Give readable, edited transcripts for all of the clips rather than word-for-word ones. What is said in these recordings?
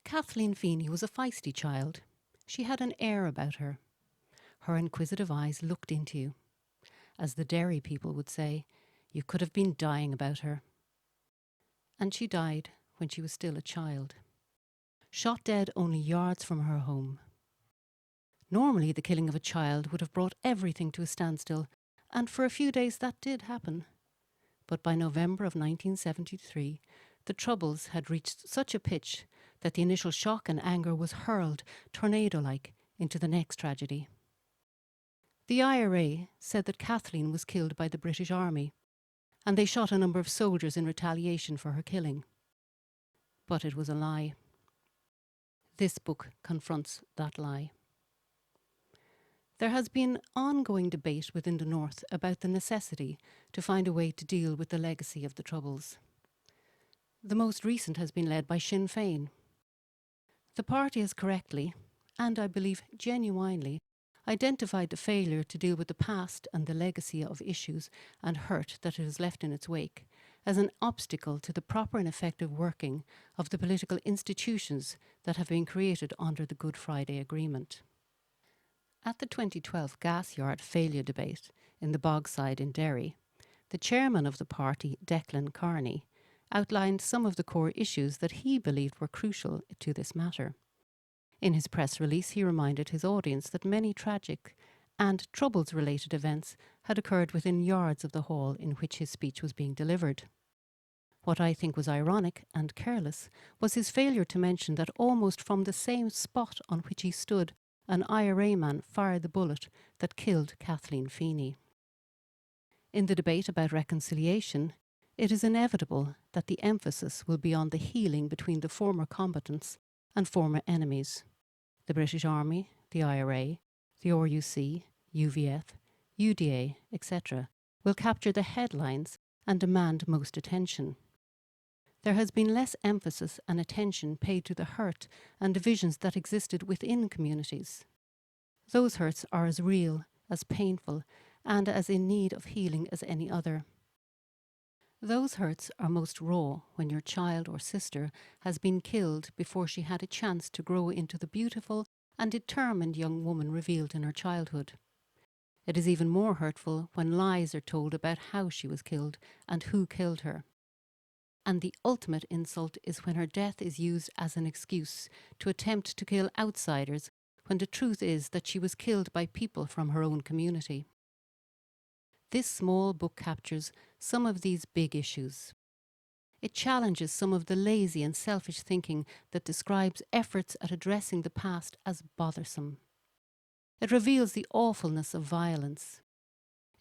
Kathleen Feeney was a feisty child. She had an air about her. Her inquisitive eyes looked into you. As the Derry people would say, you could have been dying about her. And she died when she was still a child, shot dead only yards from her home. Normally the killing of a child would have brought everything to a standstill, and for a few days that did happen. But by November of 1973, the Troubles had reached such a pitch that the initial shock and anger was hurled, tornado-like, into the next tragedy. The IRA said that Kathleen was killed by the British Army, and they shot a number of soldiers in retaliation for her killing. But it was a lie. This book confronts that lie. There has been ongoing debate within the North about the necessity to find a way to deal with the legacy of the Troubles. The most recent has been led by Sinn Féin. The party has correctly, and I believe genuinely, identified the failure to deal with the past and the legacy of issues and hurt that it has left in its wake as an obstacle to the proper and effective working of the political institutions that have been created under the Good Friday Agreement. At the 2012 gas yard failure debate in the Bogside in Derry, the chairman of the party, Declan Carney, outlined some of the core issues that he believed were crucial to this matter. In his press release, he reminded his audience that many tragic and Troubles-related events had occurred within yards of the hall in which his speech was being delivered. What I think was ironic and careless was his failure to mention that almost from the same spot on which he stood, an IRA man fired the bullet that killed Kathleen Feeney. In the debate about reconciliation, it is inevitable that the emphasis will be on the healing between the former combatants and former enemies. The British Army, the IRA, the RUC, UVF, UDA, etc. will capture the headlines and demand most attention. There has been less emphasis and attention paid to the hurt and divisions that existed within communities. Those hurts are as real, as painful, and as in need of healing as any other. Those hurts are most raw when your child or sister has been killed before she had a chance to grow into the beautiful and determined young woman revealed in her childhood. It is even more hurtful when lies are told about how she was killed and who killed her. And the ultimate insult is when her death is used as an excuse to attempt to kill outsiders when the truth is that she was killed by people from her own community. This small book captures some of these big issues. It challenges some of the lazy and selfish thinking that describes efforts at addressing the past as bothersome. It reveals the awfulness of violence.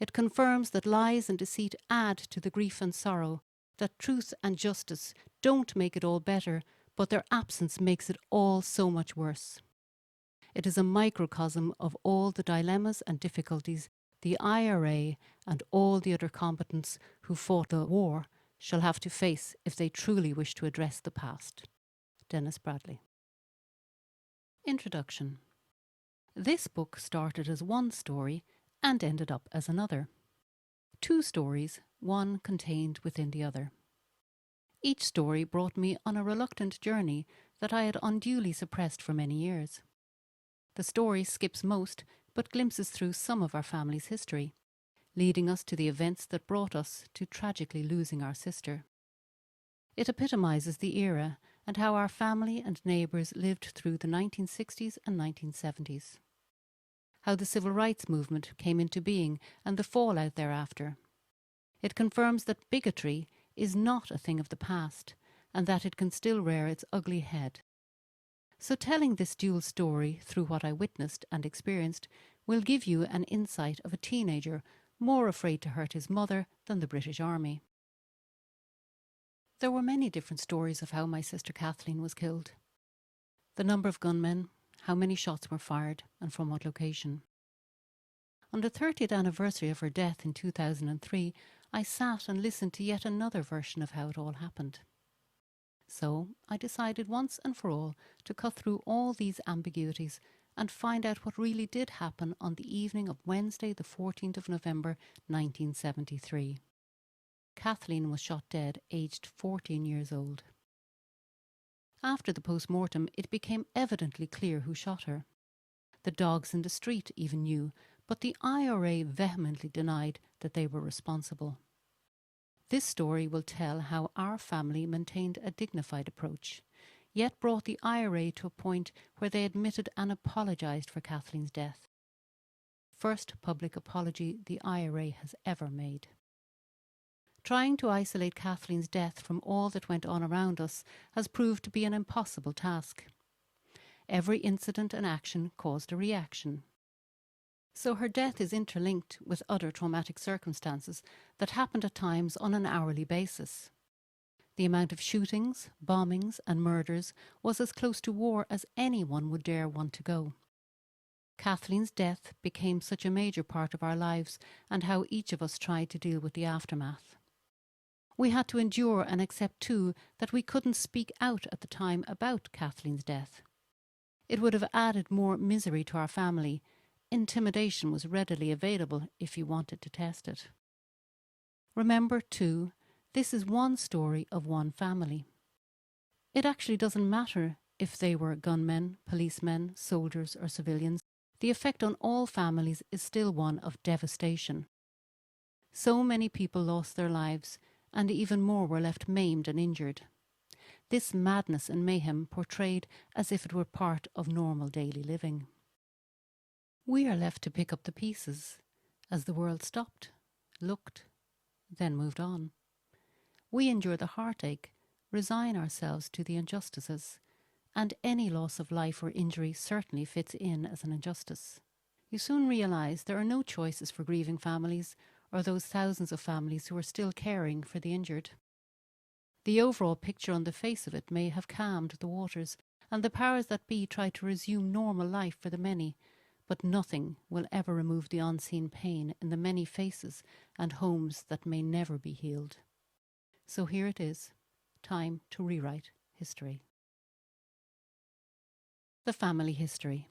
It confirms that lies and deceit add to the grief and sorrow, that truth and justice don't make it all better, but their absence makes it all so much worse. It is a microcosm of all the dilemmas and difficulties the IRA and all the other combatants who fought the war shall have to face if they truly wish to address the past. Dennis Bradley. Introduction. This book started as one story and ended up as another. Two stories, one contained within the other. Each story brought me on a reluctant journey that I had unduly suppressed for many years. The story skips most, but glimpses through some of our family's history, leading us to the events that brought us to tragically losing our sister. It epitomizes the era and how our family and neighbours lived through the 1960s and 1970s. How the civil rights movement came into being and the fallout thereafter. It confirms that bigotry is not a thing of the past and that it can still rear its ugly head. So telling this dual story through what I witnessed and experienced will give you an insight of a teenager more afraid to hurt his mother than the British Army. There were many different stories of how my sister Kathleen was killed. The number of gunmen, how many shots were fired, and from what location. On the 30th anniversary of her death in 2003, I sat and listened to yet another version of how it all happened. So I decided once and for all to cut through all these ambiguities and find out what really did happen on the evening of Wednesday the 14th of November 1973. Kathleen was shot dead, aged 14 years old. After the post-mortem, it became evidently clear who shot her. The dogs in the street even knew, but the IRA vehemently denied that they were responsible. This story will tell how our family maintained a dignified approach, yet brought the IRA to a point where they admitted and apologised for Kathleen's death. First public apology the IRA has ever made. Trying to isolate Kathleen's death from all that went on around us has proved to be an impossible task. Every incident and action caused a reaction. So her death is interlinked with other traumatic circumstances that happened at times on an hourly basis. The amount of shootings, bombings and murders was as close to war as anyone would dare want to go. Kathleen's death became such a major part of our lives and how each of us tried to deal with the aftermath. We had to endure and accept too that we couldn't speak out at the time about Kathleen's death. It would have added more misery to our family. Intimidation was readily available if you wanted to test it. Remember too, this is one story of one family. It actually doesn't matter if they were gunmen, policemen, soldiers or civilians. The effect on all families is still one of devastation. So many people lost their lives, and even more were left maimed and injured. This madness and mayhem portrayed as if it were part of normal daily living. We are left to pick up the pieces as the world stopped, looked, then moved on. We endure the heartache, resign ourselves to the injustices, and any loss of life or injury certainly fits in as an injustice. You soon realise there are no choices for grieving families or those thousands of families who are still caring for the injured. The overall picture on the face of it may have calmed the waters, and the powers that be try to resume normal life for the many, but nothing will ever remove the unseen pain in the many faces and homes that may never be healed. So here it is, time to rewrite history. The family history.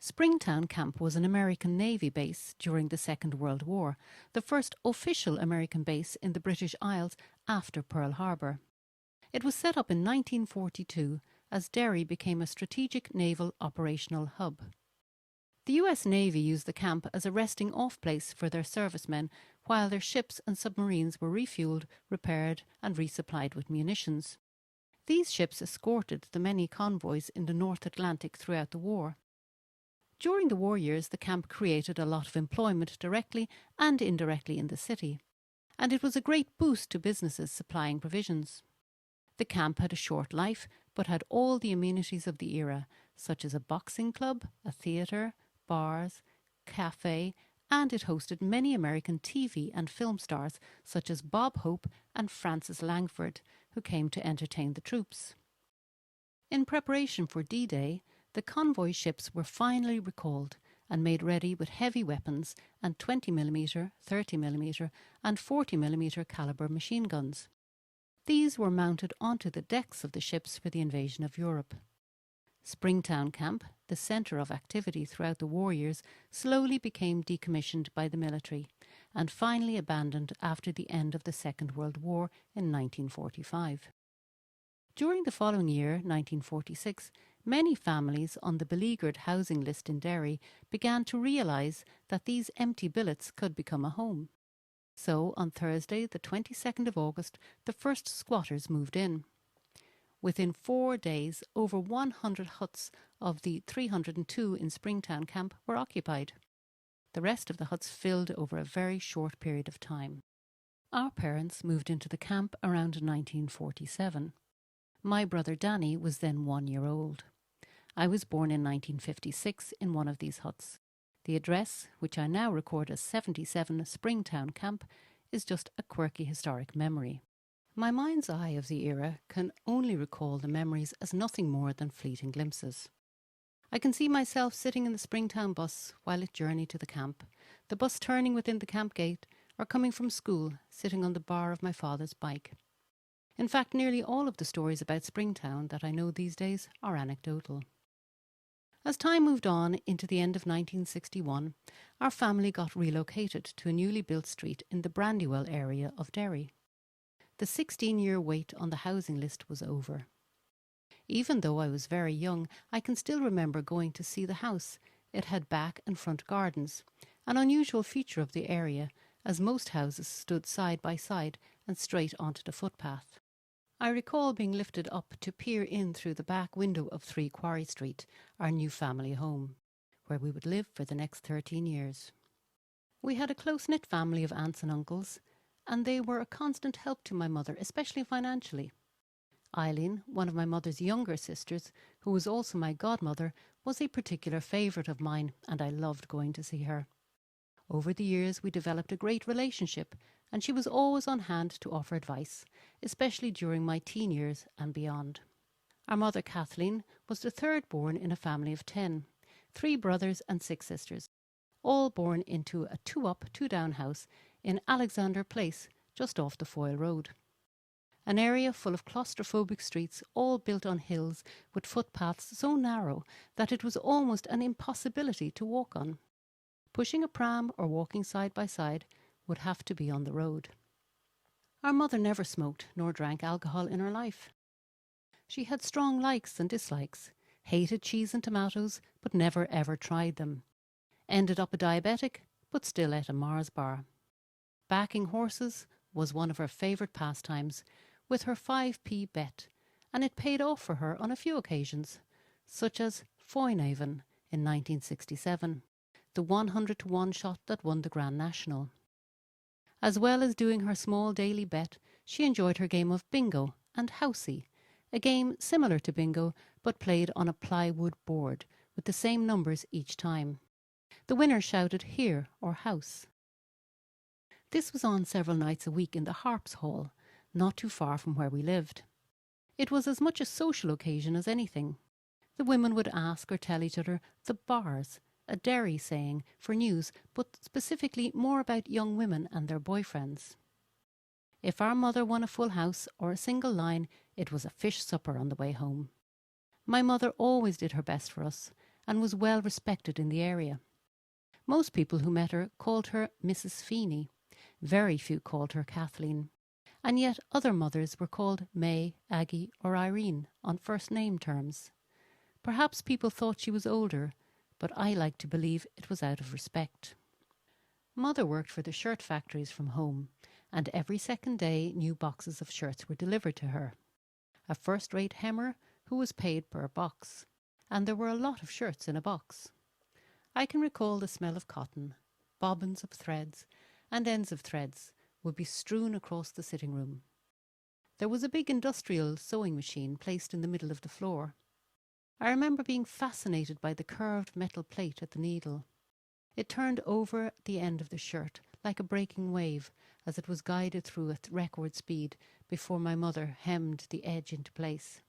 Springtown Camp was an American Navy base during the Second World War, the first official American base in the British Isles after Pearl Harbor. It was set up in 1942 as Derry became a strategic naval operational hub. The US Navy used the camp as a resting-off place for their servicemen while their ships and submarines were refueled, repaired and resupplied with munitions. These ships escorted the many convoys in the North Atlantic throughout the war. During the war years, the camp created a lot of employment directly and indirectly in the city, and it was a great boost to businesses supplying provisions. The camp had a short life, but had all the amenities of the era, such as a boxing club, a theatre, bars, cafe, and it hosted many American TV and film stars such as Bob Hope and Francis Langford, who came to entertain the troops. In preparation for D-Day, the convoy ships were finally recalled and made ready with heavy weapons and 20mm, 30mm and 40mm caliber machine guns. These were mounted onto the decks of the ships for the invasion of Europe. Springtown Camp, the centre of activity throughout the war years, slowly became decommissioned by the military and finally abandoned after the end of the Second World War in 1945. During the following year, 1946, many families on the beleaguered housing list in Derry began to realise that these empty billets could become a home. So, on Thursday, the 22nd of August, the first squatters moved in. Within 4 days, over 100 huts of the 302 in Springtown Camp were occupied. The rest of the huts filled over a very short period of time. Our parents moved into the camp around 1947. My brother Danny was then 1 year old. I was born in 1956 in one of these huts. The address, which I now record as 77 Springtown Camp, is just a quirky historic memory. My mind's eye of the era can only recall the memories as nothing more than fleeting glimpses. I can see myself sitting in the Springtown bus while it journeyed to the camp, the bus turning within the camp gate, or coming from school, sitting on the bar of my father's bike. In fact, nearly all of the stories about Springtown that I know these days are anecdotal. As time moved on into the end of 1961, our family got relocated to a newly built street in the Brandywell area of Derry. The 16-year wait on the housing list was over. Even though I was very young, I can still remember going to see the house. It had back and front gardens, an unusual feature of the area, as most houses stood side by side and straight onto the footpath. I recall being lifted up to peer in through the back window of 3 Quarry Street, our new family home, where we would live for the next 13 years. We had a close-knit family of aunts and uncles, and they were a constant help to my mother, especially financially. Eileen, one of my mother's younger sisters, who was also my godmother, was a particular favourite of mine, and I loved going to see her. Over the years we developed a great relationship, and she was always on hand to offer advice, especially during my teen years and beyond. Our mother Kathleen was the third born in a family of 10, 3 brothers and 6 sisters, all born into a 2-up, 2-down house in Alexander Place, just off the Foyle Road. An area full of claustrophobic streets, all built on hills with footpaths so narrow that it was almost an impossibility to walk on. Pushing a pram or walking side by side would have to be on the road. Our mother never smoked nor drank alcohol in her life. She had strong likes and dislikes, hated cheese and tomatoes, but never ever tried them. Ended up a diabetic, but still ate a Mars bar. Backing horses was one of her favourite pastimes, with her 5p bet, and it paid off for her on a few occasions, such as Foynaven in 1967, the 100-to-1 shot that won the Grand National. As well as doing her small daily bet, she enjoyed her game of bingo and housey, a game similar to bingo but played on a plywood board with the same numbers each time. The winner shouted "here" or "house." This was on several nights a week in the Harps Hall, not too far from where we lived. It was as much a social occasion as anything. The women would ask or tell each other the bars, a Derry saying, for news, but specifically more about young women and their boyfriends. If our mother won a full house or a single line, it was a fish supper on the way home. My mother always did her best for us and was well respected in the area. Most people who met her called her Mrs. Feeney. Very few called her Kathleen. And yet other mothers were called May, Aggie or Irene on first name terms. Perhaps people thought she was older, but I like to believe it was out of respect. Mother worked for the shirt factories from home, and every second day new boxes of shirts were delivered to her. A first-rate hemmer who was paid per box, and there were a lot of shirts in a box. I can recall the smell of cotton, bobbins of threads, and ends of threads would be strewn across the sitting room. There was a big industrial sewing machine placed in the middle of the floor. I remember being fascinated by the curved metal plate at the needle. It turned over the end of the shirt like a breaking wave as it was guided through at record speed before my mother hemmed the edge into place.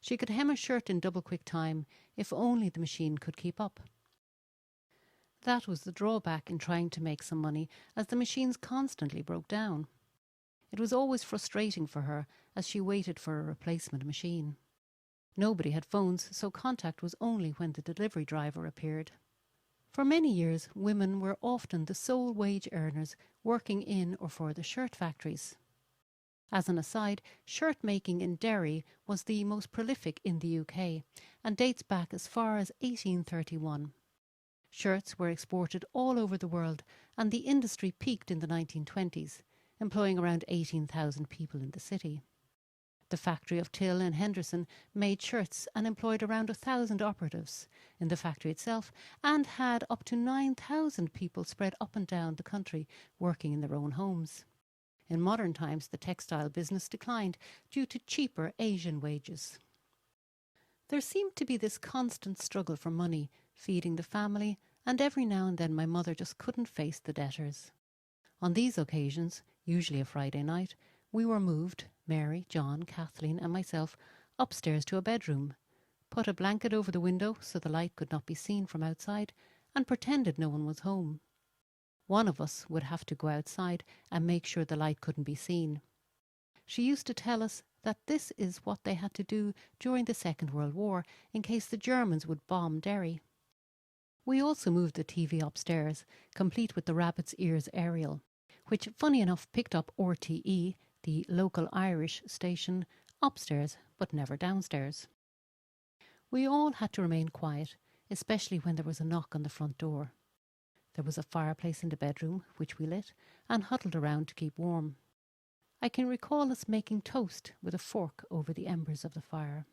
She could hem a shirt in double quick time if only the machine could keep up. That was the drawback in trying to make some money, as the machines constantly broke down. It was always frustrating for her as she waited for a replacement machine. Nobody had phones, so contact was only when the delivery driver appeared. For many years, women were often the sole wage earners working in or for the shirt factories. As an aside, shirt making in Derry was the most prolific in the UK and dates back as far as 1831. Shirts were exported all over the world, and the industry peaked in the 1920s, employing around 18,000 people in the city. The factory of Till and Henderson made shirts and employed around 1,000 operatives in the factory itself, and had up to 9,000 people spread up and down the country working in their own homes. In modern times, the textile business declined due to cheaper Asian wages. There seemed to be this constant struggle for money, feeding the family, and every now and then my mother just couldn't face the debtors. On these occasions, usually a Friday night, we were moved, Mary, John, Kathleen and myself, upstairs to a bedroom, put a blanket over the window so the light could not be seen from outside, and pretended no one was home. One of us would have to go outside and make sure the light couldn't be seen. She used to tell us that this is what they had to do during the Second World War in case the Germans would bomb Derry. We also moved the TV upstairs, complete with the rabbit's ears aerial, which funny enough picked up RTE, the local Irish station, upstairs but never downstairs. We all had to remain quiet, especially when there was a knock on the front door. There was a fireplace in the bedroom, which we lit, and huddled around to keep warm. I can recall us making toast with a fork over the embers of the fire.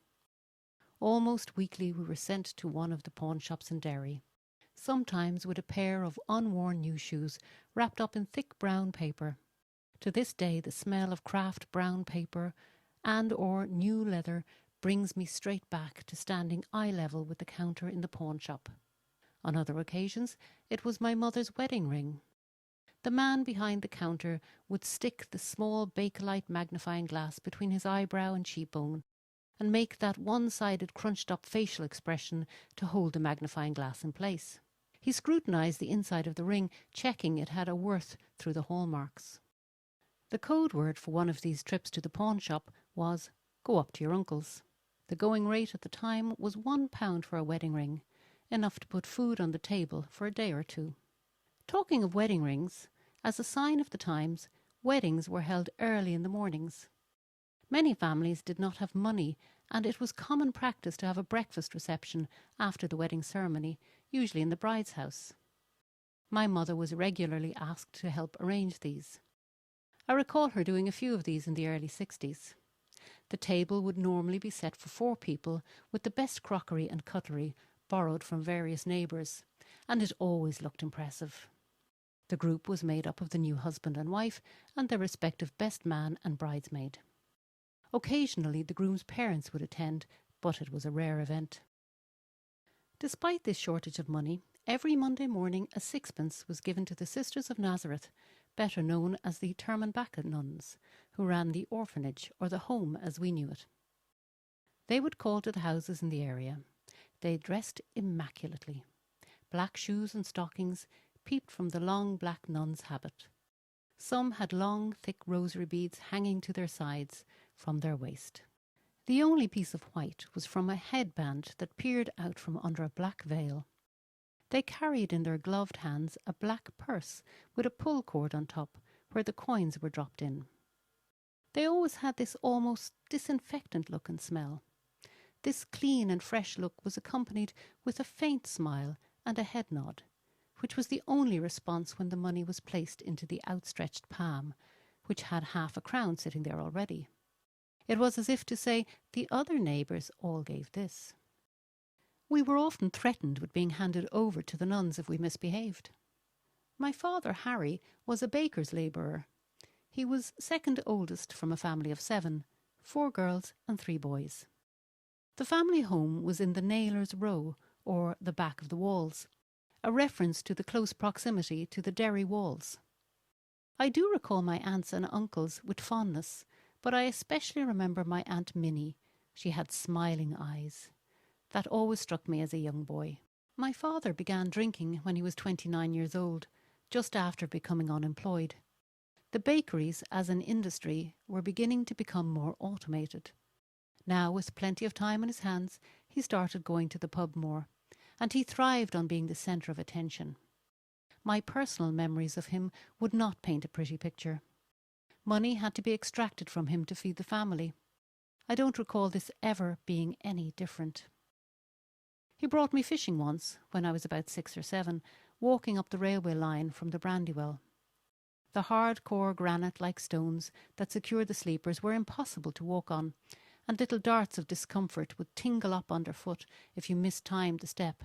Almost weekly we were sent to one of the pawn shops in Derry, sometimes with a pair of unworn new shoes wrapped up in thick brown paper. To this day the smell of craft brown paper and or new leather brings me straight back to standing eye level with the counter in the pawn shop. On other occasions it was my mother's wedding ring. The man behind the counter would stick the small Bakelite magnifying glass between his eyebrow and cheekbone and make that one-sided crunched-up facial expression to hold the magnifying glass in place. He scrutinised the inside of the ring, checking it had a worth through the hallmarks. The code word for one of these trips to the pawn shop was, "Go up to your uncle's." The going rate at the time was £1 for a wedding ring, enough to put food on the table for a day or two. Talking of wedding rings, as a sign of the times, weddings were held early in the mornings. Many families did not have money, and it was common practice to have a breakfast reception after the wedding ceremony, usually in the bride's house. My mother was regularly asked to help arrange these. I recall her doing a few of these in the early 60s. The table would normally be set for 4 people, with the best crockery and cutlery borrowed from various neighbours, and it always looked impressive. The group was made up of the new husband and wife and their respective best man and bridesmaid. Occasionally the groom's parents would attend, but it was a rare event. Despite this shortage of money, every Monday morning a sixpence was given to the Sisters of Nazareth, better known as the Termanbaca nuns, who ran the orphanage, or the home as we knew it. They would call to the houses in the area. They dressed immaculately. Black shoes and stockings peeped from the long black nun's habit. Some had long, thick rosary beads hanging to their sides from their waist. The only piece of white was from a headband that peered out from under a black veil. They carried in their gloved hands a black purse with a pull cord on top where the coins were dropped in. They always had this almost disinfectant look and smell. This clean and fresh look was accompanied with a faint smile and a head nod, which was the only response when the money was placed into the outstretched palm, which had half a crown sitting there already. It was as if to say, the other neighbours all gave this. We were often threatened with being handed over to the nuns if we misbehaved. My father, Harry, was a baker's labourer. He was second oldest from a family of 7, 4 girls and 3 boys. The family home was in the Nailers' Row, or the back of the walls, a reference to the close proximity to the Derry walls. I do recall my aunts and uncles with fondness, but I especially remember my Aunt Minnie. She had smiling eyes. That always struck me as a young boy. My father began drinking when he was 29 years old, just after becoming unemployed. The bakeries as an industry were beginning to become more automated. Now, with plenty of time on his hands, he started going to the pub more, and he thrived on being the centre of attention. My personal memories of him would not paint a pretty picture. Money had to be extracted from him to feed the family. I don't recall this ever being any different. He brought me fishing once, when I was about 6 or 7, walking up the railway line from the Brandywell. The hard-core granite-like stones that secured the sleepers were impossible to walk on, and little darts of discomfort would tingle up underfoot if you mistimed the step.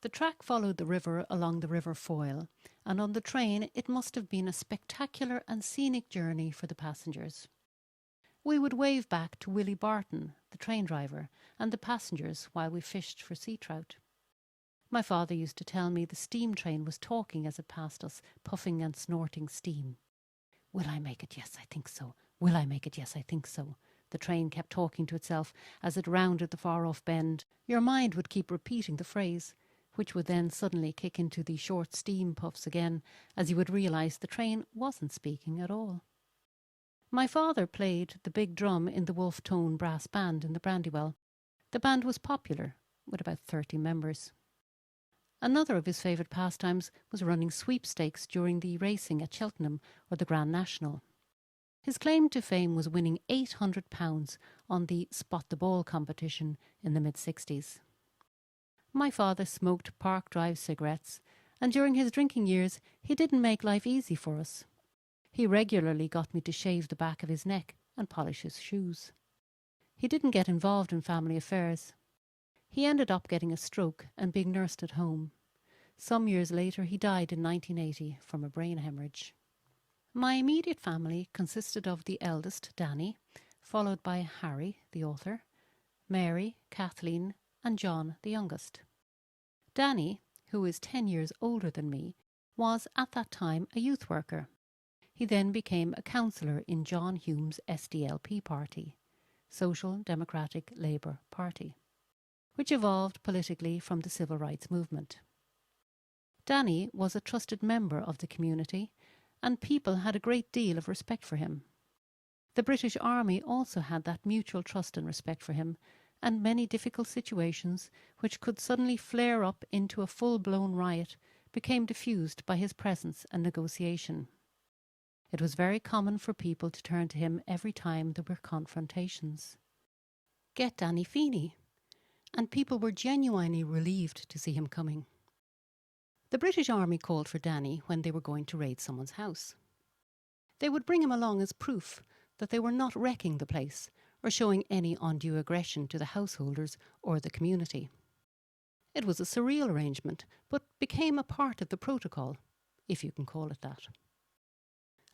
The track followed the river along the River Foyle, and on the train it must have been a spectacular and scenic journey for the passengers. We would wave back to Willie Barton, the train driver, and the passengers while we fished for sea trout. My father used to tell me the steam train was talking as it passed us, puffing and snorting steam. "Will I make it? Yes, I think so. Will I make it? Yes, I think so." The train kept talking to itself as it rounded the far-off bend. Your mind would keep repeating the phrase, which would then suddenly kick into the short steam puffs again, as you would realise the train wasn't speaking at all. My father played the big drum in the Wolf Tone brass band in the Brandywell. The band was popular, with about 30 members. Another of his favourite pastimes was running sweepstakes during the racing at Cheltenham or the Grand National. His claim to fame was winning £800 on the Spot the Ball competition in the mid-60s. My father smoked Park Drive cigarettes, and during his drinking years he didn't make life easy for us. He regularly got me to shave the back of his neck and polish his shoes. He didn't get involved in family affairs. He ended up getting a stroke and being nursed at home. Some years later he died in 1980 from a brain hemorrhage. My immediate family consisted of the eldest, Danny, followed by Harry, the author, Mary, Kathleen, and John, the youngest. Danny, who is 10 years older than me, was at that time a youth worker. He then became a councillor in John Hume's SDLP party, Social Democratic Labour Party, which evolved politically from the civil rights movement. Danny was a trusted member of the community, and people had a great deal of respect for him. The British Army also had that mutual trust and respect for him, and many difficult situations, which could suddenly flare up into a full-blown riot, became diffused by his presence and negotiation. It was very common for people to turn to him every time there were confrontations. Get Danny Feeney, and people were genuinely relieved to see him coming. The British Army called for Danny when they were going to raid someone's house. They would bring him along as proof that they were not wrecking the place or showing any undue aggression to the householders or the community. It was a surreal arrangement, but became a part of the protocol, if you can call it that.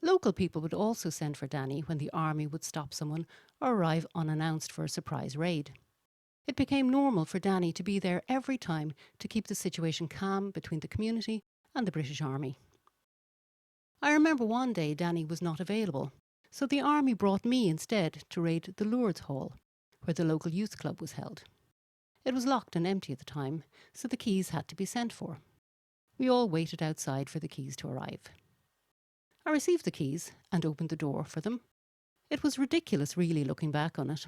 Local people would also send for Danny when the army would stop someone or arrive unannounced for a surprise raid. It became normal for Danny to be there every time to keep the situation calm between the community and the British Army. I remember one day Danny was not available, so the army brought me instead to raid the Lourdes Hall, where the local youth club was held. It was locked and empty at the time, so the keys had to be sent for. We all waited outside for the keys to arrive. I received the keys and opened the door for them. It was ridiculous, really, looking back on it.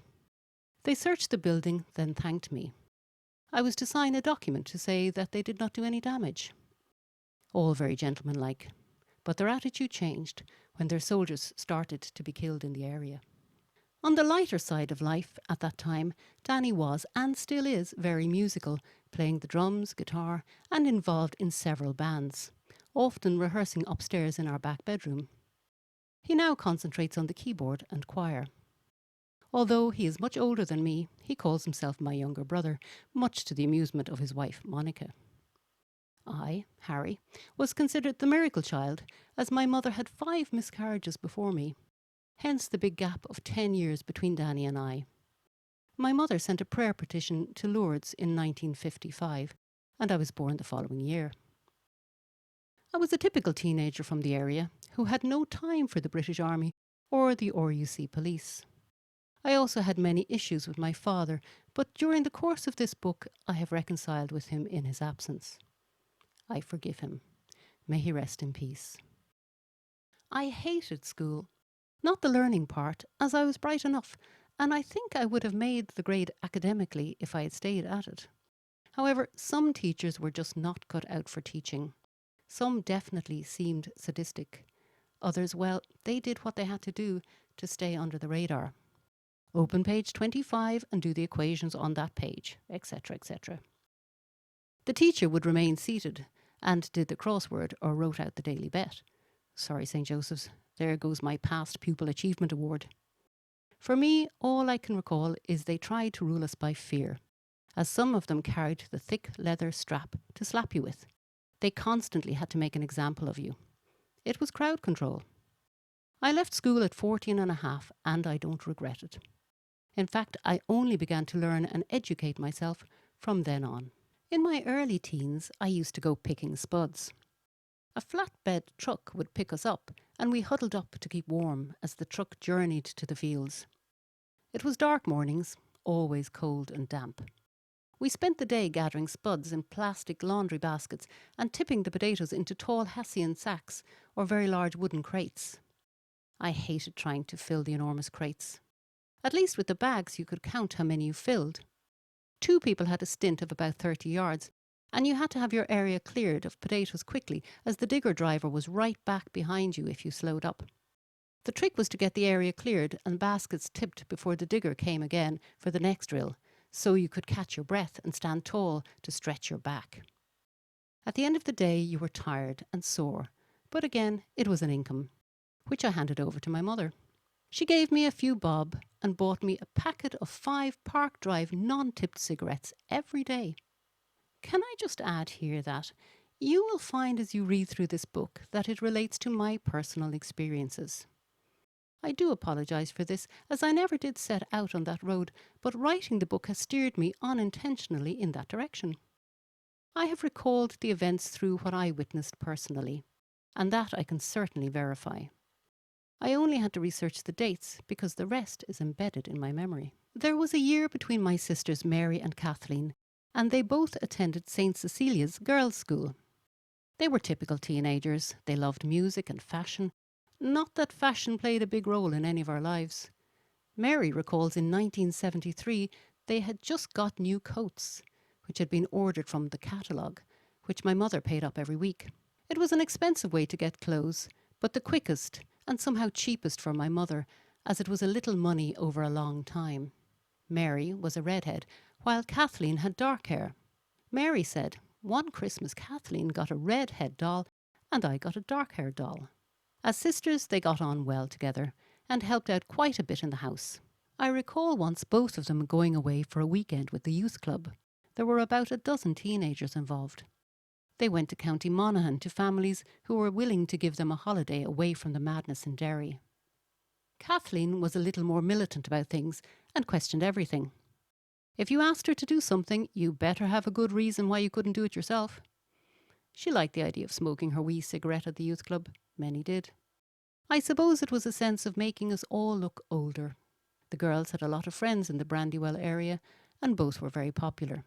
They searched the building, then thanked me. I was to sign a document to say that they did not do any damage. All very gentlemanlike, but their attitude changed when their soldiers started to be killed in the area. On the lighter side of life at that time, Danny was, and still is, very musical, playing the drums, guitar, and involved in several bands, often rehearsing upstairs in our back bedroom. He now concentrates on the keyboard and choir. Although he is much older than me, he calls himself my younger brother, much to the amusement of his wife, Monica. I, Harry, was considered the miracle child, as my mother had 5 miscarriages before me, hence the big gap of 10 years between Danny and I. My mother sent a prayer petition to Lourdes in 1955, and I was born the following year. I was a typical teenager from the area who had no time for the British Army or the RUC police. I also had many issues with my father, but during the course of this book I have reconciled with him in his absence. I forgive him. May he rest in peace. I hated school. Not the learning part, as I was bright enough, and I think I would have made the grade academically if I had stayed at it. However, some teachers were just not cut out for teaching. Some definitely seemed sadistic. Others, well, they did what they had to do to stay under the radar. Open page 25 and do the equations on that page, etc., etc. The teacher would remain seated and did the crossword or wrote out the daily bet. Sorry, St. Joseph's, there goes my past pupil achievement award. For me, all I can recall is they tried to rule us by fear, as some of them carried the thick leather strap to slap you with. They constantly had to make an example of you. It was crowd control. I left school at 14 and a half, and I don't regret it. In fact, I only began to learn and educate myself from then on. In my early teens, I used to go picking spuds. A flatbed truck would pick us up, and we huddled up to keep warm as the truck journeyed to the fields. It was dark mornings, always cold and damp. We spent the day gathering spuds in plastic laundry baskets and tipping the potatoes into tall Hessian sacks or very large wooden crates. I hated trying to fill the enormous crates. At least with the bags you could count how many you filled. 2 people had a stint of about 30 yards, and you had to have your area cleared of potatoes quickly, as the digger driver was right back behind you if you slowed up. The trick was to get the area cleared and baskets tipped before the digger came again for the next drill, so you could catch your breath and stand tall to stretch your back. At the end of the day, you were tired and sore, but again, it was an income, which I handed over to my mother. She gave me a few bob and bought me a packet of 5 Park Drive non-tipped cigarettes every day. Can I just add here that you will find as you read through this book that it relates to my personal experiences. I do apologise for this, as I never did set out on that road, but writing the book has steered me unintentionally in that direction. I have recalled the events through what I witnessed personally, and that I can certainly verify. I only had to research the dates because the rest is embedded in my memory. There was a year between my sisters Mary and Kathleen, and they both attended St. Cecilia's girls' school. They were typical teenagers. They loved music and fashion. Not that fashion played a big role in any of our lives. Mary recalls in 1973 they had just got new coats, which had been ordered from the catalogue, which my mother paid up every week. It was an expensive way to get clothes, but the quickest and somehow cheapest for my mother, as it was a little money over a long time. Mary was a redhead, while Kathleen had dark hair. Mary said, one Christmas Kathleen got a redhead doll and I got a dark-haired doll. As sisters, they got on well together and helped out quite a bit in the house. I recall once both of them going away for a weekend with the youth club. There were about a dozen teenagers involved. They went to County Monaghan to families who were willing to give them a holiday away from the madness in Derry. Kathleen was a little more militant about things and questioned everything. If you asked her to do something, you better have a good reason why you couldn't do it yourself. She liked the idea of smoking her wee cigarette at the youth club. Many did. I suppose it was a sense of making us all look older. The girls had a lot of friends in the Brandywell area, and both were very popular.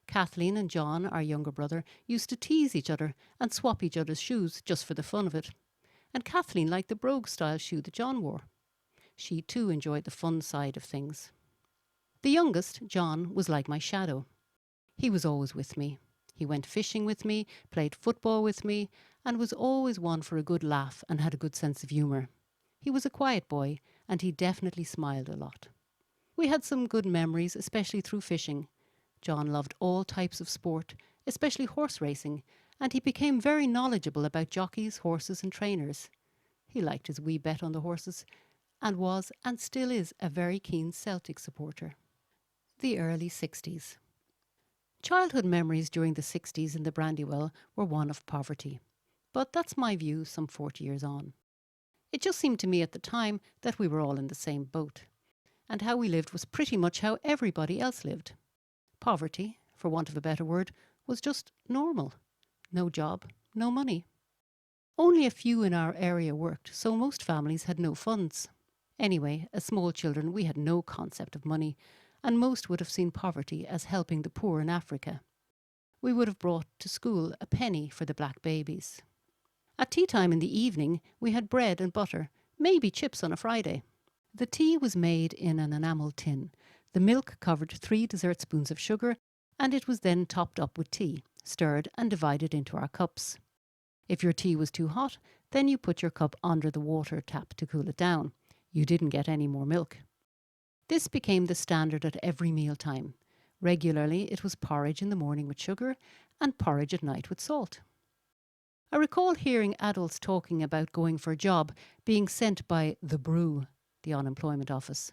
Kathleen and John, our younger brother, used to tease each other and swap each other's shoes just for the fun of it. And Kathleen liked the brogue-style shoe that John wore. She too enjoyed the fun side of things. The youngest, John, was like my shadow. He was always with me. He went fishing with me, played football with me, and was always one for a good laugh and had a good sense of humour. He was a quiet boy, and he definitely smiled a lot. We had some good memories, especially through fishing. John loved all types of sport, especially horse racing, and he became very knowledgeable about jockeys, horses and trainers. He liked his wee bet on the horses, and was, and still is, a very keen Celtic supporter. The early 60s. Childhood memories during the 60s in the Brandywell were one of poverty. But that's my view some 40 years on. It just seemed to me at the time that we were all in the same boat, and how we lived was pretty much how everybody else lived. Poverty, for want of a better word, was just normal. No job, no money. Only a few in our area worked, so most families had no funds. Anyway, as small children, we had no concept of money, and most would have seen poverty as helping the poor in Africa. We would have brought to school a penny for the black babies. At tea time in the evening, we had bread and butter, maybe chips on a Friday. The tea was made in an enamel tin. The milk covered 3 dessert spoons of sugar, and it was then topped up with tea, stirred and divided into our cups. If your tea was too hot, then you put your cup under the water tap to cool it down. You didn't get any more milk. This became the standard at every mealtime. Regularly, it was porridge in the morning with sugar and porridge at night with salt. I recall hearing adults talking about going for a job being sent by the Brew, the unemployment office.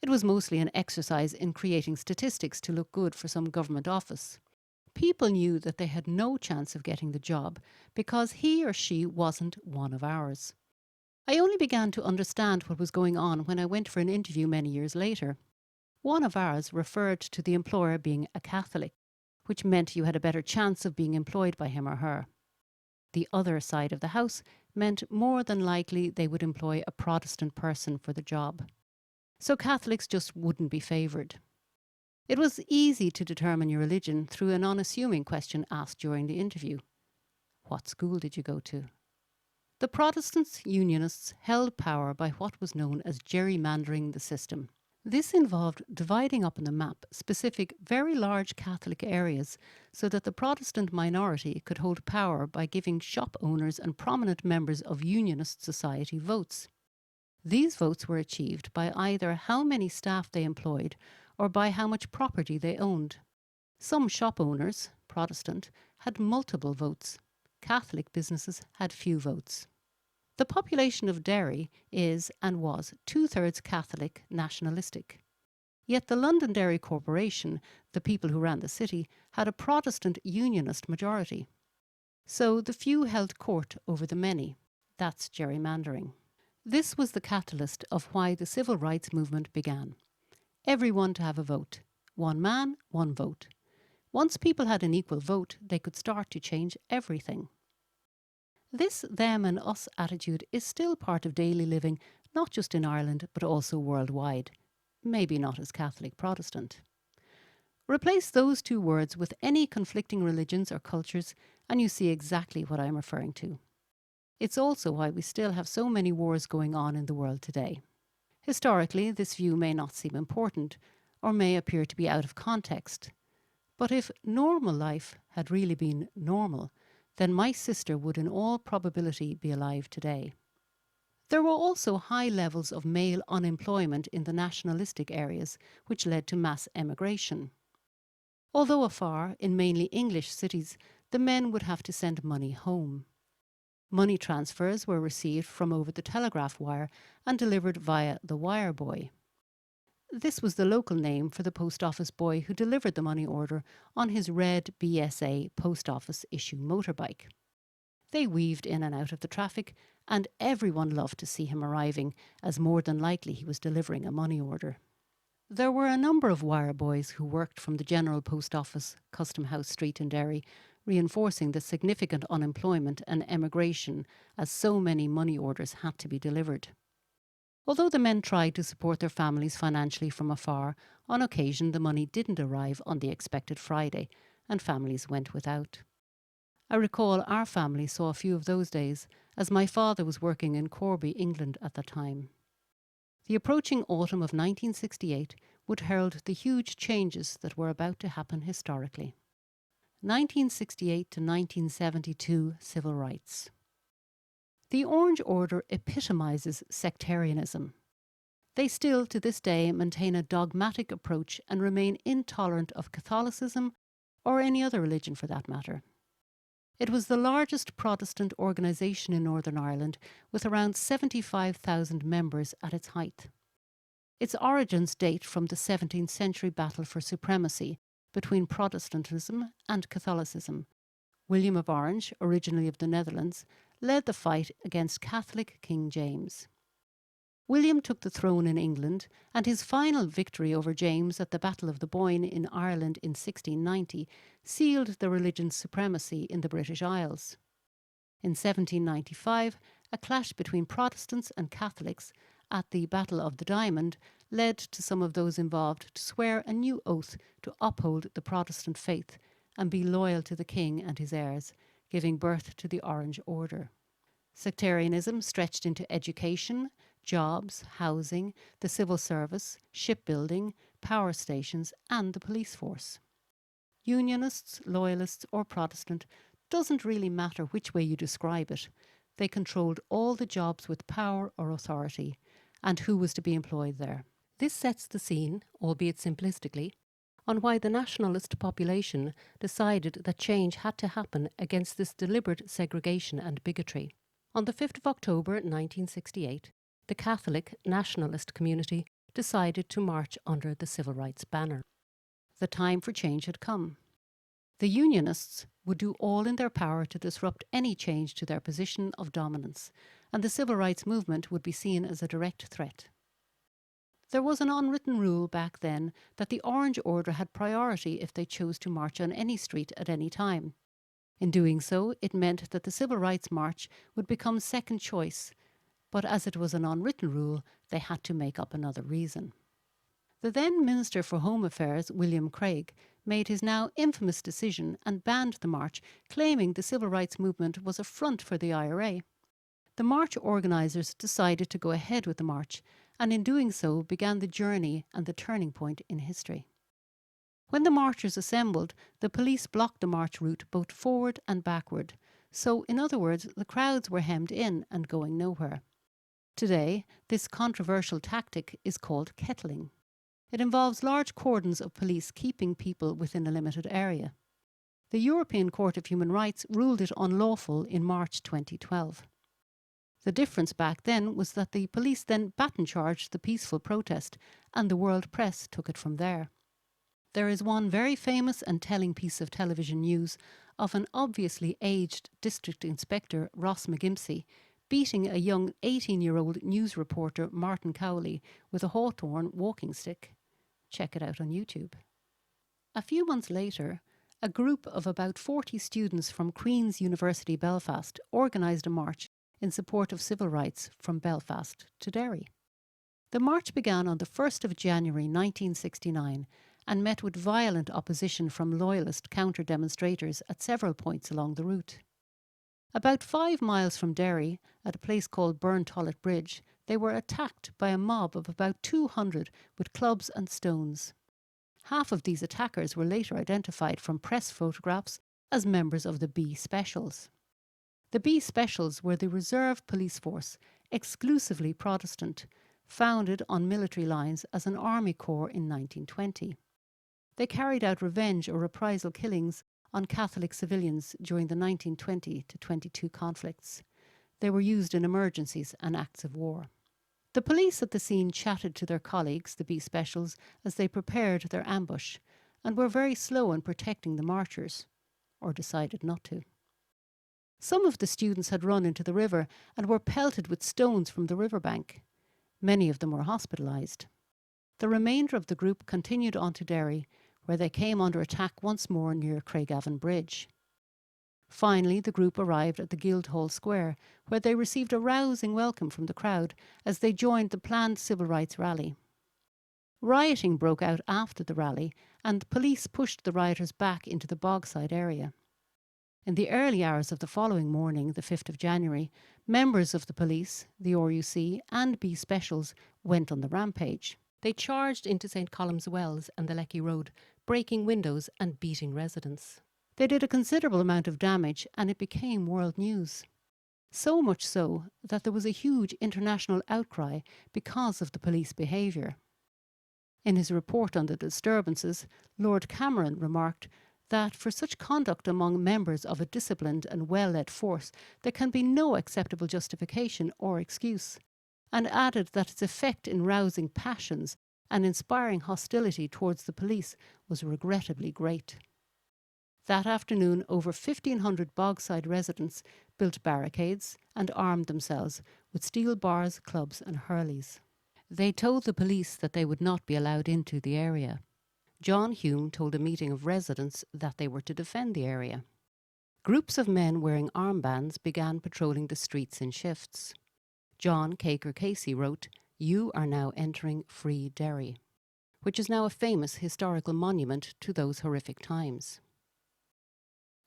It was mostly an exercise in creating statistics to look good for some government office. People knew that they had no chance of getting the job because he or she wasn't one of ours. I only began to understand what was going on when I went for an interview many years later. One of ours referred to the employer being a Catholic, which meant you had a better chance of being employed by him or her. The other side of the house meant more than likely they would employ a Protestant person for the job. So Catholics just wouldn't be favoured. It was easy to determine your religion through an unassuming question asked during the interview. What school did you go to? The Protestants Unionists held power by what was known as gerrymandering the system. This involved dividing up on the map specific very large Catholic areas so that the Protestant minority could hold power by giving shop owners and prominent members of Unionist society votes. These votes were achieved by either how many staff they employed or by how much property they owned. Some shop owners, Protestant, had multiple votes. Catholic businesses had few votes. The population of Derry is and was 2/3 Catholic nationalistic. Yet the London Dairy Corporation, the people who ran the city, had a Protestant unionist majority. So the few held court over the many. That's gerrymandering. This was the catalyst of why the civil rights movement began. Everyone to have a vote. One man, one vote. Once people had an equal vote, they could start to change everything. This them and us attitude is still part of daily living, not just in Ireland, but also worldwide. Maybe not as Catholic Protestant. Replace those two words with any conflicting religions or cultures, and you see exactly what I'm referring to. It's also why we still have so many wars going on in the world today. Historically, this view may not seem important, or may appear to be out of context. But if normal life had really been normal, then my sister would in all probability be alive today. There were also high levels of male unemployment in the nationalistic areas, which led to mass emigration. Although afar, in mainly English cities, the men would have to send money home. Money transfers were received from over the telegraph wire and delivered via the wire boy. This was the local name for the post office boy who delivered the money order on his red BSA post office issue motorbike. They weaved in and out of the traffic, and everyone loved to see him arriving, as more than likely he was delivering a money order. There were a number of wire boys who worked from the General Post Office, Custom House Street in Derry, reinforcing the significant unemployment and emigration as so many money orders had to be delivered. Although the men tried to support their families financially from afar, on occasion the money didn't arrive on the expected Friday, and families went without. I recall our family saw a few of those days, as my father was working in Corby, England at the time. The approaching autumn of 1968 would herald the huge changes that were about to happen historically. 1968 to 1972 Civil Rights. The Orange Order epitomizes sectarianism. They still, to this day, maintain a dogmatic approach and remain intolerant of Catholicism or any other religion for that matter. It was the largest Protestant organisation in Northern Ireland, with around 75,000 members at its height. Its origins date from the 17th century battle for supremacy between Protestantism and Catholicism. William of Orange, originally of the Netherlands, led the fight against Catholic King James. William took the throne in England, and his final victory over James at the Battle of the Boyne in Ireland in 1690 sealed the religion's supremacy in the British Isles. In 1795, a clash between Protestants and Catholics at the Battle of the Diamond led to some of those involved to swear a new oath to uphold the Protestant faith and be loyal to the king and his heirs, giving birth to the Orange Order. Sectarianism stretched into education, jobs, housing, the civil service, shipbuilding, power stations, and the police force. Unionists, loyalists, or Protestant, doesn't really matter which way you describe it. They controlled all the jobs with power or authority, and who was to be employed there. This sets the scene, albeit simplistically, on why the nationalist population decided that change had to happen against this deliberate segregation and bigotry. On the 5th of October 1968, the Catholic nationalist community decided to march under the civil rights banner. The time for change had come. The Unionists would do all in their power to disrupt any change to their position of dominance, and the civil rights movement would be seen as a direct threat. There was an unwritten rule back then that the Orange Order had priority if they chose to march on any street at any time. In doing so, it meant that the Civil Rights March would become second choice, but as it was an unwritten rule, they had to make up another reason. The then Minister for Home Affairs, William Craig, made his now infamous decision and banned the march, claiming the civil rights movement was a front for the IRA. The march organisers decided to go ahead with the march, and in doing so began the journey and the turning point in history. When the marchers assembled, the police blocked the march route both forward and backward, so in other words, the crowds were hemmed in and going nowhere. Today, this controversial tactic is called kettling. It involves large cordons of police keeping people within a limited area. The European Court of Human Rights ruled it unlawful in March 2012. The difference back then was that the police then baton charged the peaceful protest, and the world press took it from there. There is one very famous and telling piece of television news of an obviously aged district inspector, Ross McGimpsey, beating a young 18-year-old news reporter, Martin Cowley, with a hawthorn walking stick. Check it out on YouTube. A few months later, a group of about 40 students from Queen's University Belfast organised a march in support of civil rights from Belfast to Derry. The march began on the 1st of January 1969 and met with violent opposition from loyalist counter-demonstrators at several points along the route. About 5 miles from Derry, at a place called Burntollet Bridge, they were attacked by a mob of about 200 with clubs and stones. Half of these attackers were later identified from press photographs as members of the B Specials. The B Specials were the reserve police force, exclusively Protestant, founded on military lines as an army corps in 1920. They carried out revenge or reprisal killings on Catholic civilians during the 1920 to 22 conflicts. They were used in emergencies and acts of war. The police at the scene chatted to their colleagues, the B Specials, as they prepared their ambush, and were very slow in protecting the marchers, or decided not to. Some of the students had run into the river and were pelted with stones from the riverbank. Many of them were hospitalised. The remainder of the group continued on to Derry, where they came under attack once more near Craigavon Bridge. Finally, the group arrived at the Guildhall Square, where they received a rousing welcome from the crowd as they joined the planned civil rights rally. Rioting broke out after the rally, and police pushed the rioters back into the Bogside area. In the early hours of the following morning, the 5th of January, members of the police, the RUC and B Specials went on the rampage. They charged into St Columb's Wells and the Lecky Road, breaking windows and beating residents. They did a considerable amount of damage and it became world news. So much so that there was a huge international outcry because of the police behaviour. In his report on the disturbances, Lord Cameron remarked that for such conduct among members of a disciplined and well-led force, there can be no acceptable justification or excuse, and added that its effect in rousing passions and inspiring hostility towards the police was regrettably great. That afternoon, over 1,500 Bogside residents built barricades and armed themselves with steel bars, clubs and hurleys. They told the police that they would not be allowed into the area. John Hume told a meeting of residents that they were to defend the area. Groups of men wearing armbands began patrolling the streets in shifts. John Caker Casey wrote, "You are now entering Free Derry," which is now a famous historical monument to those horrific times.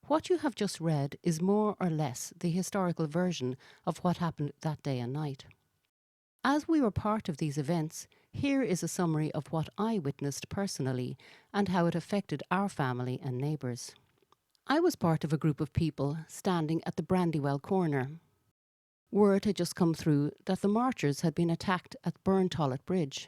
What you have just read is more or less the historical version of what happened that day and night. As we were part of these events, here is a summary of what I witnessed personally and how it affected our family and neighbours. I was part of a group of people standing at the Brandywell corner. Word had just come through that the marchers had been attacked at Burntollet Bridge.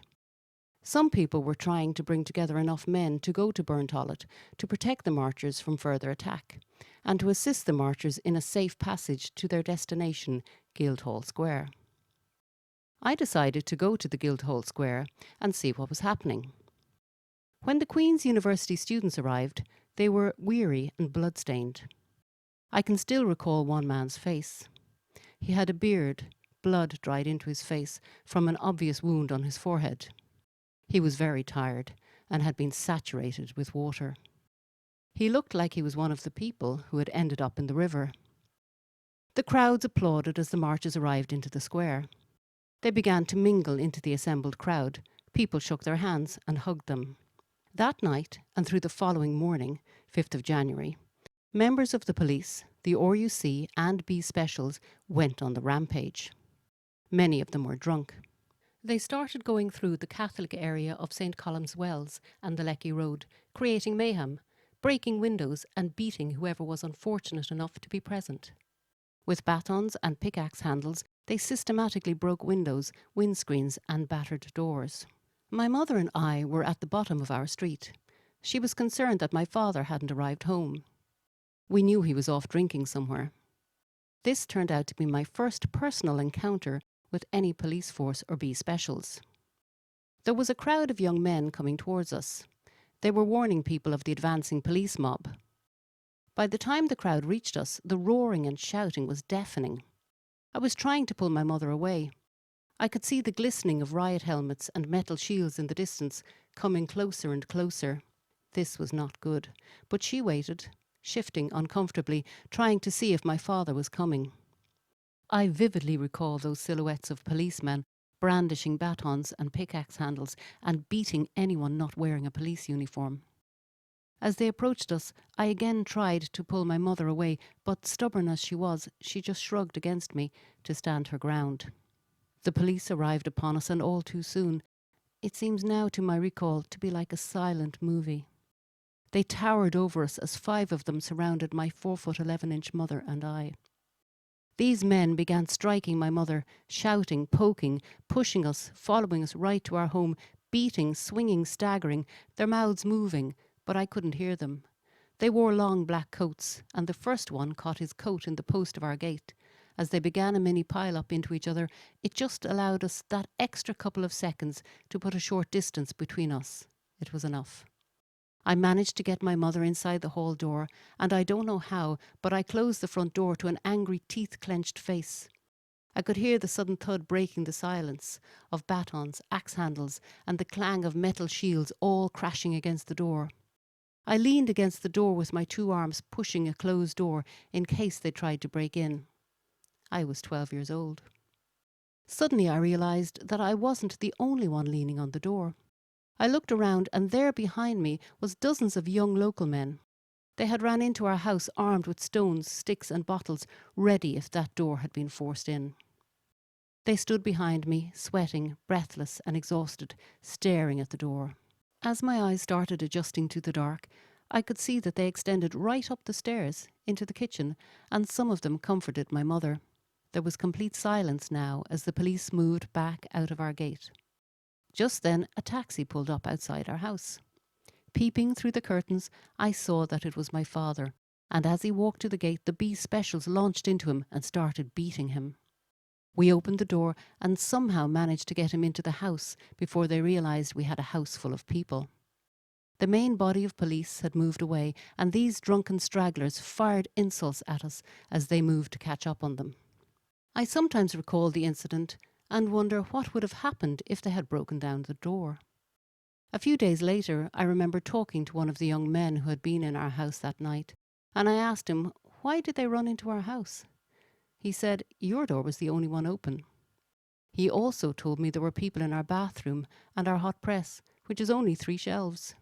Some people were trying to bring together enough men to go to Burntollet to protect the marchers from further attack and to assist the marchers in a safe passage to their destination, Guildhall Square. I decided to go to the Guildhall Square and see what was happening. When the Queen's University students arrived, they were weary and blood-stained. I can still recall one man's face. He had a beard, blood dried into his face from an obvious wound on his forehead. He was very tired and had been saturated with water. He looked like he was one of the people who had ended up in the river. The crowds applauded as the marchers arrived into the square. They began to mingle into the assembled crowd. People shook their hands and hugged them. That night, and through the following morning, 5th of January, members of the police, the RUC and B Specials went on the rampage. Many of them were drunk. They started going through the Catholic area of St Columb's Wells and the Lecky Road, creating mayhem, breaking windows and beating whoever was unfortunate enough to be present. With batons and pickaxe handles, They systematically broke windows, windscreens and battered doors. My mother and I were at the bottom of our street. She was concerned that my father hadn't arrived home. We knew he was off drinking somewhere. This turned out to be my first personal encounter with any police force or B specials. There was a crowd of young men coming towards us. They were warning people of the advancing police mob. By the time the crowd reached us, the roaring and shouting was deafening. I was trying to pull my mother away. I could see the glistening of riot helmets and metal shields in the distance, coming closer and closer. This was not good, but she waited, shifting uncomfortably, trying to see if my father was coming. I vividly recall those silhouettes of policemen brandishing batons and pickaxe handles and beating anyone not wearing a police uniform. As they approached us, I again tried to pull my mother away, but stubborn as she was, she just shrugged against me to stand her ground. The police arrived upon us, and all too soon. It seems now, to my recall, to be like a silent movie. They towered over us as 5 of them surrounded my 4'11" mother and I. These men began striking my mother, shouting, poking, pushing us, following us right to our home, beating, swinging, staggering, their mouths moving, but I couldn't hear them. They wore long black coats, and the first one caught his coat in the post of our gate. As they began a mini pile-up into each other, it just allowed us that extra couple of seconds to put a short distance between us. It was enough. I managed to get my mother inside the hall door, and I don't know how, but I closed the front door to an angry, teeth-clenched face. I could hear the sudden thud breaking the silence of batons, axe handles, and the clang of metal shields all crashing against the door. I leaned against the door with my 2 arms, pushing a closed door in case they tried to break in. I was 12 years old. Suddenly I realised that I wasn't the only one leaning on the door. I looked around, and there behind me was dozens of young local men. They had ran into our house armed with stones, sticks and bottles, ready if that door had been forced in. They stood behind me, sweating, breathless and exhausted, staring at the door. As my eyes started adjusting to the dark, I could see that they extended right up the stairs into the kitchen, and some of them comforted my mother. There was complete silence now as the police moved back out of our gate. Just then, a taxi pulled up outside our house. Peeping through the curtains, I saw that it was my father, and as he walked to the gate, the B specials launched into him and started beating him. We opened the door and somehow managed to get him into the house before they realised we had a house full of people. The main body of police had moved away, and these drunken stragglers fired insults at us as they moved to catch up on them. I sometimes recall the incident and wonder what would have happened if they had broken down the door. A few days later, I remember talking to one of the young men who had been in our house that night, and I asked him, "Why did they run into our house?" He said, "Your door was the only one open." He also told me there were people in our bathroom and our hot press, which is only 3 shelves.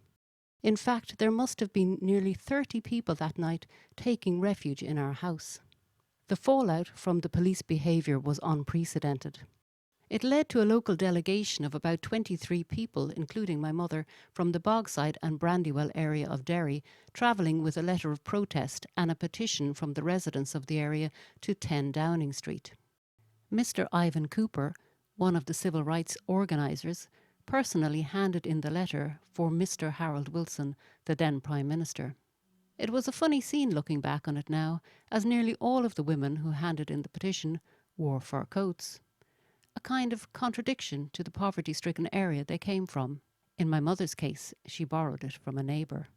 In fact, there must have been nearly 30 people that night taking refuge in our house. The fallout from the police behaviour was unprecedented. It led to a local delegation of about 23 people, including my mother, from the Bogside and Brandywell area of Derry, travelling with a letter of protest and a petition from the residents of the area to 10 Downing Street. Mr. Ivan Cooper, one of the civil rights organisers, personally handed in the letter for Mr. Harold Wilson, the then Prime Minister. It was a funny scene looking back on it now, as nearly all of the women who handed in the petition wore fur coats. A kind of contradiction to the poverty-stricken area they came from. In my mother's case, she borrowed it from a neighbour.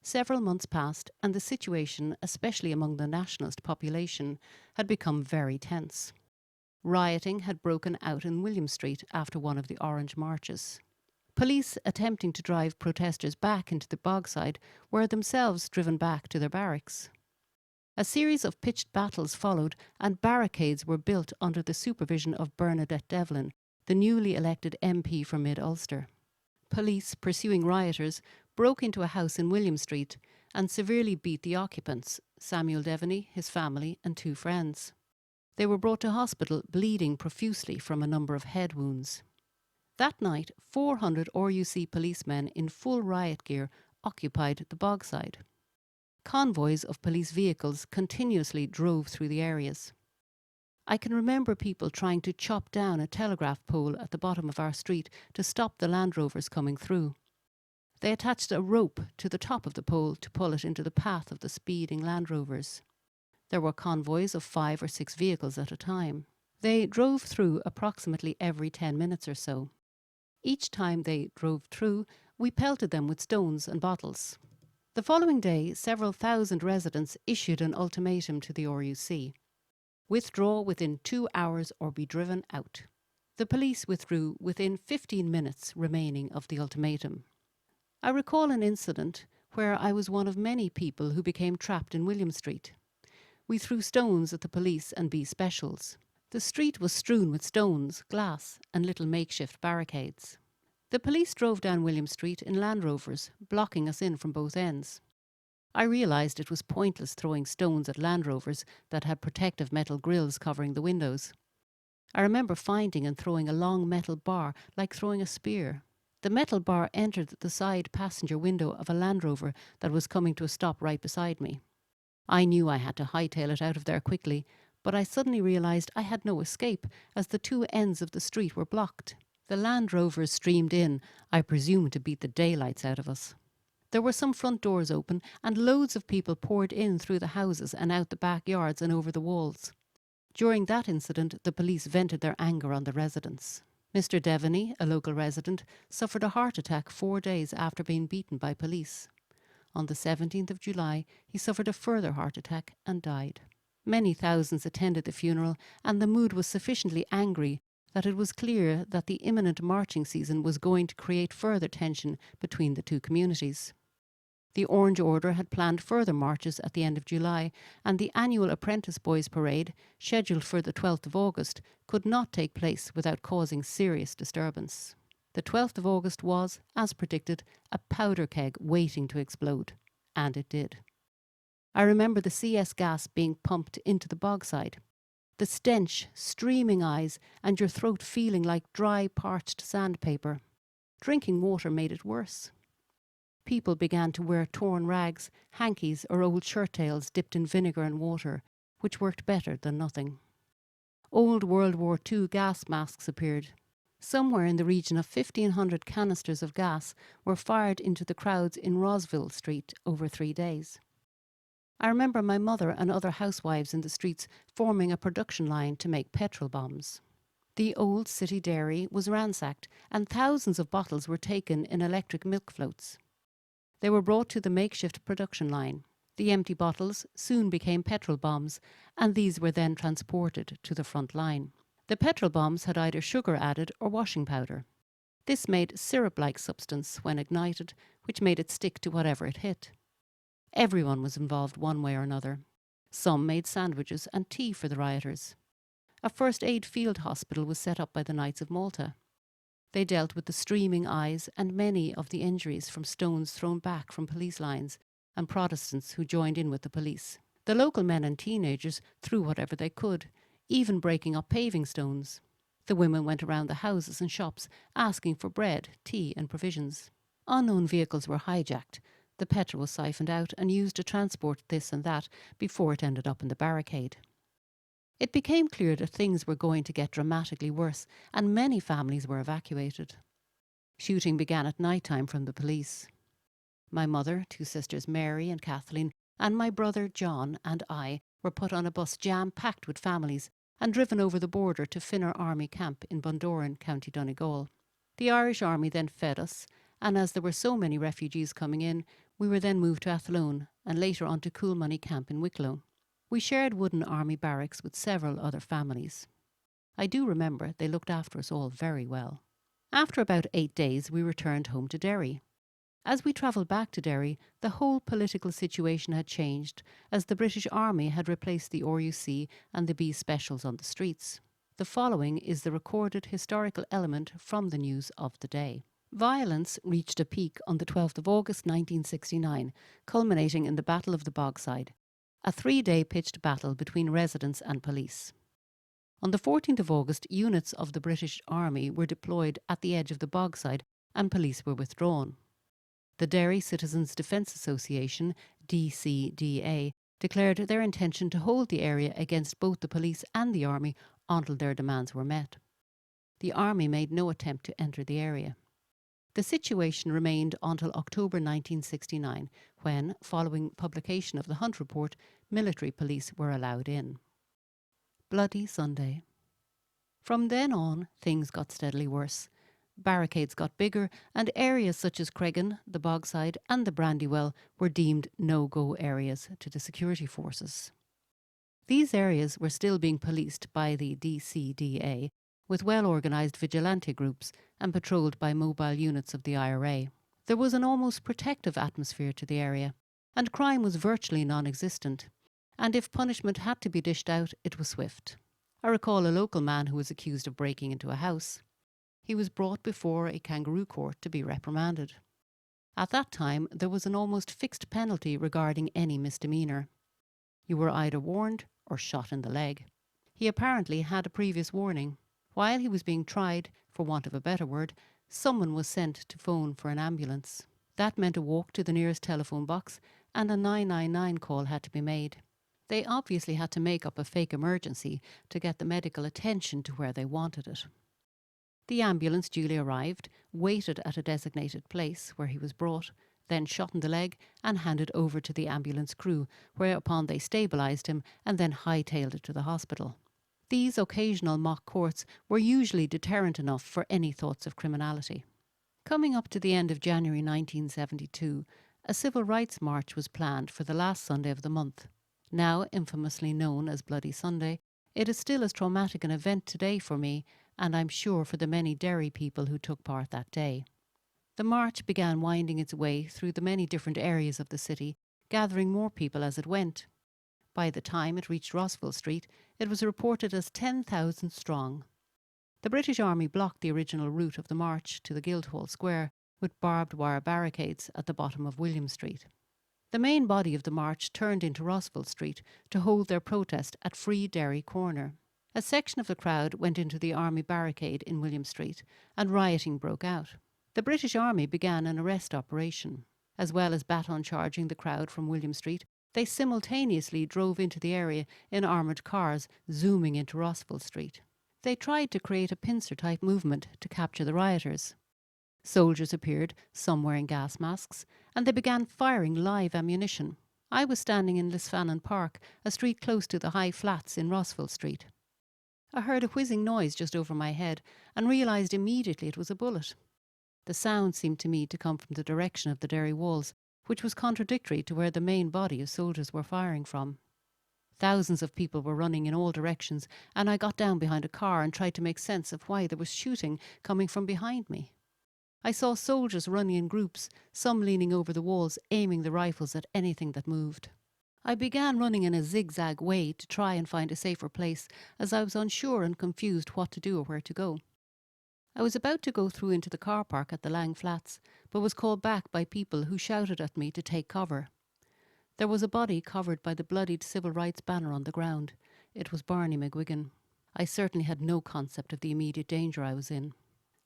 Several months passed, and the situation, especially among the nationalist population, had become very tense. Rioting had broken out in William Street after one of the Orange Marches. Police attempting to drive protesters back into the Bogside were themselves driven back to their barracks. A series of pitched battles followed, and barricades were built under the supervision of Bernadette Devlin, the newly elected MP for Mid-Ulster. Police, pursuing rioters, broke into a house in William Street and severely beat the occupants, Samuel Devaney, his family and 2 friends. They were brought to hospital bleeding profusely from a number of head wounds. That night, 400 RUC policemen in full riot gear occupied the Bogside. Convoys of police vehicles continuously drove through the areas. I can remember people trying to chop down a telegraph pole at the bottom of our street to stop the Land Rovers coming through. They attached a rope to the top of the pole to pull it into the path of the speeding Land Rovers. There were convoys of 5 or 6 vehicles at a time. They drove through approximately every 10 minutes or so. Each time they drove through, we pelted them with stones and bottles. The following day, several thousand residents issued an ultimatum to the RUC. Withdraw within 2 hours or be driven out. The police withdrew within 15 minutes remaining of the ultimatum. I recall an incident where I was one of many people who became trapped in William Street. We threw stones at the police and B specials. The street was strewn with stones, glass and little makeshift barricades. The police drove down William Street in Land Rovers, blocking us in from both ends. I realised it was pointless throwing stones at Land Rovers that had protective metal grilles covering the windows. I remember finding and throwing a long metal bar like throwing a spear. The metal bar entered the side passenger window of a Land Rover that was coming to a stop right beside me. I knew I had to hightail it out of there quickly, but I suddenly realised I had no escape as the 2 ends of the street were blocked. The Land Rovers streamed in, I presume to beat the daylights out of us. There were some front doors open and loads of people poured in through the houses and out the backyards and over the walls. During that incident, the police vented their anger on the residents. Mr. Devaney, a local resident, suffered a heart attack 4 days after being beaten by police. On the 17th of July, he suffered a further heart attack and died. Many thousands attended the funeral, and the mood was sufficiently angry that it was clear that the imminent marching season was going to create further tension between the two communities. The Orange Order had planned further marches at the end of July, and the annual Apprentice Boys Parade, scheduled for the 12th of August, could not take place without causing serious disturbance. The 12th of August was, as predicted, a powder keg waiting to explode. And it did. I remember the CS gas being pumped into the bogside. The stench, streaming eyes, and your throat feeling like dry, parched sandpaper. Drinking water made it worse. People began to wear torn rags, hankies or old shirt tails dipped in vinegar and water, which worked better than nothing. Old World War II gas masks appeared. Somewhere in the region of 1,500 canisters of gas were fired into the crowds in Roseville Street over 3 days. I remember my mother and other housewives in the streets forming a production line to make petrol bombs. The old city dairy was ransacked and thousands of bottles were taken in electric milk floats. They were brought to the makeshift production line. The empty bottles soon became petrol bombs, and these were then transported to the front line. The petrol bombs had either sugar added or washing powder. This made syrup-like substance when ignited, which made it stick to whatever it hit. Everyone was involved one way or another. Some made sandwiches and tea for the rioters. A first aid field hospital was set up by the Knights of Malta. They dealt with the streaming eyes and many of the injuries from stones thrown back from police lines and Protestants who joined in with the police. The local men and teenagers threw whatever they could, even breaking up paving stones. The women went around the houses and shops asking for bread, tea and provisions. Unknown vehicles were hijacked. The petrol was siphoned out and used to transport this and that before it ended up in the barricade. It became clear that things were going to get dramatically worse, and many families were evacuated. Shooting began at night time from the police. My mother, 2 sisters Mary and Kathleen, and my brother John and I were put on a bus jam-packed with families and driven over the border to Finner Army Camp in Bundoran, County Donegal. The Irish Army then fed us, and as there were so many refugees coming in, we were then moved to Athlone and later on to Coolmoney Camp in Wicklow. We shared wooden army barracks with several other families. I do remember they looked after us all very well. After about 8 days, we returned home to Derry. As we travelled back to Derry, the whole political situation had changed, as the British Army had replaced the RUC and the B Specials on the streets. The following is the recorded historical element from the news of the day. Violence reached a peak on the 12th of August 1969, culminating in the Battle of the Bogside, a 3-day pitched battle between residents and police. On the 14th of August, units of the British Army were deployed at the edge of the Bogside and police were withdrawn. The Derry Citizens Defence Association, DCDA, declared their intention to hold the area against both the police and the army until their demands were met. The army made no attempt to enter the area. The situation remained until October 1969, when, following publication of the Hunt Report, military police were allowed in. Bloody Sunday. From then on, things got steadily worse. Barricades got bigger, and areas such as Cregan, the Bogside and the Brandywell were deemed no-go areas to the security forces. These areas were still being policed by the DCDA, with well-organised vigilante groups and patrolled by mobile units of the IRA. There was an almost protective atmosphere to the area, and crime was virtually non-existent, and if punishment had to be dished out, it was swift. I recall a local man who was accused of breaking into a house. He was brought before a kangaroo court to be reprimanded. At that time, there was an almost fixed penalty regarding any misdemeanour. You were either warned or shot in the leg. He apparently had a previous warning. While he was being tried, for want of a better word, someone was sent to phone for an ambulance. That meant a walk to the nearest telephone box, and a 999 call had to be made. They obviously had to make up a fake emergency to get the medical attention to where they wanted it. The ambulance duly arrived, waited at a designated place where he was brought, then shot in the leg and handed over to the ambulance crew, whereupon they stabilised him and then hightailed it to the hospital. These occasional mock courts were usually deterrent enough for any thoughts of criminality. Coming up to the end of January 1972, a civil rights march was planned for the last Sunday of the month. Now infamously known as Bloody Sunday, it is still as traumatic an event today for me, and I'm sure for the many Derry people who took part that day. The march began winding its way through the many different areas of the city, gathering more people as it went. By the time it reached Rossville Street, it was reported as 10,000 strong. The British Army blocked the original route of the march to the Guildhall Square with barbed wire barricades at the bottom of William Street. The main body of the march turned into Rossville Street to hold their protest at Free Derry Corner. A section of the crowd went into the Army barricade in William Street, and rioting broke out. The British Army began an arrest operation. As well as baton charging the crowd from William Street, they simultaneously drove into the area in armoured cars, zooming into Rossville Street. They tried to create a pincer-type movement to capture the rioters. Soldiers appeared, some wearing gas masks, and they began firing live ammunition. I was standing in Lisfannon Park, a street close to the high flats in Rossville Street. I heard a whizzing noise just over my head and realised immediately it was a bullet. The sound seemed to me to come from the direction of the Derry walls, which was contradictory to where the main body of soldiers were firing from. Thousands of people were running in all directions, and I got down behind a car and tried to make sense of why there was shooting coming from behind me. I saw soldiers running in groups, some leaning over the walls, aiming the rifles at anything that moved. I began running in a zigzag way to try and find a safer place, as I was unsure and confused what to do or where to go. I was about to go through into the car park at the Lang Flats, but was called back by people who shouted at me to take cover. There was a body covered by the bloodied civil rights banner on the ground. It was Barney McGuigan. I certainly had no concept of the immediate danger I was in.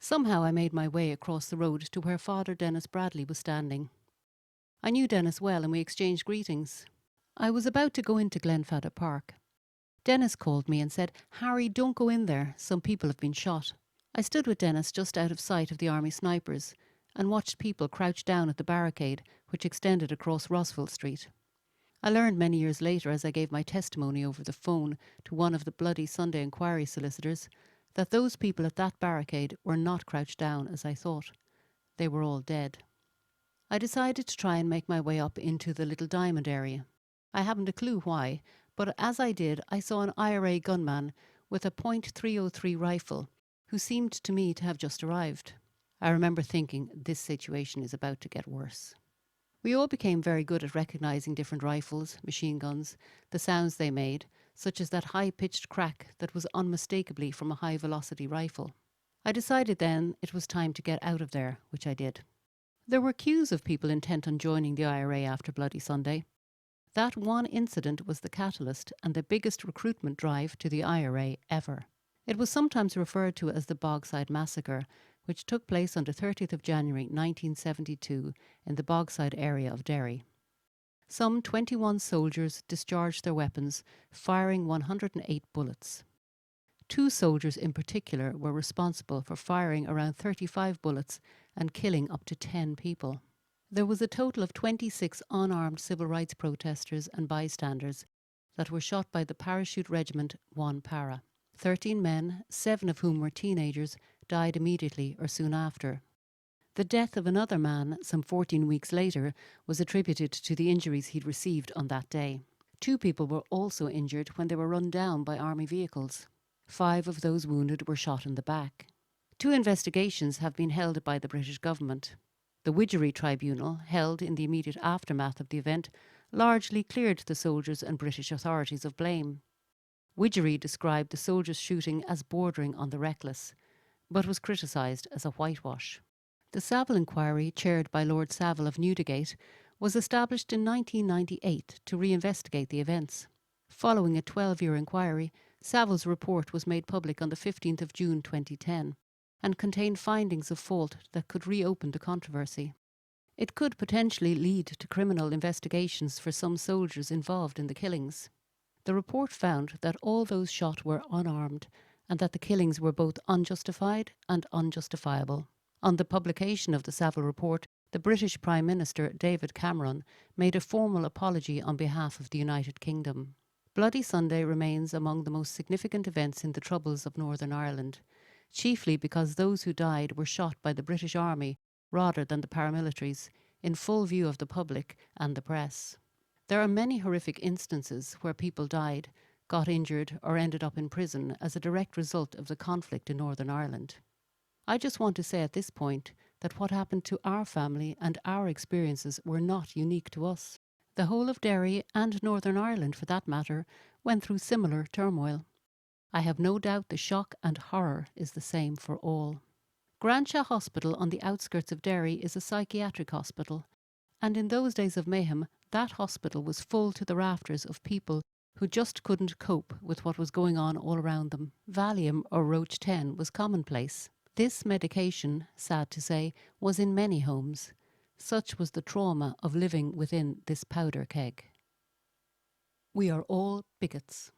Somehow I made my way across the road to where Father Dennis Bradley was standing. I knew Dennis well and we exchanged greetings. I was about to go into Glenfadder Park. Dennis called me and said, "Harry, don't go in there. Some people have been shot." I stood with Dennis just out of sight of the army snipers and watched people crouch down at the barricade which extended across Rossville Street. I learned many years later, as I gave my testimony over the phone to one of the Bloody Sunday inquiry solicitors, that those people at that barricade were not crouched down as I thought. They were all dead. I decided to try and make my way up into the Little Diamond area. I haven't a clue why, but as I did, I saw an IRA gunman with a .303 rifle who seemed to me to have just arrived. I remember thinking, this situation is about to get worse. We all became very good at recognising different rifles, machine guns, the sounds they made, such as that high-pitched crack that was unmistakably from a high-velocity rifle. I decided then it was time to get out of there, which I did. There were queues of people intent on joining the IRA after Bloody Sunday. That one incident was the catalyst and the biggest recruitment drive to the IRA ever. It was sometimes referred to as the Bogside Massacre, which took place on the 30th of January 1972 in the Bogside area of Derry. Some 21 soldiers discharged their weapons, firing 108 bullets. 2 soldiers in particular were responsible for firing around 35 bullets and killing up to 10 people. There was a total of 26 unarmed civil rights protesters and bystanders that were shot by the Parachute Regiment 1 Para. 13 men, 7 of whom were teenagers, died immediately or soon after. The death of another man, some 14 weeks later, was attributed to the injuries he'd received on that day. 2 people were also injured when they were run down by army vehicles. 5 of those wounded were shot in the back. 2 investigations have been held by the British government. The Widgery Tribunal, held in the immediate aftermath of the event, largely cleared the soldiers and British authorities of blame. Widgery described the soldiers' shooting as bordering on the reckless, but was criticised as a whitewash. The Saville Inquiry, chaired by Lord Saville of Newdigate, was established in 1998 to reinvestigate the events. Following a 12-year inquiry, Saville's report was made public on the 15th of June 2010 and contained findings of fault that could reopen the controversy. It could potentially lead to criminal investigations for some soldiers involved in the killings. The report found that all those shot were unarmed and that the killings were both unjustified and unjustifiable. On the publication of the Saville report, the British Prime Minister David Cameron made a formal apology on behalf of the United Kingdom. Bloody Sunday remains among the most significant events in the Troubles of Northern Ireland, chiefly because those who died were shot by the British Army rather than the paramilitaries, in full view of the public and the press. There are many horrific instances where people died, got injured or ended up in prison as a direct result of the conflict in Northern Ireland. I just want to say at this point that what happened to our family and our experiences were not unique to us. The whole of Derry, and Northern Ireland for that matter, went through similar turmoil. I have no doubt the shock and horror is the same for all. Granshaw Hospital on the outskirts of Derry is a psychiatric hospital, and in those days of mayhem, that hospital was full to the rafters of people who just couldn't cope with what was going on all around them. Valium or Roach 10 was commonplace. This medication, sad to say, was in many homes. Such was the trauma of living within this powder keg. We are all bigots.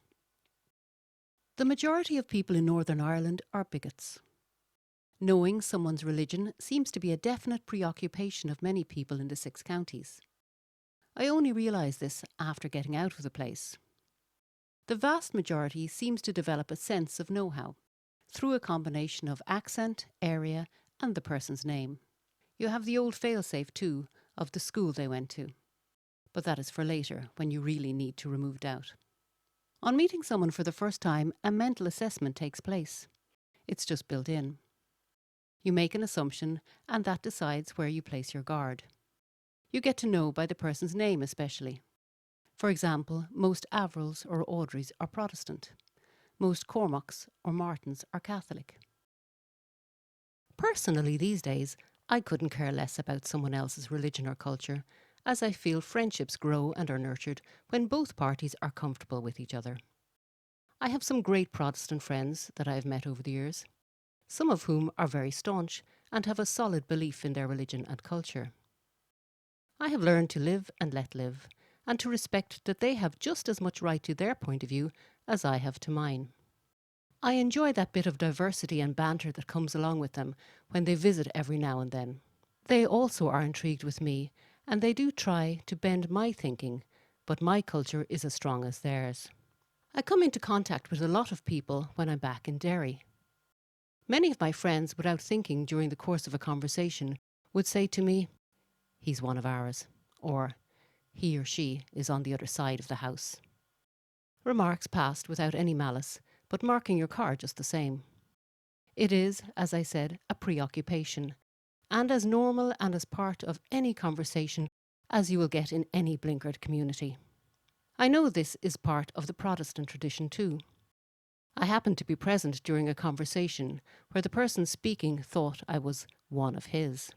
The majority of people in Northern Ireland are bigots. Knowing someone's religion seems to be a definite preoccupation of many people in the 6 counties. I only realised this after getting out of the place. The vast majority seems to develop a sense of know-how through a combination of accent, area and the person's name. You have the old failsafe too of the school they went to. But that is for later, when you really need to remove doubt. On meeting someone for the first time, a mental assessment takes place. It's just built in. You make an assumption, and that decides where you place your guard. You get to know by the person's name especially. For example, most Avrils or Audreys are Protestant. Most Cormacs or Martins are Catholic. Personally these days, I couldn't care less about someone else's religion or culture, as I feel friendships grow and are nurtured when both parties are comfortable with each other. I have some great Protestant friends that I have met over the years, some of whom are very staunch and have a solid belief in their religion and culture. I have learned to live and let live, and to respect that they have just as much right to their point of view as I have to mine. I enjoy that bit of diversity and banter that comes along with them when they visit every now and then. They also are intrigued with me, and they do try to bend my thinking, but my culture is as strong as theirs. I come into contact with a lot of people when I'm back in Derry. Many of my friends, without thinking during the course of a conversation, would say to me, "He's one of ours," or "He or she is on the other side of the house." Remarks passed without any malice, but marking your card just the same. It is, as I said, a preoccupation, and as normal and as part of any conversation as you will get in any blinkered community. I know this is part of the Protestant tradition too. I happened to be present during a conversation where the person speaking thought I was one of his.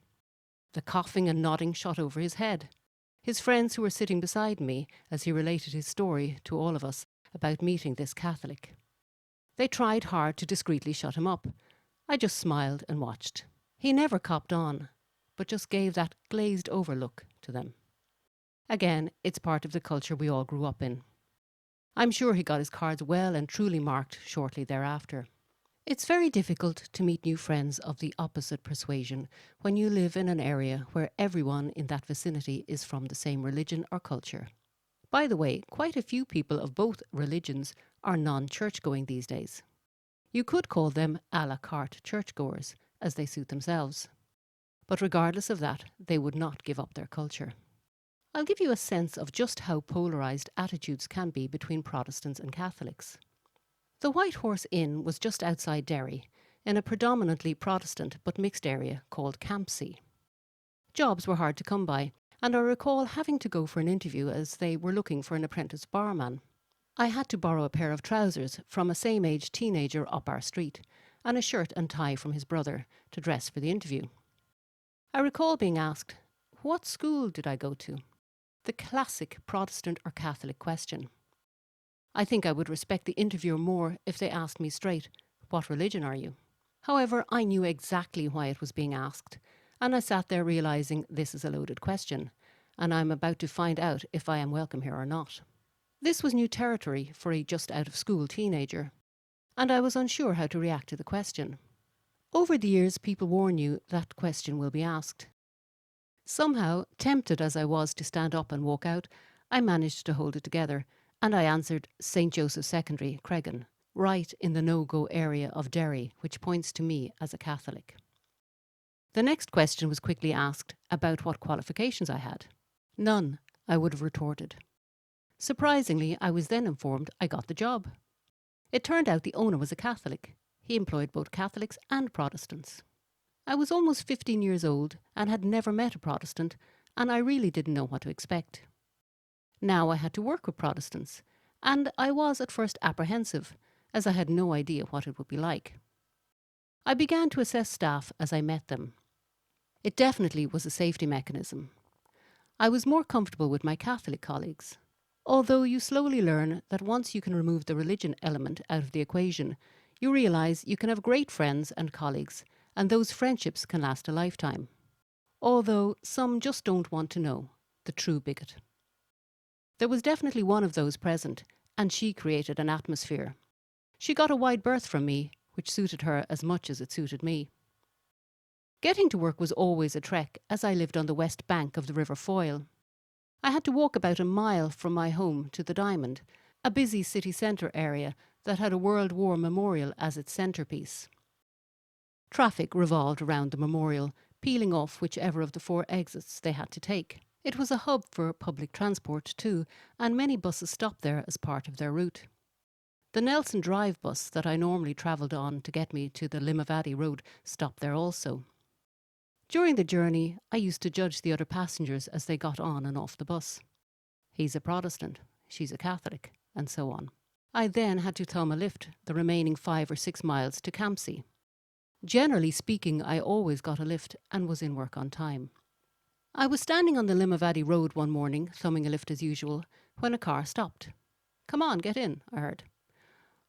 The coughing and nodding shot over his head. His friends who were sitting beside me as he related his story to all of us about meeting this Catholic. They tried hard to discreetly shut him up. I just smiled and watched. He never copped on, but just gave that glazed over look to them. Again, it's part of the culture we all grew up in. I'm sure he got his cards well and truly marked shortly thereafter. It's very difficult to meet new friends of the opposite persuasion when you live in an area where everyone in that vicinity is from the same religion or culture. By the way, quite a few people of both religions are non-church going these days. You could call them a la carte churchgoers, as they suit themselves. But regardless of that, they would not give up their culture. I'll give you a sense of just how polarised attitudes can be between Protestants and Catholics. The White Horse Inn was just outside Derry, in a predominantly Protestant but mixed area called Campsie. Jobs were hard to come by, and I recall having to go for an interview as they were looking for an apprentice barman. I had to borrow a pair of trousers from a same-age teenager up our street, and a shirt and tie from his brother to dress for the interview. I recall being asked, "What school did I go to?" The classic Protestant or Catholic question. I think I would respect the interviewer more if they asked me straight, "What religion are you?" However, I knew exactly why it was being asked, and I sat there realising this is a loaded question, and I'm about to find out if I am welcome here or not. This was new territory for a just-out-of-school teenager, and I was unsure how to react to the question. Over the years, people warn you that question will be asked. Somehow, tempted as I was to stand up and walk out, I managed to hold it together, and I answered St. Joseph's Secondary, Cregan, right in the no-go area of Derry, which points to me as a Catholic. The next question was quickly asked about what qualifications I had. None, I would have retorted. Surprisingly, I was then informed I got the job. It turned out the owner was a Catholic. He employed both Catholics and Protestants. I was almost 15 years old and had never met a Protestant, and I really didn't know what to expect. Now I had to work with Protestants, and I was at first apprehensive, as I had no idea what it would be like. I began to assess staff as I met them. It definitely was a safety mechanism. I was more comfortable with my Catholic colleagues, although you slowly learn that once you can remove the religion element out of the equation, you realise you can have great friends and colleagues, and those friendships can last a lifetime. Although some just don't want to know, the true bigot. There was definitely one of those present, and she created an atmosphere. She got a wide berth from me, which suited her as much as it suited me. Getting to work was always a trek, as I lived on the west bank of the River Foyle. I had to walk about a mile from my home to the Diamond, a busy city centre area that had a World War memorial as its centrepiece. Traffic revolved around the memorial, peeling off whichever of the 4 exits they had to take. It was a hub for public transport too, and many buses stopped there as part of their route. The Nelson Drive bus that I normally travelled on to get me to the Limavady Road stopped there also. During the journey, I used to judge the other passengers as they got on and off the bus. He's a Protestant, she's a Catholic, and so on. I then had to thumb a lift the remaining 5 or 6 miles to Campsie. Generally speaking, I always got a lift and was in work on time. I was standing on the Limavady Road one morning, thumbing a lift as usual, when a car stopped. "Come on, get in," I heard.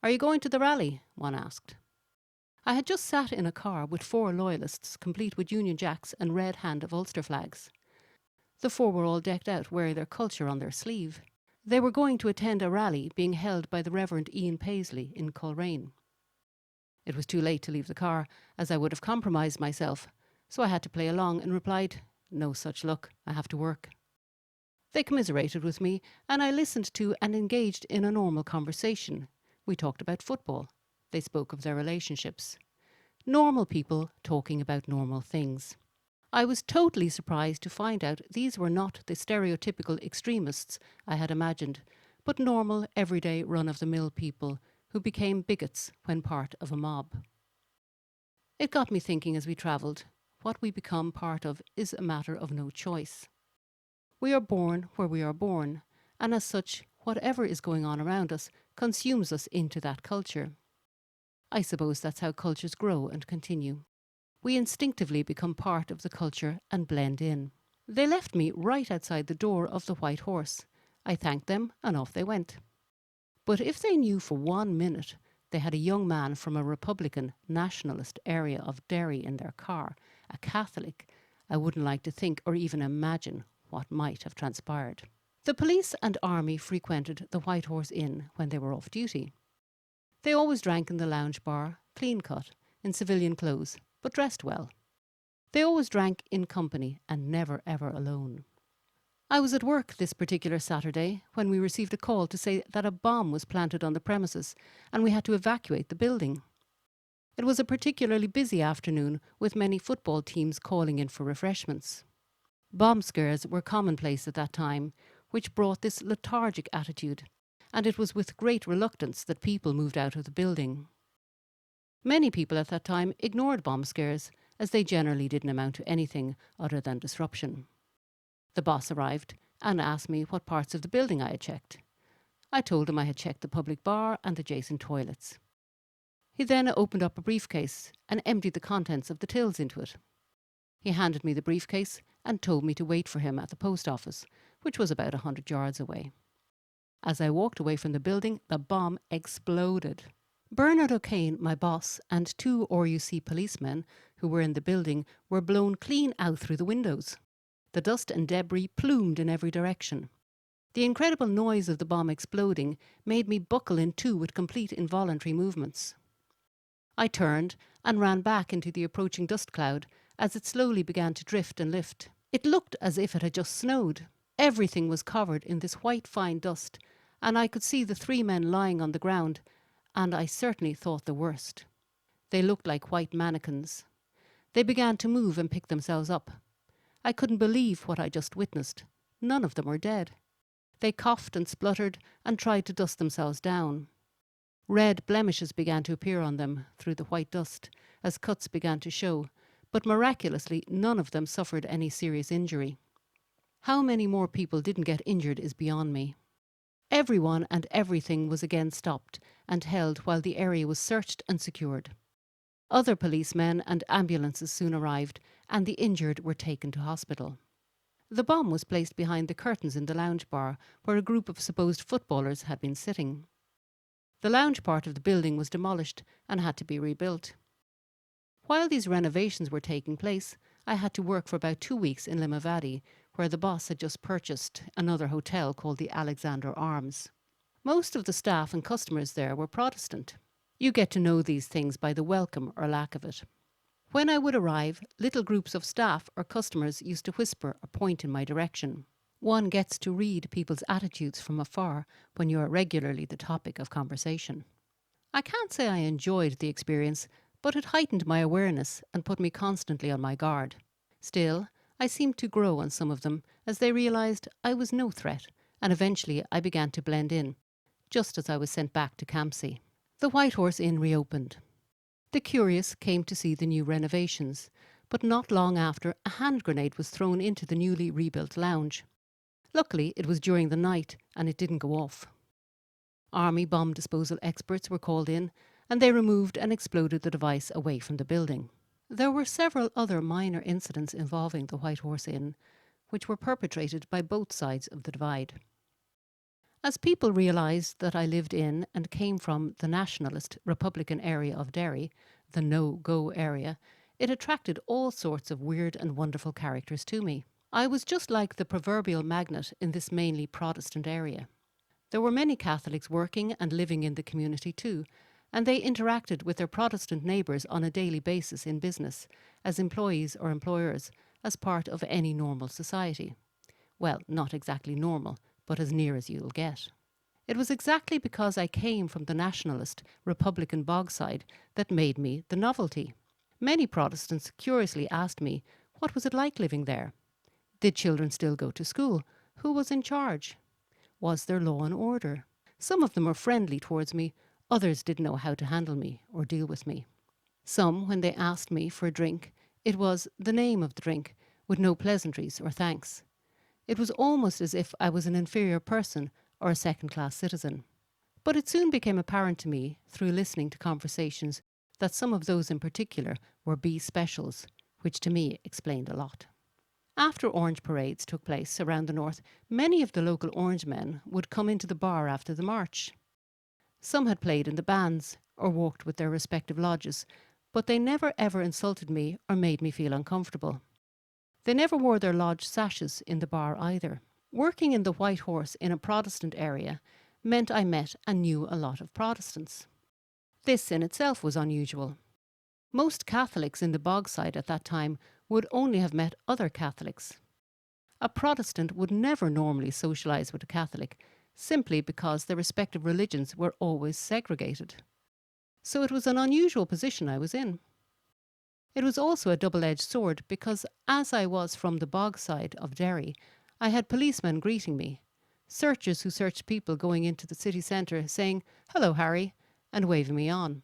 "Are you going to the rally?" one asked. I had just sat in a car with 4 loyalists, complete with Union Jacks and red hand of Ulster flags. The 4 were all decked out, wearing their culture on their sleeve. They were going to attend a rally being held by the Reverend Ian Paisley in Coleraine. It was too late to leave the car, as I would have compromised myself, so I had to play along and replied, "No such luck, I have to work." They commiserated with me, and I listened to and engaged in a normal conversation. We talked about football. They spoke of their relationships. Normal people talking about normal things. I was totally surprised to find out these were not the stereotypical extremists I had imagined, but normal, everyday, run-of-the-mill people who became bigots when part of a mob. It got me thinking as we travelled, what we become part of is a matter of no choice. We are born where we are born, and as such, whatever is going on around us consumes us into that culture. I suppose that's how cultures grow and continue. We instinctively become part of the culture and blend in. They left me right outside the door of the White Horse. I thanked them and off they went. But if they knew for 1 minute they had a young man from a Republican nationalist area of Derry in their car, a Catholic, I wouldn't like to think or even imagine what might have transpired. The police and army frequented the White Horse Inn when they were off duty. They always drank in the lounge bar, clean cut, in civilian clothes, but dressed well. They always drank in company and never ever alone. I was at work this particular Saturday when we received a call to say that a bomb was planted on the premises and we had to evacuate the building. It was a particularly busy afternoon with many football teams calling in for refreshments. Bomb scares were commonplace at that time, which brought this lethargic attitude, and it was with great reluctance that people moved out of the building. Many people at that time ignored bomb scares, as they generally didn't amount to anything other than disruption. The boss arrived and asked me what parts of the building I had checked. I told him I had checked the public bar and adjacent toilets. He then opened up a briefcase and emptied the contents of the tills into it. He handed me the briefcase and told me to wait for him at the post office, which was about 100 yards away. As I walked away from the building, the bomb exploded. Bernard O'Kane, my boss, and 2 RUC policemen who were in the building were blown clean out through the windows. The dust and debris plumed in every direction. The incredible noise of the bomb exploding made me buckle in two with complete involuntary movements. I turned and ran back into the approaching dust cloud as it slowly began to drift and lift. It looked as if it had just snowed. Everything was covered in this white fine dust, and I could see the 3 men lying on the ground, and I certainly thought the worst. They looked like white mannequins. They began to move and pick themselves up. I couldn't believe what I just witnessed. None of them were dead. They coughed and spluttered and tried to dust themselves down. Red blemishes began to appear on them through the white dust as cuts began to show, but miraculously none of them suffered any serious injury. How many more people didn't get injured is beyond me. Everyone and everything was again stopped and held while the area was searched and secured. Other policemen and ambulances soon arrived, and the injured were taken to hospital. The bomb was placed behind the curtains in the lounge bar where a group of supposed footballers had been sitting. The lounge part of the building was demolished and had to be rebuilt. While these renovations were taking place, I had to work for about 2 weeks in Limavady, where the boss had just purchased another hotel called the Alexander Arms. Most of the staff and customers there were Protestant. You get to know these things by the welcome or lack of it. When I would arrive, little groups of staff or customers used to whisper or point in my direction. One gets to read people's attitudes from afar when you are regularly the topic of conversation. I can't say I enjoyed the experience, but it heightened my awareness and put me constantly on my guard. Still, I seemed to grow on some of them as they realised I was no threat, and eventually I began to blend in, just as I was sent back to Campsie. The White Horse Inn reopened. The curious came to see the new renovations, but not long after a hand grenade was thrown into the newly rebuilt lounge. Luckily, it was during the night and it didn't go off. Army bomb disposal experts were called in and they removed and exploded the device away from the building. There were several other minor incidents involving the White Horse Inn, which were perpetrated by both sides of the divide. As people realised that I lived in and came from the nationalist Republican area of Derry, the no-go area, it attracted all sorts of weird and wonderful characters to me. I was just like the proverbial magnet in this mainly Protestant area. There were many Catholics working and living in the community too, and they interacted with their Protestant neighbours on a daily basis in business, as employees or employers, as part of any normal society. Well, not exactly normal, but as near as you'll get. It was exactly because I came from the nationalist Republican bogside that made me the novelty. Many Protestants curiously asked me, what was it like living there? Did children still go to school? Who was in charge? Was there law and order? Some of them were friendly towards me, others didn't know how to handle me or deal with me. Some, when they asked me for a drink, it was the name of the drink, with no pleasantries or thanks. It was almost as if I was an inferior person or a second-class citizen. But it soon became apparent to me, through listening to conversations, that some of those in particular were B specials, which to me explained a lot. After orange parades took place around the north, many of the local orange men would come into the bar after the march. Some had played in the bands or walked with their respective lodges, but they never ever insulted me or made me feel uncomfortable. They never wore their lodge sashes in the bar either. Working in the White Horse in a Protestant area meant I met and knew a lot of Protestants. This in itself was unusual. Most Catholics in the Bogside at that time would only have met other Catholics. A Protestant would never normally socialise with a Catholic, simply because their respective religions were always segregated. So it was an unusual position I was in. It was also a double-edged sword because, as I was from the Bogside of Derry, I had policemen greeting me, searchers who searched people going into the city centre saying, "Hello, Harry," and waving me on.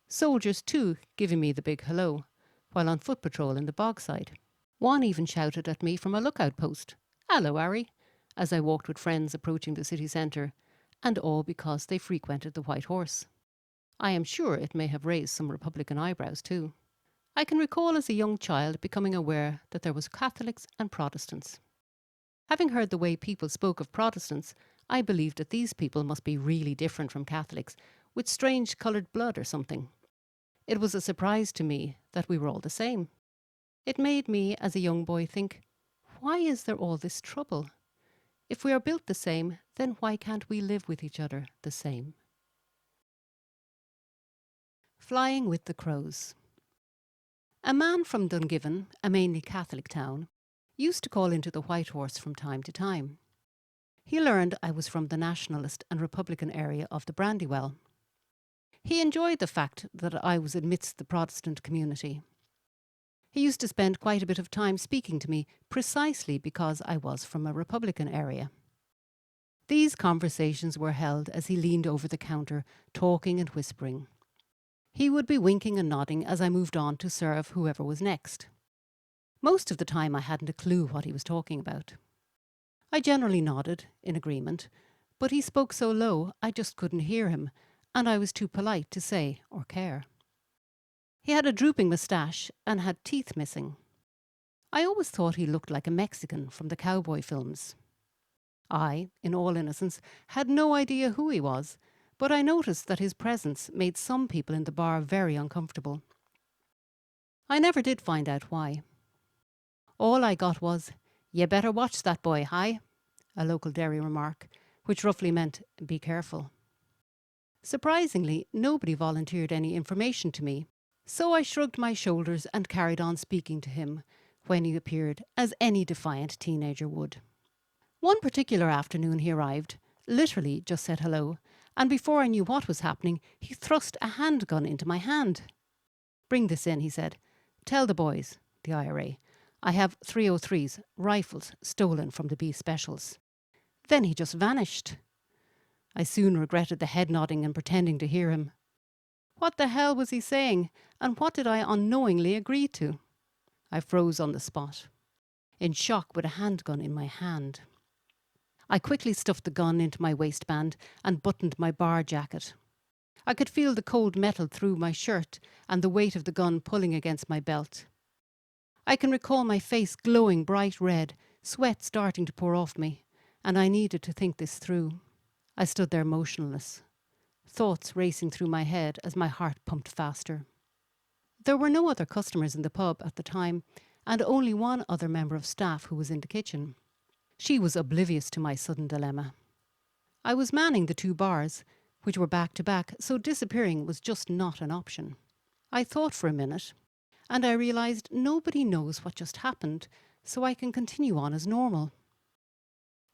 Soldiers too giving me the big hello, while on foot patrol in the Bogside. One even shouted at me from a lookout post, "Hello, Harry," as I walked with friends approaching the city centre, and all because they frequented the White Horse. I am sure it may have raised some Republican eyebrows too. I can recall as a young child becoming aware that there was Catholics and Protestants. Having heard the way people spoke of Protestants, I believed that these people must be really different from Catholics, with strange coloured blood or something. It was a surprise to me that we were all the same. It made me, as a young boy, think, why is there all this trouble? If we are built the same, then why can't we live with each other the same? Flying with the Crows. A man from Dungiven, a mainly Catholic town, used to call into the White Horse from time to time. He learned I was from the nationalist and Republican area of the Brandywell. He enjoyed the fact that I was amidst the Protestant community. He used to spend quite a bit of time speaking to me precisely because I was from a Republican area. These conversations were held as he leaned over the counter, talking and whispering. He would be winking and nodding as I moved on to serve whoever was next. Most of the time I hadn't a clue what he was talking about. I generally nodded in agreement, but he spoke so low I just couldn't hear him, and I was too polite to say or care. He had a drooping moustache and had teeth missing. I always thought he looked like a Mexican from the cowboy films. I, in all innocence, had no idea who he was, but I noticed that his presence made some people in the bar very uncomfortable. I never did find out why. All I got was, "You better watch that boy, hi?" a local Derry remark, which roughly meant, "Be careful." Surprisingly, nobody volunteered any information to me, so I shrugged my shoulders and carried on speaking to him when he appeared, as any defiant teenager would. One particular afternoon he arrived, literally just said hello, and before I knew what was happening, he thrust a handgun into my hand. "Bring this in," he said. "Tell the boys," the IRA, "I have 303s, rifles, stolen from the B Specials." Then he just vanished. I soon regretted the head nodding and pretending to hear him. What the hell was he saying, and what did I unknowingly agree to? I froze on the spot, in shock with a handgun in my hand. I quickly stuffed the gun into my waistband and buttoned my bar jacket. I could feel the cold metal through my shirt and the weight of the gun pulling against my belt. I can recall my face glowing bright red, sweat starting to pour off me, and I needed to think this through. I stood there motionless, thoughts racing through my head as my heart pumped faster. There were no other customers in the pub at the time, and only one other member of staff who was in the kitchen. She was oblivious to my sudden dilemma. I was manning the two bars, which were back to back, so disappearing was just not an option. I thought for a minute, and I realised nobody knows what just happened, so I can continue on as normal.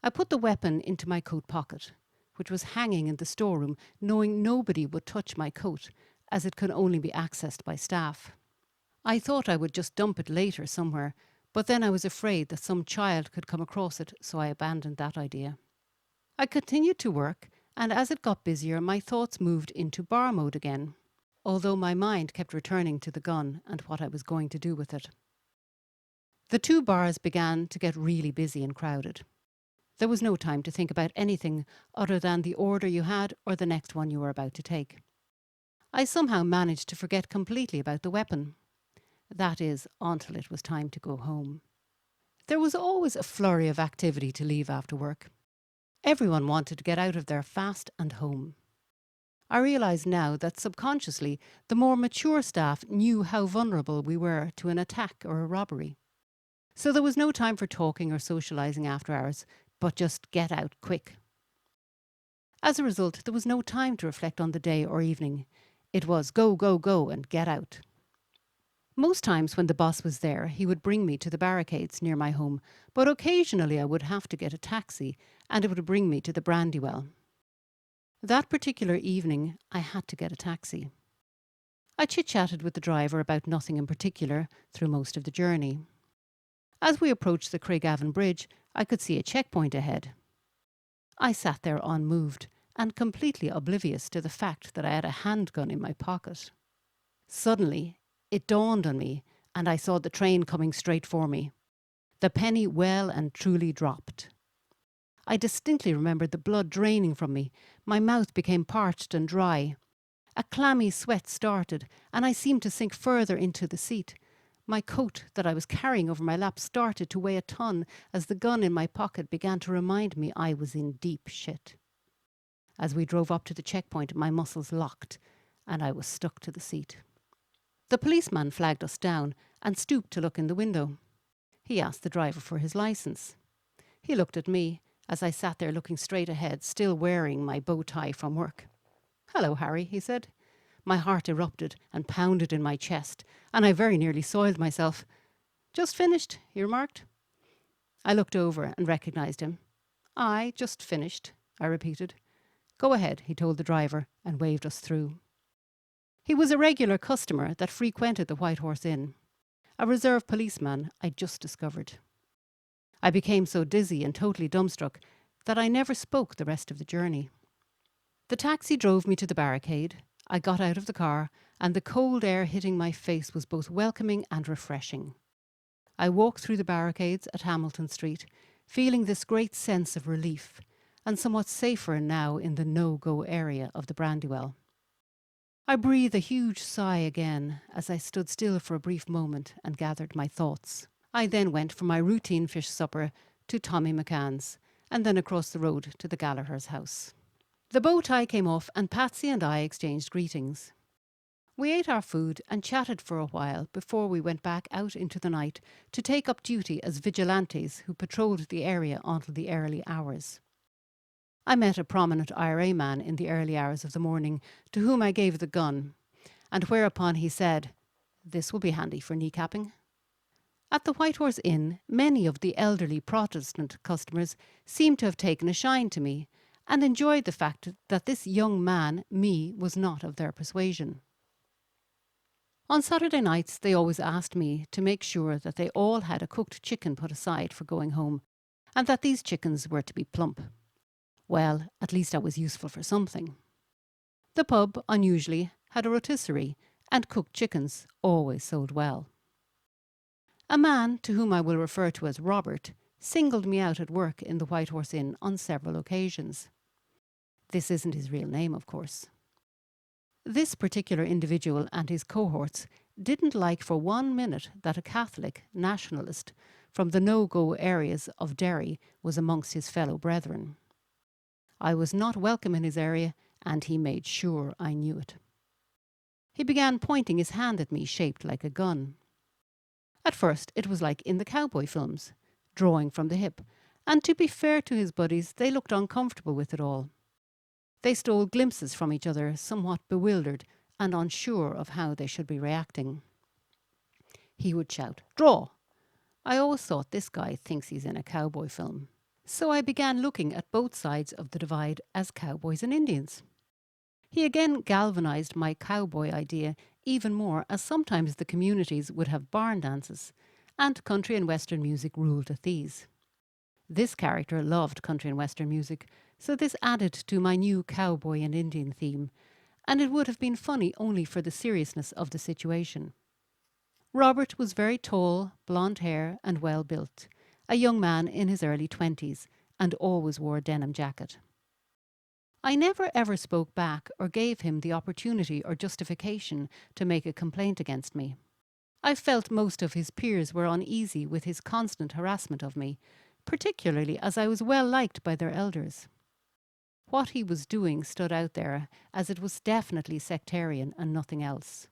I put the weapon into my coat pocket, which was hanging in the storeroom, knowing nobody would touch my coat, as it could only be accessed by staff. I thought I would just dump it later somewhere, but then I was afraid that some child could come across it, so I abandoned that idea. I continued to work, and as it got busier, my thoughts moved into bar mode again, although my mind kept returning to the gun and what I was going to do with it. The two bars began to get really busy and crowded. There was no time to think about anything other than the order you had or the next one you were about to take. I somehow managed to forget completely about the weapon. That is, until it was time to go home. There was always a flurry of activity to leave after work. Everyone wanted to get out of there fast and home. I realise now that subconsciously the more mature staff knew how vulnerable we were to an attack or a robbery. So there was no time for talking or socialising after hours, but just get out quick. As a result, there was no time to reflect on the day or evening. It was go, go, go and get out. Most times when the boss was there, he would bring me to the barricades near my home, but occasionally I would have to get a taxi and it would bring me to the Brandywell. That particular evening, I had to get a taxi. I chit-chatted with the driver about nothing in particular through most of the journey. As we approached the Craigavon Bridge, I could see a checkpoint ahead. I sat there unmoved and completely oblivious to the fact that I had a handgun in my pocket. Suddenly, it dawned on me, and I saw the train coming straight for me. The penny well and truly dropped. I distinctly remembered the blood draining from me. My mouth became parched and dry. A clammy sweat started, and I seemed to sink further into the seat. My coat that I was carrying over my lap started to weigh a ton as the gun in my pocket began to remind me I was in deep shit. As we drove up to the checkpoint, my muscles locked, and I was stuck to the seat. The policeman flagged us down and stooped to look in the window. He asked the driver for his licence. He looked at me as I sat there looking straight ahead, still wearing my bow tie from work. "Hello, Harry," he said. My heart erupted and pounded in my chest, and I very nearly soiled myself. "Just finished," he remarked. I looked over and recognised him. "Aye, just finished," I repeated. "Go ahead," he told the driver and waved us through. He was a regular customer that frequented the White Horse Inn, a reserve policeman I'd just discovered. I became so dizzy and totally dumbstruck that I never spoke the rest of the journey. The taxi drove me to the barricade. I got out of the car, and the cold air hitting my face was both welcoming and refreshing. I walked through the barricades at Hamilton Street, feeling this great sense of relief, and somewhat safer now in the no-go area of the Brandywell. I breathed a huge sigh again as I stood still for a brief moment and gathered my thoughts. I then went for my routine fish supper to Tommy McCann's, and then across the road to the Gallagher's house. The bow tie came off and Patsy and I exchanged greetings. We ate our food and chatted for a while before we went back out into the night to take up duty as vigilantes who patrolled the area until the early hours. I met a prominent IRA man in the early hours of the morning to whom I gave the gun, and whereupon he said, "This will be handy for kneecapping." At the White Horse Inn, many of the elderly Protestant customers seemed to have taken a shine to me and enjoyed the fact that this young man, me, was not of their persuasion. On Saturday nights, they always asked me to make sure that they all had a cooked chicken put aside for going home, and that these chickens were to be plump. Well, at least I was useful for something. The pub, unusually, had a rotisserie, and cooked chickens always sold well. A man, to whom I will refer to as Robert, singled me out at work in the White Horse Inn on several occasions. This isn't his real name, of course. This particular individual and his cohorts didn't like for 1 minute that a Catholic nationalist from the no-go areas of Derry was amongst his fellow brethren. I was not welcome in his area, and he made sure I knew it. He began pointing his hand at me shaped like a gun. At first it was like in the cowboy films, drawing from the hip, and to be fair to his buddies, they looked uncomfortable with it all. They stole glimpses from each other, somewhat bewildered and unsure of how they should be reacting. He would shout, "Draw!" I always thought this guy thinks he's in a cowboy film. So I began looking at both sides of the divide as cowboys and Indians. He again galvanized my cowboy idea even more, as sometimes the communities would have barn dances, and country and western music ruled at these. This character loved country and western music, so this added to my new cowboy and Indian theme, and it would have been funny only for the seriousness of the situation. Robert was very tall, blonde hair and well built, a young man in his early 20s, and always wore a denim jacket. I never ever spoke back or gave him the opportunity or justification to make a complaint against me. I felt most of his peers were uneasy with his constant harassment of me, particularly as I was well liked by their elders. What he was doing stood out there, as it was definitely sectarian and nothing else.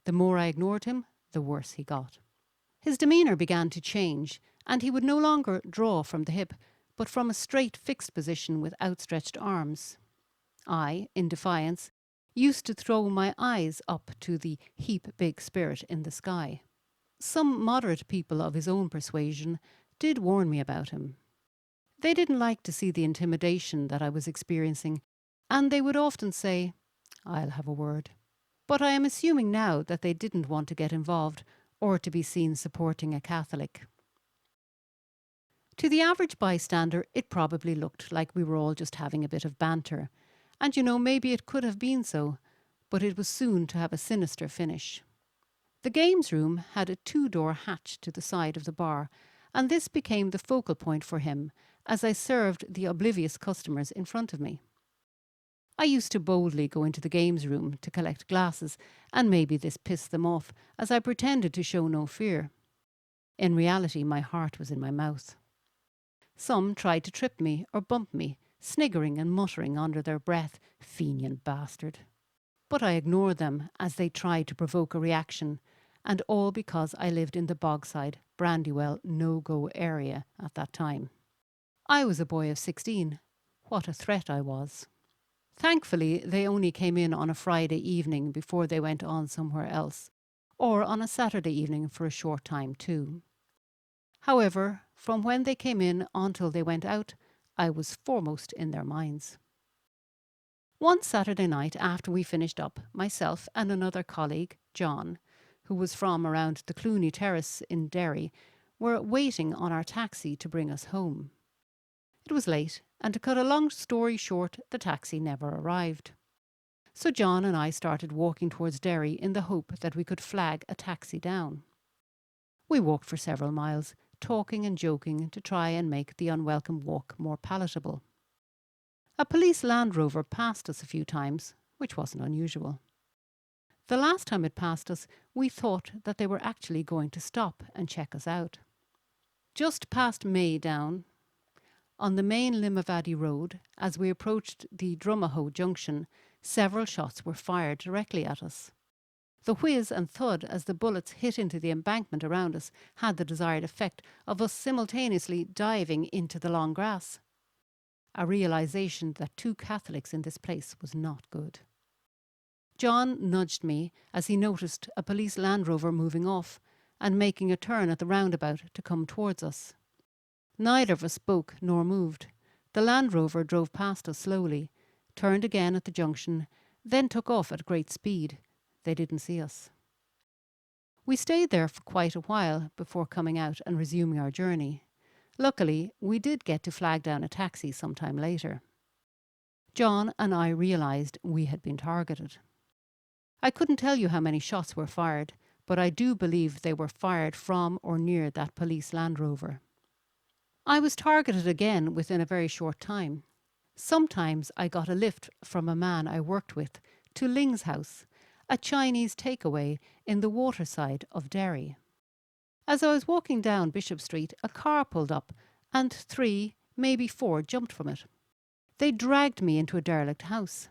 The more I ignored him, the worse he got. His demeanour began to change, and he would no longer draw from the hip, but from a straight fixed position with outstretched arms. I, in defiance, used to throw my eyes up to the heap-big spirit in the sky. Some moderate people of his own persuasion did warn me about him. They didn't like to see the intimidation that I was experiencing, and they would often say, "I'll have a word." But I am assuming now that they didn't want to get involved or to be seen supporting a Catholic. To the average bystander, it probably looked like we were all just having a bit of banter. And maybe it could have been so, but it was soon to have a sinister finish. The games room had a 2-door hatch to the side of the bar, and this became the focal point for him as I served the oblivious customers in front of me. I used to boldly go into the games room to collect glasses, and maybe this pissed them off as I pretended to show no fear. In reality, my heart was in my mouth. Some tried to trip me or bump me, sniggering and muttering under their breath, "Fenian bastard." But I ignored them as they tried to provoke a reaction, and all because I lived in the Bogside, Brandywell no-go area at that time. I was a boy of 16. What a threat I was. Thankfully, they only came in on a Friday evening before they went on somewhere else, or on a Saturday evening for a short time too. However, from when they came in until they went out, I was foremost in their minds. One Saturday night after we finished up, myself and another colleague, John, who was from around the Clooney Terrace in Derry, were waiting on our taxi to bring us home. It was late, and to cut a long story short, the taxi never arrived. So John and I started walking towards Derry in the hope that we could flag a taxi down. We walked for several miles, talking and joking to try and make the unwelcome walk more palatable. A police Land Rover passed us a few times, which wasn't unusual. The last time it passed us, we thought that they were actually going to stop and check us out. Just past Maydown, on the main Limavady Road, as we approached the Drumahoe Junction, several shots were fired directly at us. The whiz and thud as the bullets hit into the embankment around us had the desired effect of us simultaneously diving into the long grass. A realisation that 2 Catholics in this place was not good. John nudged me as he noticed a police Land Rover moving off and making a turn at the roundabout to come towards us. Neither of us spoke nor moved. The Land Rover drove past us slowly, turned again at the junction, then took off at great speed. They didn't see us. We stayed there for quite a while before coming out and resuming our journey. Luckily, we did get to flag down a taxi sometime later. John and I realised we had been targeted. I couldn't tell you how many shots were fired, but I do believe they were fired from or near that police Land Rover. I was targeted again within a very short time. Sometimes I got a lift from a man I worked with to Ling's house, a Chinese takeaway in the waterside of Derry. As I was walking down Bishop Street, a car pulled up and 3, maybe 4 jumped from it. They dragged me into a derelict house.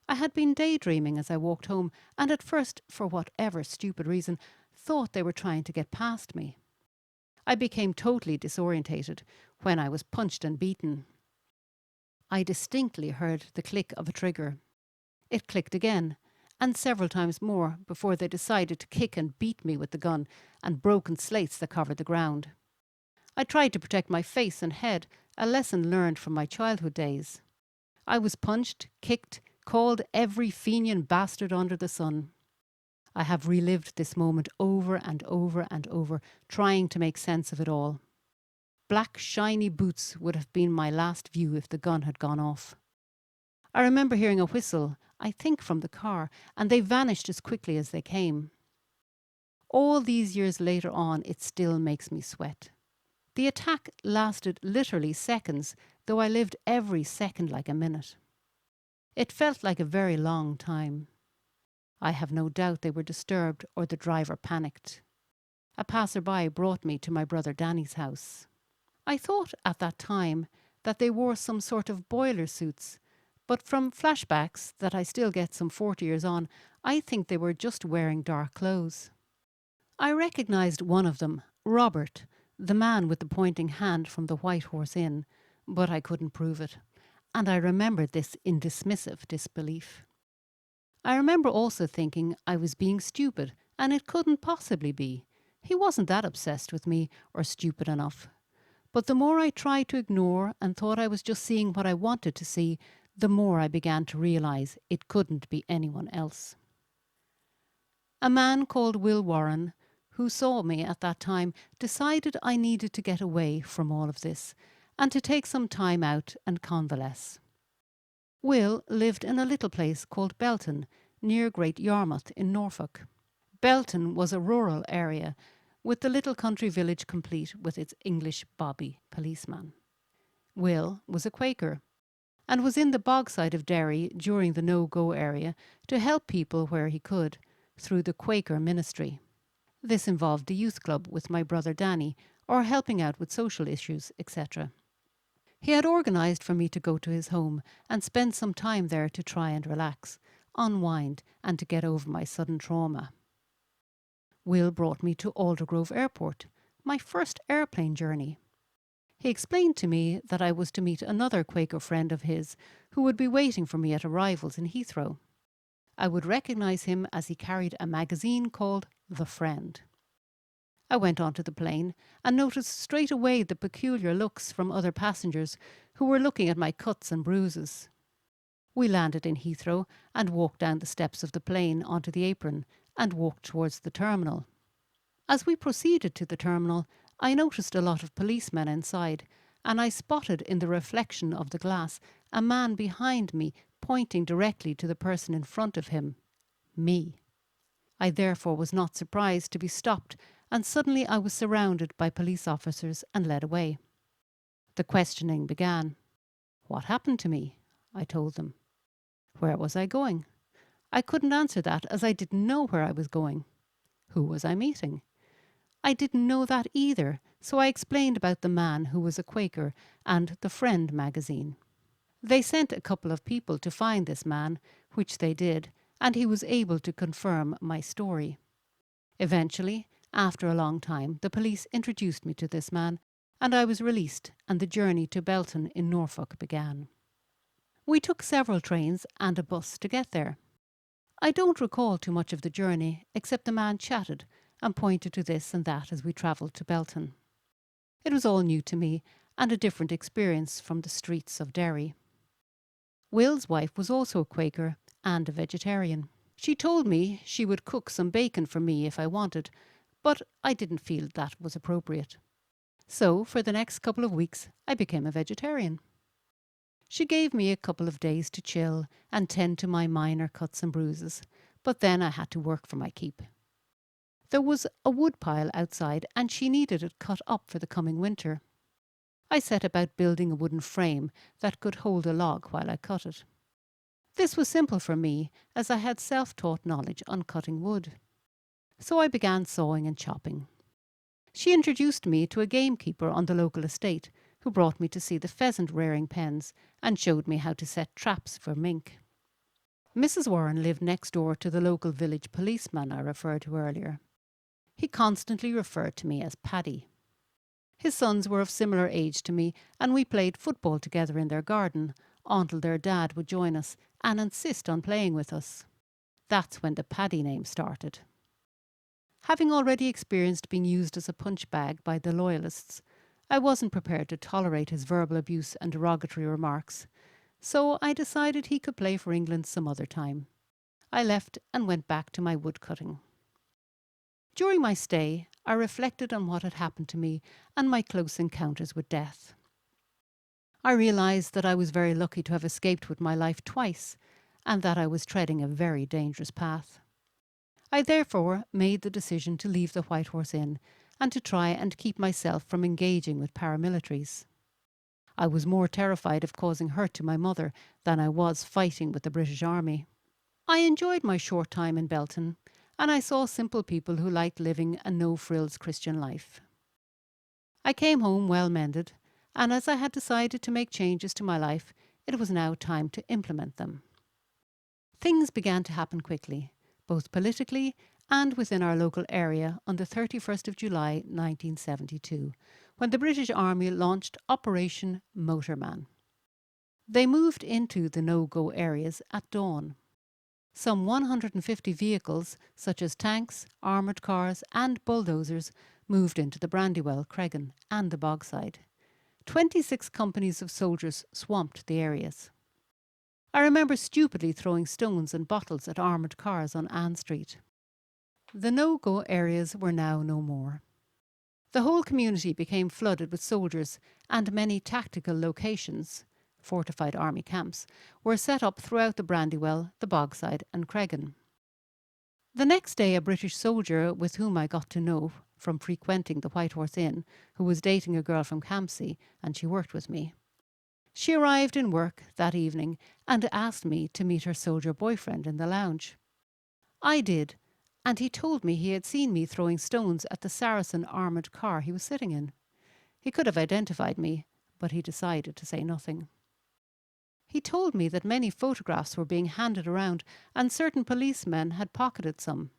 I had been daydreaming as I walked home and at first, for whatever stupid reason, thought they were trying to get past me. I became totally disorientated when I was punched and beaten. I distinctly heard the click of a trigger. It clicked again, and several times more before they decided to kick and beat me with the gun and broken slates that covered the ground. I tried to protect my face and head, a lesson learned from my childhood days. I was punched, kicked, called every Fenian bastard under the sun. I have relived this moment over and over and over, trying to make sense of it all. Black shiny boots would have been my last view if the gun had gone off. I remember hearing a whistle, I think from the car, and they vanished as quickly as they came. All these years later on, it still makes me sweat. The attack lasted literally seconds, though I lived every second like a minute. It felt like a very long time. I have no doubt they were disturbed or the driver panicked. A passer-by brought me to my brother Danny's house. I thought at that time that they wore some sort of boiler suits, but from flashbacks that I still get some 40 years on, I think they were just wearing dark clothes. I recognised one of them, Robert, the man with the pointing hand from the White Horse Inn, but I couldn't prove it, and I remembered this in dismissive disbelief. I remember also thinking I was being stupid, and it couldn't possibly be. He wasn't that obsessed with me or stupid enough. But the more I tried to ignore and thought I was just seeing what I wanted to see, the more I began to realise it couldn't be anyone else. A man called Will Warren, who saw me at that time, decided I needed to get away from all of this and to take some time out and convalesce. Will lived in a little place called Belton, near Great Yarmouth in Norfolk. Belton was a rural area, with the little country village complete with its English bobby policeman. Will was a Quaker, and was in the bog side of Derry during the no-go area to help people where he could, through the Quaker ministry. This involved the youth club with my brother Danny, or helping out with social issues, etc. He had organised for me to go to his home and spend some time there to try and relax, unwind, and to get over my sudden trauma. Will brought me to Aldergrove Airport, my first airplane journey. He explained to me that I was to meet another Quaker friend of his who would be waiting for me at arrivals in Heathrow. I would recognise him as he carried a magazine called The Friend. I went onto the plane and noticed straight away the peculiar looks from other passengers who were looking at my cuts and bruises. We landed in Heathrow and walked down the steps of the plane onto the apron and walked towards the terminal. As we proceeded to the terminal, I noticed a lot of policemen inside, and I spotted in the reflection of the glass a man behind me pointing directly to the person in front of him, me. I therefore was not surprised to be stopped, and suddenly I was surrounded by police officers and led away. The questioning began. What happened to me? I told them. Where was I going? I couldn't answer that, as I didn't know where I was going. Who was I meeting? I didn't know that either, so I explained about the man who was a Quaker and the Friend magazine. They sent a couple of people to find this man, which they did, and he was able to confirm my story. Eventually, after a long time, the police introduced me to this man, and I was released, and the journey to Belton in Norfolk began. We took several trains and a bus to get there. I don't recall too much of the journey, except the man chatted and pointed to this and that as we travelled to Belton. It was all new to me, and a different experience from the streets of Derry. Will's wife was also a Quaker and a vegetarian. She told me she would cook some bacon for me if I wanted, but I didn't feel that was appropriate. So, for the next couple of weeks, I became a vegetarian. She gave me a couple of days to chill and tend to my minor cuts and bruises, but then I had to work for my keep. There was a wood pile outside, and she needed it cut up for the coming winter. I set about building a wooden frame that could hold a log while I cut it. This was simple for me, as I had self-taught knowledge on cutting wood. So I began sawing and chopping. She introduced me to a gamekeeper on the local estate, who brought me to see the pheasant rearing pens and showed me how to set traps for mink. Mrs. Warren lived next door to the local village policeman I referred to earlier. He constantly referred to me as Paddy. His sons were of similar age to me, and we played football together in their garden until their dad would join us and insist on playing with us. That's when the Paddy name started. Having already experienced being used as a punch bag by the Loyalists, I wasn't prepared to tolerate his verbal abuse and derogatory remarks, so I decided he could play for England some other time. I left and went back to my woodcutting. During my stay, I reflected on what had happened to me and my close encounters with death. I realised that I was very lucky to have escaped with my life twice, and that I was treading a very dangerous path. I therefore made the decision to leave the White Horse Inn and to try and keep myself from engaging with paramilitaries. I was more terrified of causing hurt to my mother than I was fighting with the British Army. I enjoyed my short time in Belton, and I saw simple people who liked living a no-frills Christian life. I came home well mended, and as I had decided to make changes to my life, it was now time to implement them. Things began to happen quickly, both politically and within our local area on the 31st of July 1972, when the British Army launched Operation Motorman. They moved into the no-go areas at dawn. Some 150 vehicles, such as tanks, armoured cars and bulldozers, moved into the Brandywell, Cregan and the Bogside. 26 companies of soldiers swamped the areas. I remember stupidly throwing stones and bottles at armoured cars on Ann Street. The no-go areas were now no more. The whole community became flooded with soldiers, and many tactical locations, fortified army camps, were set up throughout the Brandywell, the Bogside and Cregan. The next day a British soldier with whom I got to know from frequenting the White Horse Inn, who was dating a girl from Campsie, and she worked with me. She arrived in work that evening and asked me to meet her soldier boyfriend in the lounge. I did, and he told me he had seen me throwing stones at the Saracen armoured car he was sitting in. He could have identified me, but he decided to say nothing. He told me that many photographs were being handed around and certain policemen had pocketed some.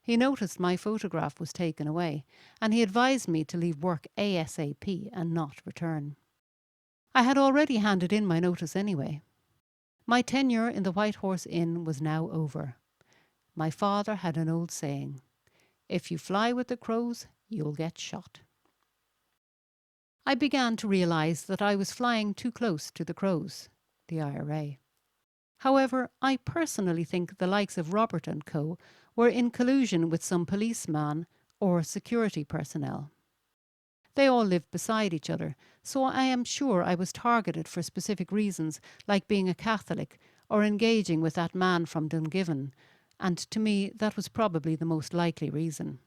He noticed my photograph was taken away, and he advised me to leave work ASAP and not return. I had already handed in my notice anyway. My tenure in the White Horse Inn was now over. My father had an old saying, "If you fly with the crows, you'll get shot." I began to realise that I was flying too close to the crows, the IRA. However, I personally think the likes of Robert and Co. were in collusion with some policeman or security personnel. They all lived beside each other, so I am sure I was targeted for specific reasons, like being a Catholic or engaging with that man from Dungiven, and to me that was probably the most likely reason.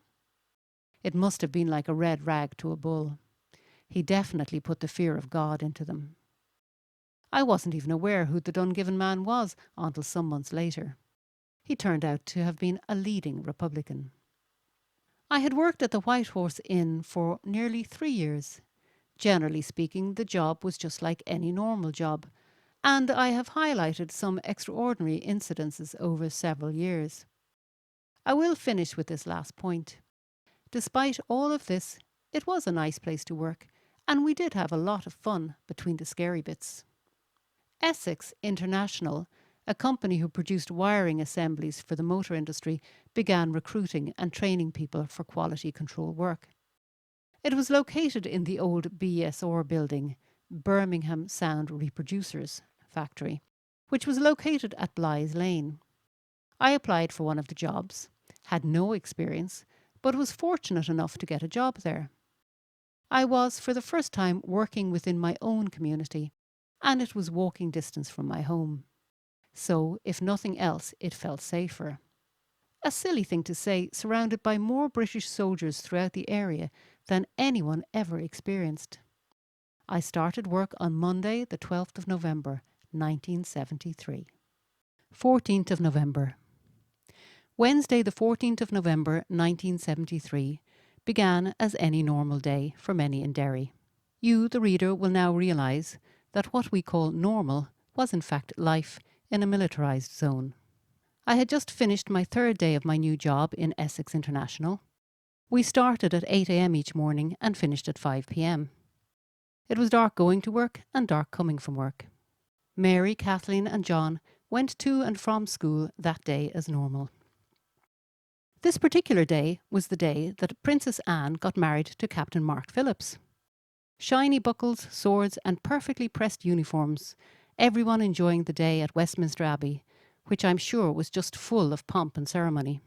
It must have been like a red rag to a bull. He definitely put the fear of God into them. I wasn't even aware who the Dungiven man was until some months later. He turned out to have been a leading Republican. I had worked at the White Horse Inn for nearly 3 years. Generally speaking, the job was just like any normal job, and I have highlighted some extraordinary incidences over several years. I will finish with this last point. Despite all of this, it was a nice place to work, and we did have a lot of fun between the scary bits. Essex International, a company who produced wiring assemblies for the motor industry, began recruiting and training people for quality control work. It was located in the old BSR building, Birmingham Sound Reproducers factory, which was located at Blythe Lane. I applied for one of the jobs, had no experience, but was fortunate enough to get a job there. I was for the first time working within my own community, and it was walking distance from my home. So, if nothing else, it felt safer. A silly thing to say, surrounded by more British soldiers throughout the area than anyone ever experienced. I started work on Monday, the 12th of November, 1973. 14th of November. Wednesday, the 14th of November, 1973, began as any normal day for many in Derry. You, the reader, will now realise that what we call normal was in fact life in a militarised zone. I had just finished my 3rd day of my new job in Essex International. We started at 8 a.m. each morning and finished at 5 p.m. It was dark going to work and dark coming from work. Mary, Kathleen and John went to and from school that day as normal. This particular day was the day that Princess Anne got married to Captain Mark Phillips. Shiny buckles, swords and perfectly pressed uniforms, everyone enjoying the day at Westminster Abbey, which I'm sure was just full of pomp and ceremony.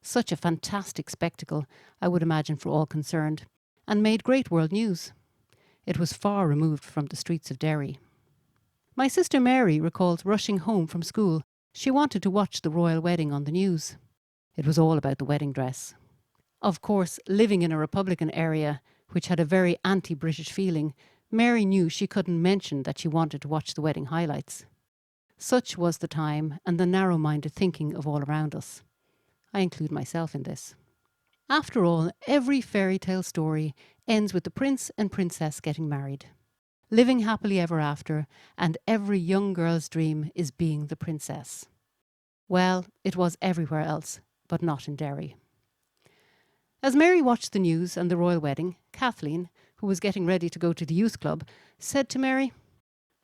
Such a fantastic spectacle, I would imagine, for all concerned, and made great world news. It was far removed from the streets of Derry. My sister Mary recalls rushing home from school. She wanted to watch the royal wedding on the news. It was all about the wedding dress. Of course, living in a Republican area, which had a very anti-British feeling, Mary knew she couldn't mention that she wanted to watch the wedding highlights. Such was the time and the narrow-minded thinking of all around us. I include myself in this. After all, every fairy tale story ends with the prince and princess getting married, living happily ever after, and every young girl's dream is being the princess. Well, it was everywhere else, but not in Derry. As Mary watched the news and the royal wedding, Kathleen, who was getting ready to go to the youth club, said to Mary,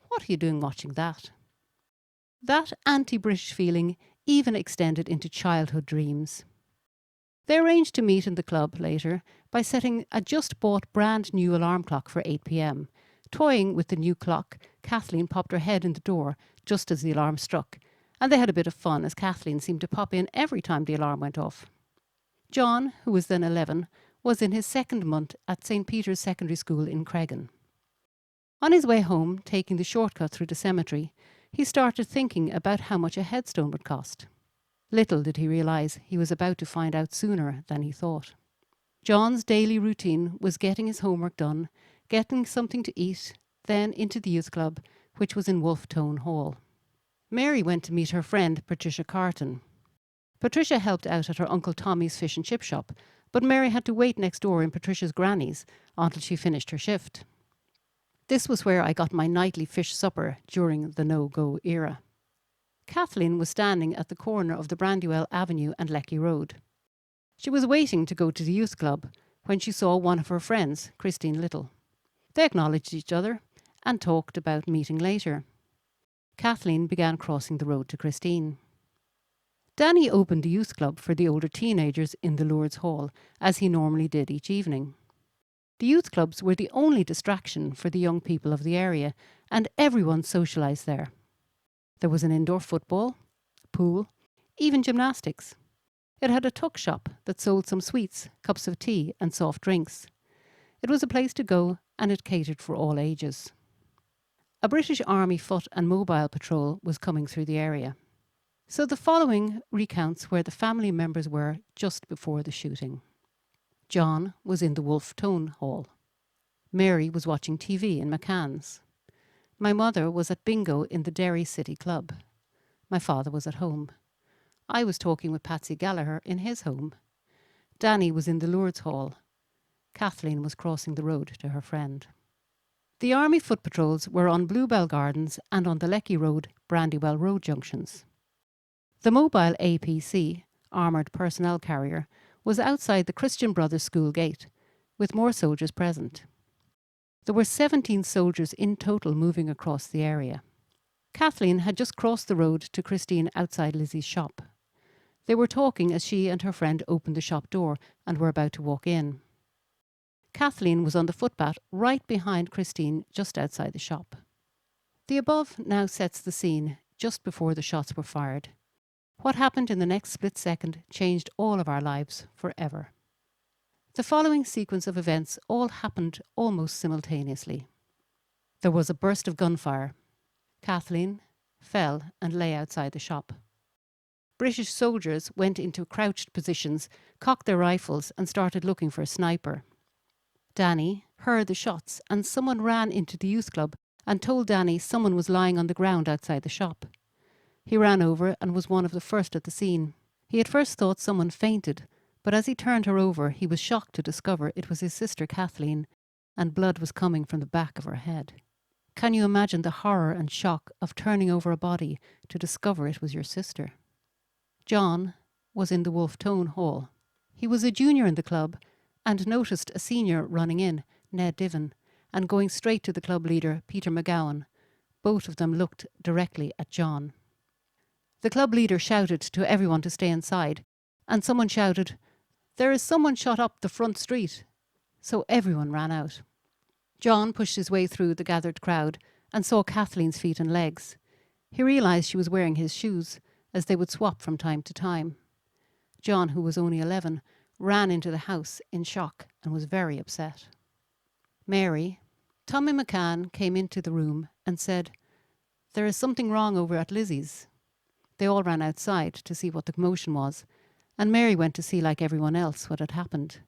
"What are you doing watching that?" That anti-British feeling even extended into childhood dreams. They arranged to meet in the club later by setting a just-bought brand new alarm clock for 8 p.m. Toying with the new clock, Kathleen popped her head in the door just as the alarm struck, and they had a bit of fun as Kathleen seemed to pop in every time the alarm went off. John, who was then 11, was in his second month at St. Peter's Secondary School in Cregan. On his way home, taking the shortcut through the cemetery, he started thinking about how much a headstone would cost. Little did he realise he was about to find out sooner than he thought. John's daily routine was getting his homework done, getting something to eat, then into the youth club, which was in Wolfetone Hall. Mary went to meet her friend Patricia Carton. Patricia helped out at her Uncle Tommy's fish and chip shop, but Mary had to wait next door in Patricia's granny's until she finished her shift. This was where I got my nightly fish supper during the no-go era. Kathleen was standing at the corner of the Brandywell Avenue and Lecky Road. She was waiting to go to the youth club when she saw one of her friends, Christine Little. They acknowledged each other and talked about meeting later. Kathleen began crossing the road to Christine. Danny opened the youth club for the older teenagers in the Lourdes Hall, as he normally did each evening. The youth clubs were the only distraction for the young people of the area, and everyone socialised there. There was an indoor football, pool, even gymnastics. It had a tuck shop that sold some sweets, cups of tea and soft drinks. It was a place to go and it catered for all ages. A British Army foot and mobile patrol was coming through the area. So the following recounts where the family members were just before the shooting. John was in the Wolfetone Hall. Mary was watching TV in McCann's. My mother was at bingo in the Derry City Club. My father was at home. I was talking with Patsy Gallagher in his home. Danny was in the Lourdes Hall. Kathleen was crossing the road to her friend. The Army foot patrols were on Bluebell Gardens and on the Lecky Road, Brandywell Road junctions. The mobile APC, Armoured Personnel Carrier, was outside the Christian Brothers School gate, with more soldiers present. There were 17 soldiers in total moving across the area. Kathleen had just crossed the road to Christine outside Lizzie's shop. They were talking as she and her friend opened the shop door and were about to walk in. Kathleen was on the footpath right behind Christine just outside the shop. The above now sets the scene just before the shots were fired. What happened in the next split second changed all of our lives forever. The following sequence of events all happened almost simultaneously. There was a burst of gunfire. Kathleen fell and lay outside the shop. British soldiers went into crouched positions, cocked their rifles and started looking for a sniper. Danny heard the shots and someone ran into the youth club and told Danny someone was lying on the ground outside the shop. He ran over and was one of the first at the scene. He at first thought someone fainted, but as he turned her over, he was shocked to discover it was his sister Kathleen, and blood was coming from the back of her head. Can you imagine the horror and shock of turning over a body to discover it was your sister? John was in the Wolfetone Hall. He was a junior in the club and noticed a senior running in, Ned Divan, and going straight to the club leader, Peter McGowan. Both of them looked directly at John. The club leader shouted to everyone to stay inside, and someone shouted, "There is someone shot up the front street." So everyone ran out. John pushed his way through the gathered crowd and saw Kathleen's feet and legs. He realised she was wearing his shoes, as they would swap from time to time. John, who was only 11, ran into the house in shock and was very upset. Mary, Tommy McCann came into the room and said, "There is something wrong over at Lizzie's." They all ran outside to see what the commotion was, and Mary went to see, like everyone else, what had happened.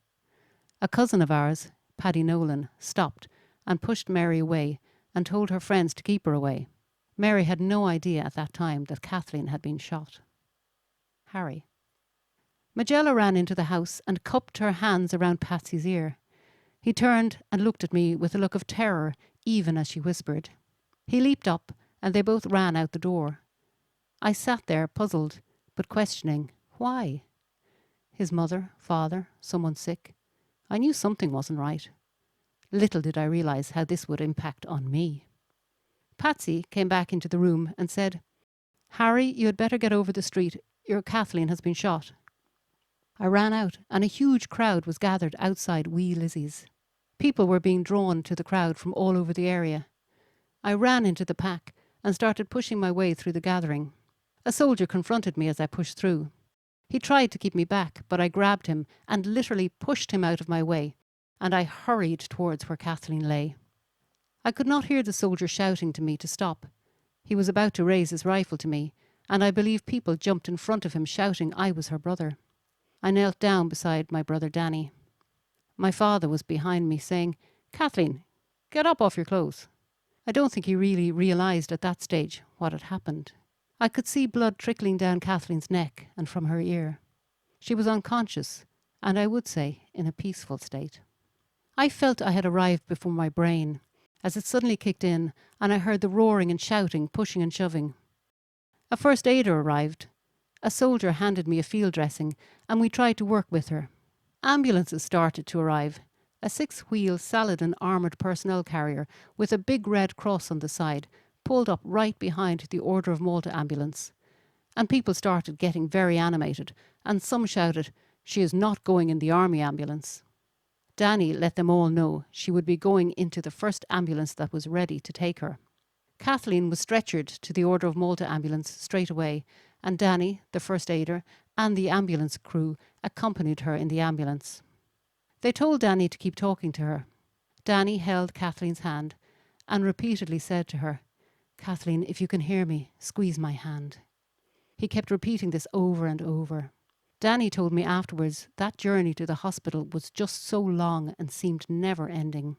A cousin of ours, Paddy Nolan, stopped and pushed Mary away and told her friends to keep her away. Mary had no idea at that time that Kathleen had been shot. Harry. Magella ran into the house and cupped her hands around Patsy's ear. He turned and looked at me with a look of terror, even as she whispered. He leaped up and they both ran out the door. I sat there puzzled, but questioning. Why? his mother, father, someone sick. I knew something wasn't right. Little did I realise how this would impact on me. Patsy came back into the room and said, "Harry, you had better get over the street. Your Kathleen has been shot." I ran out, and a huge crowd was gathered outside wee Lizzie's. People were being drawn to the crowd from all over the area. I ran into the pack and started pushing my way through the gathering. A soldier confronted me as I pushed through. He tried to keep me back, but I grabbed him and literally pushed him out of my way, and I hurried towards where Kathleen lay. I could not hear the soldier shouting to me to stop. He was about to raise his rifle to me, and I believe people jumped in front of him shouting I was her brother. I knelt down beside my brother Danny. My father was behind me saying, "Kathleen, get up off your clothes." I don't think he really realised at that stage what had happened. I could see blood trickling down Kathleen's neck and from her ear. She was unconscious, and I would say in a peaceful state. I felt I had arrived before my brain, as it suddenly kicked in, and I heard the roaring and shouting, pushing and shoving. A first aider arrived. A soldier handed me a field dressing, and we tried to work with her. Ambulances started to arrive. A 6-wheel Saladin armoured personnel carrier with a big red cross on the side pulled up right behind the Order of Malta ambulance. And people started getting very animated, and some shouted, "She is not going in the army ambulance." Danny let them all know she would be going into the first ambulance that was ready to take her. Kathleen was stretchered to the Order of Malta ambulance straight away, and Danny, the first aider, and the ambulance crew accompanied her in the ambulance. They told Danny to keep talking to her. Danny held Kathleen's hand and repeatedly said to her, "Kathleen, if you can hear me, squeeze my hand." He kept repeating this over and over. Danny told me afterwards that journey to the hospital was just so long and seemed never ending.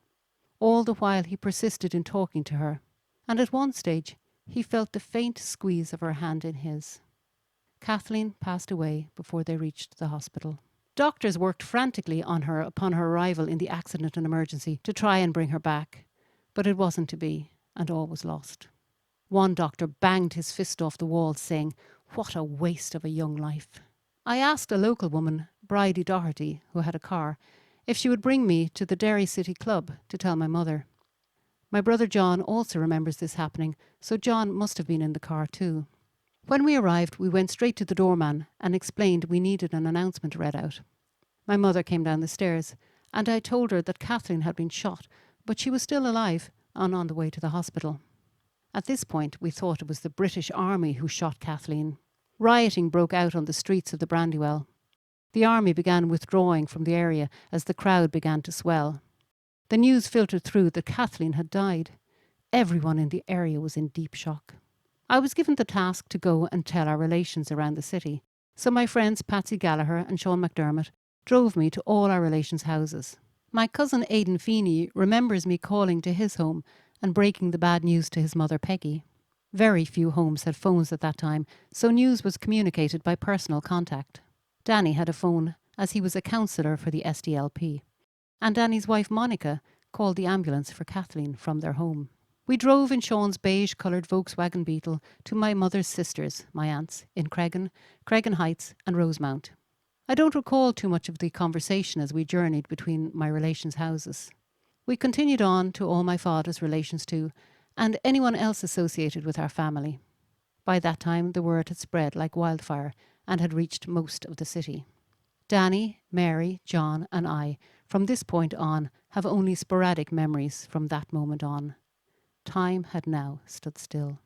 All the while he persisted in talking to her, and at one stage he felt the faint squeeze of her hand in his. Kathleen passed away before they reached the hospital. Doctors worked frantically on her upon her arrival in the accident and emergency to try and bring her back, but it wasn't to be, and all was lost. One doctor banged his fist off the wall, saying, "What a waste of a young life." I asked a local woman, Bridie Doherty, who had a car, if she would bring me to the Derry City Club to tell my mother. My brother John also remembers this happening, so John must have been in the car too. When we arrived, we went straight to the doorman and explained we needed an announcement read out. My mother came down the stairs, and I told her that Kathleen had been shot, but she was still alive and on the way to the hospital. At this point, we thought it was the British Army who shot Kathleen. Rioting broke out on the streets of the Brandywell. The army began withdrawing from the area as the crowd began to swell. The news filtered through that Kathleen had died. Everyone in the area was in deep shock. I was given the task to go and tell our relations around the city, so my friends Patsy Gallagher and Sean McDermott drove me to all our relations' houses. My cousin Aidan Feeney remembers me calling to his home and breaking the bad news to his mother Peggy. Very few homes had phones at that time, so news was communicated by personal contact. Danny had a phone, as he was a counsellor for the SDLP, and Danny's wife Monica called the ambulance for Kathleen from their home. We drove in Sean's beige-coloured Volkswagen Beetle to my mother's sisters, my aunts, in Cregan Heights and Rosemount. I don't recall too much of the conversation as we journeyed between my relations' houses. We continued on to all my father's relations too, and anyone else associated with our family. By that time, the word had spread like wildfire and had reached most of the city. Danny, Mary, John, and I, from this point on, have only sporadic memories from that moment on. Time had now stood still.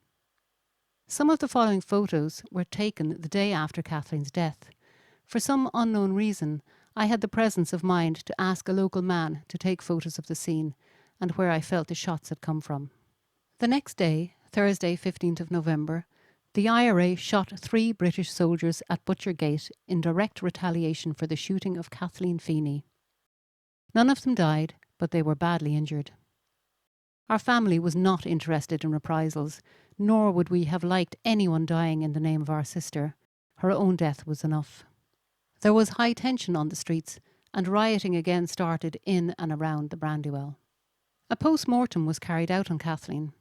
Some of the following photos were taken the day after Kathleen's death. For some unknown reason, I had the presence of mind to ask a local man to take photos of the scene and where I felt the shots had come from. The next day, Thursday 15th of November, the IRA shot 3 British soldiers at Butcher Gate in direct retaliation for the shooting of Kathleen Feeney. None of them died, but they were badly injured. Our family was not interested in reprisals, nor would we have liked anyone dying in the name of our sister. Her own death was enough. There was high tension on the streets, and rioting again started in and around the Brandywell. A post-mortem was carried out on Kathleen.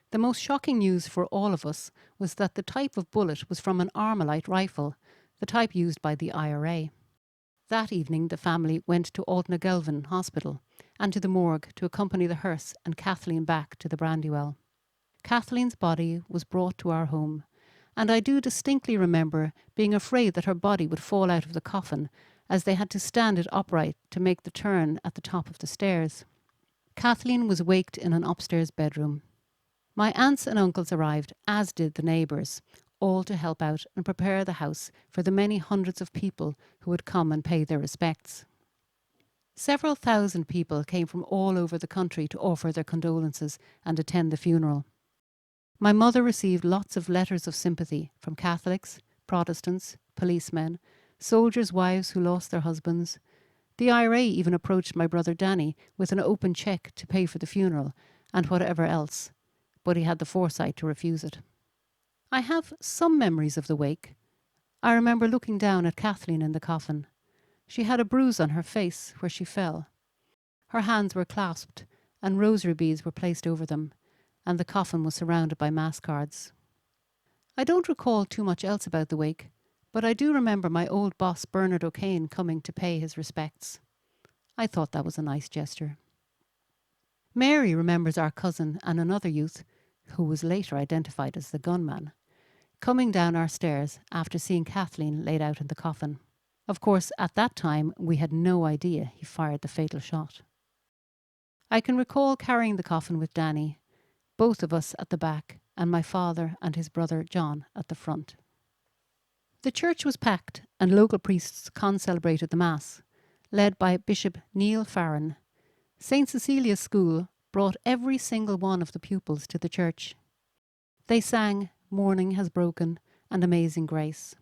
The most shocking news for all of us was that the type of bullet was from an Armalite rifle, the type used by the IRA. That evening the family went to Aldnagelvin Hospital and to the morgue to accompany the hearse and Kathleen back to the Brandywell. Kathleen's body was brought to our home, and I do distinctly remember being afraid that her body would fall out of the coffin, as they had to stand it upright to make the turn at the top of the stairs. Kathleen was waked in an upstairs bedroom. My aunts and uncles arrived, as did the neighbours, all to help out and prepare the house for the many hundreds of people who would come and pay their respects. Several thousand people came from all over the country to offer their condolences and attend the funeral. My mother received lots of letters of sympathy from Catholics, Protestants, policemen, soldiers' wives who lost their husbands. The IRA even approached my brother Danny with an open cheque to pay for the funeral and whatever else, but he had the foresight to refuse it. I have some memories of the wake. I remember looking down at Kathleen in the coffin. She had a bruise on her face where she fell. Her hands were clasped and rosary beads were placed over them, and the coffin was surrounded by mass cards. I don't recall too much else about the wake, but I do remember my old boss Bernard O'Kane coming to pay his respects. I thought that was a nice gesture. Mary remembers our cousin and another youth, who was later identified as the gunman, coming down our stairs after seeing Kathleen laid out in the coffin. Of course, at that time, we had no idea he fired the fatal shot. I can recall carrying the coffin with Danny, both of us at the back, and my father and his brother John at the front. The church was packed and local priests concelebrated the Mass, led by Bishop Neil Farron. St. Cecilia's School brought every single one of the pupils to the church. They sang Morning Has Broken and Amazing Grace.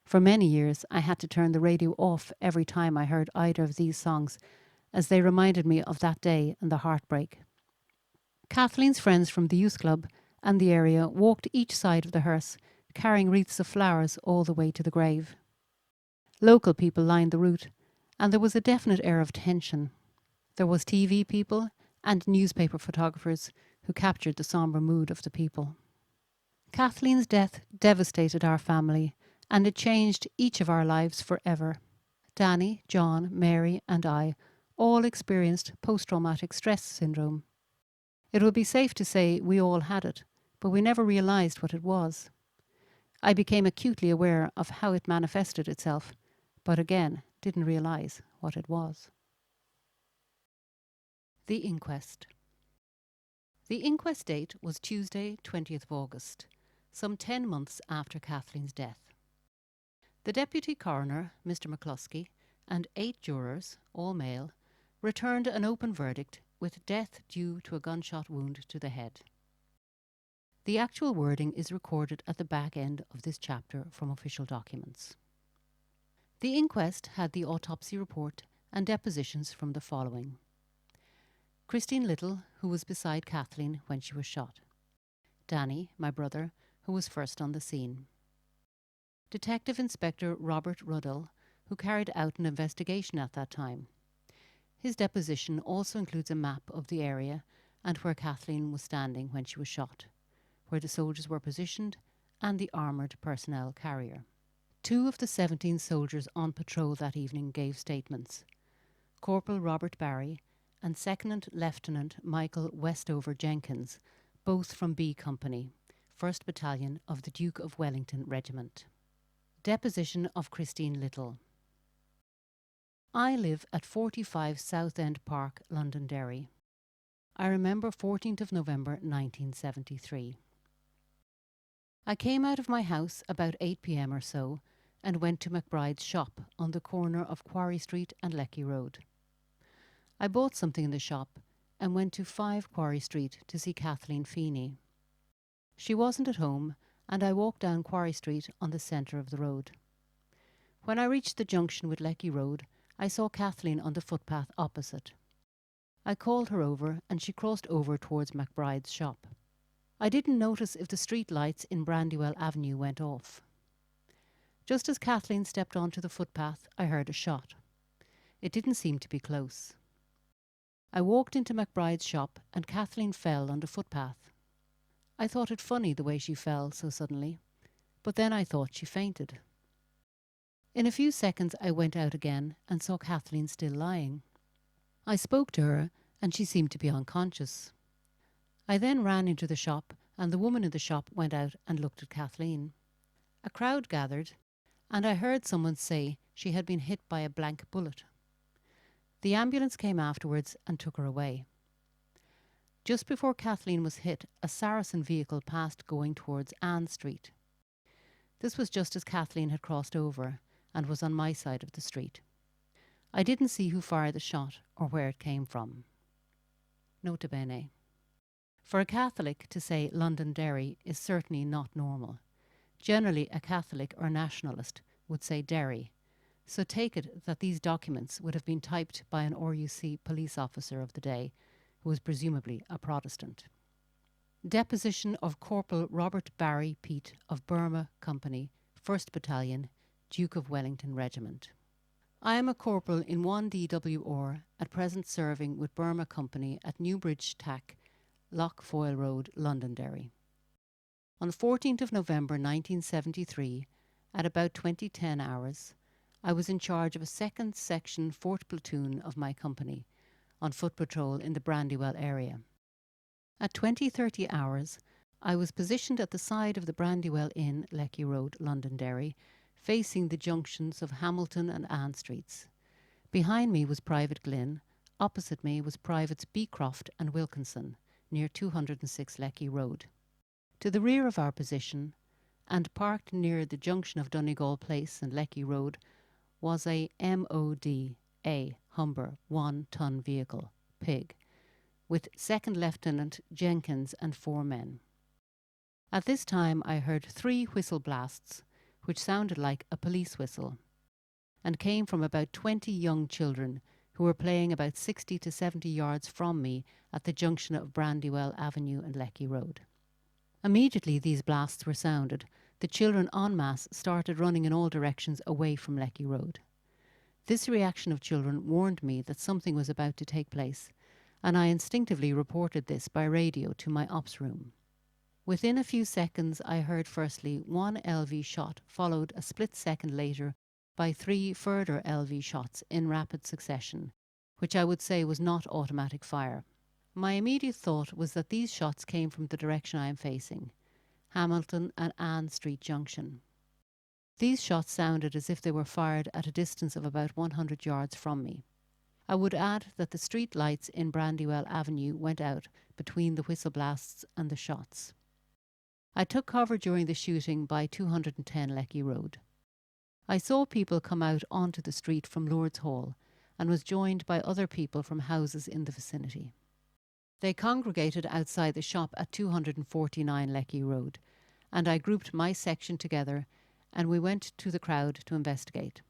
For many years, I had to turn the radio off every time I heard either of these songs, as they reminded me of that day and the heartbreak. Kathleen's friends from the youth club and the area walked each side of the hearse, carrying wreaths of flowers all the way to the grave. Local people lined the route, and there was a definite air of tension. There was TV people and newspaper photographers who captured the sombre mood of the people. Kathleen's death devastated our family, and it changed each of our lives forever. Danny, John, Mary and I all experienced post-traumatic stress syndrome. It would be safe to say we all had it, but we never realised what it was. I became acutely aware of how it manifested itself, but again didn't realise what it was. The inquest. The inquest date was Tuesday, 20th of August, some 10 months after Kathleen's death. The deputy coroner, Mr. McCluskey, and 8 jurors, all male, returned an open verdict with death due to a gunshot wound to the head. The actual wording is recorded at the back end of this chapter from official documents. The inquest had the autopsy report and depositions from the following: Christine Little, who was beside Kathleen when she was shot. Danny, my brother, who was first on the scene. Detective Inspector Robert Ruddell, who carried out an investigation at that time. His deposition also includes a map of the area and where Kathleen was standing when she was shot, where the soldiers were positioned, and the armoured personnel carrier. 2 of the 17 soldiers on patrol that evening gave statements. Corporal Robert Barry and Second Lieutenant Michael Westover Jenkins, both from B Company, 1st Battalion of the Duke of Wellington Regiment. Deposition of Christine Little. I live at 45 Southend Park, Londonderry. I remember 14th of November 1973. I came out of my house about 8 p.m. or so and went to McBride's shop on the corner of Quarry Street and Lecky Road. I bought something in the shop and went to 5 Quarry Street to see Kathleen Feeney. She wasn't at home, and I walked down Quarry Street on the centre of the road. When I reached the junction with Lecky Road, I saw Kathleen on the footpath opposite. I called her over and she crossed over towards McBride's shop. I didn't notice if the street lights in Brandywell Avenue went off. Just as Kathleen stepped onto the footpath, I heard a shot. It didn't seem to be close. I walked into McBride's shop and Kathleen fell on the footpath. I thought it funny the way she fell so suddenly, but then I thought she fainted. In a few seconds I went out again and saw Kathleen still lying. I spoke to her and she seemed to be unconscious. I then ran into the shop and the woman in the shop went out and looked at Kathleen. A crowd gathered and I heard someone say she had been hit by a blank bullet. The ambulance came afterwards and took her away. Just before Kathleen was hit, a Saracen vehicle passed going towards Ann Street. This was just as Kathleen had crossed over and was on my side of the street. I didn't see who fired the shot or where it came from. Nota bene. For a Catholic to say Londonderry is certainly not normal. Generally, a Catholic or nationalist would say Derry, so take it that these documents would have been typed by an RUC police officer of the day, who was presumably a Protestant. Deposition of Corporal Robert Barry Peat of Burma Company, 1st Battalion, Duke of Wellington Regiment. I am a corporal in 1 DWR, at present serving with Burma Company at Newbridge Tack, Lochfoyle Road, Londonderry. On the 14th of November 1973, at about 2010 hours, I was in charge of a 2nd Section 4th Platoon of my company on foot patrol in the Brandywell area. At 20:30 hours, I was positioned at the side of the Brandywell Inn, Lecky Road, Londonderry, facing the junctions of Hamilton and Ann Streets. Behind me was Private Glynn, opposite me was Privates Beecroft and Wilkinson, near 206 Lecky Road. To the rear of our position, and parked near the junction of Donegal Place and Lecky Road, was a MOD, a Humber 1-ton vehicle, Pig, with 2nd Lieutenant Jenkins and 4 men. At this time I heard 3 whistle blasts, which sounded like a police whistle, and came from about 20 young children who were playing about 60 to 70 yards from me at the junction of Brandywell Avenue and Lecky Road. Immediately these blasts were sounded, the children en masse started running in all directions away from Lecky Road. This reaction of children warned me that something was about to take place, and I instinctively reported this by radio to my ops room. Within a few seconds I heard firstly 1 LV shot, followed a split second later by 3 further LV shots in rapid succession, which I would say was not automatic fire. My immediate thought was that these shots came from the direction I am facing, Hamilton and Ann Street Junction. These shots sounded as if they were fired at a distance of about 100 yards from me. I would add that the street lights in Brandywell Avenue went out between the whistle blasts and the shots. I took cover during the shooting by 210 Lecky Road. I saw people come out onto the street from Lourdes Hall and was joined by other people from houses in the vicinity. They congregated outside the shop at 249 Lecky Road, and I grouped my section together and we went to the crowd to investigate.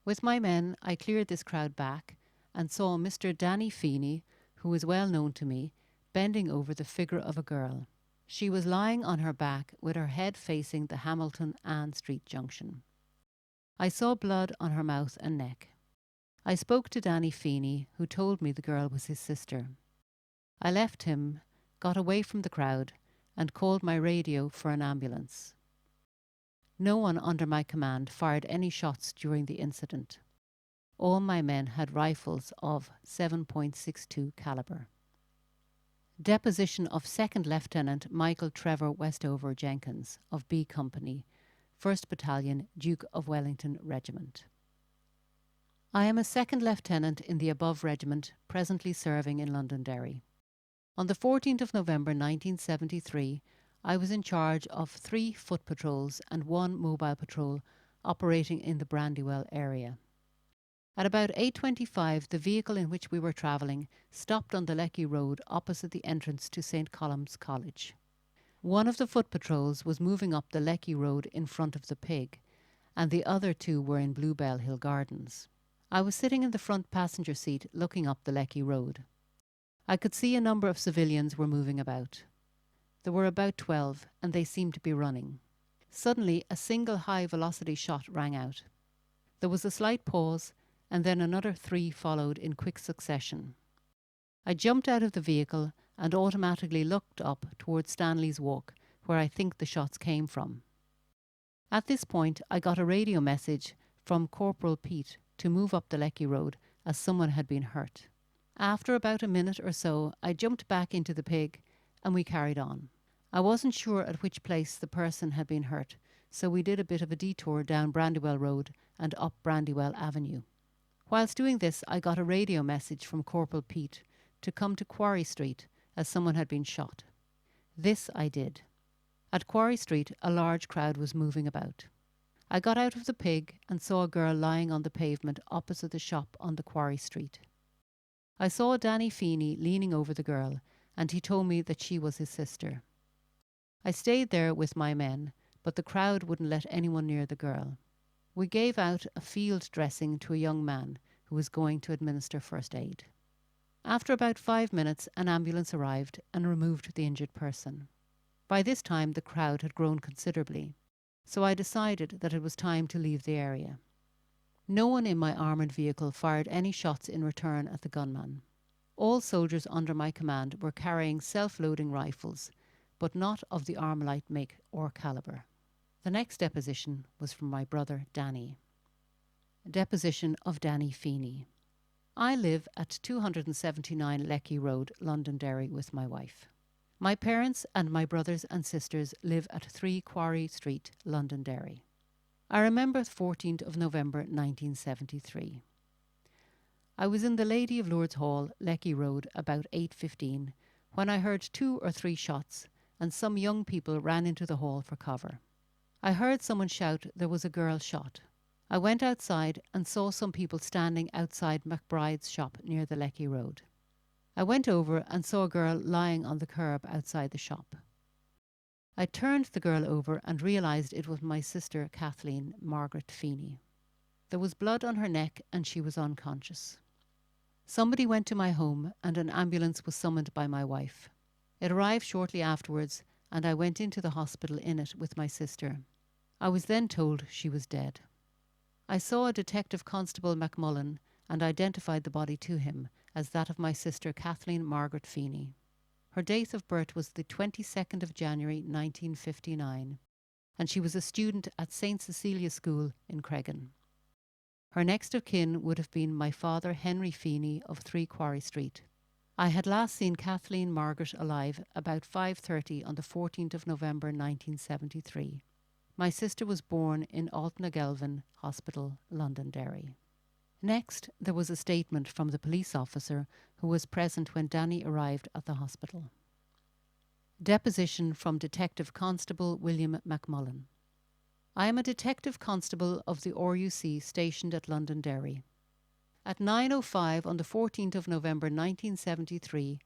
With my men, I cleared this crowd back and saw Mr. Danny Feeney, who was well known to me, bending over the figure of a girl. She was lying on her back with her head facing the Hamilton-Ann Street junction. I saw blood on her mouth and neck. I spoke to Danny Feeney, who told me the girl was his sister. I left him, got away from the crowd, and called my radio for an ambulance. No one under my command fired any shots during the incident. All my men had rifles of 7.62 caliber. Deposition of 2nd Lieutenant Michael Trevor Westover Jenkins of B Company, 1st Battalion, Duke of Wellington Regiment. I am a 2nd Lieutenant in the above regiment, presently serving in Londonderry. On the 14th of November 1973, I was in charge of 3 foot patrols and 1 mobile patrol operating in the Brandywell area. At about 8:25, the vehicle in which we were travelling stopped on the Lecky Road opposite the entrance to St. Colum's College. One of the foot patrols was moving up the Lecky Road in front of the Pig, and the other 2 were in Bluebell Hill Gardens. I was sitting in the front passenger seat looking up the Lecky Road. I could see a number of civilians were moving about. There were about 12, and they seemed to be running. Suddenly, a single high-velocity shot rang out. There was a slight pause, and then another 3 followed in quick succession. I jumped out of the vehicle and automatically looked up towards Stanley's Walk, where I think the shots came from. At this point, I got a radio message from Corporal Pete to move up the Lecky Road as someone had been hurt. After about a minute or so, I jumped back into the pig and we carried on. I wasn't sure at which place the person had been hurt, so we did a bit of a detour down Brandywell Road and up Brandywell Avenue. Whilst doing this, I got a radio message from Corporal Pete to come to Quarry Street as someone had been shot. This I did. At Quarry Street, a large crowd was moving about. I got out of the pig and saw a girl lying on the pavement opposite the shop on the Quarry Street. I saw Danny Feeney leaning over the girl, and he told me that she was his sister. I stayed there with my men, but the crowd wouldn't let anyone near the girl. We gave out a field dressing to a young man who was going to administer first aid. After about 5 minutes, an ambulance arrived and removed the injured person. By this time, the crowd had grown considerably, so I decided that it was time to leave the area. No one in my armoured vehicle fired any shots in return at the gunman. All soldiers under my command were carrying self-loading rifles, but not of the Armalite make or calibre. The next deposition was from my brother Danny. Deposition of Danny Feeney. I live at 279 Lecky Road, Londonderry, with my wife. My parents and my brothers and sisters live at 3 Quarry Street, Londonderry. I remember the 14th of November 1973. I was in the Lady of Lourdes Hall, Lecky Road, about 8:15, when I heard 2 or 3 shots and some young people ran into the hall for cover. I heard someone shout there was a girl shot. I went outside and saw some people standing outside McBride's shop near the Lecky Road. I went over and saw a girl lying on the curb outside the shop. I turned the girl over and realised it was my sister Kathleen Margaret Feeney. There was blood on her neck and she was unconscious. Somebody went to my home and an ambulance was summoned by my wife. It arrived shortly afterwards and I went into the hospital in it with my sister. I was then told she was dead. I saw a Detective Constable McMullen and identified the body to him as that of my sister Kathleen Margaret Feeney. Her date of birth was the 22nd of January 1959 and she was a student at St. Cecilia School in Cregan. Her next of kin would have been my father Henry Feeney of 3 Quarry Street. I had last seen Kathleen Margaret alive about 5:30 on the 14th of November 1973. My sister was born in Altnagelvin Hospital, Londonderry. Next, there was a statement from the police officer who was present when Danny arrived at the hospital. Deposition from Detective Constable William McMullen. I am a Detective Constable of the RUC stationed at Londonderry. At 9:05 on the 14th of November 1973,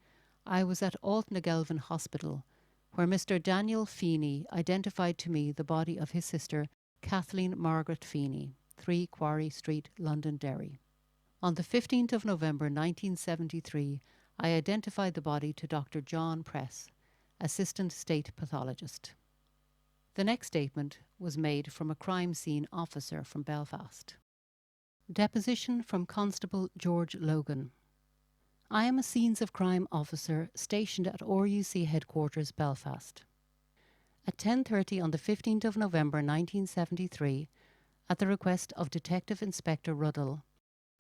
I was at Altnagelvin Hospital, where Mr. Daniel Feeney identified to me the body of his sister Kathleen Margaret Feeney, 3 Quarry Street, Londonderry. On the 15th of November 1973, I identified the body to Dr. John Press, Assistant State Pathologist. The next statement was made from a crime scene officer from Belfast. Deposition from Constable George Logan. I am a Scenes of Crime officer stationed at RUC Headquarters, Belfast. At 10:30 on the 15th of November 1973, at the request of Detective Inspector Ruddle,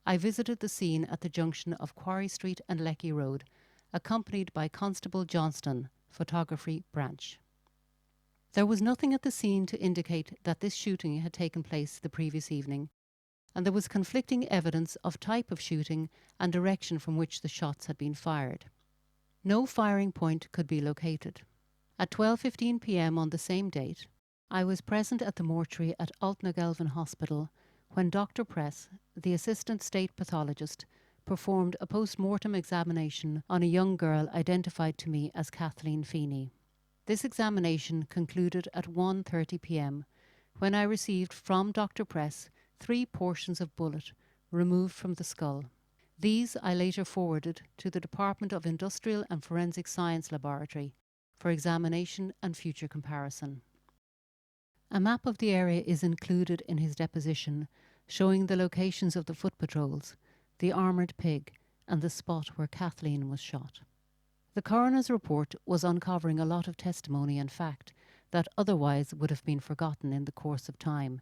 I visited the scene at the junction of Quarry Street and Lecky Road, accompanied by Constable Johnston, Photography Branch. There was nothing at the scene to indicate that this shooting had taken place the previous evening, and there was conflicting evidence of type of shooting and direction from which the shots had been fired. No firing point could be located. At 12:15 p.m. on the same date, I was present at the mortuary at Altnagelvin Hospital when Dr. Press, the Assistant State Pathologist, performed a post-mortem examination on a young girl identified to me as Kathleen Feeney. This examination concluded at 1:30 p.m. when I received from Dr. Press 3 portions of bullet removed from the skull. These I later forwarded to the Department of Industrial and Forensic Science Laboratory for examination and future comparison. A map of the area is included in his deposition, showing the locations of the foot patrols, the armoured pig, and the spot where Kathleen was shot. The coroner's report was uncovering a lot of testimony and fact that otherwise would have been forgotten in the course of time,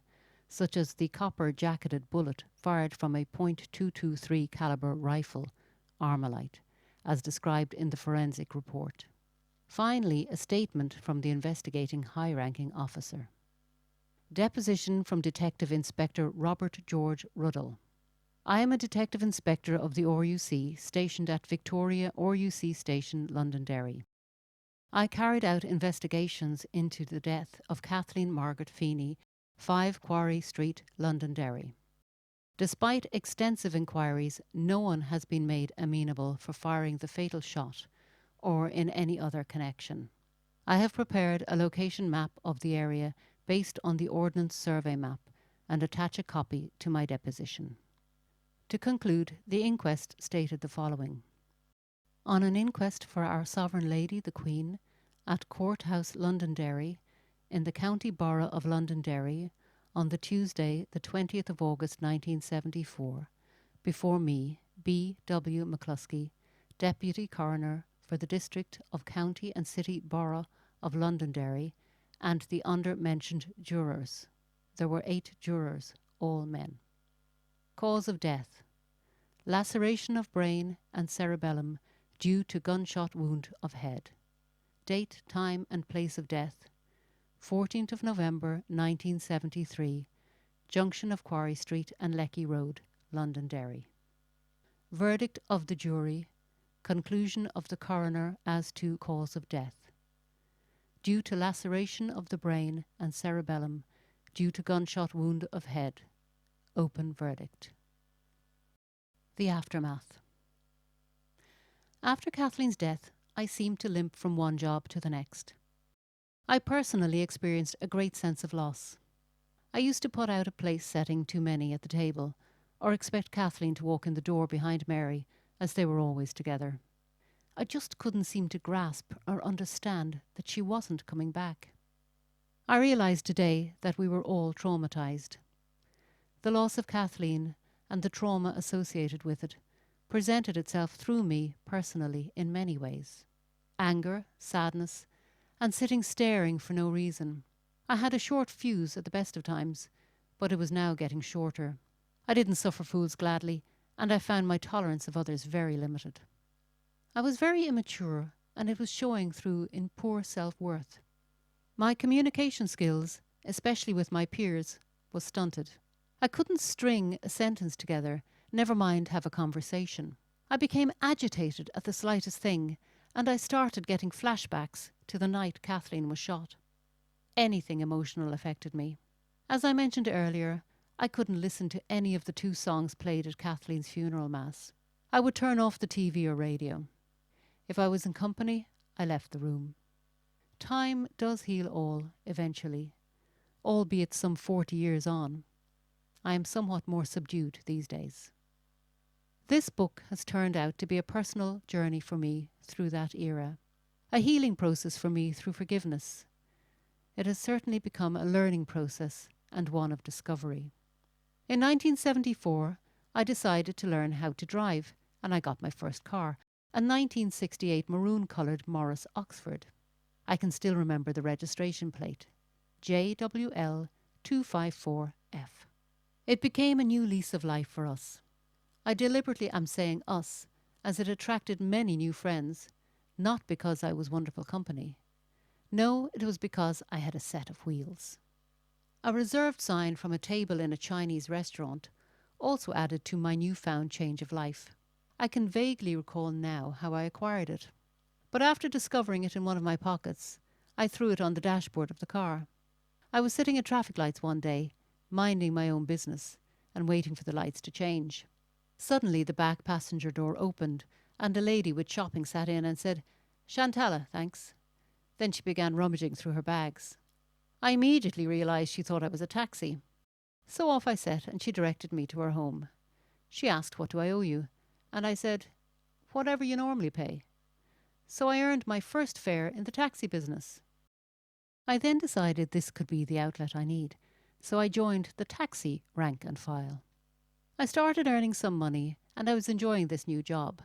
such as the copper-jacketed bullet fired from a .223 caliber rifle, Armalite, as described in the forensic report. Finally, a statement from the investigating high-ranking officer. Deposition from Detective Inspector Robert George Ruddle. I am a Detective Inspector of the RUC stationed at Victoria RUC Station, Londonderry. I carried out investigations into the death of Kathleen Margaret Feeney, 5 Quarry Street, Londonderry. Despite extensive inquiries, no one has been made amenable for firing the fatal shot or in any other connection. I have prepared a location map of the area based on the Ordnance Survey map and attach a copy to my deposition. To conclude, the inquest stated the following. On an inquest for our Sovereign Lady the Queen at Courthouse Londonderry in the County Borough of Londonderry on the Tuesday the 20th of August 1974, before me, B. W. McCluskey, Deputy Coroner for the District of County and City Borough of Londonderry, and the under-mentioned jurors. There were 8 jurors, all men. Cause of death. Laceration of brain and cerebellum due to gunshot wound of head. Date, time and place of death. 14th of November 1973, junction of Quarry Street and Lecky Road, Londonderry. Verdict of the jury. Conclusion of the coroner as to cause of death. Due to laceration of the brain and cerebellum due to gunshot wound of head. Open verdict. The aftermath. After Kathleen's death, I seemed to limp from one job to the next. I personally experienced a great sense of loss. I used to put out a place setting too many at the table, or expect Kathleen to walk in the door behind Mary, as they were always together. I just couldn't seem to grasp or understand that she wasn't coming back. I realised today that we were all traumatised. The loss of Kathleen and the trauma associated with it presented itself through me personally in many ways. Anger, sadness, and sitting staring for no reason. I had a short fuse at the best of times, but it was now getting shorter. I didn't suffer fools gladly, and I found my tolerance of others very limited. I was very immature, and it was showing through in poor self-worth. My communication skills, especially with my peers, was stunted. I couldn't string a sentence together, never mind have a conversation. I became agitated at the slightest thing, and I started getting flashbacks to the night Kathleen was shot. Anything emotional affected me. As I mentioned earlier, I couldn't listen to any of the 2 songs played at Kathleen's funeral mass. I would turn off the TV or radio. If I was in company, I left the room. Time does heal all, eventually, albeit some 40 years on. I am somewhat more subdued these days. This book has turned out to be a personal journey for me through that era, a healing process for me through forgiveness. It has certainly become a learning process and one of discovery. In 1974, I decided to learn how to drive, and I got my first car, a 1968 maroon-coloured Morris Oxford. I can still remember the registration plate, JWL 254F. It became a new lease of life for us. I deliberately am saying us, as it attracted many new friends, not because I was wonderful company. No, it was because I had a set of wheels. A reserved sign from a table in a Chinese restaurant also added to my newfound change of life. I can vaguely recall now how I acquired it. But after discovering it in one of my pockets, I threw it on the dashboard of the car. I was sitting at traffic lights one day, minding my own business and waiting for the lights to change. Suddenly the back passenger door opened and a lady with shopping sat in and said, "Chantella, thanks." Then she began rummaging through her bags. I immediately realised she thought I was a taxi. So off I set and she directed me to her home. She asked, "What do I owe you?" And I said, "Whatever you normally pay." So I earned my first fare in the taxi business. I then decided this could be the outlet I need, so I joined the taxi rank and file. I started earning some money and I was enjoying this new job.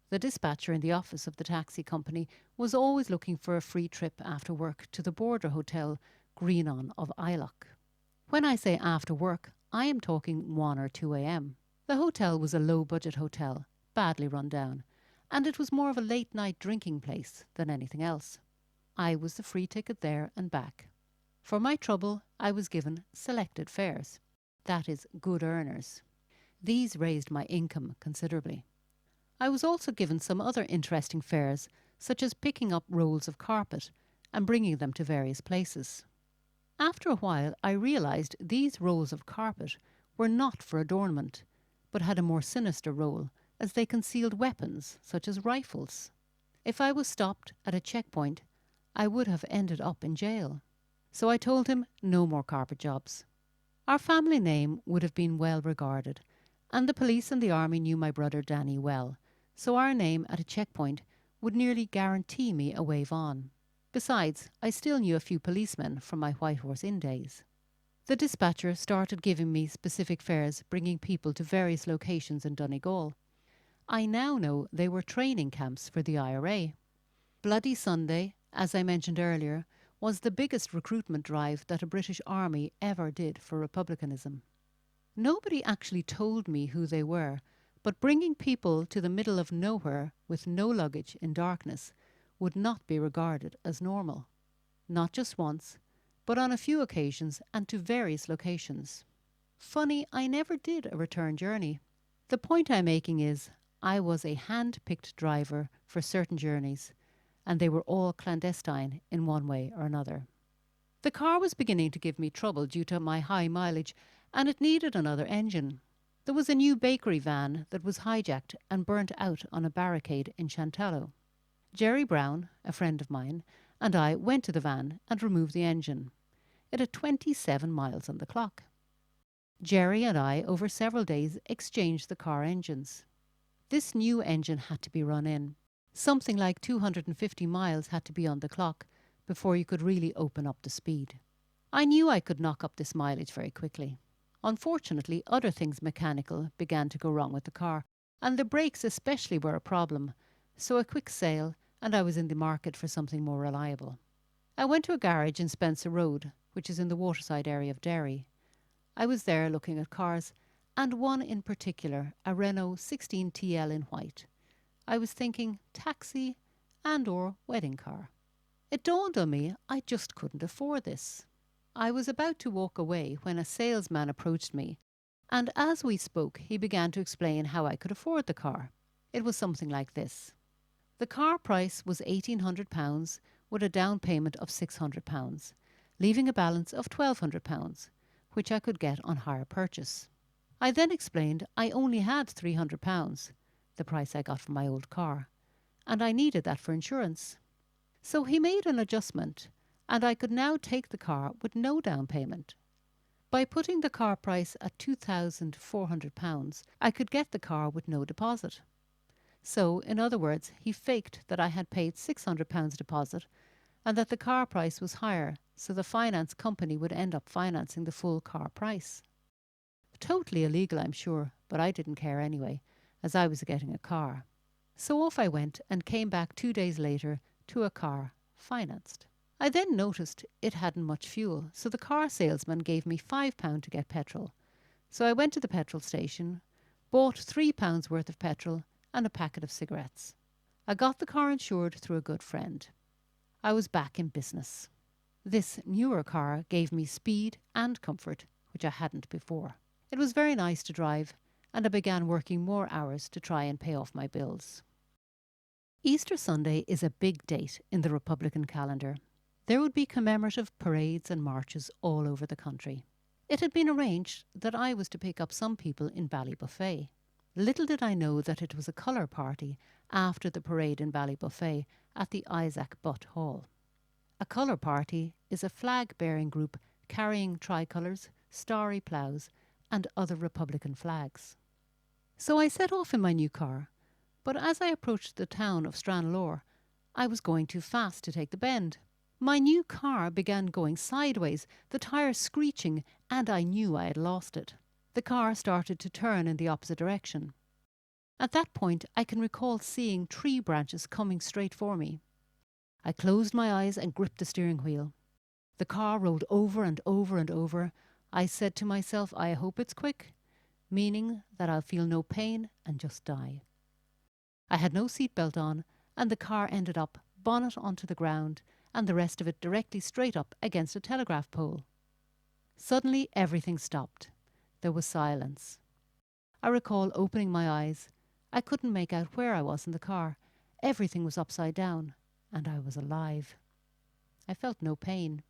The dispatcher in the office of the taxi company was always looking for a free trip after work to the border hotel Greenon of Iloch. When I say after work, I am talking 1 or 2 a.m. The hotel was a low-budget hotel, badly run down, and it was more of a late-night drinking place than anything else. I was the free ticket there and back. For my trouble, I was given selected fares. That is, good earners. These raised my income considerably. I was also given some other interesting fares, such as picking up rolls of carpet and bringing them to various places. After a while, I realised these rolls of carpet were not for adornment, but had a more sinister role, as they concealed weapons, such as rifles. If I was stopped at a checkpoint, I would have ended up in jail. So I told him no more carpet jobs. Our family name would have been well regarded, and the police and the army knew my brother Danny well, so our name at a checkpoint would nearly guarantee me a wave on. Besides, I still knew a few policemen from my White Horse Inn days. The dispatcher started giving me specific fares bringing people to various locations in Donegal. I now know they were training camps for the IRA. Bloody Sunday, as I mentioned earlier, was the biggest recruitment drive that a British army ever did for republicanism. Nobody actually told me who they were, but bringing people to the middle of nowhere with no luggage in darkness would not be regarded as normal. Not just once, but on a few occasions and to various locations. Funny, I never did a return journey. The point I'm making is, I was a hand-picked driver for certain journeys, and they were all clandestine in one way or another. The car was beginning to give me trouble due to my high mileage, and it needed another engine. There was a new bakery van that was hijacked and burnt out on a barricade in Chantallo. Jerry Brown, a friend of mine, and I went to the van and removed the engine. It had 27 miles on the clock. Jerry and I, over several days, exchanged the car engines. This new engine had to be run in. Something like 250 miles had to be on the clock before you could really open up the speed. I knew I could knock up this mileage very quickly. Unfortunately, other things mechanical began to go wrong with the car, and the brakes especially were a problem, so a quick sale and I was in the market for something more reliable. I went to a garage in Spencer Road, which is in the waterside area of Derry. I was there looking at cars, and one in particular, a Renault 16TL in white. I was thinking taxi and or wedding car. It dawned on me I just couldn't afford this. I was about to walk away when a salesman approached me, and as we spoke he began to explain how I could afford the car. It was something like this. The car price was £1,800 with a down payment of £600, leaving a balance of £1,200, which I could get on hire purchase. I then explained I only had £300, the price I got for my old car, and I needed that for insurance. So he made an adjustment, and I could now take the car with no down payment. By putting the car price at £2,400, I could get the car with no deposit. So, in other words, he faked that I had paid £600 deposit and that the car price was higher, so the finance company would end up financing the full car price. Totally illegal, I'm sure, but I didn't care anyway, as I was getting a car. So off I went and came back 2 days later to a car financed. I then noticed it hadn't much fuel, so the car salesman gave me £5 to get petrol. So I went to the petrol station, bought £3 worth of petrol and a packet of cigarettes. I got the car insured through a good friend. I was back in business. This newer car gave me speed and comfort, which I hadn't before. It was very nice to drive, and I began working more hours to try and pay off my bills. Easter Sunday is a big date in the Republican calendar. There would be commemorative parades and marches all over the country. It had been arranged that I was to pick up some people in Ballybuffet. Little did I know that it was a colour party after the parade in Ballybuffet at the Isaac Butt Hall. A colour party is a flag-bearing group carrying tricolours, starry ploughs and other Republican flags. So I set off in my new car, but as I approached the town of Stranlaw, I was going too fast to take the bend. My new car began going sideways, the tyres screeching, and I knew I had lost it. The car started to turn in the opposite direction. At that point, I can recall seeing tree branches coming straight for me. I closed my eyes and gripped the steering wheel. The car rolled over and over and over, I said to myself, I hope it's quick, meaning that I'll feel no pain and just die. I had no seatbelt on, and the car ended up bonnet onto the ground and the rest of it directly straight up against a telegraph pole. Suddenly everything stopped. There was silence. I recall opening my eyes. I couldn't make out where I was in the car. Everything was upside down, and I was alive. I felt no pain.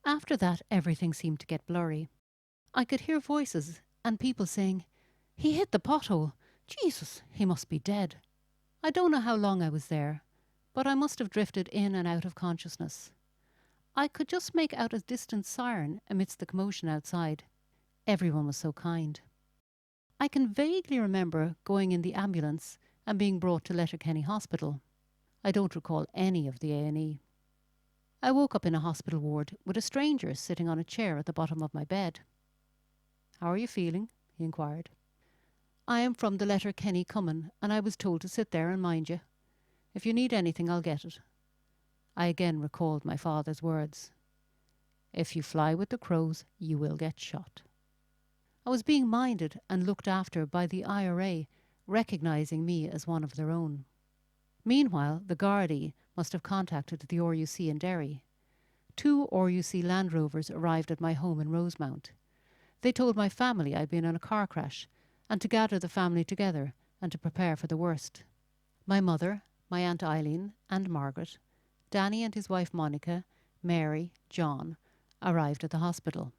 After that, everything seemed to get blurry. I could hear voices and people saying, "He hit the pothole. Jesus, he must be dead." I don't know how long I was there, but I must have drifted in and out of consciousness. I could just make out a distant siren amidst the commotion outside. Everyone was so kind. I can vaguely remember going in the ambulance and being brought to Letterkenny Hospital. I don't recall any of the A&E. I woke up in a hospital ward with a stranger sitting on a chair at the bottom of my bed. "How are you feeling?" he inquired. "I am from the Letterkenny Common, and I was told to sit there and mind you. If you need anything, I'll get it." I again recalled my father's words. "If you fly with the crows, you will get shot." I was being minded and looked after by the IRA, recognising me as one of their own. Meanwhile, the Gardaí must have contacted the RUC in Derry. 2 RUC Land Rovers arrived at my home in Rosemount. They told my family I'd been in a car crash and to gather the family together and to prepare for the worst. My mother, my Aunt Eileen and Margaret, Danny and his wife Monica, Mary, John, arrived at the hospital.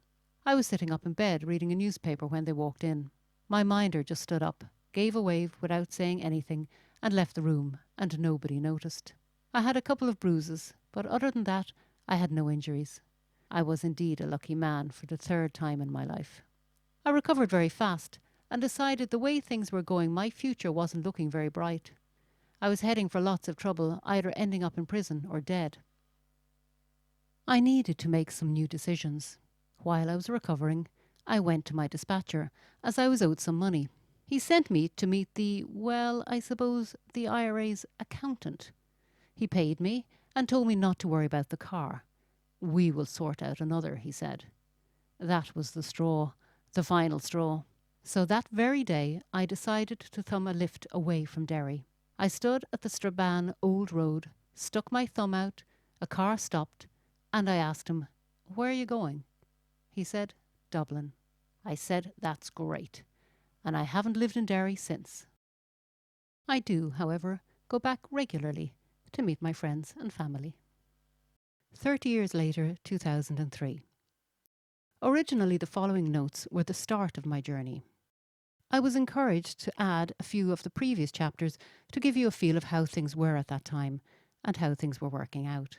I was sitting up in bed reading a newspaper when they walked in. My minder just stood up, gave a wave without saying anything, and left the room, and nobody noticed. I had a couple of bruises, but other than that, I had no injuries. I was indeed a lucky man for the 3rd time in my life. I recovered very fast and decided the way things were going, my future wasn't looking very bright. I was heading for lots of trouble, either ending up in prison or dead. I needed to make some new decisions. While I was recovering, I went to my dispatcher, as I was owed some money. He sent me to meet the IRA's accountant. He paid me and told me not to worry about the car. "We will sort out another," he said. That was the straw, the final straw. So that very day, I decided to thumb a lift away from Derry. I stood at the Strabane Old Road, stuck my thumb out, a car stopped, and I asked him, "Where are you going?" He said, "Dublin." I said, "That's great." And I haven't lived in Derry since. I do, however, go back regularly to meet my friends and family. 30 years later, 2003. Originally, the following notes were the start of my journey. I was encouraged to add a few of the previous chapters to give you a feel of how things were at that time and how things were working out.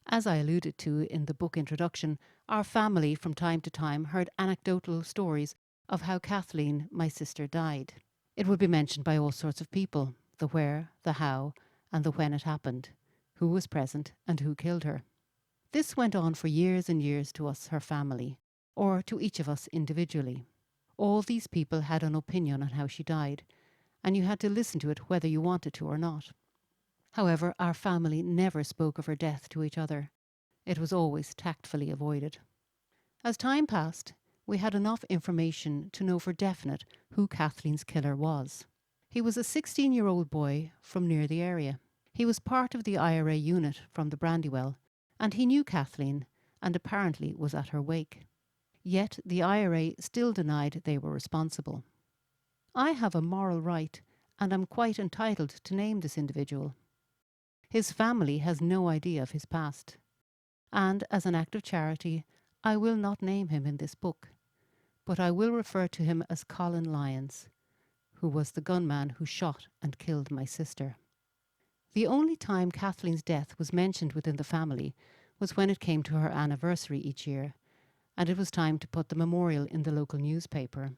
As I alluded to in the book introduction, our family from time to time heard anecdotal stories of how Kathleen, my sister, died. It would be mentioned by all sorts of people, the where, the how, and the when it happened, who was present and who killed her. This went on for years and years to us, her family, or to each of us individually. All these people had an opinion on how she died, and you had to listen to it whether you wanted to or not. However, our family never spoke of her death to each other. It was always tactfully avoided. As time passed, we had enough information to know for definite who Kathleen's killer was. He was a 16-year-old boy from near the area. He was part of the IRA unit from the Brandywell, and he knew Kathleen and apparently was at her wake. Yet the IRA still denied they were responsible. I have a moral right, and am quite entitled to name this individual. His family has no idea of his past, and as an act of charity, I will not name him in this book, but I will refer to him as Colin Lyons, who was the gunman who shot and killed my sister. The only time Kathleen's death was mentioned within the family was when it came to her anniversary each year, and it was time to put the memorial in the local newspaper,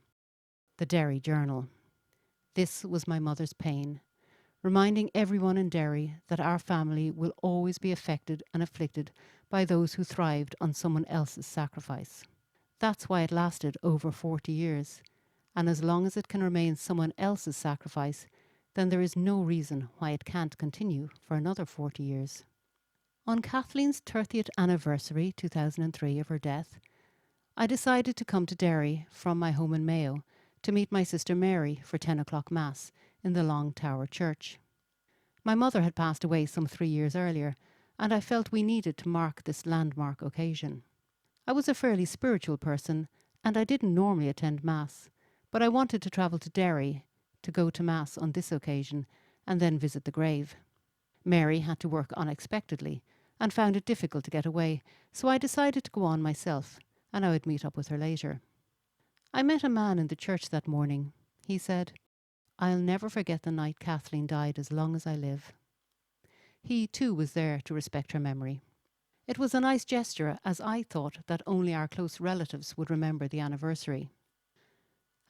the Derry Journal. This was my mother's pain, reminding everyone in Derry that our family will always be affected and afflicted by those who thrived on someone else's sacrifice. That's why it lasted over 40 years, and as long as it can remain someone else's sacrifice, then there is no reason why it can't continue for another 40 years. On Kathleen's 30th anniversary, 2003, of her death, I decided to come to Derry from my home in Mayo to meet my sister Mary for 10 o'clock Mass in the Long Tower Church. My mother had passed away some 3 years earlier, and I felt we needed to mark this landmark occasion. I was a fairly spiritual person, and I didn't normally attend Mass, but I wanted to travel to Derry to go to Mass on this occasion and then visit the grave. Mary had to work unexpectedly and found it difficult to get away, so I decided to go on myself, and I would meet up with her later. I met a man in the church that morning. He said, "I'll never forget the night Kathleen died as long as I live." He too was there to respect her memory. It was a nice gesture, as I thought that only our close relatives would remember the anniversary.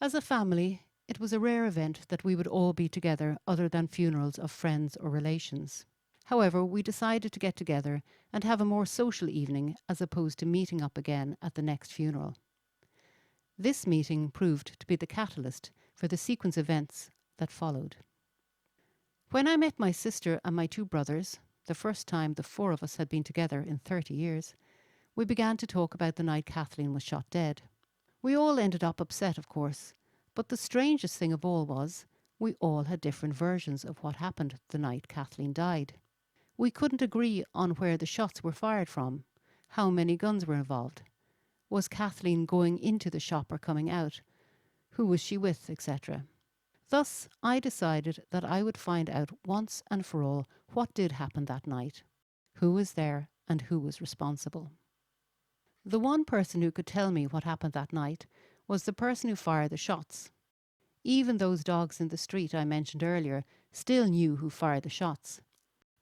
As a family, it was a rare event that we would all be together other than funerals of friends or relations. However, we decided to get together and have a more social evening as opposed to meeting up again at the next funeral. This meeting proved to be the catalyst for the sequence of events that followed. When I met my sister and my two brothers, the first time the four of us had been together in 30 years, we began to talk about the night Kathleen was shot dead. We all ended up upset, of course, but the strangest thing of all was we all had different versions of what happened the night Kathleen died. We couldn't agree on where the shots were fired from, how many guns were involved. Was Kathleen going into the shop or coming out? Who was she with, etc. Thus, I decided that I would find out once and for all what did happen that night, who was there and who was responsible. The one person who could tell me what happened that night was the person who fired the shots. Even those dogs in the street I mentioned earlier still knew who fired the shots.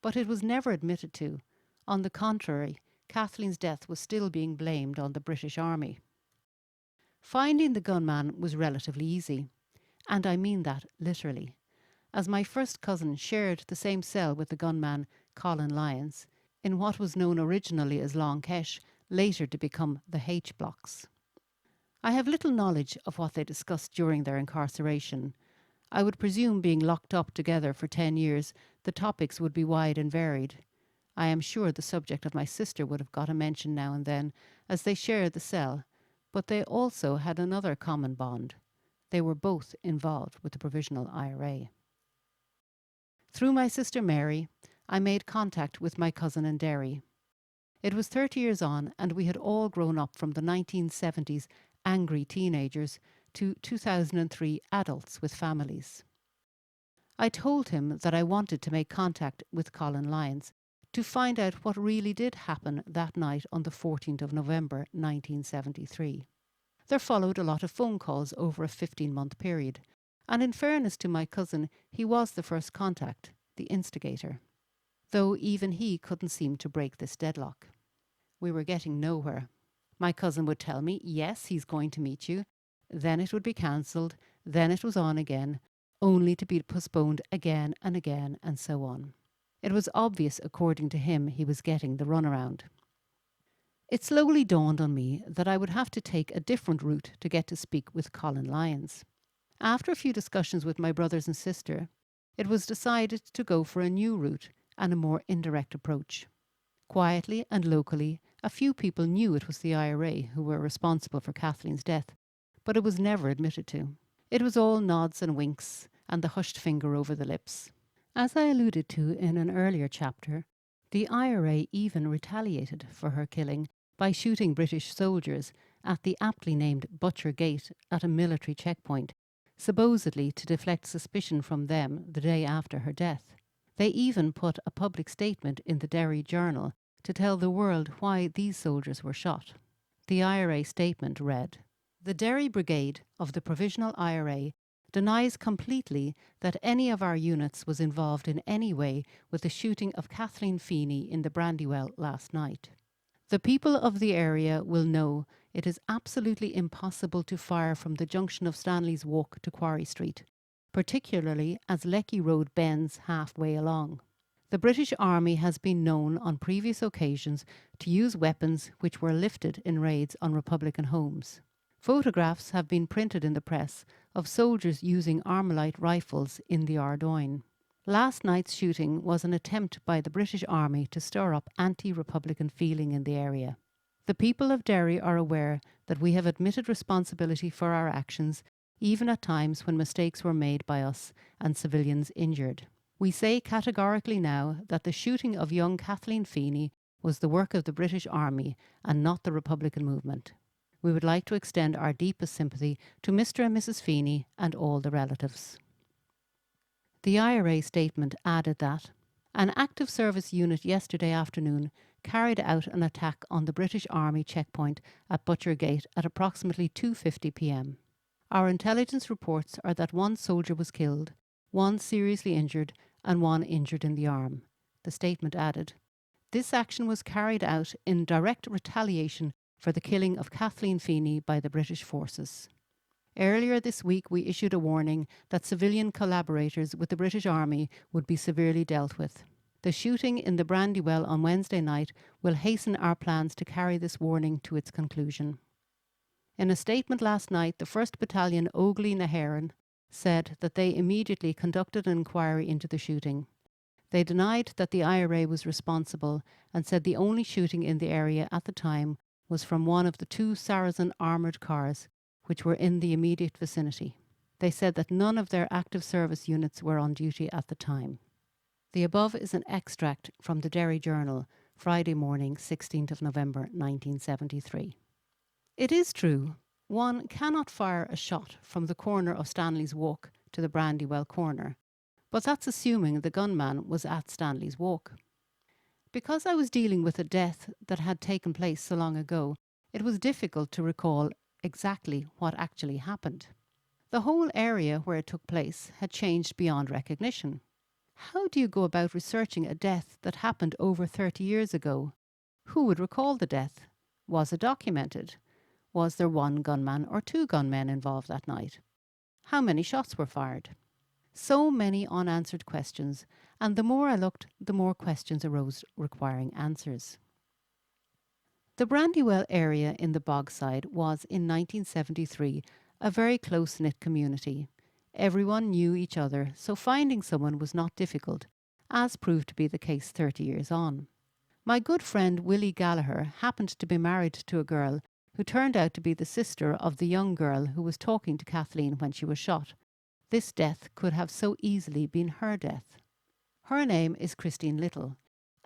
But it was never admitted to. On the contrary, Kathleen's death was still being blamed on the British Army. Finding the gunman was relatively easy, and I mean that literally, as my first cousin shared the same cell with the gunman Colin Lyons in what was known originally as Long Kesh, later to become the H blocks. I have little knowledge of what they discussed during their incarceration. I would presume, being locked up together for 10 years, the topics would be wide and varied. I am sure the subject of my sister would have got a mention now and then, as they shared the cell, but they also had another common bond. They were both involved with the Provisional IRA. Through my sister Mary, I made contact with my cousin in Derry. It was 30 years on, and we had all grown up from the 1970s angry teenagers to 2003 adults with families. I told him that I wanted to make contact with Colin Lyons to find out what really did happen that night on the 14th of November 1973. There followed a lot of phone calls over a 15-month period, and in fairness to my cousin, he was the first contact, the instigator, though even he couldn't seem to break this deadlock. We were getting nowhere. My cousin would tell me, yes, he's going to meet you. Then it would be cancelled. Then it was on again, only to be postponed again, and so on. It was obvious, according to him, he was getting the runaround. It slowly dawned on me that I would have to take a different route to get to speak with Colin Lyons. After a few discussions with my brothers and sister, it was decided to go for a new route and a more indirect approach. Quietly and locally, a few people knew it was the IRA who were responsible for Kathleen's death, but it was never admitted to. It was all nods and winks and the hushed finger over the lips. As I alluded to in an earlier chapter, the IRA even retaliated for her killing by shooting British soldiers at the aptly named Butcher Gate at a military checkpoint, supposedly to deflect suspicion from them the day after her death. They even put a public statement in the Derry Journal to tell the world why these soldiers were shot. The IRA statement read, "The Derry Brigade of the Provisional IRA denies completely that any of our units was involved in any way with the shooting of Kathleen Feeney in the Brandywell last night. The people of the area will know it is absolutely impossible to fire from the junction of Stanley's Walk to Quarry Street, particularly as Lecky Road bends halfway along. The British Army has been known on previous occasions to use weapons which were lifted in raids on Republican homes. Photographs have been printed in the press of soldiers using Armalite rifles in the Ardoyne. Last night's shooting was an attempt by the British Army to stir up anti-Republican feeling in the area." The people of Derry are aware that we have admitted responsibility for our actions, even at times when mistakes were made by us and civilians injured. We say categorically now that the shooting of young Kathleen Feeney was the work of the British Army and not the Republican movement. We would like to extend our deepest sympathy to Mr. and Mrs. Feeney and all the relatives. The IRA statement added that an active service unit yesterday afternoon carried out an attack on the British Army checkpoint at Butcher Gate at approximately 2:50 p.m. Our intelligence reports are that one soldier was killed, one seriously injured, and one injured in the arm. The statement added, this action was carried out in direct retaliation for the killing of Kathleen Feeney by the British forces. Earlier this week we issued a warning that civilian collaborators with the British Army would be severely dealt with. The shooting in the Brandywell on Wednesday night will hasten our plans to carry this warning to its conclusion. In a statement last night, the 1st Battalion Óglaigh na hÉireann said that they immediately conducted an inquiry into the shooting. They denied that the IRA was responsible and said the only shooting in the area at the time was from one of the 2 Saracen armoured cars which were in the immediate vicinity. They said that none of their active service units were on duty at the time. The above is an extract from the Derry Journal, Friday morning, 16th of November 1973. It is true, one cannot fire a shot from the corner of Stanley's Walk to the Brandywell corner, but that's assuming the gunman was at Stanley's Walk. Because I was dealing with a death that had taken place so long ago, it was difficult to recall exactly what actually happened. The whole area where it took place had changed beyond recognition. How do you go about researching a death that happened over 30 years ago? Who would recall the death? Was it documented? Was there one gunman or 2 gunmen involved that night? How many shots were fired? So many unanswered questions, and the more I looked, the more questions arose requiring answers. The Brandywell area in the Bogside was, in 1973, a very close-knit community. Everyone knew each other, so finding someone was not difficult, as proved to be the case 30 years on. My good friend Willie Gallagher happened to be married to a girl who turned out to be the sister of the young girl who was talking to Kathleen when she was shot. This death could have so easily been her death. Her name is Christine Little,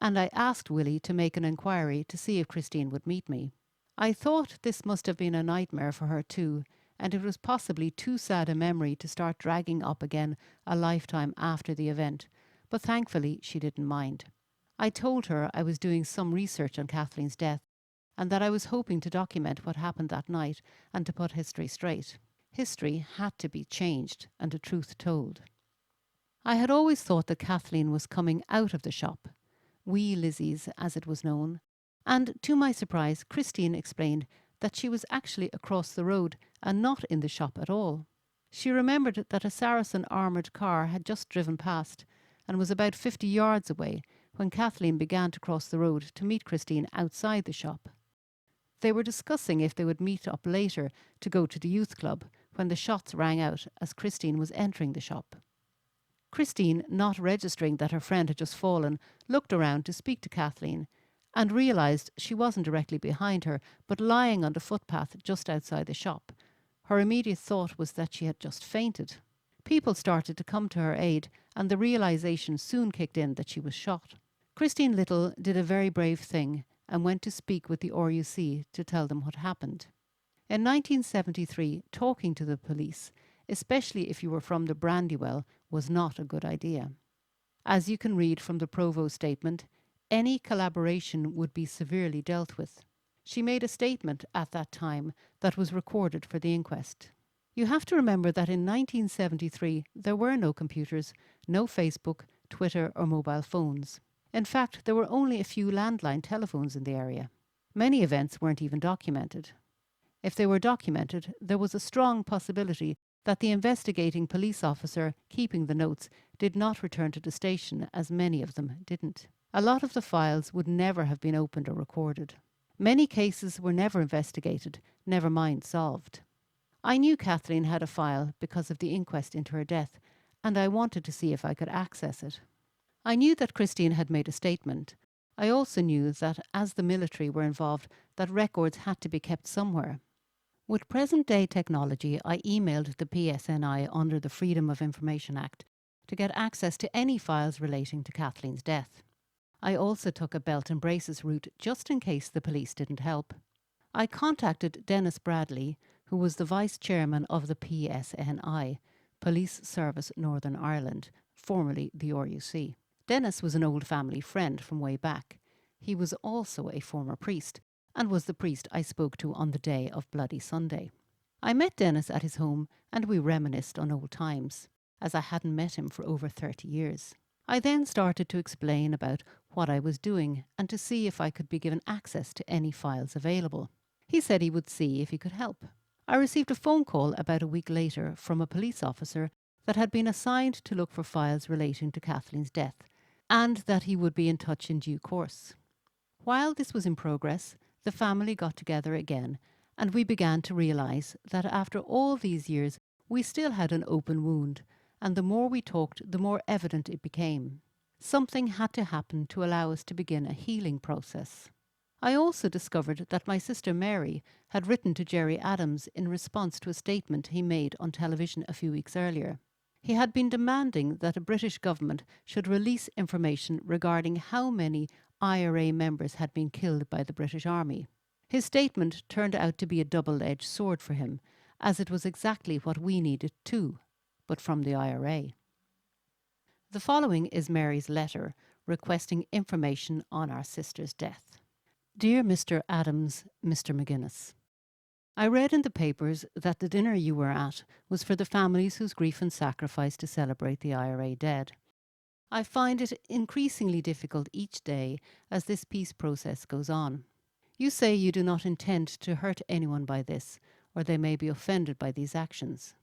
and I asked Willie to make an inquiry to see if Christine would meet me. I thought this must have been a nightmare for her too, and it was possibly too sad a memory to start dragging up again a lifetime after the event, but thankfully she didn't mind. I told her I was doing some research on Kathleen's death, and that I was hoping to document what happened that night and to put history straight. History had to be changed and the truth told. I had always thought that Kathleen was coming out of the shop, Wee Lizzie's as it was known, and to my surprise Christine explained that she was actually across the road and not in the shop at all. She remembered that a Saracen armoured car had just driven past and was about 50 yards away when Kathleen began to cross the road to meet Christine outside the shop. They were discussing if they would meet up later to go to the youth club when the shots rang out as Christine was entering the shop. Christine, not registering that her friend had just fallen, looked around to speak to Kathleen and realised she wasn't directly behind her but lying on the footpath just outside the shop. Her immediate thought was that she had just fainted. People started to come to her aid and the realisation soon kicked in that she was shot. Christine Little did a very brave thing and went to speak with the RUC to tell them what happened. In 1973, talking to the police, especially if you were from the Brandywell, was not a good idea. As you can read from the Provost statement, any collaboration would be severely dealt with. She made a statement at that time that was recorded for the inquest. You have to remember that in 1973 there were no computers, no Facebook, Twitter or mobile phones. In fact, there were only a few landline telephones in the area. Many events weren't even documented. If they were documented, there was a strong possibility that the investigating police officer keeping the notes did not return to the station, as many of them didn't. A lot of the files would never have been opened or recorded. Many cases were never investigated, never mind solved. I knew Kathleen had a file because of the inquest into her death, and I wanted to see if I could access it. I knew that Christine had made a statement, I also knew that as the military were involved, that records had to be kept somewhere. With present-day technology, I emailed the PSNI under the Freedom of Information Act to get access to any files relating to Kathleen's death. I also took a belt and braces route just in case the police didn't help. I contacted Dennis Bradley, who was the vice chairman of the PSNI, Police Service Northern Ireland, formerly the RUC. Dennis was an old family friend from way back. He was also a former priest, and was the priest I spoke to on the day of Bloody Sunday. I met Dennis at his home, and we reminisced on old times, as I hadn't met him for over 30 years. I then started to explain about what I was doing and to see if I could be given access to any files available. He said he would see if he could help. I received a phone call about a week later from a police officer that had been assigned to look for files relating to Kathleen's death, and that he would be in touch in due course. While this was in progress, the family got together again, and we began to realise that after all these years we still had an open wound, and the more we talked, the more evident it became. Something had to happen to allow us to begin a healing process. I also discovered that my sister Mary had written to Gerry Adams in response to a statement he made on television a few weeks earlier. He had been demanding that the British government should release information regarding how many IRA members had been killed by the British Army. His statement turned out to be a double-edged sword for him, as it was exactly what we needed too, but from the IRA. The following is Mary's letter requesting information on our sister's death. Dear Mr. Adams, Mr. McGuinness, I read in the papers that the dinner you were at was for the families whose grief and sacrifice to celebrate the IRA dead. I find it increasingly difficult each day as this peace process goes on. You say you do not intend to hurt anyone by this, or they may be offended by these actions.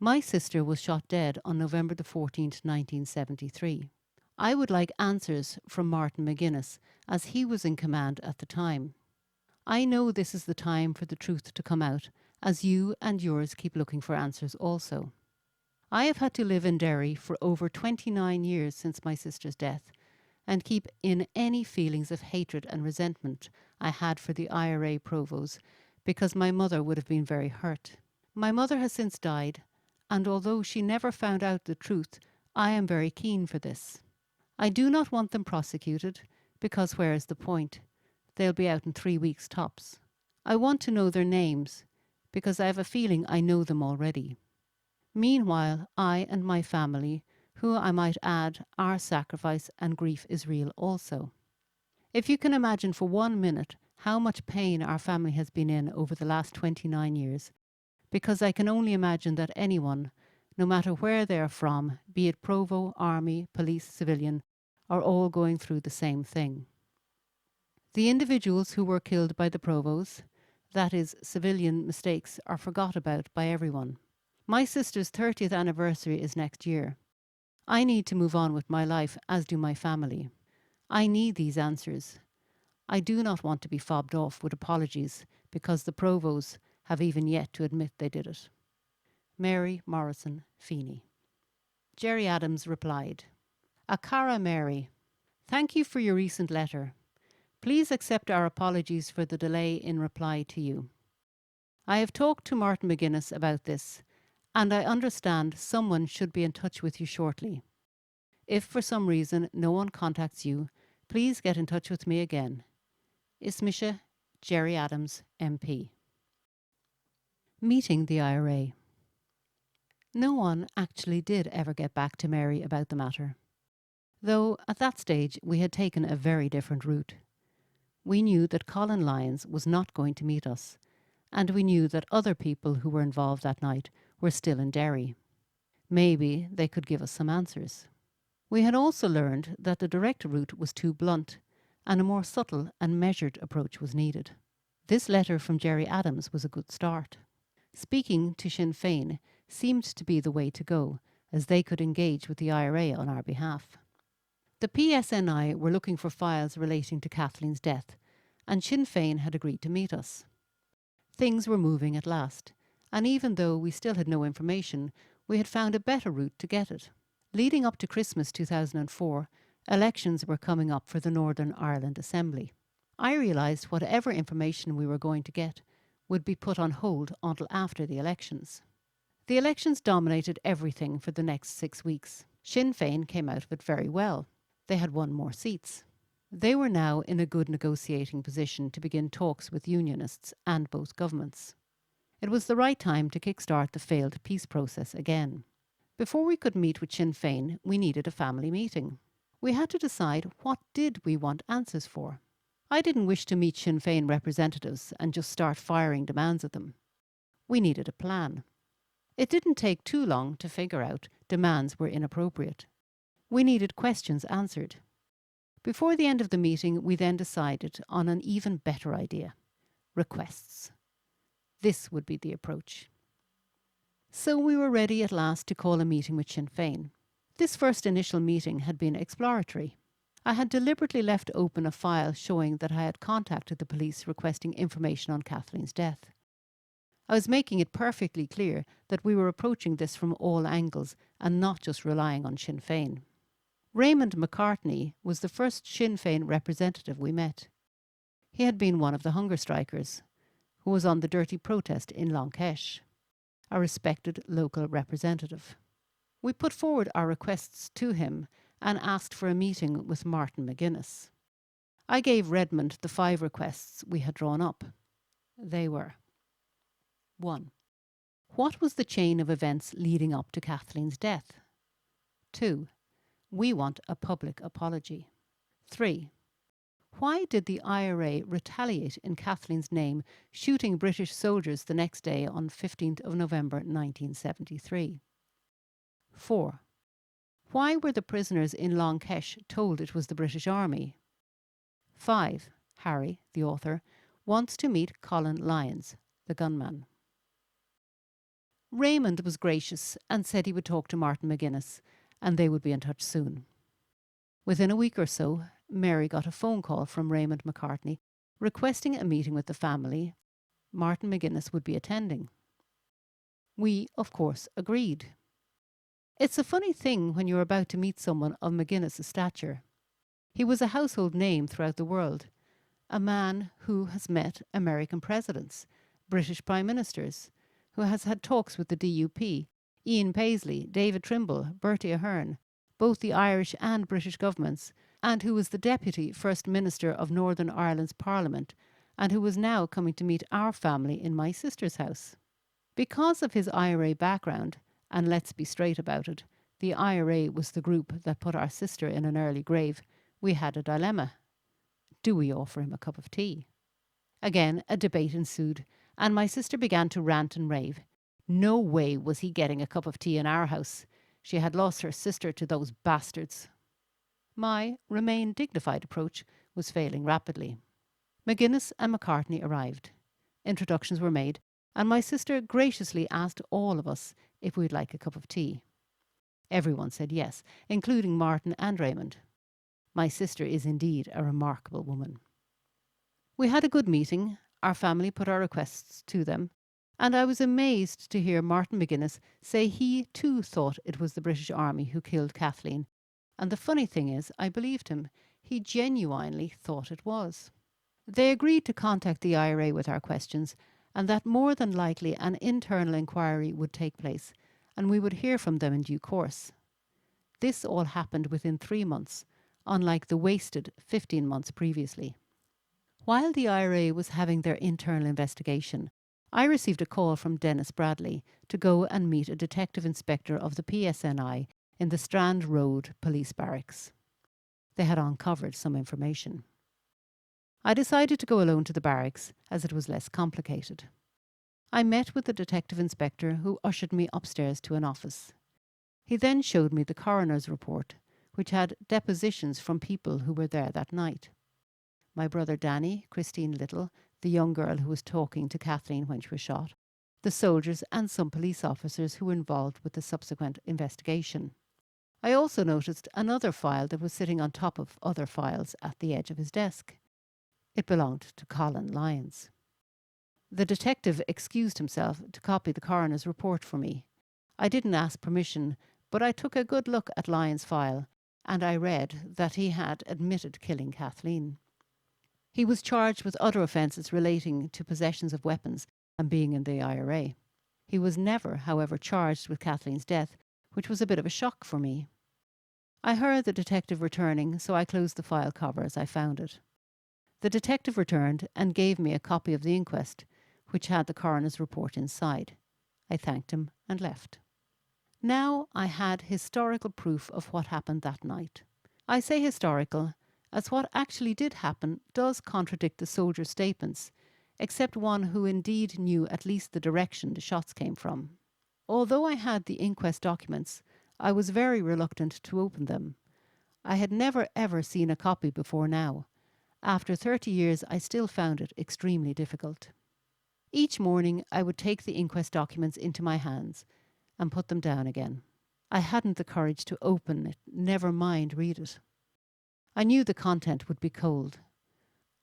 My sister was shot dead on November the 14th, 1973. I would like answers from Martin McGuinness, as he was in command at the time. I know this is the time for the truth to come out, as you and yours keep looking for answers also. I have had to live in Derry for over 29 years since my sister's death, and keep in any feelings of hatred and resentment I had for the IRA provos, because my mother would have been very hurt. My mother has since died, and although she never found out the truth, I am very keen for this. I do not want them prosecuted, because where is the point? They'll be out in 3 weeks tops. I want to know their names, because I have a feeling I know them already. Meanwhile, I and my family, who I might add, our sacrifice and grief is real also. If you can imagine for 1 minute how much pain our family has been in over the last 29 years, because I can only imagine that anyone, no matter where they are from, be it Provo, Army, police, civilian, are all going through the same thing. The individuals who were killed by the Provos, that is, civilian mistakes, are forgot about by everyone. My sister's 30th anniversary is next year. I need to move on with my life, as do my family. I need these answers. I do not want to be fobbed off with apologies because the Provos have even yet to admit they did it. Mary Morrison Feeney. Gerry Adams replied, A cara Mary, thank you for your recent letter. Please accept our apologies for the delay in reply to you. I have talked to Martin McGuinness about this, and I understand someone should be in touch with you shortly. If for some reason no one contacts you, please get in touch with me again. Ismisha Gerry Adams, MP. Meeting the IRA. No one actually did ever get back to Mary about the matter, though at that stage we had taken a very different route. We knew that Colin Lyons was not going to meet us, and we knew that other people who were involved that night were still in Derry. Maybe they could give us some answers. We had also learned that the direct route was too blunt, and a more subtle and measured approach was needed. This letter from Gerry Adams was a good start. Speaking to Sinn Féin seemed to be the way to go, as they could engage with the IRA on our behalf. The PSNI were looking for files relating to Kathleen's death, and Sinn Féin had agreed to meet us. Things were moving at last, and even though we still had no information, we had found a better route to get it. Leading up to Christmas 2004, Elections were coming up for the Northern Ireland Assembly. I realised whatever information we were going to get would be put on hold until after the elections. The elections dominated everything for the next 6 weeks. Sinn Féin came out of it very well. They had won more seats. They were now in a good negotiating position to begin talks with unionists and both governments. It was the right time to kickstart the failed peace process again. Before we could meet with Sinn Féin, we needed a family meeting. We had to decide what did we want answers for. I didn't wish to meet Sinn Féin representatives and just start firing demands at them. We needed a plan. It didn't take too long to figure out demands were inappropriate. We needed questions answered. Before the end of the meeting, we then decided on an even better idea: requests. This would be the approach. So we were ready at last to call a meeting with Sinn Féin. This first initial meeting had been exploratory. I had deliberately left open a file showing that I had contacted the police requesting information on Kathleen's death. I was making it perfectly clear that we were approaching this from all angles and not just relying on Sinn Féin. Raymond McCartney was the first Sinn Féin representative we met. He had been one of the hunger strikers, who was on the dirty protest in Long Kesh, a respected local representative. We put forward our requests to him and asked for a meeting with Martin McGuinness. I gave Redmond the 5 requests we had drawn up. They were: 1. What was the chain of events leading up to Kathleen's death? 2. We want a public apology. 3. Why did the IRA retaliate in Kathleen's name, shooting British soldiers the next day on 15th of November 1973? 4. Why were the prisoners in Long Kesh told it was the British Army? 5. Harry, the author, wants to meet Colin Lyons, the gunman. Raymond was gracious and said he would talk to Martin McGuinness and they would be in touch soon. Within a week or so, Mary got a phone call from Raymond McCartney requesting a meeting with the family. Martin McGuinness would be attending. We, of course, agreed. It's a funny thing when you're about to meet someone of McGuinness's stature. He was a household name throughout the world, a man who has met American presidents, British prime ministers, who has had talks with the DUP, Ian Paisley, David Trimble, Bertie Ahern, both the Irish and British governments, and who was the Deputy First Minister of Northern Ireland's Parliament, and who was now coming to meet our family in my sister's house. Because of his IRA background, and let's be straight about it, the IRA was the group that put our sister in an early grave, we had a dilemma. Do we offer him a cup of tea? Again, a debate ensued, and my sister began to rant and rave. No way was he getting a cup of tea in our house. She had lost her sister to those bastards. My remain dignified approach was failing rapidly. McGuinness and McCartney arrived. Introductions were made, and my sister graciously asked all of us if we'd like a cup of tea. Everyone said yes, including Martin and Raymond. My sister is indeed a remarkable woman. We had a good meeting. Our family put our requests to them, and I was amazed to hear Martin McGuinness say he too thought it was the British Army who killed Kathleen. And the funny thing is, I believed him. He genuinely thought it was. They agreed to contact the IRA with our questions, and that more than likely an internal inquiry would take place, and we would hear from them in due course. This all happened within 3 months, unlike the wasted 15 months previously. While the IRA was having their internal investigation, I received a call from Dennis Bradley to go and meet a detective inspector of the PSNI in the Strand Road Police Barracks. They had uncovered some information. I decided to go alone to the barracks as it was less complicated. I met with the detective inspector who ushered me upstairs to an office. He then showed me the coroner's report, which had depositions from people who were there that night. My brother Danny, Christine Little, the young girl who was talking to Kathleen when she was shot, the soldiers and some police officers who were involved with the subsequent investigation. I also noticed another file that was sitting on top of other files at the edge of his desk. It belonged to Colin Lyons. The detective excused himself to copy the coroner's report for me. I didn't ask permission, but I took a good look at Lyons' file, and I read that he had admitted killing Kathleen. He was charged with other offences relating to possessions of weapons and being in the IRA. He was never, however, charged with Kathleen's death, which was a bit of a shock for me. I heard the detective returning, so I closed the file cover as I found it. The detective returned and gave me a copy of the inquest, which had the coroner's report inside. I thanked him and left. Now I had historical proof of what happened that night. I say historical, as what actually did happen does contradict the soldier's statements, except one who indeed knew at least the direction the shots came from. Although I had the inquest documents, I was very reluctant to open them. I had never ever seen a copy before now. After 30 years, I still found it extremely difficult. Each morning, I would take the inquest documents into my hands and put them down again. I hadn't the courage to open it, never mind read it. I knew the content would be cold.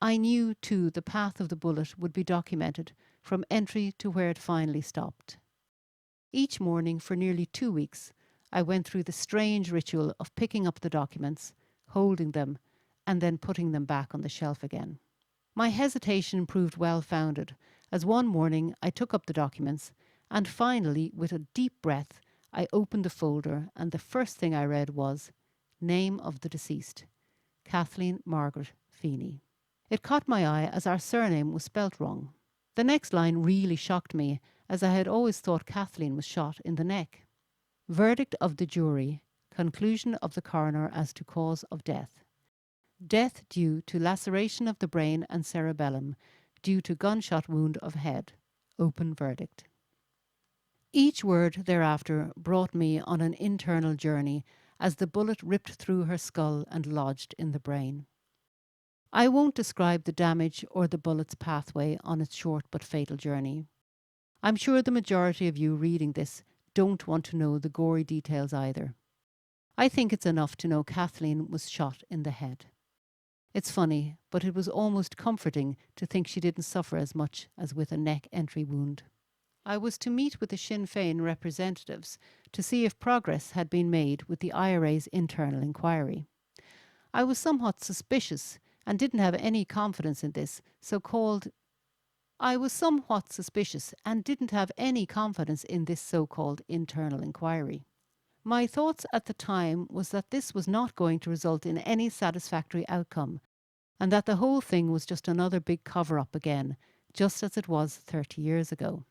I knew, too, the path of the bullet would be documented from entry to where it finally stopped. Each morning for nearly 2 weeks, I went through the strange ritual of picking up the documents, holding them, and then putting them back on the shelf again. My hesitation proved well-founded, as one morning I took up the documents, and finally, with a deep breath, I opened the folder, and the first thing I read was, "Name of the deceased, Kathleen Margaret Feeney." It caught my eye as our surname was spelt wrong. The next line really shocked me, as I had always thought Kathleen was shot in the neck. Verdict of the jury. Conclusion of the coroner as to cause of death. Death due to laceration of the brain and cerebellum, due to gunshot wound of head. Open verdict. Each word thereafter brought me on an internal journey as the bullet ripped through her skull and lodged in the brain. I won't describe the damage or the bullet's pathway on its short but fatal journey. I'm sure the majority of you reading this don't want to know the gory details either. I think it's enough to know Kathleen was shot in the head. It's funny, but it was almost comforting to think she didn't suffer as much as with a neck entry wound. I was to meet with the Sinn Féin representatives to see if progress had been made with the IRA's internal inquiry. I was somewhat suspicious and didn't have any confidence in this so-called internal inquiry. My thoughts at the time was that this was not going to result in any satisfactory outcome, and that the whole thing was just another big cover-up again, just as it was 30 years ago.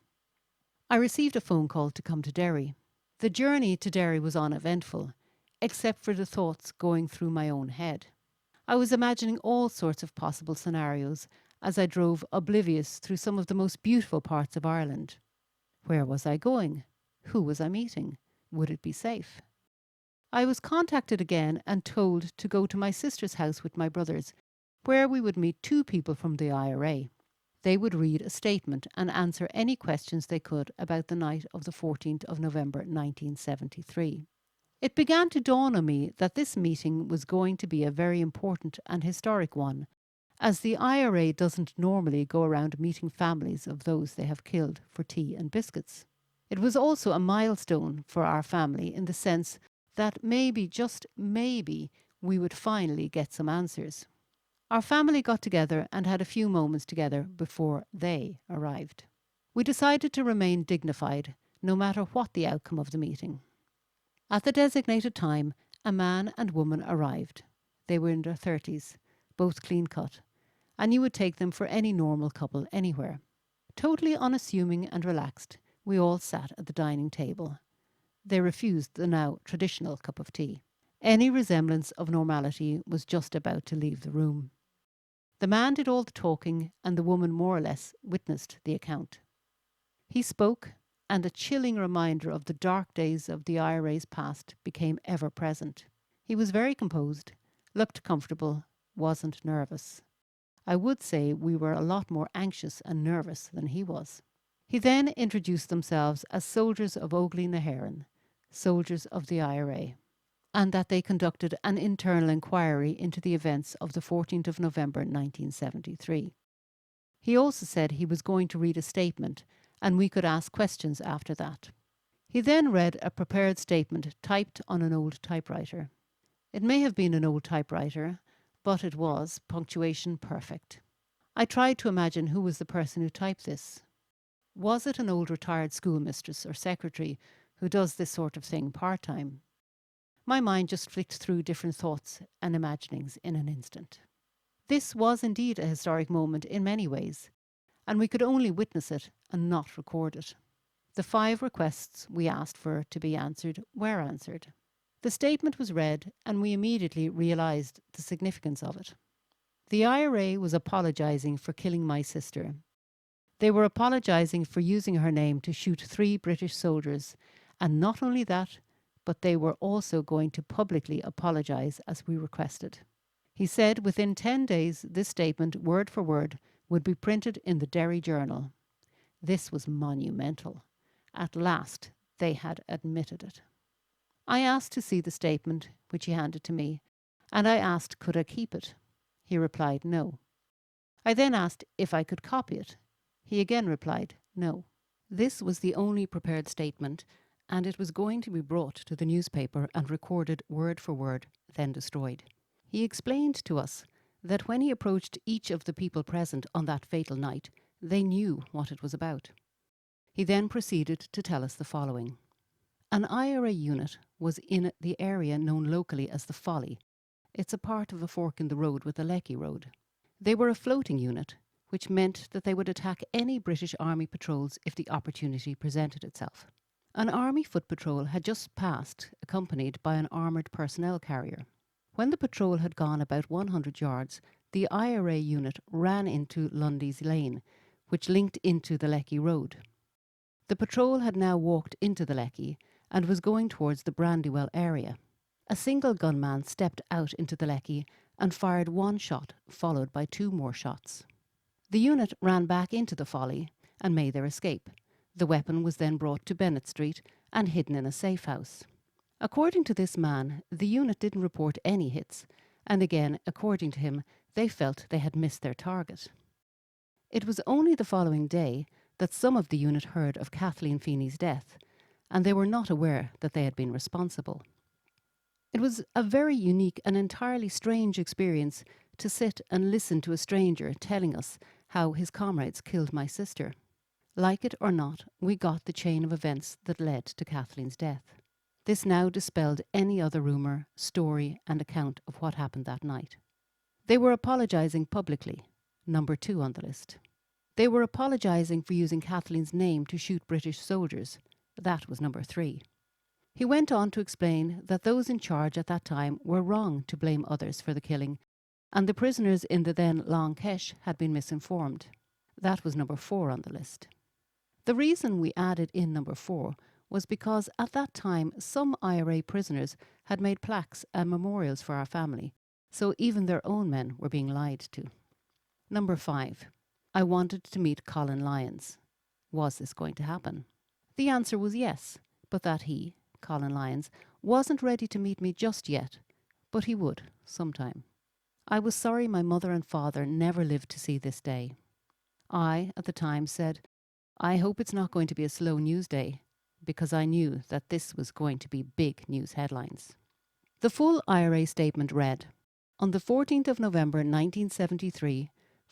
I received a phone call to come to Derry. The journey to Derry was uneventful, except for the thoughts going through my own head. I was imagining all sorts of possible scenarios as I drove oblivious through some of the most beautiful parts of Ireland. Where was I going? Who was I meeting? Would it be safe? I was contacted again and told to go to my sister's house with my brothers, where we would meet 2 people from the IRA. They would read a statement and answer any questions they could about the night of the 14th of November 1973. It began to dawn on me that this meeting was going to be a very important and historic one, as the IRA doesn't normally go around meeting families of those they have killed for tea and biscuits. It was also a milestone for our family in the sense that maybe, just maybe, we would finally get some answers. Our family got together and had a few moments together before they arrived. We decided to remain dignified, no matter what the outcome of the meeting. At the designated time, a man and woman arrived. They were in their 30s, both clean-cut, and you would take them for any normal couple anywhere. Totally unassuming and relaxed, we all sat at the dining table. They refused the now traditional cup of tea. Any resemblance of normality was just about to leave the room. The man did all the talking, and the woman more or less witnessed the account. He spoke, and a chilling reminder of the dark days of the IRA's past became ever present. He was very composed, looked comfortable, wasn't nervous. I would say we were a lot more anxious and nervous than he was. He then introduced themselves as soldiers of Óglaigh na hÉireann, soldiers of the IRA, and that they conducted an internal inquiry into the events of the 14th of November 1973. He also said he was going to read a statement and we could ask questions after that. He then read a prepared statement typed on an old typewriter. It may have been an old typewriter, but it was punctuation perfect. I tried to imagine who was the person who typed this. Was it an old retired schoolmistress or secretary who does this sort of thing part-time? My mind just flicked through different thoughts and imaginings in an instant. This was indeed a historic moment in many ways, and we could only witness it and not record it. The 5 requests we asked for to be answered were answered. The statement was read, and we immediately realised the significance of it. The IRA was apologising for killing my sister. They were apologising for using her name to shoot 3 British soldiers, and not only that, but they were also going to publicly apologise as we requested. He said within 10 days this statement, word for word, would be printed in the Derry Journal. This was monumental. At last they had admitted it. I asked to see the statement, which he handed to me, and I asked could I keep it. He replied no. I then asked if I could copy it. He again replied no. This was the only prepared statement, and it was going to be brought to the newspaper and recorded word for word, then destroyed. He explained to us that when he approached each of the people present on that fatal night, they knew what it was about. He then proceeded to tell us the following. An IRA unit was in the area known locally as the Folly. It's a part of a fork in the road with the Lecky Road. They were a floating unit, which meant that they would attack any British Army patrols if the opportunity presented itself. An Army foot patrol had just passed, accompanied by an armoured personnel carrier. When the patrol had gone about 100 yards, the IRA unit ran into Lundy's Lane, which linked into the Lecky Road. The patrol had now walked into the Lecky and was going towards the Brandywell area. A single gunman stepped out into the Lecky and fired 1 shot, followed by 2 more shots. The unit ran back into the Folly and made their escape. The weapon was then brought to Bennett Street and hidden in a safe house. According to this man, the unit didn't report any hits, and again, according to him, they felt they had missed their target. It was only the following day that some of the unit heard of Kathleen Feeney's death, and they were not aware that they had been responsible. It was a very unique and entirely strange experience to sit and listen to a stranger telling us how his comrades killed my sister. Like it or not, we got the chain of events that led to Kathleen's death. This now dispelled any other rumour, story and account of what happened that night. They were apologising publicly, number 2 on the list. They were apologising for using Kathleen's name to shoot British soldiers. That was number 3. He went on to explain that those in charge at that time were wrong to blame others for the killing, and the prisoners in the then Long Kesh had been misinformed. That was number 4 on the list. The reason we added in number 4 was because at that time some IRA prisoners had made plaques and memorials for our family, so even their own men were being lied to. Number 5. I wanted to meet Colin Lyons. Was this going to happen? The answer was yes, but that he, Colin Lyons, wasn't ready to meet me just yet, but he would, sometime. I was sorry my mother and father never lived to see this day. I, at the time, said, I hope it's not going to be a slow news day, because I knew that this was going to be big news headlines. The full IRA statement read, on the 14th of November 1973,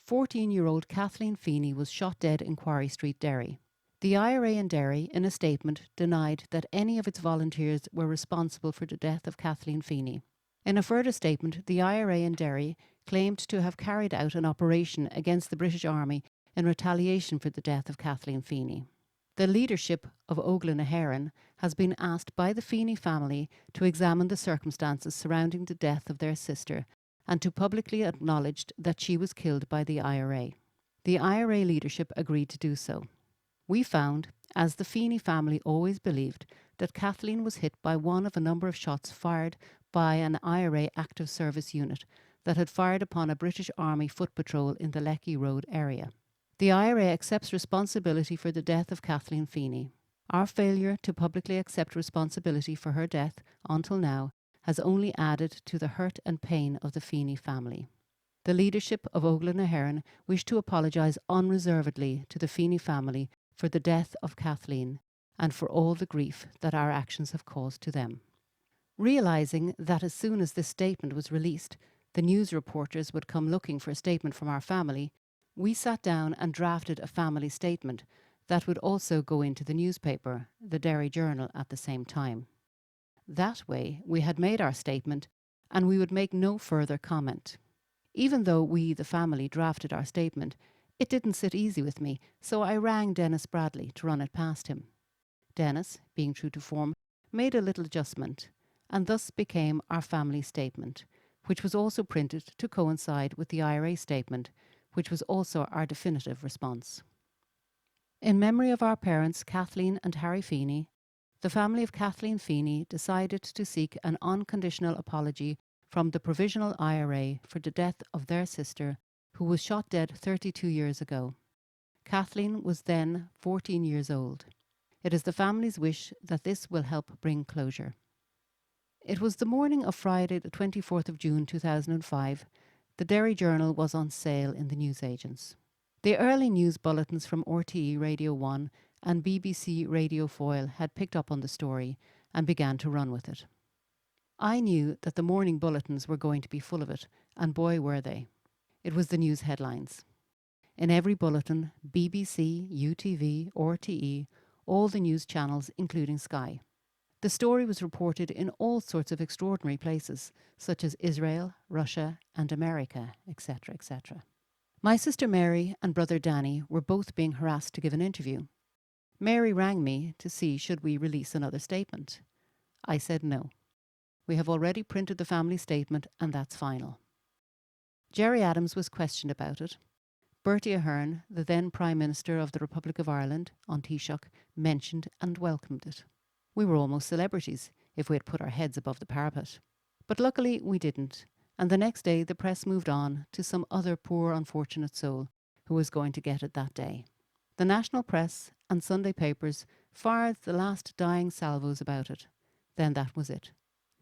14-year-old Kathleen Feeney was shot dead in Quarry Street, Derry. The IRA in Derry, in a statement, denied that any of its volunteers were responsible for the death of Kathleen Feeney. In a further statement, the IRA in Derry claimed to have carried out an operation against the British Army in retaliation for the death of Kathleen Feeney. The leadership of Oglenaheran has been asked by the Feeney family to examine the circumstances surrounding the death of their sister and to publicly acknowledge that she was killed by the IRA. The IRA leadership agreed to do so. We found, as the Feeney family always believed, that Kathleen was hit by one of a number of shots fired by an IRA active service unit that had fired upon a British Army foot patrol in the Lecky Road area. The IRA accepts responsibility for the death of Kathleen Feeney. Our failure to publicly accept responsibility for her death until now has only added to the hurt and pain of the Feeney family. The leadership of Oglenaheran wish to apologise unreservedly to the Feeney family for the death of Kathleen and for all the grief that our actions have caused to them. Realising that as soon as this statement was released, the news reporters would come looking for a statement from our family, we sat down and drafted a family statement that would also go into the newspaper, the Derry Journal, at the same time. That way, we had made our statement and we would make no further comment. Even though we, the family, drafted our statement, it didn't sit easy with me, so I rang Dennis Bradley to run it past him. Dennis, being true to form, made a little adjustment, and thus became our family statement, which was also printed to coincide with the IRA statement, which was also our definitive response. In memory of our parents, Kathleen and Harry Feeney, the family of Kathleen Feeney decided to seek an unconditional apology from the Provisional IRA for the death of their sister, who was shot dead 32 years ago. Kathleen was then 14 years old. It is the family's wish that this will help bring closure. It was the morning of Friday, the 24th of June 2005. The Derry Journal was on sale in the newsagents. The early news bulletins from RTE Radio 1 and BBC Radio Foyle had picked up on the story and began to run with it. I knew that the morning bulletins were going to be full of it, and boy were they. It was the news headlines. In every bulletin, BBC, UTV, RTE, all the news channels, including Sky. The story was reported in all sorts of extraordinary places, such as Israel, Russia, and America, etc., etc. My sister Mary and brother Danny were both being harassed to give an interview. Mary rang me to see should we release another statement. I said no. We have already printed the family statement and that's final. Gerry Adams was questioned about it. Bertie Ahern, the then Prime Minister of the Republic of Ireland, on Taoiseach, mentioned and welcomed it. We were almost celebrities if we had put our heads above the parapet. But luckily we didn't, and the next day the press moved on to some other poor unfortunate soul who was going to get it that day. The national press and Sunday papers fired the last dying salvos about it. Then that was it.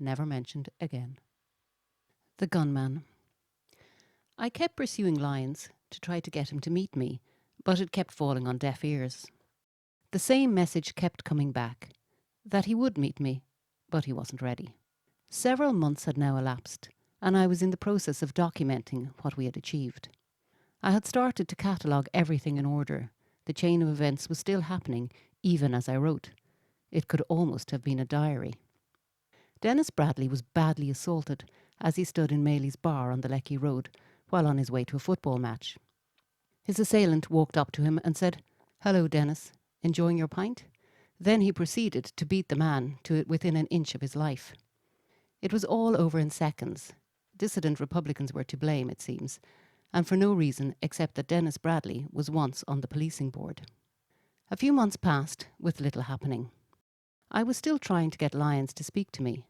Never mentioned again. The gunman. I kept pursuing Lyons to try to get him to meet me, but it kept falling on deaf ears. The same message kept coming back, that he would meet me, but he wasn't ready. Several months had now elapsed, and I was in the process of documenting what we had achieved. I had started to catalogue everything in order. The chain of events was still happening, even as I wrote. It could almost have been a diary. Dennis Bradley was badly assaulted as he stood in Maley's bar on the Lecky Road while on his way to a football match. His assailant walked up to him and said, "Hello, Dennis. Enjoying your pint?" Then he proceeded to beat the man to within an inch of his life. It was all over in seconds. Dissident Republicans were to blame, it seems, and for no reason except that Dennis Bradley was once on the policing board. A few months passed with little happening. I was still trying to get Lyons to speak to me.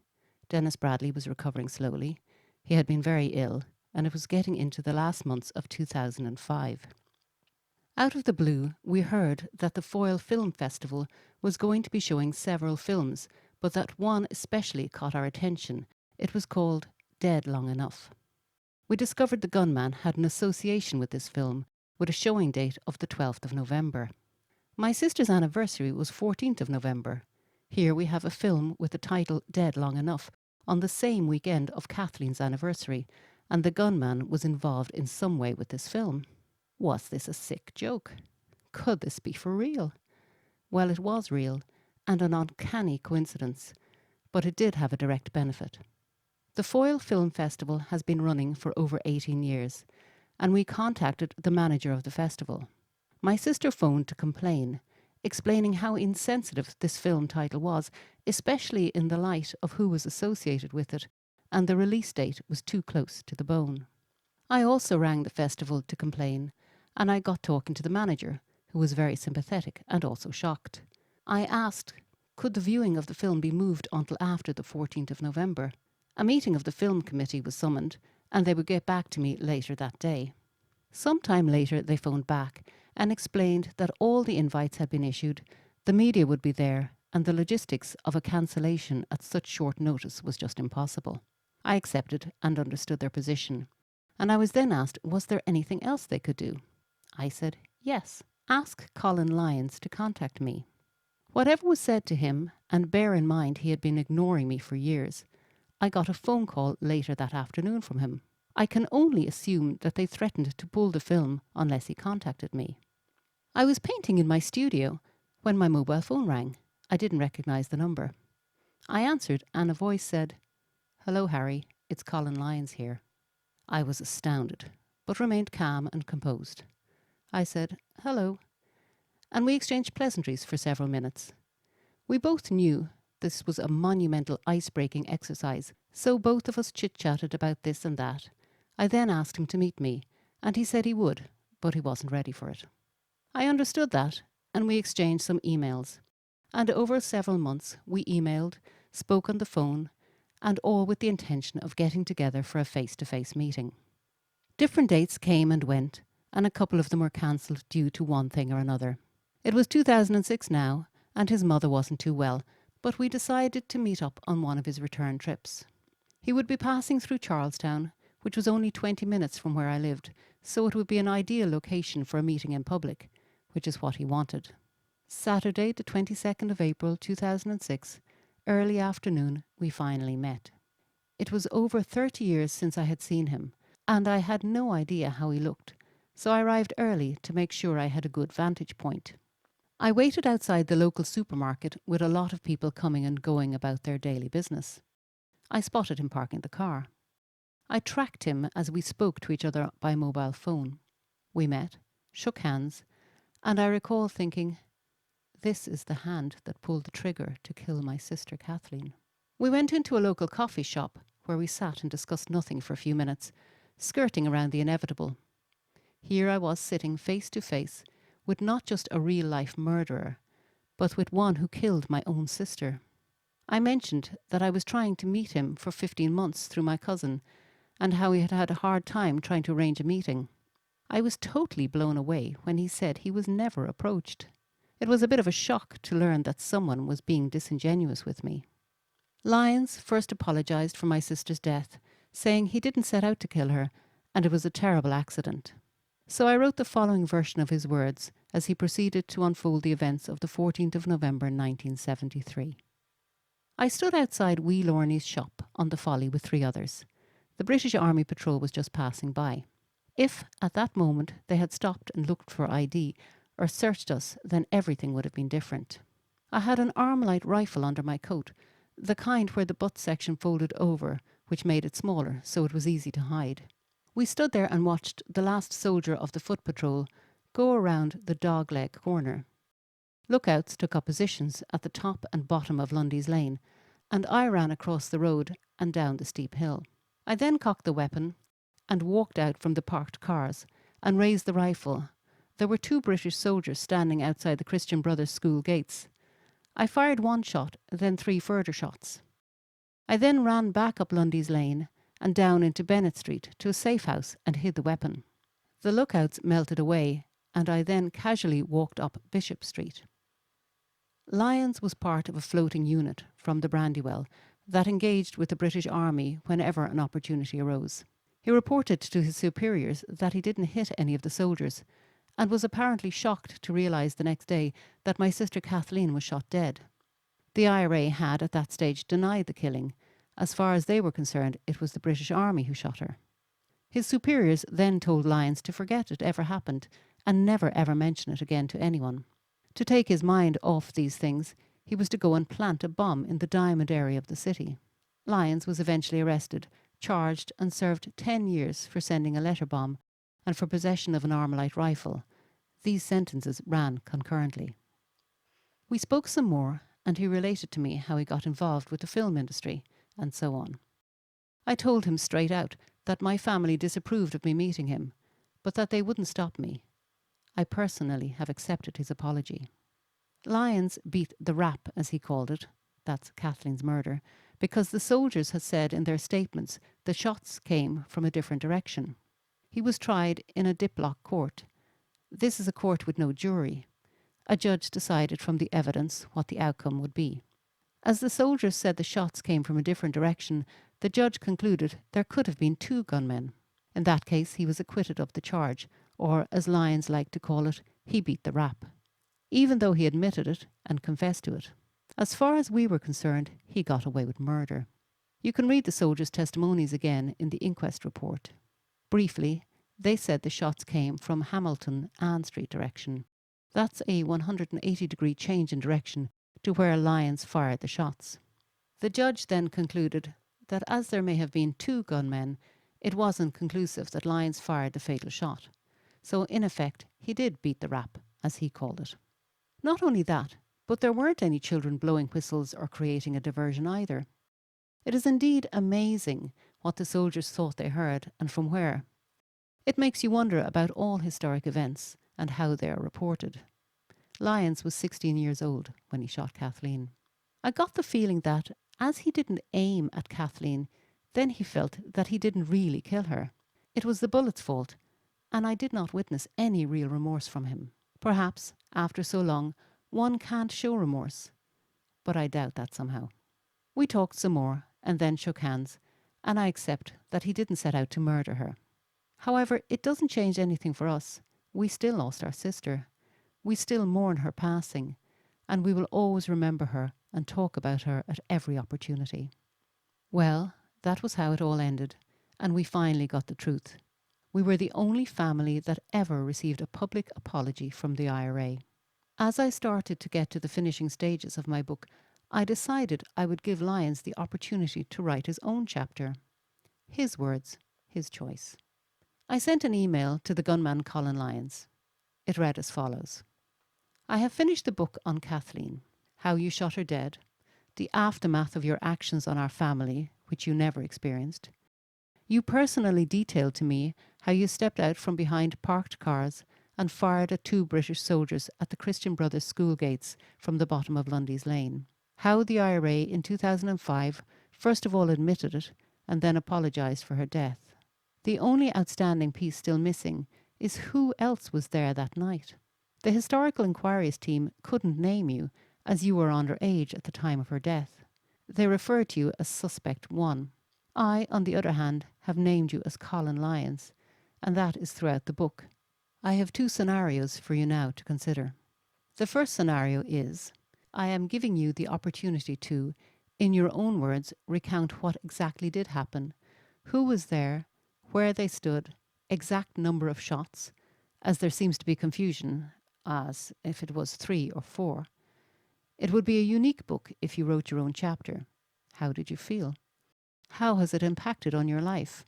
Dennis Bradley was recovering slowly. He had been very ill, and it was getting into the last months of 2005. Out of the blue, we heard that the Foyle Film Festival was going to be showing several films, but that one especially caught our attention. It was called Dead Long Enough. We discovered the gunman had an association with this film, with a showing date of the 12th of November. My sister's anniversary was 14th of November. Here we have a film with the title Dead Long Enough on the same weekend of Kathleen's anniversary, and the gunman was involved in some way with this film. Was this a sick joke? Could this be for real? Well, it was real, and an uncanny coincidence, but it did have a direct benefit. The Foyle Film Festival has been running for over 18 years, and we contacted the manager of the festival. My sister phoned to complain, explaining how insensitive this film title was, especially in the light of who was associated with it, and the release date was too close to the bone. I also rang the festival to complain, and I got talking to the manager, who was very sympathetic and also shocked. I asked, could the viewing of the film be moved until after the 14th of November? A meeting of the film committee was summoned, and they would get back to me later that day. Sometime later they phoned back and explained that all the invites had been issued, the media would be there, and the logistics of a cancellation at such short notice was just impossible. I accepted and understood their position, and I was then asked was there anything else they could do. I said yes, ask Colin Lyons to contact me. Whatever was said to him, and bear in mind he had been ignoring me for years, I got a phone call later that afternoon from him. I can only assume that they threatened to pull the film unless he contacted me. I was painting in my studio when my mobile phone rang. I didn't recognise the number. I answered and a voice said, "Hello, Harry, it's Colin Lyons here." I was astounded, but remained calm and composed. I said, "Hello," and we exchanged pleasantries for several minutes. We both knew this was a monumental ice-breaking exercise, so both of us chit-chatted about this and that. I then asked him to meet me, and he said he would, but he wasn't ready for it. I understood that, and we exchanged some emails. And over several months, we emailed, spoke on the phone, and all with the intention of getting together for a face-to-face meeting. Different dates came and went, and a couple of them were cancelled due to one thing or another. It was 2006 now, and his mother wasn't too well, but we decided to meet up on one of his return trips. He would be passing through Charlestown, which was only 20 minutes from where I lived, so it would be an ideal location for a meeting in public, which is what he wanted. Saturday, the 22nd of April 2006, early afternoon, we finally met. It was over 30 years since I had seen him, and I had no idea how he looked, so I arrived early to make sure I had a good vantage point. I waited outside the local supermarket with a lot of people coming and going about their daily business. I spotted him parking the car. I tracked him as we spoke to each other by mobile phone. We met, shook hands, and I recall thinking, this is the hand that pulled the trigger to kill my sister Kathleen. We went into a local coffee shop where we sat and discussed nothing for a few minutes, skirting around the inevitable. Here I was sitting face to face with not just a real-life murderer, but with one who killed my own sister. I mentioned that I was trying to meet him for 15 months through my cousin, and how he had had a hard time trying to arrange a meeting. I was totally blown away when he said he was never approached. It was a bit of a shock to learn that someone was being disingenuous with me. Lyons first apologised for my sister's death, saying he didn't set out to kill her, and it was a terrible accident. So I wrote the following version of his words as he proceeded to unfold the events of the 14th of November 1973. I stood outside Wee Lorney's shop on the Folly with 3 others. The British Army patrol was just passing by. If, at that moment, they had stopped and looked for ID or searched us, then everything would have been different. I had an arm-light rifle under my coat, the kind where the butt section folded over, which made it smaller, so it was easy to hide. We stood there and watched the last soldier of the foot patrol go around the Dogleg corner. Lookouts took up positions at the top and bottom of Lundy's Lane, and I ran across the road and down the steep hill. I then cocked the weapon and walked out from the parked cars and raised the rifle. There were 2 British soldiers standing outside the Christian Brothers school gates. I fired 1 shot, then 3 further shots. I then ran back up Lundy's Lane and down into Bennett Street to a safe house and hid the weapon. The lookouts melted away, and I then casually walked up Bishop Street. Lyons was part of a floating unit from the Brandywell that engaged with the British Army whenever an opportunity arose. He reported to his superiors that he didn't hit any of the soldiers, and was apparently shocked to realise the next day that my sister Kathleen was shot dead. The IRA had at that stage denied the killing. As far as they were concerned, it was the British Army who shot her. His superiors then told Lyons to forget it ever happened and never ever mention it again to anyone. To take his mind off these things, he was to go and plant a bomb in the Diamond area of the city. Lyons was eventually arrested, charged and served 10 years for sending a letter bomb and for possession of an Armalite rifle. These sentences ran concurrently. We spoke some more, and he related to me how he got involved with the film industry, and so on. I told him straight out that my family disapproved of me meeting him, but that they wouldn't stop me. I personally have accepted his apology. Lyons beat the rap, as he called it, that's Kathleen's murder, because the soldiers had said in their statements the shots came from a different direction. He was tried in a diplock court. This is a court with no jury. A judge decided from the evidence what the outcome would be. As the soldiers said the shots came from a different direction, the judge concluded there could have been 2 gunmen. In that case, he was acquitted of the charge, or, as Lyons liked to call it, he beat the rap, even though he admitted it and confessed to it. As far as we were concerned, he got away with murder. You can read the soldiers' testimonies again in the inquest report. Briefly, they said the shots came from Hamilton Ann Street direction. That's a 180-degree change in direction to where Lyons fired the shots. The judge then concluded that as there may have been two gunmen, it wasn't conclusive that Lyons fired the fatal shot. So in effect, he did beat the rap, as he called it. Not only that, but there weren't any children blowing whistles or creating a diversion either. It is indeed amazing what the soldiers thought they heard and from where. It makes you wonder about all historic events and how they are reported. Lyons was 16 years old when he shot Kathleen. I got the feeling that, as he didn't aim at Kathleen, then he felt that he didn't really kill her. It was the bullet's fault, and I did not witness any real remorse from him. Perhaps, after so long, one can't show remorse, but I doubt that somehow. We talked some more and then shook hands, and I accept that he didn't set out to murder her. However, it doesn't change anything for us. We still lost our sister. We still mourn her passing, and we will always remember her and talk about her at every opportunity. Well, that was how it all ended, and we finally got the truth. We were the only family that ever received a public apology from the IRA. As I started to get to the finishing stages of my book, I decided I would give Lyons the opportunity to write his own chapter. His words, his choice. I sent an email to the gunman Colin Lyons. It read as follows. I have finished the book on Kathleen, how you shot her dead, the aftermath of your actions on our family, which you never experienced. You personally detailed to me how you stepped out from behind parked cars and fired at two British soldiers at the Christian Brothers school gates from the bottom of Lundy's Lane. How the IRA in 2005 first of all admitted it and then apologised for her death. The only outstanding piece still missing is who else was there that night. The Historical Inquiries team couldn't name you as you were underage at the time of her death. They referred to you as Suspect 1. I, on the other hand, have named you as Colin Lyons, and that is throughout the book. I have two scenarios for you now to consider. The first scenario is, I am giving you the opportunity to, in your own words, recount what exactly did happen, who was there, where they stood, exact number of shots, as there seems to be confusion, as if it was 3 or 4. It would be a unique book if you wrote your own chapter. How did you feel? How has it impacted on your life?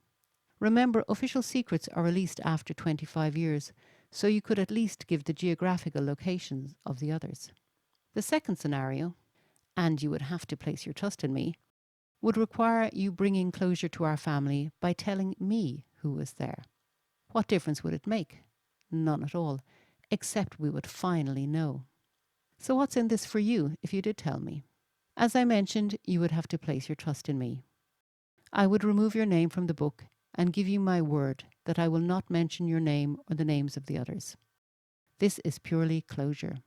Remember, official secrets are released after 25 years, so you could at least give the geographical locations of the others. The second scenario, and you would have to place your trust in me, would require you bringing closure to our family by telling me who was there. What difference would it make? None at all, except we would finally know. So what's in this for you if you did tell me? As I mentioned, you would have to place your trust in me. I would remove your name from the book and give you my word that I will not mention your name or the names of the others. This is purely closure.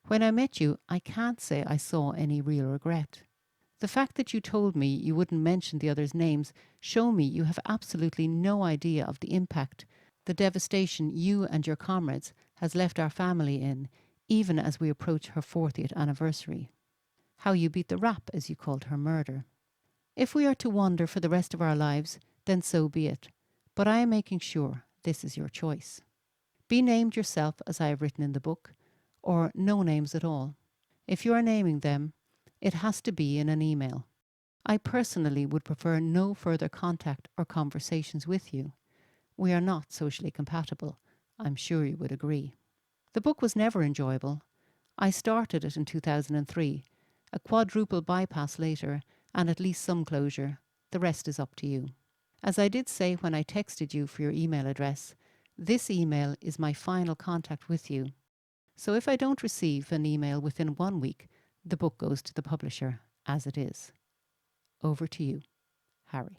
When I met you, I can't say I saw any real regret. The fact that you told me you wouldn't mention the others' names show me you have absolutely no idea of the impact, the devastation you and your comrades has left our family in, even as we approach her 40th anniversary. How you beat the rap, as you called her murder. If we are to wander for the rest of our lives, then so be it. But I am making sure this is your choice. Be named yourself as I have written in the book, or no names at all. If you are naming them, it has to be in an email. I personally would prefer no further contact or conversations with you. We are not socially compatible. I'm sure you would agree. The book was never enjoyable. I started it in 2003, a quadruple bypass later, and at least some closure. The rest is up to you. As I did say when I texted you for your email address, this email is my final contact with you. So if I don't receive an email within 1 week, the book goes to the publisher, as it is. Over to you, Harry.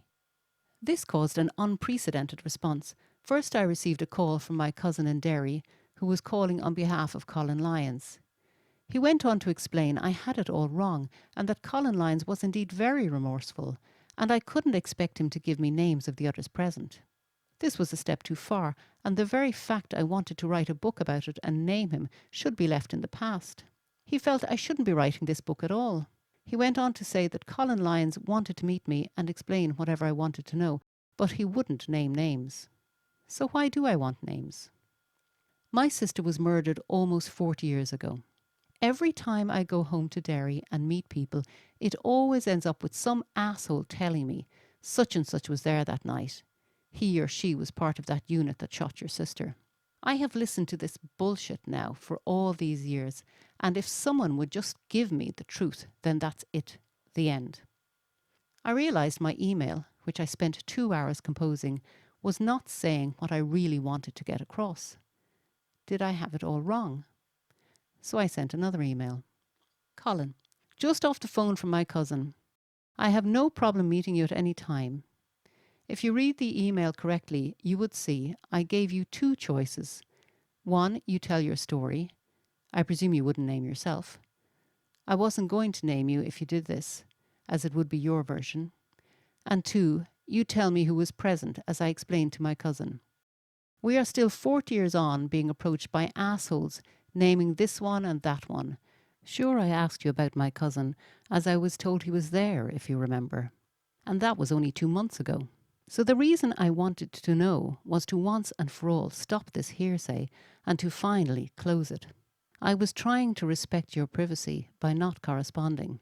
This caused an unprecedented response. First, I received a call from my cousin in Derry, who was calling on behalf of Colin Lyons. He went on to explain I had it all wrong, and that Colin Lyons was indeed very remorseful, and I couldn't expect him to give me names of the others present. This was a step too far, and the very fact I wanted to write a book about it and name him should be left in the past. He felt I shouldn't be writing this book at all. He went on to say that Colin Lyons wanted to meet me and explain whatever I wanted to know, but he wouldn't name names. So why do I want names? My sister was murdered almost 40 years ago. Every time I go home to Derry and meet people, it always ends up with some asshole telling me such and such was there that night. He or she was part of that unit that shot your sister. I have listened to this bullshit now for all these years, and if someone would just give me the truth, then that's it. The end. I realised my email, which I spent 2 hours composing, was not saying what I really wanted to get across. Did I have it all wrong? So I sent another email. Colin, just off the phone from my cousin. I have no problem meeting you at any time. If you read the email correctly, you would see I gave you 2 choices. 1, you tell your story. I presume you wouldn't name yourself. I wasn't going to name you if you did this, as it would be your version. And 2, you tell me who was present, as I explained to my cousin. We are still 40 years on being approached by assholes naming this one and that one. Sure, I asked you about my cousin, as I was told he was there, if you remember. And that was only 2 months ago. So the reason I wanted to know was to once and for all stop this hearsay and to finally close it. I was trying to respect your privacy by not corresponding.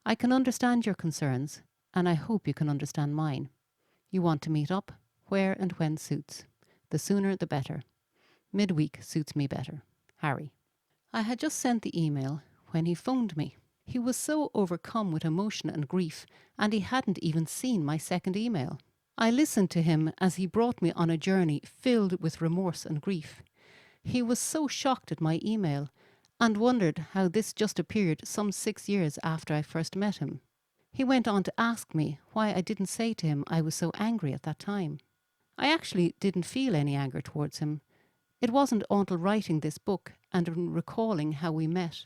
I can understand your concerns, and I hope you can understand mine. You want to meet up, where and when suits. The sooner the better. Midweek suits me better. Harry. I had just sent the email when he phoned me. He was so overcome with emotion and grief, and he hadn't even seen my second email. I listened to him as he brought me on a journey filled with remorse and grief. He was so shocked at my email and wondered how this just appeared some 6 years after I first met him. He went on to ask me why I didn't say to him I was so angry at that time. I actually didn't feel any anger towards him. It wasn't until writing this book and recalling how we met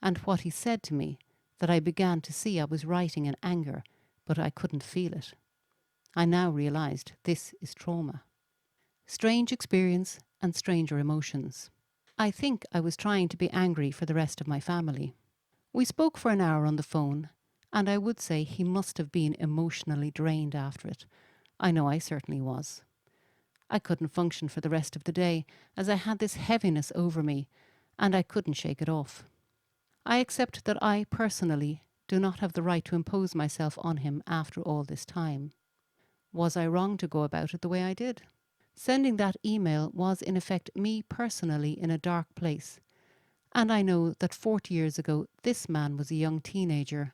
and what he said to me that I began to see I was writing in anger, but I couldn't feel it. I now realised this is trauma. Strange experience and stranger emotions. I think I was trying to be angry for the rest of my family. We spoke for an hour on the phone, and I would say he must have been emotionally drained after it. I know I certainly was. I couldn't function for the rest of the day as I had this heaviness over me, and I couldn't shake it off. I accept that I, personally, do not have the right to impose myself on him after all this time. Was I wrong to go about it the way I did? Sending that email was in effect me personally in a dark place, and I know that 40 years ago this man was a young teenager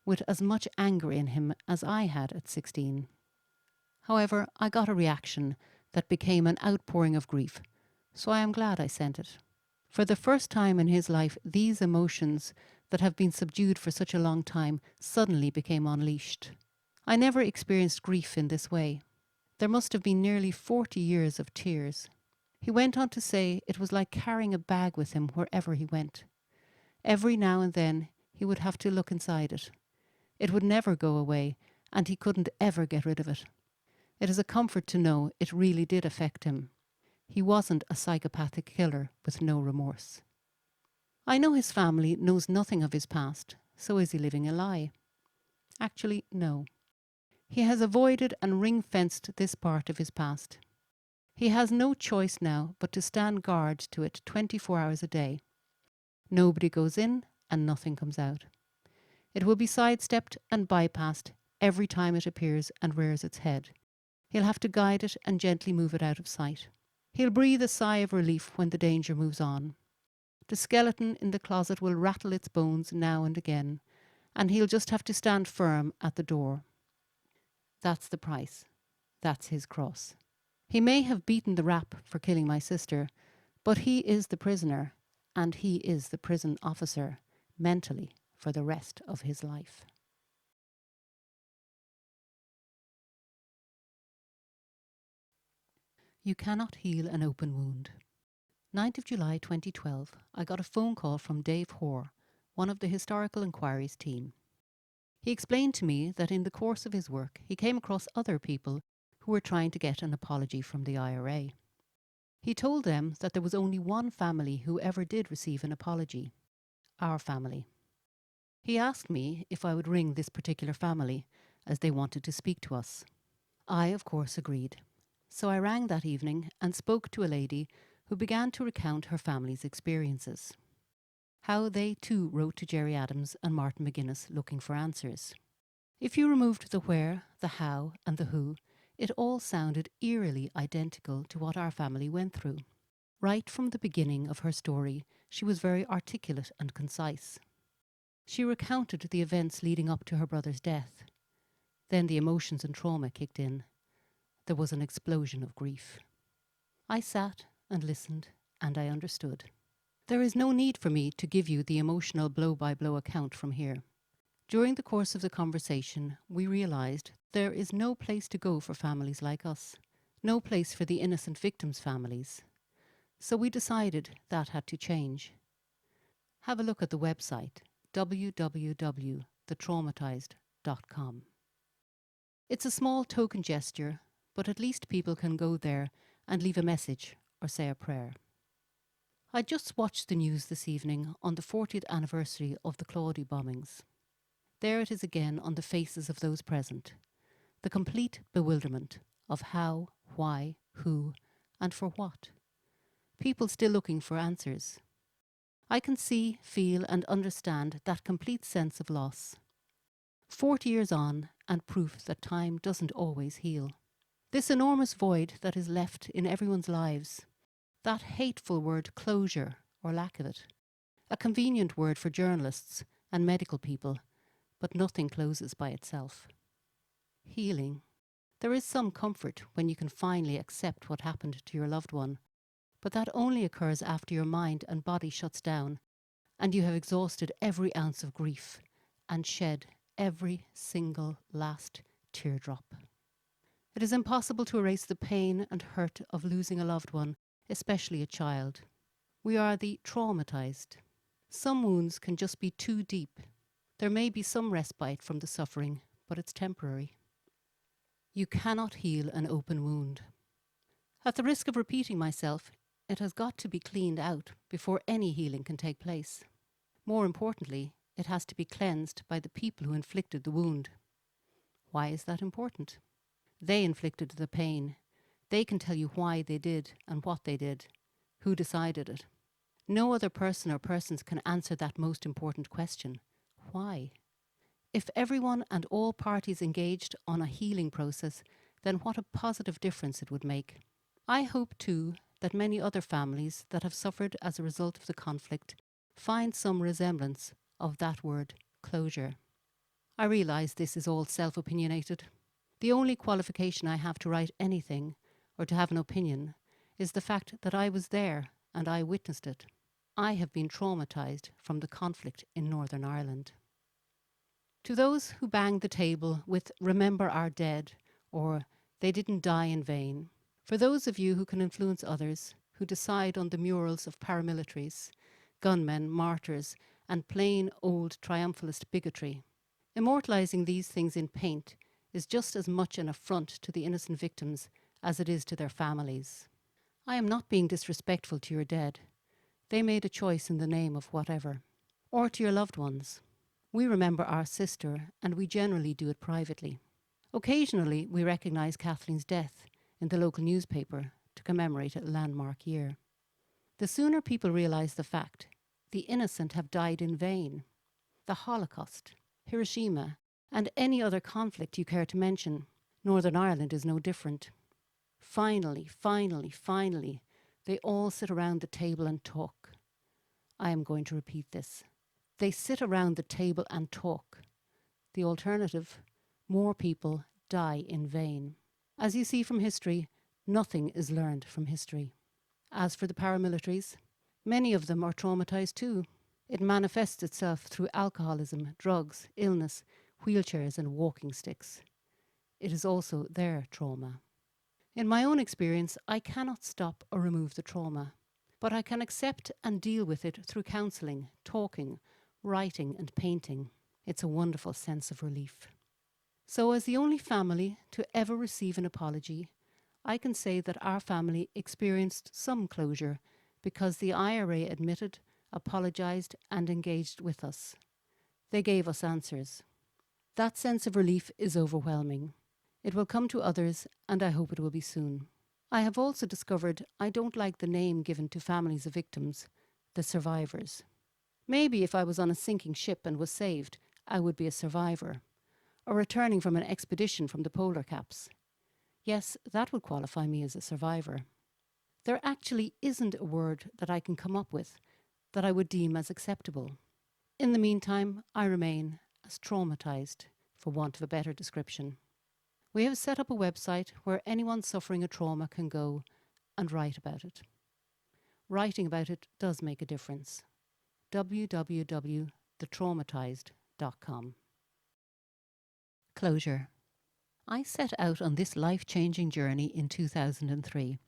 with as much anger in him as I had at 16. However, I got a reaction that became an outpouring of grief, so I am glad I sent it. For the first time in his life, these emotions that have been subdued for such a long time suddenly became unleashed. I never experienced grief in this way. There must have been nearly 40 years of tears. He went on to say it was like carrying a bag with him wherever he went. Every now and then he would have to look inside it. It would never go away, and he couldn't ever get rid of it. It is a comfort to know it really did affect him. He wasn't a psychopathic killer with no remorse. I know his family knows nothing of his past, so is he living a lie? Actually, no. He has avoided and ring-fenced this part of his past. He has no choice now but to stand guard to it 24 hours a day. Nobody goes in and nothing comes out. It will be sidestepped and bypassed every time it appears and rears its head. He'll have to guide it and gently move it out of sight. He'll breathe a sigh of relief when the danger moves on. The skeleton in the closet will rattle its bones now and again, and he'll just have to stand firm at the door. That's the price. That's his cross. He may have beaten the rap for killing my sister, but he is the prisoner, and he is the prison officer, mentally, for the rest of his life. You cannot heal an open wound. 9th of July 2012, I got a phone call from Dave Hoare, one of the Historical Inquiries team. He explained to me that in the course of his work, he came across other people who were trying to get an apology from the IRA. He told them that there was only one family who ever did receive an apology, our family. He asked me if I would ring this particular family, as they wanted to speak to us. I, of course, agreed. So I rang that evening and spoke to a lady who began to recount her family's experiences. How they too wrote to Gerry Adams and Martin McGuinness looking for answers. If you removed the where, the how, and the who, it all sounded eerily identical to what our family went through. Right from the beginning of her story, she was very articulate and concise. She recounted the events leading up to her brother's death. Then the emotions and trauma kicked in. There was an explosion of grief. I sat and listened, and I understood. There is no need for me to give you the emotional blow-by-blow account from here. During the course of the conversation, we realised there is no place to go for families like us, no place for the innocent victims' families. So we decided that had to change. Have a look at the website www.thetraumatized.com. It's a small token gesture, but at least people can go there and leave a message or say a prayer. I just watched the news this evening on the 40th anniversary of the Claudy bombings. There it is again on the faces of those present, the complete bewilderment of how, why, who, and for what. People still looking for answers. I can see, feel, and understand that complete sense of loss. 40 years on, and proof that time doesn't always heal. This enormous void that is left in everyone's lives. That hateful word closure, or lack of it. A convenient word for journalists and medical people, but nothing closes by itself. Healing. There is some comfort when you can finally accept what happened to your loved one, but that only occurs after your mind and body shuts down and you have exhausted every ounce of grief and shed every single last teardrop. It is impossible to erase the pain and hurt of losing a loved one, especially a child. We are the traumatized. Some wounds can just be too deep. There may be some respite from the suffering, but it's temporary. You cannot heal an open wound. At the risk of repeating myself, it has got to be cleaned out before any healing can take place. More importantly, it has to be cleansed by the people who inflicted the wound. Why is that important? They inflicted the pain. They can tell you why they did and what they did, who decided it. No other person or persons can answer that most important question. Why? If everyone and all parties engaged on a healing process, then what a positive difference it would make. I hope too that many other families that have suffered as a result of the conflict find some resemblance of that word, closure. I realise this is all self-opinionated. The only qualification I have to write anything or to have an opinion is the fact that I was there and I witnessed it. I have been traumatised from the conflict in Northern Ireland. To those who banged the table with "Remember our dead" or "They didn't die in vain," for those of you who can influence others, who decide on the murals of paramilitaries, gunmen, martyrs, and plain old triumphalist bigotry, immortalising these things in paint is just as much an affront to the innocent victims as it is to their families. I am not being disrespectful to your dead. They made a choice in the name of whatever. Or to your loved ones. We remember our sister, and we generally do it privately. Occasionally, we recognise Kathleen's death in the local newspaper to commemorate a landmark year. The sooner people realise the fact, the innocent have died in vain. The Holocaust, Hiroshima, and any other conflict you care to mention, Northern Ireland is no different. Finally, they all sit around the table and talk. I am going to repeat this. They sit around the table and talk. The alternative, more people die in vain. As you see from history, nothing is learned from history. As for the paramilitaries, many of them are traumatised too. It manifests itself through alcoholism, drugs, illness, wheelchairs and walking sticks. It is also their trauma. In my own experience, I cannot stop or remove the trauma, but I can accept and deal with it through counselling, talking, writing and painting. It's a wonderful sense of relief. So as the only family to ever receive an apology, I can say that our family experienced some closure because the IRA admitted, apologised and engaged with us. They gave us answers. That sense of relief is overwhelming. It will come to others, and I hope it will be soon. I have also discovered I don't like the name given to families of victims, the survivors. Maybe if I was on a sinking ship and was saved, I would be a survivor, or returning from an expedition from the polar caps. Yes, that would qualify me as a survivor. There actually isn't a word that I can come up with that I would deem as acceptable. In the meantime, I remain as traumatized, for want of a better description. We have set up a website where anyone suffering a trauma can go and write about it. Writing about it does make a difference. www.thetraumatized.com. Closure. I set out on this life-changing journey in 2003.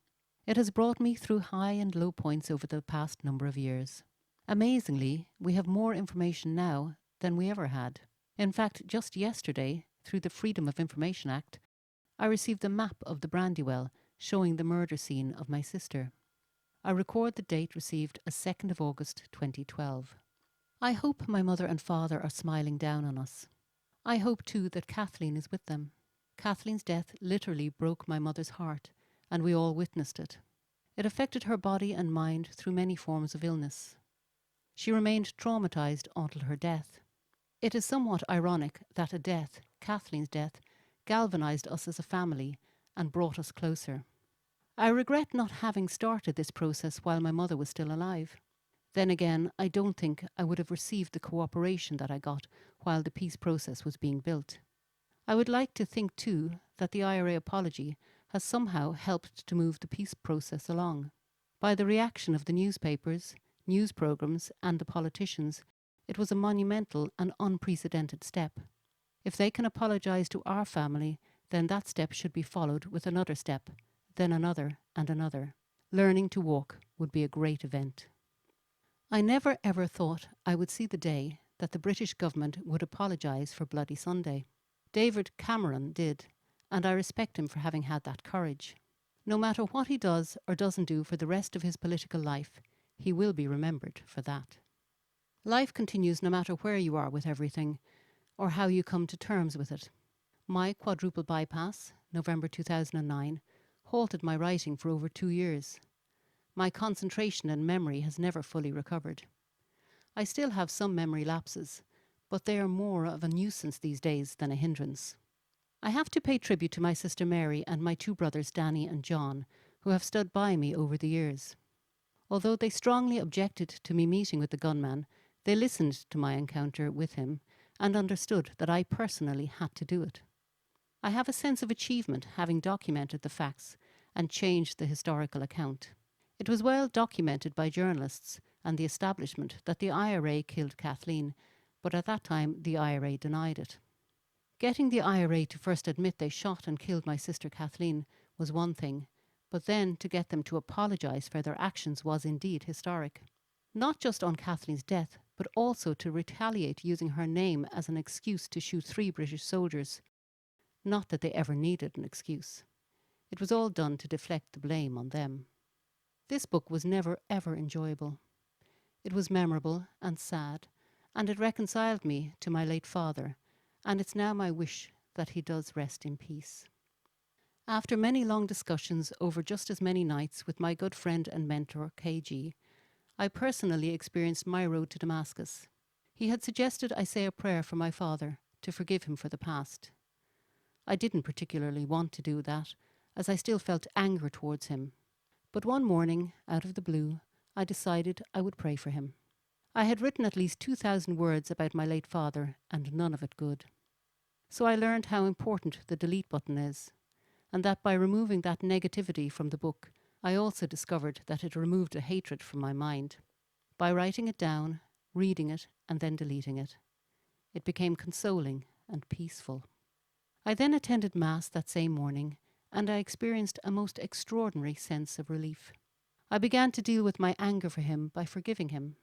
It has brought me through high and low points over the past number of years. Amazingly, we have more information now than we ever had. In fact, just yesterday, through the Freedom of Information Act, I received a map of the Brandywell showing the murder scene of my sister. I record the date received as 2nd of August 2012. I hope my mother and father are smiling down on us. I hope too that Kathleen is with them. Kathleen's death literally broke my mother's heart, and we all witnessed it. It affected her body and mind through many forms of illness. She remained traumatized until her death. It is somewhat ironic that a death, Kathleen's death, galvanized us as a family and brought us closer. I regret not having started this process while my mother was still alive. Then again, I don't think I would have received the cooperation that I got while the peace process was being built. I would like to think too that the IRA apology has somehow helped to move the peace process along. By the reaction of the newspapers, news programs and the politicians, it was a monumental and unprecedented step. If they can apologise to our family, then that step should be followed with another step, then another and another. Learning to walk would be a great event. I never ever thought I would see the day that the British government would apologise for Bloody Sunday. David Cameron did, and I respect him for having had that courage. No matter what he does or doesn't do for the rest of his political life, he will be remembered for that. Life continues no matter where you are with everything, or how you come to terms with it. My quadruple bypass, November 2009, halted my writing for over 2 years. My concentration and memory has never fully recovered. I still have some memory lapses, but they are more of a nuisance these days than a hindrance. I have to pay tribute to my sister Mary and my 2 brothers Danny and John, who have stood by me over the years. Although they strongly objected to me meeting with the gunman, they listened to my encounter with him and understood that I personally had to do it. I have a sense of achievement having documented the facts and changed the historical account. It was well documented by journalists and the establishment that the IRA killed Kathleen, but at that time the IRA denied it. Getting the IRA to first admit they shot and killed my sister Kathleen was one thing, but then to get them to apologise for their actions was indeed historic. Not just on Kathleen's death, but also to retaliate using her name as an excuse to shoot 3 British soldiers. Not that they ever needed an excuse. It was all done to deflect the blame on them. This book was never ever enjoyable. It was memorable and sad, and it reconciled me to my late father, and it's now my wish that he does rest in peace. After many long discussions over just as many nights with my good friend and mentor, KG, I personally experienced my road to Damascus. He had suggested I say a prayer for my father to forgive him for the past. I didn't particularly want to do that, as I still felt anger towards him. But one morning, out of the blue, I decided I would pray for him. I had written at least 2,000 words about my late father, and none of it good. So I learned how important the delete button is, and that by removing that negativity from the book, I also discovered that it removed a hatred from my mind. By writing it down, reading it, and then deleting it, it became consoling and peaceful. I then attended Mass that same morning, and I experienced a most extraordinary sense of relief. I began to deal with my anger for him by forgiving him.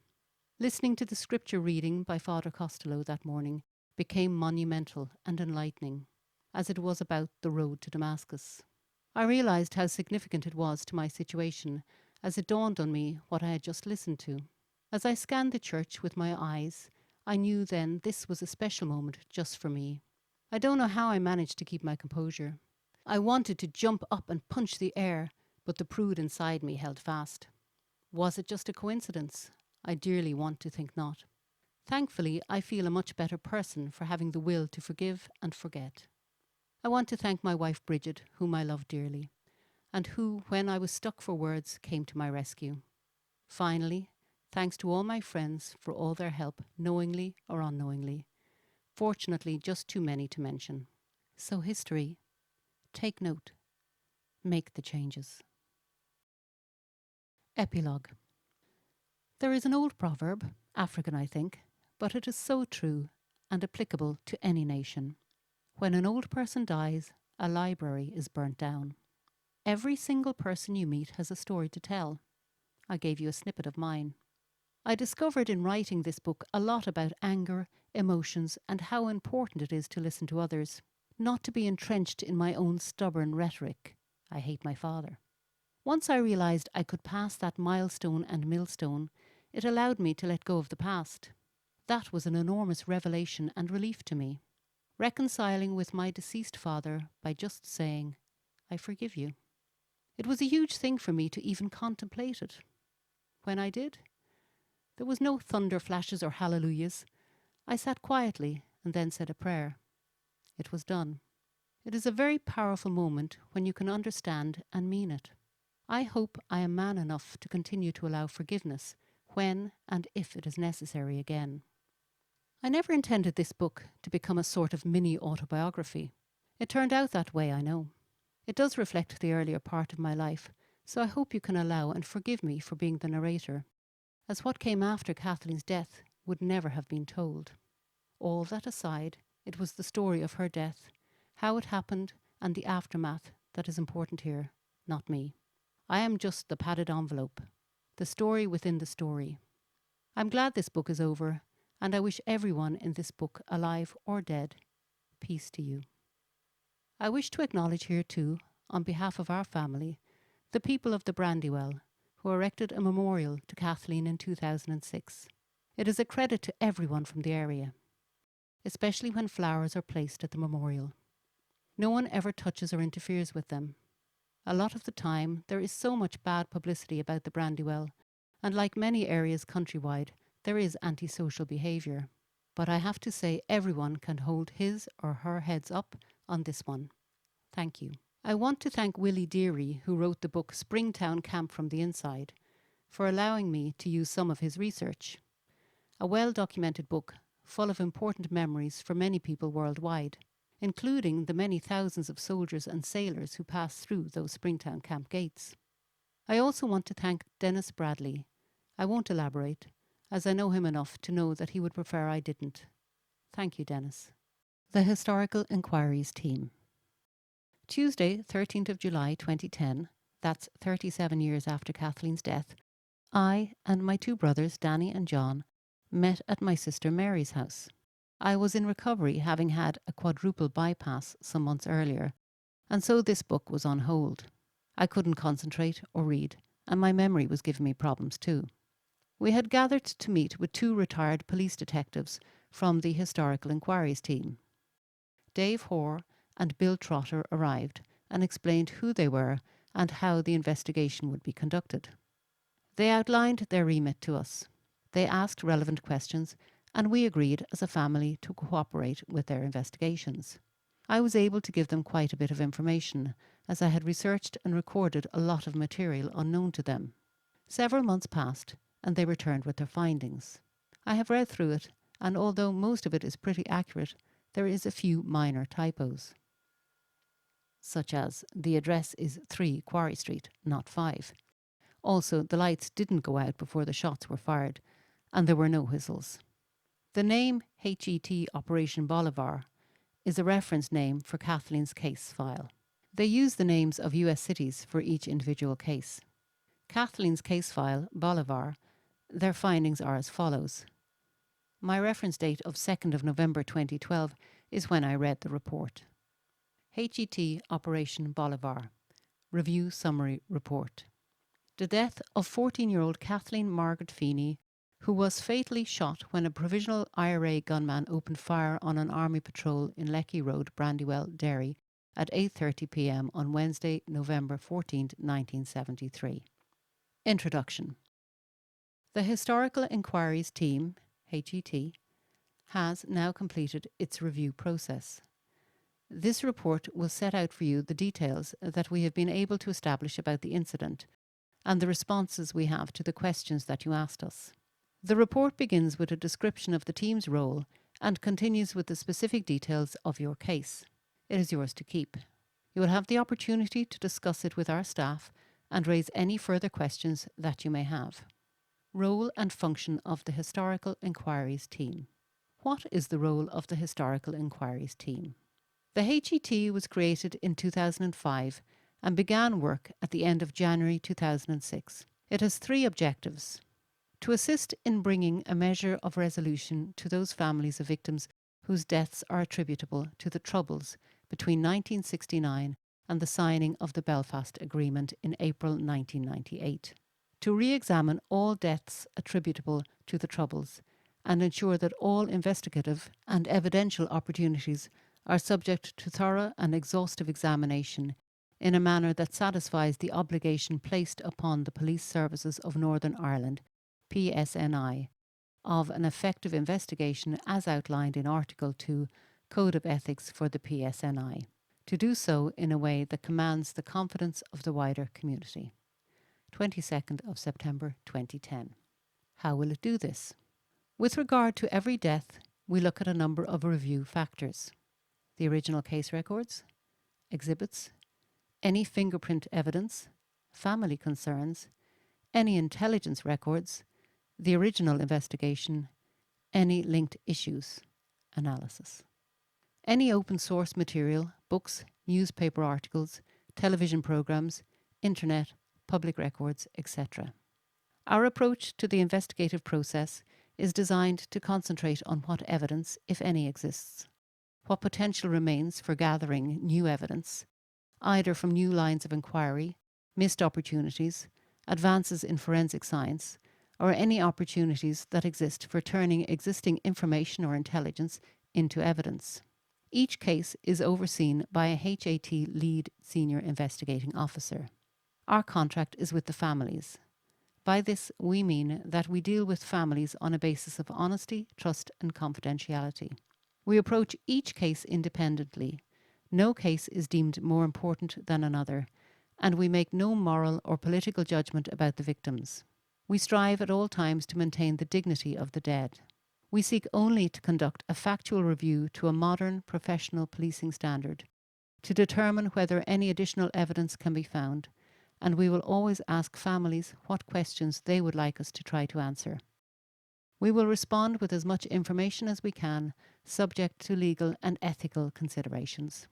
Listening to the scripture reading by Father Costello that morning became monumental and enlightening, as it was about the road to Damascus. I realised how significant it was to my situation as it dawned on me what I had just listened to. As I scanned the church with my eyes, I knew then this was a special moment just for me. I don't know how I managed to keep my composure. I wanted to jump up and punch the air, but the prude inside me held fast. Was it just a coincidence? I dearly want to think not. Thankfully, I feel a much better person for having the will to forgive and forget. I want to thank my wife Bridget, whom I love dearly, and who, when I was stuck for words, came to my rescue. Finally, thanks to all my friends for all their help, knowingly or unknowingly. Fortunately, just too many to mention. So history, take note. Make the changes. Epilogue. There is an old proverb, African I think, but it is so true and applicable to any nation. When an old person dies, a library is burnt down. Every single person you meet has a story to tell. I gave you a snippet of mine. I discovered in writing this book a lot about anger, emotions, and how important it is to listen to others, not to be entrenched in my own stubborn rhetoric. I hate my father. Once I realised I could pass that milestone and millstone, it allowed me to let go of the past. That was an enormous revelation and relief to me, reconciling with my deceased father by just saying, I forgive you. It was a huge thing for me to even contemplate it. When I did, there was no thunder flashes or hallelujahs. I sat quietly and then said a prayer. It was done. It is a very powerful moment when you can understand and mean it. I hope I am man enough to continue to allow forgiveness when and if it is necessary again. I never intended this book to become a sort of mini autobiography. It turned out that way, I know. It does reflect the earlier part of my life, so I hope you can allow and forgive me for being the narrator, as what came after Kathleen's death would never have been told. All that aside, it was the story of her death, how it happened, and the aftermath that is important here, not me. I am just the padded envelope, the story within the story. I'm glad this book is over, and I wish everyone in this book, alive or dead, peace to you. I wish to acknowledge here too, on behalf of our family, the people of the Brandywell, who erected a memorial to Kathleen in 2006. It is a credit to everyone from the area, especially when flowers are placed at the memorial. No one ever touches or interferes with them. A lot of the time, there is so much bad publicity about the Brandywell, and like many areas countrywide, there is antisocial behaviour. But I have to say everyone can hold his or her heads up on this one. Thank you. I want to thank Willie Deary, who wrote the book Springtown Camp from the Inside, for allowing me to use some of his research. A well-documented book full of important memories for many people worldwide, including the many thousands of soldiers and sailors who passed through those Springtown Camp gates. I also want to thank Dennis Bradley. I won't elaborate, as I know him enough to know that he would prefer I didn't. Thank you, Dennis. The Historical Inquiries Team. Tuesday, 13th of July 2010, that's 37 years after Kathleen's death, I and my two brothers, Danny and John, met at my sister Mary's house. I was in recovery, having had a quadruple bypass some months earlier, and so this book was on hold. I couldn't concentrate or read, and my memory was giving me problems too. We had gathered to meet with two retired police detectives from the Historical Inquiries team. Dave Hoare and Bill Trotter arrived and explained who they were and how the investigation would be conducted. They outlined their remit to us. They asked relevant questions, and we agreed as a family to cooperate with their investigations. I was able to give them quite a bit of information, as I had researched and recorded a lot of material unknown to them. Several months passed, and they returned with their findings. I have read through it, and although most of it is pretty accurate, there is a few minor typos, such as the address is 3 Quarry Street, not 5. Also, the lights didn't go out before the shots were fired, and there were no whistles. The name HET Operation Bolivar is a reference name for Kathleen's case file. They use the names of US cities for each individual case. Kathleen's case file, Bolivar, their findings are as follows. My reference date of 2nd of November 2012 is when I read the report. HET Operation Bolivar. Review Summary Report. The death of 14-year-old Kathleen Margaret Feeney, who was fatally shot when a provisional IRA gunman opened fire on an army patrol in Lecky Road, Brandywell, Derry at 8:30 p.m. on Wednesday, November 14, 1973. Introduction. The Historical Inquiries Team, HET, has now completed its review process. This report will set out for you the details that we have been able to establish about the incident and the responses we have to the questions that you asked us. The report begins with a description of the team's role and continues with the specific details of your case. It is yours to keep. You will have the opportunity to discuss it with our staff and raise any further questions that you may have. Role and function of the Historical Inquiries Team. What is the role of the Historical Inquiries Team? The HET was created in 2005 and began work at the end of January 2006. It has 3 objectives: to assist in bringing a measure of resolution to those families of victims whose deaths are attributable to the Troubles between 1969 and the signing of the Belfast Agreement in April 1998, to re-examine all deaths attributable to the Troubles and ensure that all investigative and evidential opportunities are subject to thorough and exhaustive examination in a manner that satisfies the obligation placed upon the Police Services of Northern Ireland, PSNI, of an effective investigation as outlined in Article 2, Code of Ethics for the PSNI, to do so in a way that commands the confidence of the wider community. 22nd of September 2010. How will it do this? With regard to every death, we look at a number of review factors: the original case records, exhibits, any fingerprint evidence, family concerns, any intelligence records, the original investigation, any linked issues, analysis. Any open source material, books, newspaper articles, television programs, internet, public records, etc. Our approach to the investigative process is designed to concentrate on what evidence, if any, exists, what potential remains for gathering new evidence, either from new lines of inquiry, missed opportunities, advances in forensic science, or any opportunities that exist for turning existing information or intelligence into evidence. Each case is overseen by a HAT lead senior investigating officer. Our contract is with the families. By this, we mean that we deal with families on a basis of honesty, trust, and confidentiality. We approach each case independently. No case is deemed more important than another, and we make no moral or political judgment about the victims. We strive at all times to maintain the dignity of the dead. We seek only to conduct a factual review to a modern, professional policing standard, to determine whether any additional evidence can be found, and we will always ask families what questions they would like us to try to answer. We will respond with as much information as we can, subject to legal and ethical considerations.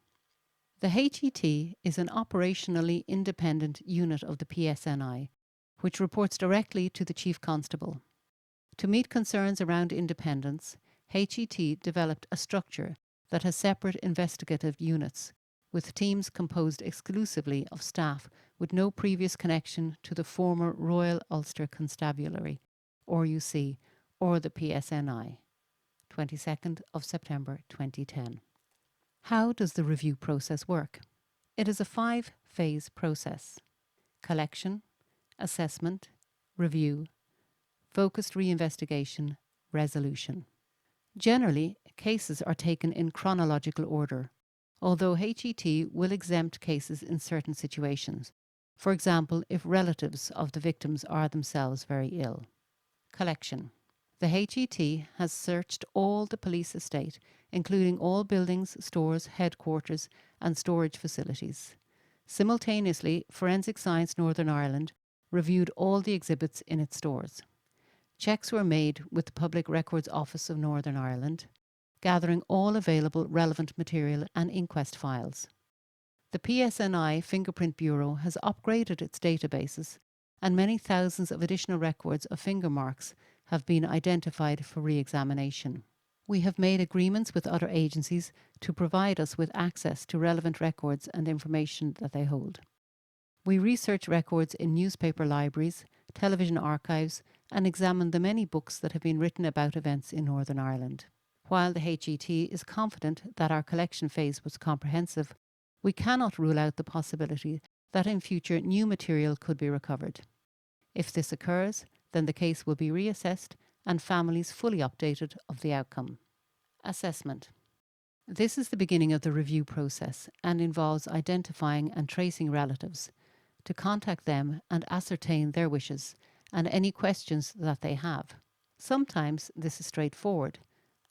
The HET is an operationally independent unit of the PSNI, which reports directly to the Chief Constable. To meet concerns around independence, HET developed a structure that has separate investigative units, with teams composed exclusively of staff with no previous connection to the former Royal Ulster Constabulary, RUC, or the PSNI. 22nd of September 2010. How does the review process work? It is a 5-phase process: collection, assessment, review, focused reinvestigation, resolution. Generally, cases are taken in chronological order, although HET will exempt cases in certain situations, for example, if relatives of the victims are themselves very ill. Collection. The HET has searched all the police estate, including all buildings, stores, headquarters and storage facilities. Simultaneously, Forensic Science Northern Ireland reviewed all the exhibits in its stores. Checks were made with the Public Records Office of Northern Ireland, gathering all available relevant material and inquest files. The PSNI Fingerprint Bureau has upgraded its databases, and many thousands of additional records of finger marks have been identified for re-examination. We have made agreements with other agencies to provide us with access to relevant records and information that they hold. We research records in newspaper libraries, television archives, and examined the many books that have been written about events in Northern Ireland. While the HET is confident that our collection phase was comprehensive, we cannot rule out the possibility that in future new material could be recovered. If this occurs, then the case will be reassessed and families fully updated of the outcome. Assessment. This is the beginning of the review process and involves identifying and tracing relatives to contact them and ascertain their wishes and any questions that they have. Sometimes this is straightforward,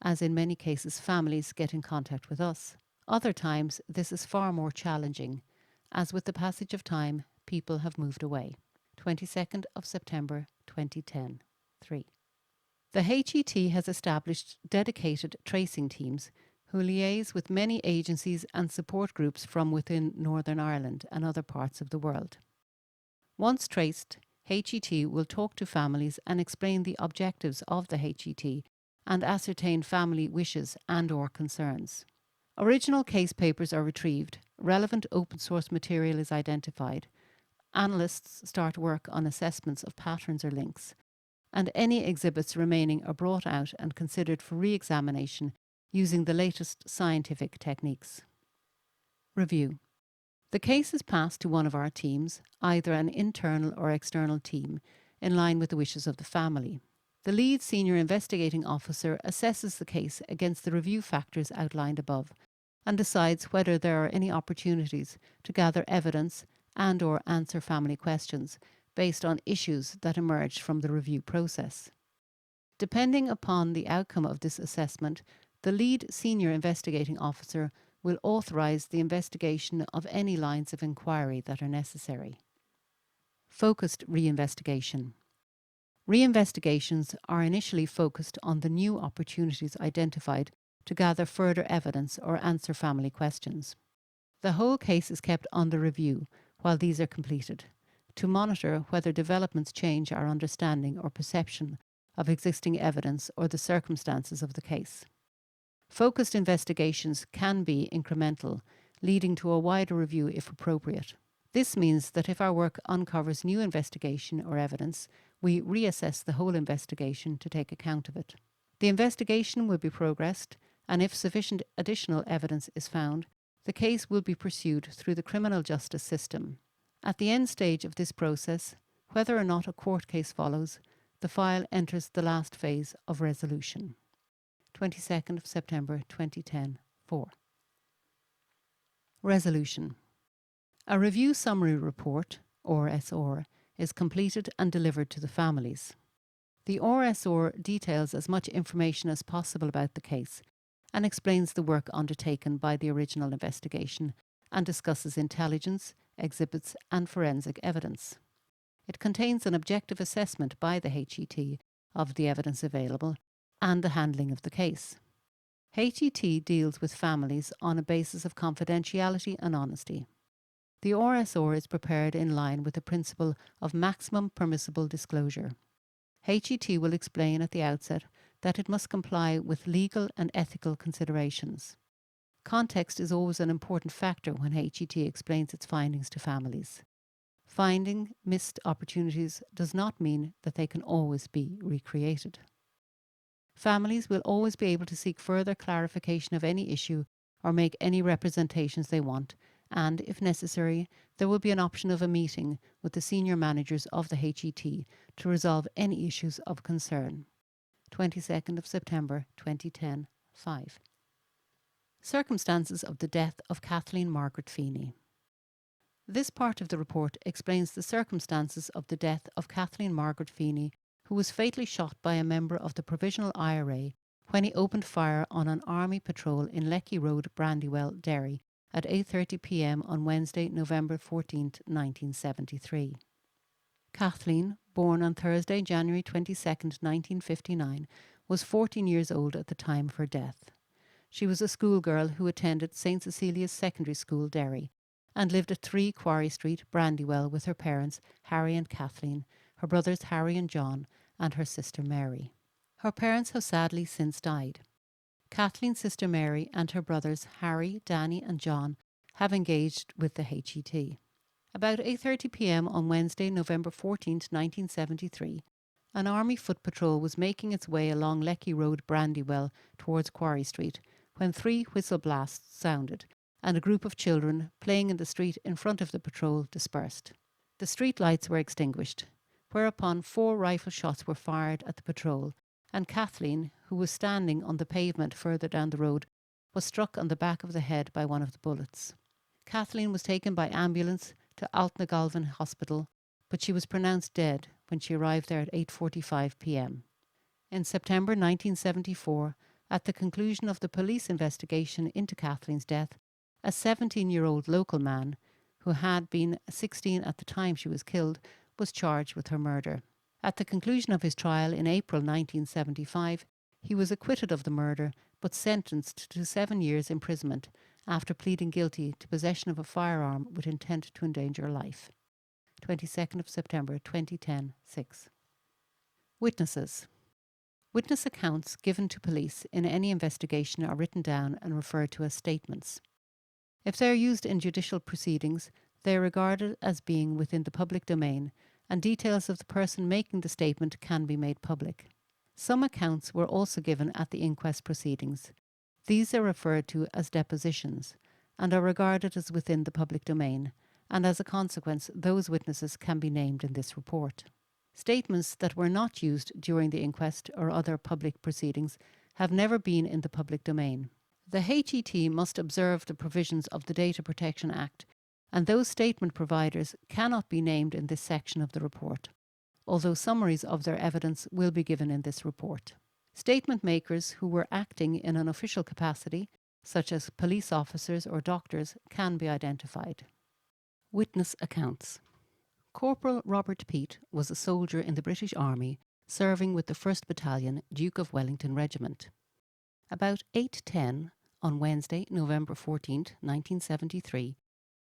as in many cases families get in contact with us. Other times this is far more challenging, as with the passage of time people have moved away. 22nd of September 2010. 3. The HET has established dedicated tracing teams who liaise with many agencies and support groups from within Northern Ireland and other parts of the world. Once traced, HET will talk to families and explain the objectives of the HET and ascertain family wishes and/or concerns. Original case papers are retrieved, relevant open source material is identified, analysts start work on assessments of patterns or links, and any exhibits remaining are brought out and considered for re-examination using the latest scientific techniques. Review. The case is passed to one of our teams, either an internal or external team, in line with the wishes of the family. The lead senior investigating officer assesses the case against the review factors outlined above and decides whether there are any opportunities to gather evidence and/or answer family questions based on issues that emerged from the review process. Depending upon the outcome of this assessment, the lead senior investigating officer will authorise the investigation of any lines of inquiry that are necessary. Focused reinvestigation. Reinvestigations are initially focused on the new opportunities identified to gather further evidence or answer family questions. The whole case is kept under review while these are completed, to monitor whether developments change our understanding or perception of existing evidence or the circumstances of the case. Focused investigations can be incremental, leading to a wider review if appropriate. This means that if our work uncovers new investigation or evidence, we reassess the whole investigation to take account of it. The investigation will be progressed, and if sufficient additional evidence is found, the case will be pursued through the criminal justice system. At the end stage of this process, whether or not a court case follows, the file enters the last phase of resolution. 22nd of September 2010, 4. Resolution. A review summary report, RSR, is completed and delivered to the families. The RSR details as much information as possible about the case and explains the work undertaken by the original investigation and discusses intelligence, exhibits and forensic evidence. It contains an objective assessment by the HET of the evidence available and the handling of the case. HET deals with families on a basis of confidentiality and honesty. The RSR is prepared in line with the principle of maximum permissible disclosure. HET will explain at the outset that it must comply with legal and ethical considerations. Context is always an important factor when HET explains its findings to families. Finding missed opportunities does not mean that they can always be recreated. Families will always be able to seek further clarification of any issue or make any representations they want, and, if necessary, there will be an option of a meeting with the senior managers of the HET to resolve any issues of concern. 22nd of September 2010, 5. Circumstances of the death of Kathleen Margaret Feeney. This part of the report explains the circumstances of the death of Kathleen Margaret Feeney, who was fatally shot by a member of the Provisional IRA when he opened fire on an army patrol in Lecky Road, Brandywell, Derry, at 8:30 p.m. on Wednesday, November 14, 1973. Kathleen, born on Thursday, January 22, 1959, was 14 years old at the time of her death. She was a schoolgirl who attended St. Cecilia's Secondary School, Derry, and lived at 3 Quarry Street, Brandywell, with her parents, Harry and Kathleen, her brothers Harry and John, and her sister Mary. Her parents have sadly since died. Kathleen's sister Mary and her brothers Harry, Danny and John have engaged with the HET. About 8:30 p.m. on Wednesday, November 14, 1973, An army foot patrol was making its way along Lecky Road, Brandywell, towards Quarry Street, when 3 whistle blasts sounded, and a group of children playing in the street in front of the patrol dispersed. The street lights were extinguished, whereupon 4 rifle shots were fired at the patrol, and Kathleen, who was standing on the pavement further down the road, was struck on the back of the head by one of the bullets. Kathleen was taken by ambulance to Altnagalvin Hospital, but she was pronounced dead when she arrived there at 8:45 p.m. In September 1974, at the conclusion of the police investigation into Kathleen's death, a 17-year-old local man, who had been 16 at the time she was killed, was charged with her murder. At the conclusion of his trial in April 1975, he was acquitted of the murder but sentenced to 7 years imprisonment after pleading guilty to possession of a firearm with intent to endanger life. 22nd of September 2010, 6. Witnesses. Witness accounts given to police in any investigation are written down and referred to as statements. If they are used in judicial proceedings, they are regarded as being within the public domain, and details of the person making the statement can be made public. Some accounts were also given at the inquest proceedings. These are referred to as depositions and are regarded as within the public domain, and as a consequence, those witnesses can be named in this report. Statements that were not used during the inquest or other public proceedings have never been in the public domain. The HET must observe the provisions of the Data Protection Act, and those statement providers cannot be named in this section of the report, although summaries of their evidence will be given in this report. Statement makers who were acting in an official capacity, such as police officers or doctors, can be identified. Witness accounts. Corporal Robert Peat was a soldier in the British Army serving with the 1st Battalion, Duke of Wellington Regiment. About 8:10 on Wednesday, November 14, 1973,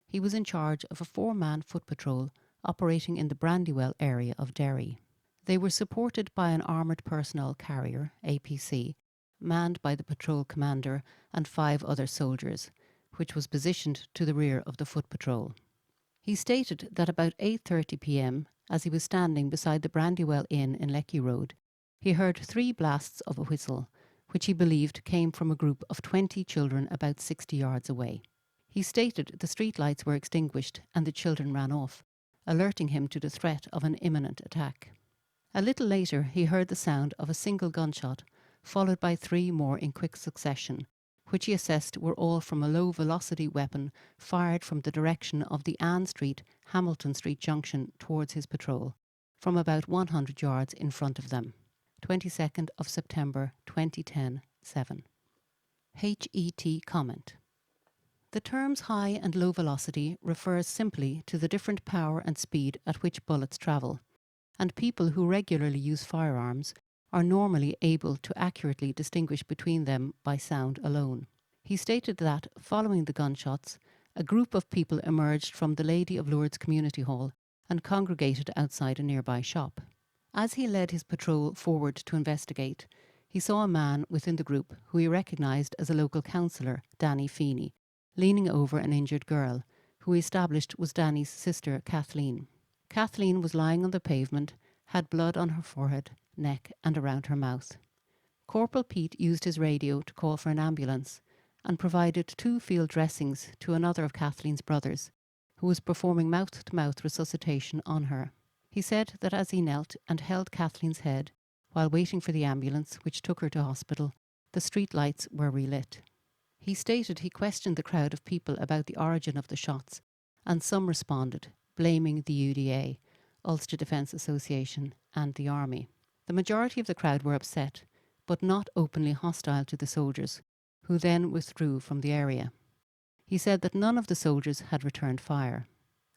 he was in charge of a 4-man foot patrol operating in the Brandywell area of Derry. They were supported by an armoured personnel carrier, APC, manned by the patrol commander and 5 other soldiers, which was positioned to the rear of the foot patrol. He stated that about 8:30 p.m, as he was standing beside the Brandywell Inn in Lecky Road, he heard 3 blasts of a whistle, which he believed came from a group of 20 children about 60 yards away. He stated the street lights were extinguished and the children ran off, alerting him to the threat of an imminent attack. A little later he heard the sound of a single gunshot, followed by 3 more in quick succession, which he assessed were all from a low-velocity weapon fired from the direction of the Ann Street, Hamilton Street junction towards his patrol, from about 100 yards in front of them. 22nd of September 2010, 7. HET comment. The terms high and low velocity refers simply to the different power and speed at which bullets travel, and people who regularly use firearms are normally able to accurately distinguish between them by sound alone. He stated that, following the gunshots, a group of people emerged from the Lady of Lourdes Community Hall and congregated outside a nearby shop. As he led his patrol forward to investigate, he saw a man within the group who he recognised as a local councillor, Danny Feeney, leaning over an injured girl, who he established was Danny's sister, Kathleen. Kathleen was lying on the pavement, had blood on her forehead, neck and around her mouth. Corporal Peat used his radio to call for an ambulance and provided 2 field dressings to another of Kathleen's brothers, who was performing mouth-to-mouth resuscitation on her. He said that as he knelt and held Kathleen's head while waiting for the ambulance which took her to hospital, the street lights were relit. He stated he questioned the crowd of people about the origin of the shots, and some responded, blaming the UDA, Ulster Defence Association, and the Army. The majority of the crowd were upset, but not openly hostile to the soldiers, who then withdrew from the area. He said that none of the soldiers had returned fire.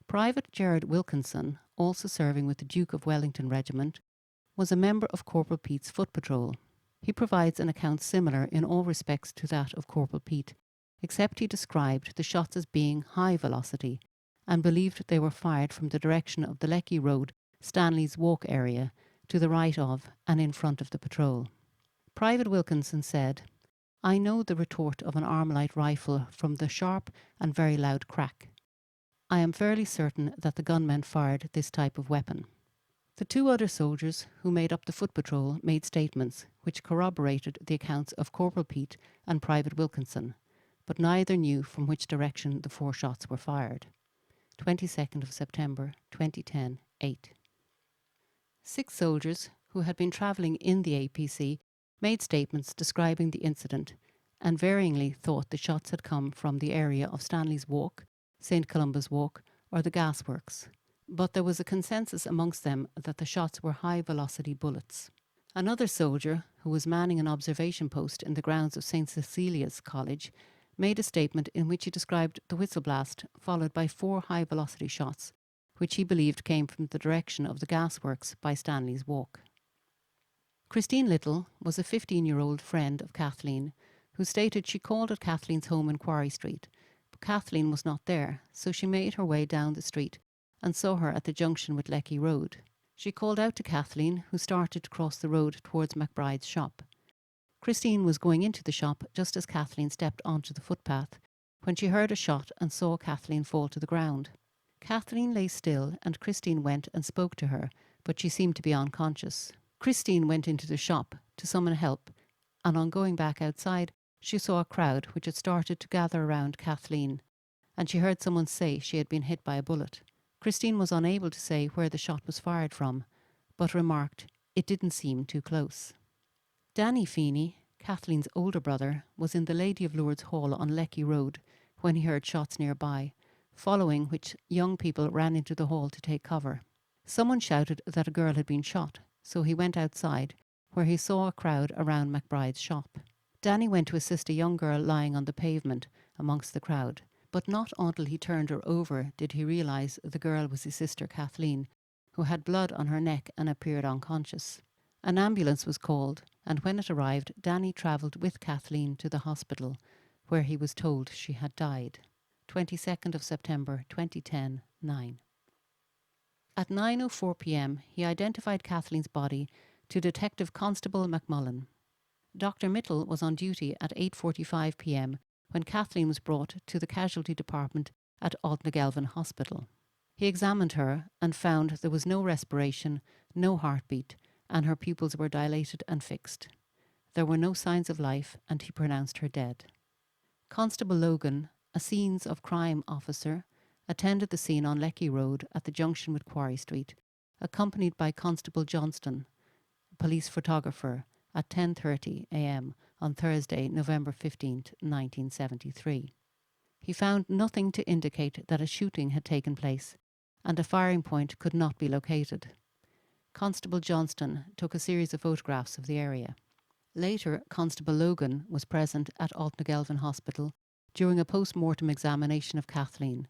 Private Gerard Wilkinson, also serving with the Duke of Wellington Regiment, was a member of Corporal Peat's foot patrol. He provides an account similar in all respects to that of Corporal Peat, except he described the shots as being high velocity and believed they were fired from the direction of the Lecky Road, Stanley's Walk area, to the right of and in front of the patrol. Private Wilkinson said, "I know the retort of an Armalite rifle from the sharp and very loud crack. I am fairly certain that the gunmen fired this type of weapon." The two other soldiers who made up the foot patrol made statements which corroborated the accounts of Corporal Pete and Private Wilkinson, but neither knew from which direction the 4 shots were fired. 22nd of September 2010, 8. 6 soldiers who had been travelling in the APC made statements describing the incident and varyingly thought the shots had come from the area of Stanley's Walk, St. Columba's Walk or the gasworks, but there was a consensus amongst them that the shots were high-velocity bullets. Another soldier, who was manning an observation post in the grounds of St. Cecilia's College, made a statement in which he described the whistle blast followed by 4 high-velocity shots, which he believed came from the direction of the gasworks by Stanley's Walk. Christine Little was a 15-year-old friend of Kathleen, who stated she called at Kathleen's home in Quarry Street, but Kathleen was not there, so she made her way down the street and saw her at the junction with Lecky Road. She called out to Kathleen, who started to cross the road towards McBride's shop. Christine was going into the shop just as Kathleen stepped onto the footpath when she heard a shot and saw Kathleen fall to the ground. Kathleen lay still and Christine went and spoke to her, but she seemed to be unconscious. Christine went into the shop to summon help, and on going back outside, she saw a crowd which had started to gather around Kathleen, and she heard someone say she had been hit by a bullet. Christine was unable to say where the shot was fired from, but remarked it didn't seem too close. Danny Feeney, Kathleen's older brother, was in the Lady of Lourdes Hall on Lecky Road when he heard shots nearby, following which young people ran into the hall to take cover. Someone shouted that a girl had been shot, so he went outside, where he saw a crowd around McBride's shop. Danny went to assist a young girl lying on the pavement amongst the crowd, but not until he turned her over did he realise the girl was his sister Kathleen, who had blood on her neck and appeared unconscious. An ambulance was called, and when it arrived, Danny travelled with Kathleen to the hospital, where he was told she had died. 22nd of September 2010, 9. At 9:04 p.m. he identified Kathleen's body to Detective Constable McMullen. Dr. Mitchell was on duty at 8:45 p.m. when Kathleen was brought to the casualty department at Aldnagelvin Hospital. He examined her and found there was no respiration, no heartbeat, and her pupils were dilated and fixed. There were no signs of life, and he pronounced her dead. Constable Logan, a scenes of crime officer, attended the scene on Lecky Road at the junction with Quarry Street, accompanied by Constable Johnston, a police photographer, at 10:30 a.m. on Thursday, November 15th, 1973. He found nothing to indicate that a shooting had taken place, and a firing point could not be located. Constable Johnston took a series of photographs of the area. Later, Constable Logan was present at Aldnagelvin Hospital during a post-mortem examination of Kathleen,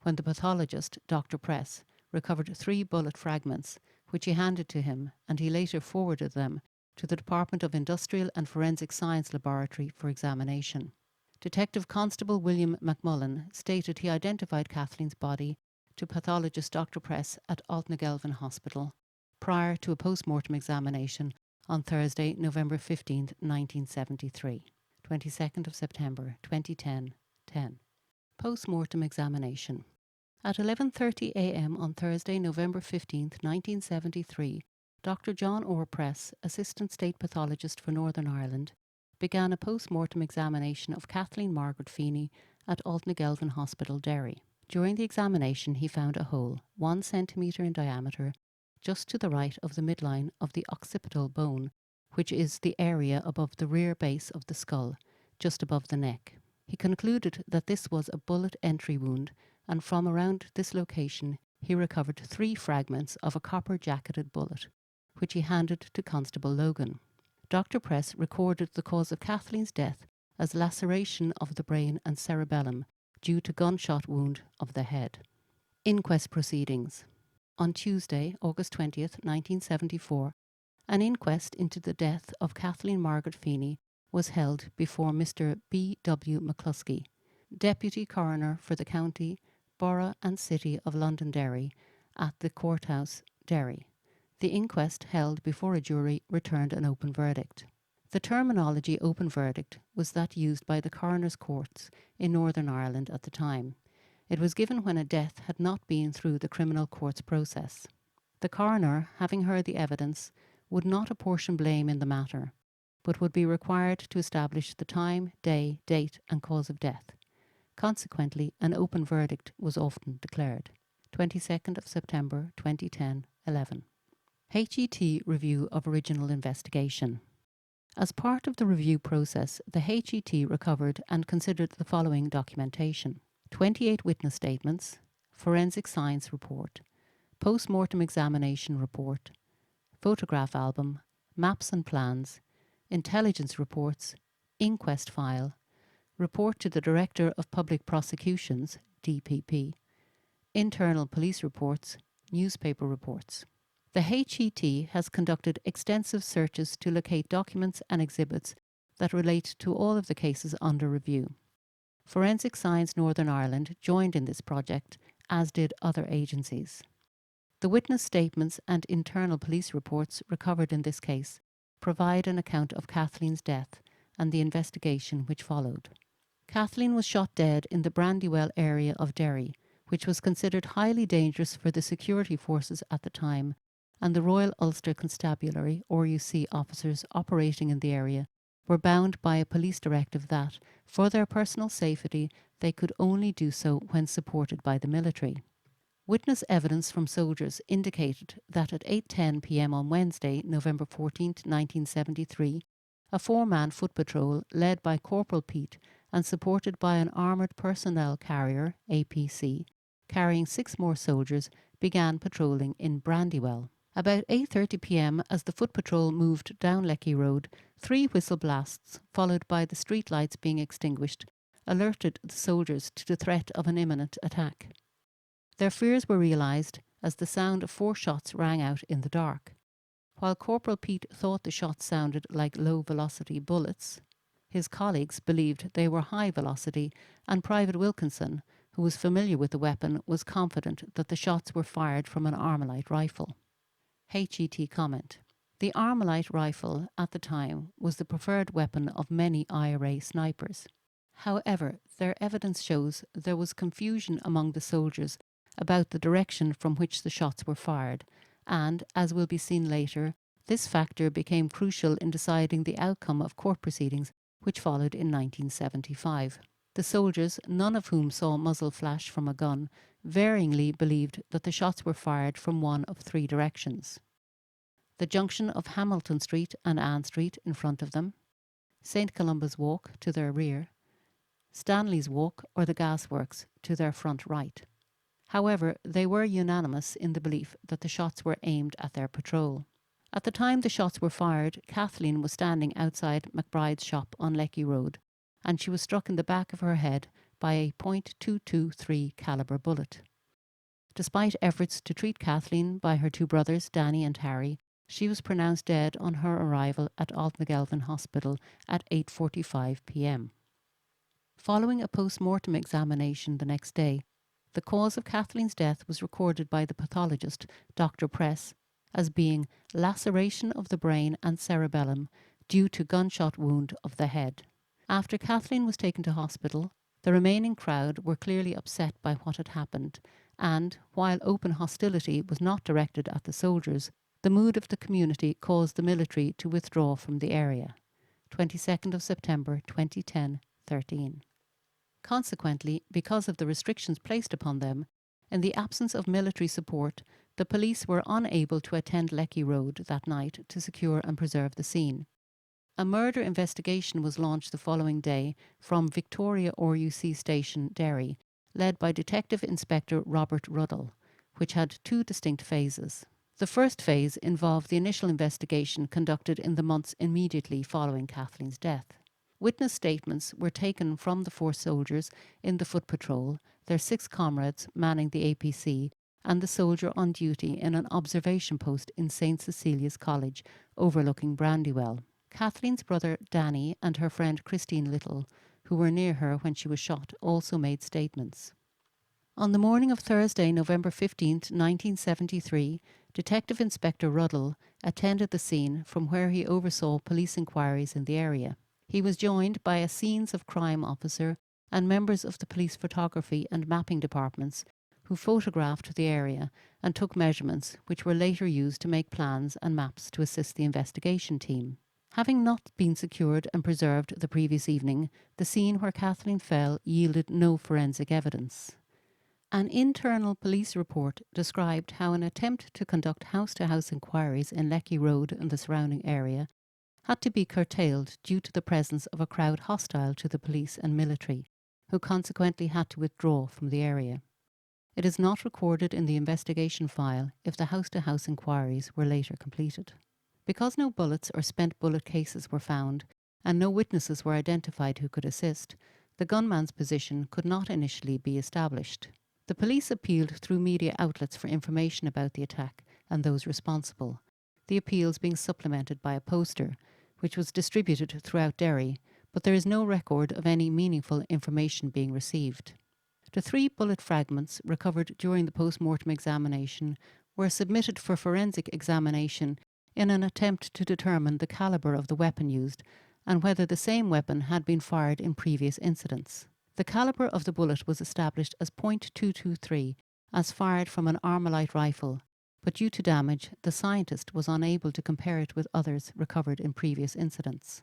when the pathologist, Dr. Press, recovered 3 bullet fragments, which he handed to him, and he later forwarded them to the Department of Industrial and Forensic Science Laboratory for examination. Detective Constable William McMullen stated he identified Kathleen's body to pathologist Dr. Press at Aldnagelvin Hospital prior to a post-mortem examination on Thursday, November 15, 1973, 22nd of September 2010, 10. Post-mortem examination. At 11:30 a.m. on Thursday, November 15, 1973, Dr. John Orr Press, Assistant State Pathologist for Northern Ireland, began a post-mortem examination of Kathleen Margaret Feeney at Aldnagelvin Hospital, Derry. During the examination, he found a hole 1 centimetre in diameter just to the right of the midline of the occipital bone, which is the area above the rear base of the skull, just above the neck. He concluded that this was a bullet entry wound, and from around this location he recovered 3 fragments of a copper-jacketed bullet, which he handed to Constable Logan. Dr. Press recorded the cause of Kathleen's death as laceration of the brain and cerebellum due to gunshot wound of the head. Inquest proceedings. On Tuesday, August 20th, 1974, an inquest into the death of Kathleen Margaret Feeney was held before Mr. B. W. McCluskey, Deputy Coroner for the County, Borough and City of Londonderry, at the Courthouse, Derry. The inquest held before a jury returned an open verdict. The terminology open verdict was that used by the coroner's courts in Northern Ireland at the time. It was given when a death had not been through the criminal courts process. The coroner, having heard the evidence, would not apportion blame in the matter, but would be required to establish the time, day, date and cause of death. Consequently, an open verdict was often declared. 22nd of September 2010, 11. HET review of original investigation. As part of the review process, the HET recovered and considered the following documentation: 28 witness statements, forensic science report, post-mortem examination report, photograph album, maps and plans, intelligence reports, inquest file, report to the Director of Public Prosecutions, DPP, internal police reports, newspaper reports. The HET has conducted extensive searches to locate documents and exhibits that relate to all of the cases under review. Forensic Science Northern Ireland joined in this project, as did other agencies. The witness statements and internal police reports recovered in this case provide an account of Kathleen's death and the investigation which followed. Kathleen was shot dead in the Brandywell area of Derry, which was considered highly dangerous for the security forces at the time, and the Royal Ulster Constabulary (RUC) officers operating in the area were bound by a police directive that, for their personal safety, they could only do so when supported by the military. Witness evidence from soldiers indicated that at 8:10 p.m. on Wednesday, November 14, 1973, a four-man foot patrol led by Corporal Pete and supported by an armoured personnel carrier, APC, carrying 6 more soldiers, began patrolling in Brandywell. About 8:30 p.m, as the foot patrol moved down Lecky Road, 3 whistle blasts, followed by the street lights being extinguished, alerted the soldiers to the threat of an imminent attack. Their fears were realised as the sound of 4 shots rang out in the dark. While Corporal Pete thought the shots sounded like low-velocity bullets, his colleagues believed they were high-velocity, and Private Wilkinson, who was familiar with the weapon, was confident that the shots were fired from an Armalite rifle. HET comment. The Armalite rifle at the time was the preferred weapon of many IRA snipers. However, their evidence shows there was confusion among the soldiers about the direction from which the shots were fired, and, as will be seen later, this factor became crucial in deciding the outcome of court proceedings which followed in 1975. The soldiers, none of whom saw muzzle flash from a gun, varyingly believed that the shots were fired from one of 3 directions: the junction of Hamilton Street and Ann Street in front of them, St. Columba's Walk to their rear, Stanley's Walk or the Gasworks to their front right. However, they were unanimous in the belief that the shots were aimed at their patrol. At the time the shots were fired, Kathleen was standing outside McBride's shop on Lecky Road, and she was struck in the back of her head by a .223 calibre bullet. Despite efforts to treat Kathleen by her 2 brothers, Danny and Harry, she was pronounced dead on her arrival at Altnagelvin Hospital at 8:45 p.m. Following a post-mortem examination the next day, the cause of Kathleen's death was recorded by the pathologist, Dr. Press, as being laceration of the brain and cerebellum due to gunshot wound of the head. After Kathleen was taken to hospital, the remaining crowd were clearly upset by what had happened, and, while open hostility was not directed at the soldiers, the mood of the community caused the military to withdraw from the area. 22nd of September 2010, 13. Consequently, because of the restrictions placed upon them, in the absence of military support, the police were unable to attend Lecky Road that night to secure and preserve the scene. A murder investigation was launched the following day from Victoria RUC Station, Derry, led by Detective Inspector Robert Ruddle, which had 2 distinct phases. The first phase involved the initial investigation conducted in the months immediately following Kathleen's death. Witness statements were taken from the 4 soldiers in the foot patrol, their 6 comrades manning the APC, and the soldier on duty in an observation post in St. Cecilia's College, overlooking Brandywell. Kathleen's brother Danny and her friend Christine Little, who were near her when she was shot, also made statements. On the morning of Thursday, November 15, 1973, Detective Inspector Ruddle attended the scene from where he oversaw police inquiries in the area. He was joined by a scenes of crime officer and members of the police photography and mapping departments who photographed the area and took measurements which were later used to make plans and maps to assist the investigation team. Having not been secured and preserved the previous evening, the scene where Kathleen fell yielded no forensic evidence. An internal police report described how an attempt to conduct house-to-house inquiries in Lecky Road and the surrounding area had to be curtailed due to the presence of a crowd hostile to the police and military, who consequently had to withdraw from the area. It is not recorded in the investigation file if the house-to-house inquiries were later completed. Because no bullets or spent bullet cases were found and no witnesses were identified who could assist, the gunman's position could not initially be established. The police appealed through media outlets for information about the attack and those responsible, the appeals being supplemented by a poster, which was distributed throughout Derry, but there is no record of any meaningful information being received. The 3 bullet fragments recovered during the post-mortem examination were submitted for forensic examination in an attempt to determine the calibre of the weapon used and whether the same weapon had been fired in previous incidents. The calibre of the bullet was established as .223, as fired from an Armalite rifle, but due to damage, the scientist was unable to compare it with others recovered in previous incidents.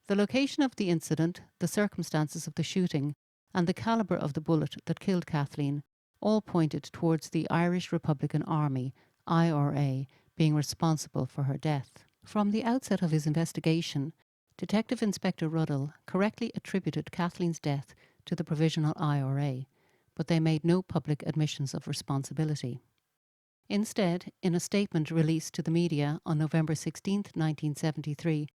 The location of the incident, the circumstances of the shooting, and the calibre of the bullet that killed Kathleen all pointed towards the Irish Republican Army, IRA, being responsible for her death. From the outset of his investigation, Detective Inspector Ruddle correctly attributed Kathleen's death to the Provisional IRA, but they made no public admissions of responsibility. Instead, in a statement released to the media on November 16, 1973,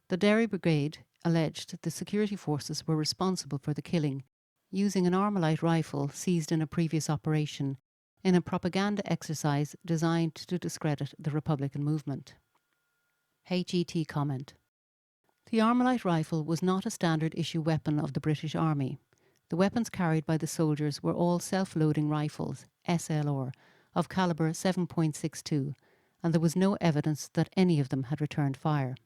the Derry Brigade alleged the security forces were responsible for the killing, using an Armalite rifle seized in a previous operation in a propaganda exercise designed to discredit the Republican movement. HET comment. The Armalite rifle was not a standard issue weapon of the British Army. The weapons carried by the soldiers were all self-loading rifles, SLR, of calibre 7.62, and there was no evidence that any of them had returned fire.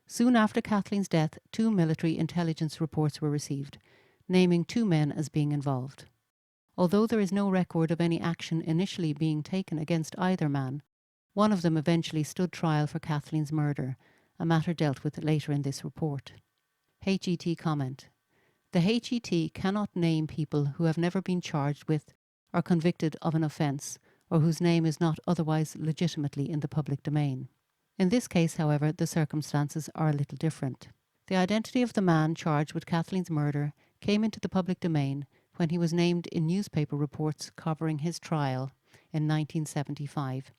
Soon after Kathleen's death, 2 military intelligence reports were received, naming 2 men as being involved. Although there is no record of any action initially being taken against either man, one of them eventually stood trial for Kathleen's murder, a matter dealt with later in this report. HET comment. The HET cannot name people who have never been charged with or convicted of an offence or whose name is not otherwise legitimately in the public domain. In this case, however, the circumstances are a little different. The identity of the man charged with Kathleen's murder came into the public domain when he was named in newspaper reports covering his trial in 1975,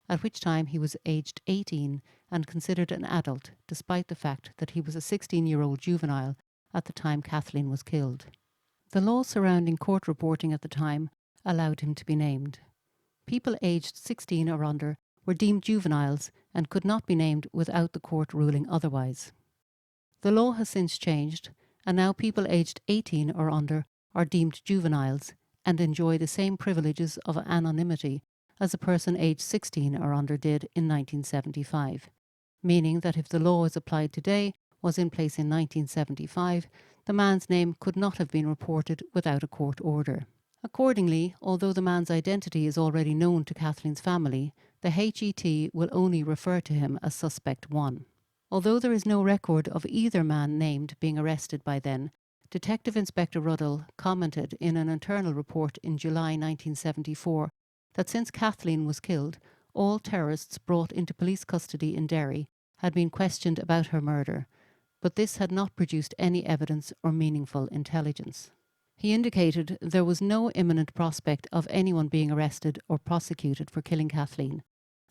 at which time he was aged 18 and considered an adult, despite the fact that he was a 16-year-old juvenile at the time Kathleen was killed. The law surrounding court reporting at the time allowed him to be named. People aged 16 or under were deemed juveniles and could not be named without the court ruling otherwise. The law has since changed, and now people aged 18 or under are deemed juveniles and enjoy the same privileges of anonymity as a person aged 16 or under did in 1975, meaning that if the law as applied today was in place in 1975, the man's name could not have been reported without a court order. Accordingly, although the man's identity is already known to Kathleen's family, the HET will only refer to him as Suspect 1. Although there is no record of either man named being arrested by then, Detective Inspector Ruddle commented in an internal report in July 1974 that since Kathleen was killed, all terrorists brought into police custody in Derry had been questioned about her murder, but this had not produced any evidence or meaningful intelligence. He indicated there was no imminent prospect of anyone being arrested or prosecuted for killing Kathleen,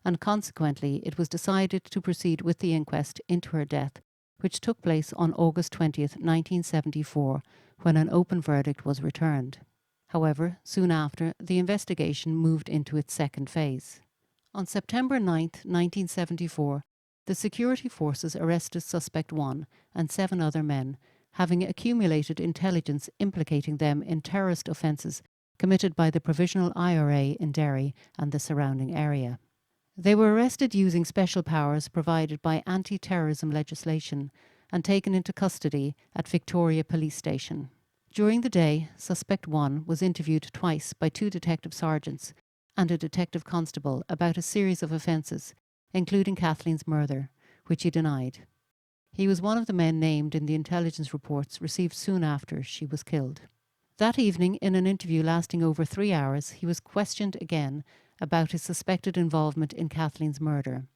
and consequently it was decided to proceed with the inquest into her death, which took place on August 20th, 1974, when an open verdict was returned. However, soon after, the investigation moved into its second phase. On September 9th, 1974, the security forces arrested Suspect 1 and 7 other men, having accumulated intelligence implicating them in terrorist offences committed by the Provisional IRA in Derry and the surrounding area. They were arrested using special powers provided by anti-terrorism legislation and taken into custody at Victoria Police Station. During the day, Suspect 1 was interviewed twice by 2 detective sergeants and a detective constable about a series of offences, including Kathleen's murder, which he denied. He was one of the men named in the intelligence reports received soon after she was killed. That evening, in an interview lasting over 3 hours, he was questioned again about his suspected involvement in Kathleen's murder.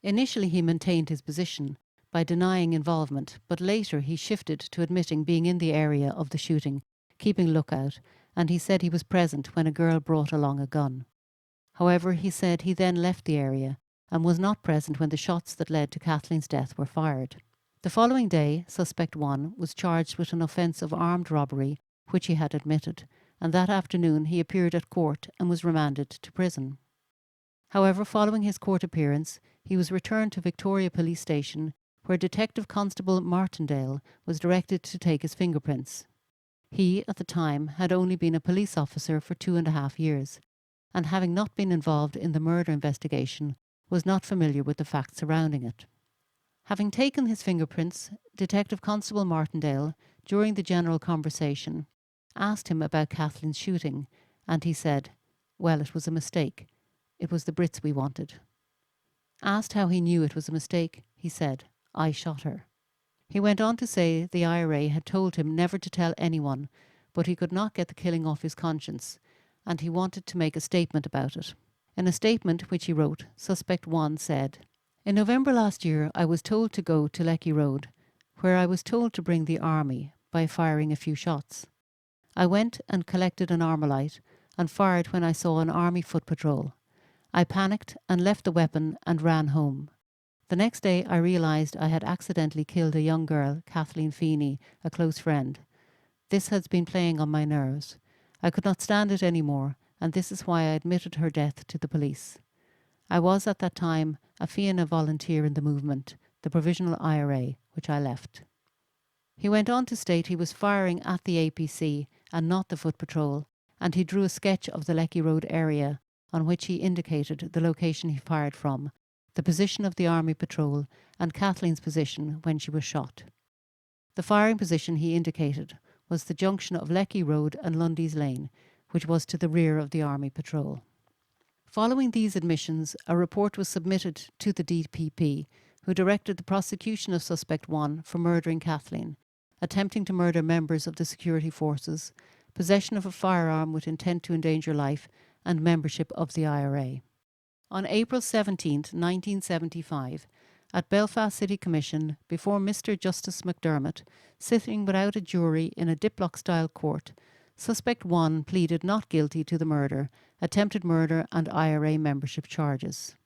Initially, he maintained his position by denying involvement, but later he shifted to admitting being in the area of the shooting, keeping lookout, and he said he was present when a girl brought along a gun. However, he said he then left the area and was not present when the shots that led to Kathleen's death were fired. The following day, Suspect 1 was charged with an offence of armed robbery, which he had admitted, and that afternoon he appeared at court and was remanded to prison. However, following his court appearance, he was returned to Victoria Police Station, where Detective Constable Martindale was directed to take his fingerprints. He, at the time, had only been a police officer for 2.5 years, and having not been involved in the murder investigation, was not familiar with the facts surrounding it. Having taken his fingerprints, Detective Constable Martindale, during the general conversation, asked him about Kathleen's shooting, and he said, "Well, it was a mistake. It was the Brits we wanted." Asked how he knew it was a mistake, he said, "I shot her." He went on to say the IRA had told him never to tell anyone, but he could not get the killing off his conscience, and he wanted to make a statement about it. In a statement which he wrote, Suspect 1 said, "In November last year I was told to go to Lecky Road, where I was told to bring the army by firing a few shots. I went and collected an Armalite and fired when I saw an army foot patrol. I panicked and left the weapon and ran home. The next day I realised I had accidentally killed a young girl, Kathleen Feeney, a close friend. This has been playing on my nerves. I could not stand it any more, and this is why I admitted her death to the police. I was at that time a Feeney volunteer in the movement, the Provisional IRA, which I left." He went on to state he was firing at the APC and not the foot patrol, and he drew a sketch of the Lecky Road area on which he indicated the location he fired from, the position of the army patrol, and Kathleen's position when she was shot. The firing position he indicated was the junction of Lecky Road and Lundy's Lane, which was to the rear of the army patrol. Following these admissions, a report was submitted to the DPP, who directed the prosecution of Suspect 1 for murdering Kathleen, attempting to murder members of the security forces, possession of a firearm with intent to endanger life, and membership of the IRA. On April 17, 1975, at Belfast City Commission, before Mr. Justice McDermott, sitting without a jury in a Diplock-style court, Suspect 1 pleaded not guilty to the murder, attempted murder and IRA membership charges.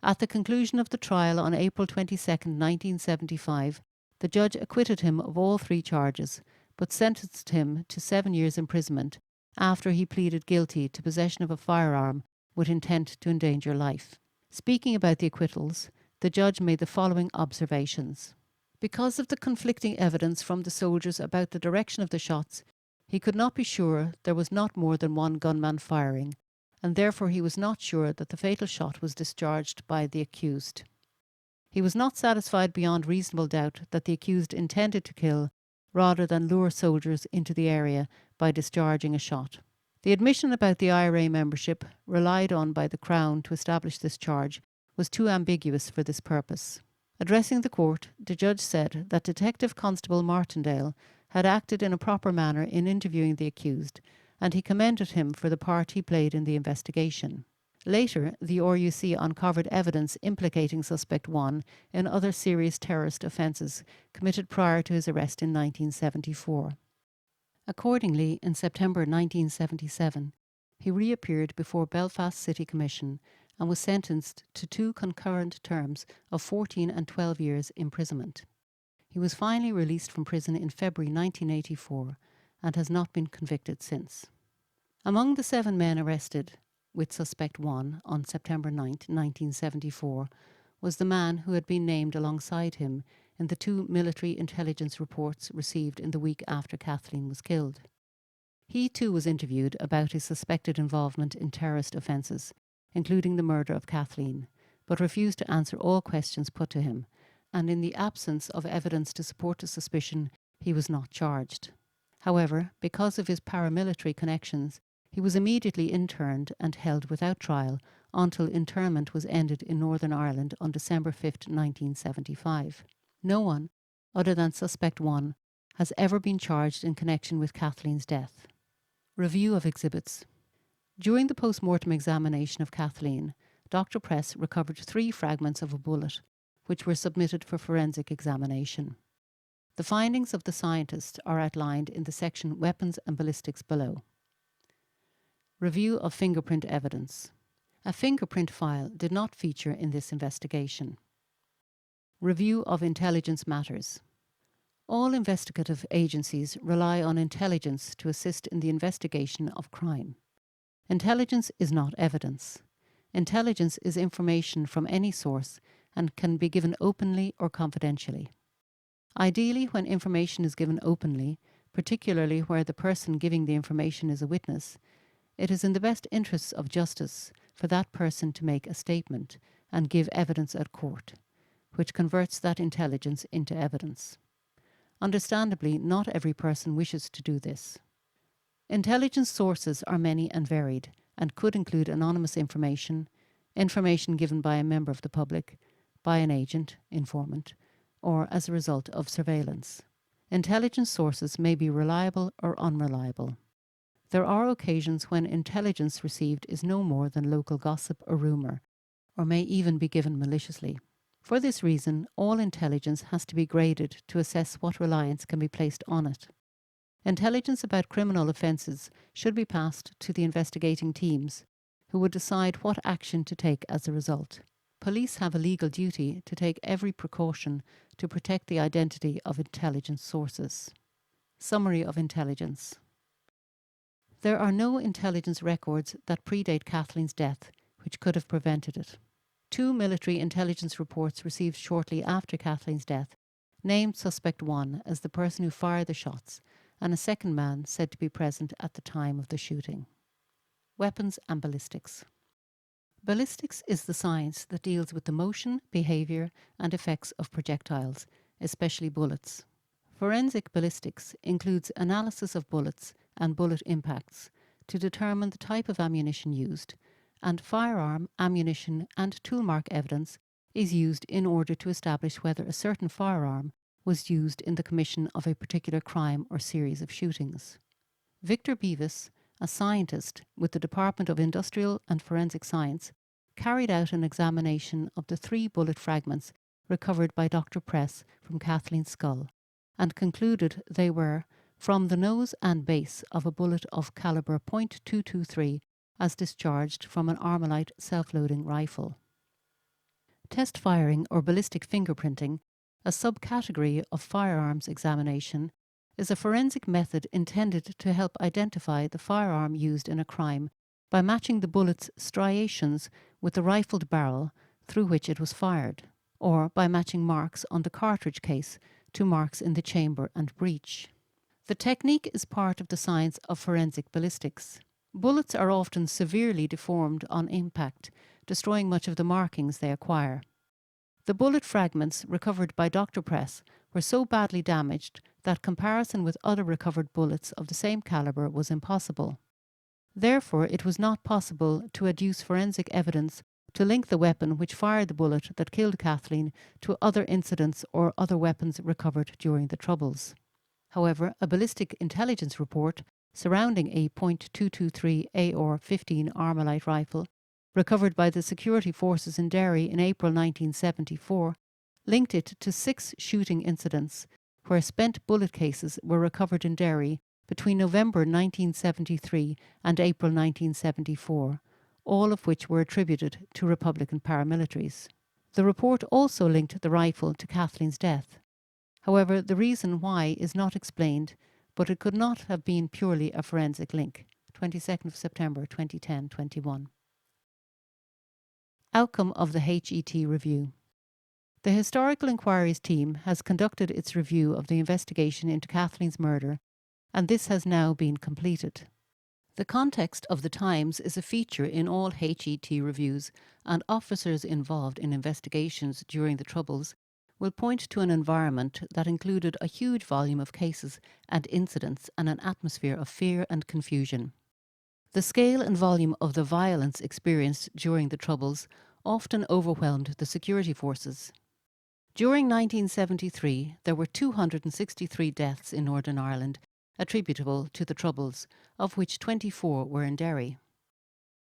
At the conclusion of the trial on April 22, 1975, the judge acquitted him of all 3 charges, but sentenced him to 7 years imprisonment after he pleaded guilty to possession of a firearm with intent to endanger life. Speaking about the acquittals, the judge made the following observations. Because of the conflicting evidence from the soldiers about the direction of the shots, he could not be sure there was not more than one gunman firing, and therefore he was not sure that the fatal shot was discharged by the accused. He was not satisfied beyond reasonable doubt that the accused intended to kill rather than lure soldiers into the area by discharging a shot. The admission about the IRA membership, relied on by the Crown to establish this charge, was too ambiguous for this purpose. Addressing the court, the judge said that Detective Constable Martindale had acted in a proper manner in interviewing the accused, and he commended him for the part he played in the investigation. Later, the RUC uncovered evidence implicating Suspect 1 in other serious terrorist offences committed prior to his arrest in 1974. Accordingly, in September 1977, he reappeared before Belfast City Commission and was sentenced to 2 concurrent terms of 14 and 12 years imprisonment. He was finally released from prison in February 1984 and has not been convicted since. Among the 7 men arrested with Suspect 1 on September 9, 1974, was the man who had been named alongside him in the 2 military intelligence reports received in the week after Kathleen was killed. He too was interviewed about his suspected involvement in terrorist offences, including the murder of Kathleen, but refused to answer all questions put to him, and in the absence of evidence to support the suspicion, he was not charged. However, because of his paramilitary connections, He was immediately interned and held without trial until internment was ended in Northern Ireland on December 5, 1975. No one, other than Suspect 1, has ever been charged in connection with Kathleen's death. Review of exhibits. During the post-mortem examination of Kathleen, Dr. Press recovered 3 fragments of a bullet, which were submitted for forensic examination. The findings of the scientist are outlined in the section Weapons and Ballistics below. Review of fingerprint evidence. A fingerprint file did not feature in this investigation. Review of intelligence matters. All investigative agencies rely on intelligence to assist in the investigation of crime. Intelligence is not evidence. Intelligence is information from any source and can be given openly or confidentially. Ideally, when information is given openly, particularly where the person giving the information is a witness, it is in the best interests of justice for that person to make a statement and give evidence at court, which converts that intelligence into evidence. Understandably, not every person wishes to do this. Intelligence sources are many and varied and could include anonymous information, information given by a member of the public, by an agent, informant, or as a result of surveillance. Intelligence sources may be reliable or unreliable. There are occasions when intelligence received is no more than local gossip or rumour, or may even be given maliciously. For this reason, all intelligence has to be graded to assess what reliance can be placed on it. Intelligence about criminal offences should be passed to the investigating teams, who would decide what action to take as a result. Police have a legal duty to take every precaution to protect the identity of intelligence sources. Summary of intelligence. There are no intelligence records that predate Kathleen's death, which could have prevented it. 2 military intelligence reports received shortly after Kathleen's death named Suspect 1 as the person who fired the shots, and a second man said to be present at the time of the shooting. Weapons and ballistics. Ballistics is the science that deals with the motion, behaviour and effects of projectiles, especially bullets. Forensic ballistics includes analysis of bullets and bullet impacts to determine the type of ammunition used, and firearm, ammunition and toolmark evidence is used in order to establish whether a certain firearm was used in the commission of a particular crime or series of shootings. Victor Beavis, a scientist with the Department of Industrial and Forensic Science, carried out an examination of the 3 bullet fragments recovered by Dr. Press from Kathleen's skull and concluded they were from the nose and base of a bullet of calibre .223 as discharged from an Armalite self-loading rifle. Test firing or ballistic fingerprinting, a subcategory of firearms examination, is a forensic method intended to help identify the firearm used in a crime by matching the bullet's striations with the rifled barrel through which it was fired, or by matching marks on the cartridge case to marks in the chamber and breech. The technique is part of the science of forensic ballistics. Bullets are often severely deformed on impact, destroying much of the markings they acquire. The bullet fragments recovered by Dr. Press were so badly damaged that comparison with other recovered bullets of the same calibre was impossible. Therefore, it was not possible to adduce forensic evidence to link the weapon which fired the bullet that killed Kathleen to other incidents or other weapons recovered during the Troubles. However, a ballistic intelligence report surrounding a .223 AR-15 Armalite rifle recovered by the security forces in Derry in April 1974 linked it to 6 shooting incidents where spent bullet cases were recovered in Derry between November 1973 and April 1974, all of which were attributed to Republican paramilitaries. The report also linked the rifle to Kathleen's death. However, the reason why is not explained, but it could not have been purely a forensic link. 22nd of September 2010-21. Outcome of the HET review. The Historical Inquiries team has conducted its review of the investigation into Kathleen's murder, and this has now been completed. The context of the times is a feature in all HET reviews, and officers involved in investigations during the Troubles will point to an environment that included a huge volume of cases and incidents and an atmosphere of fear and confusion. The scale and volume of the violence experienced during the Troubles often overwhelmed the security forces. During 1973, there were 263 deaths in Northern Ireland attributable to the Troubles, of which 24 were in Derry.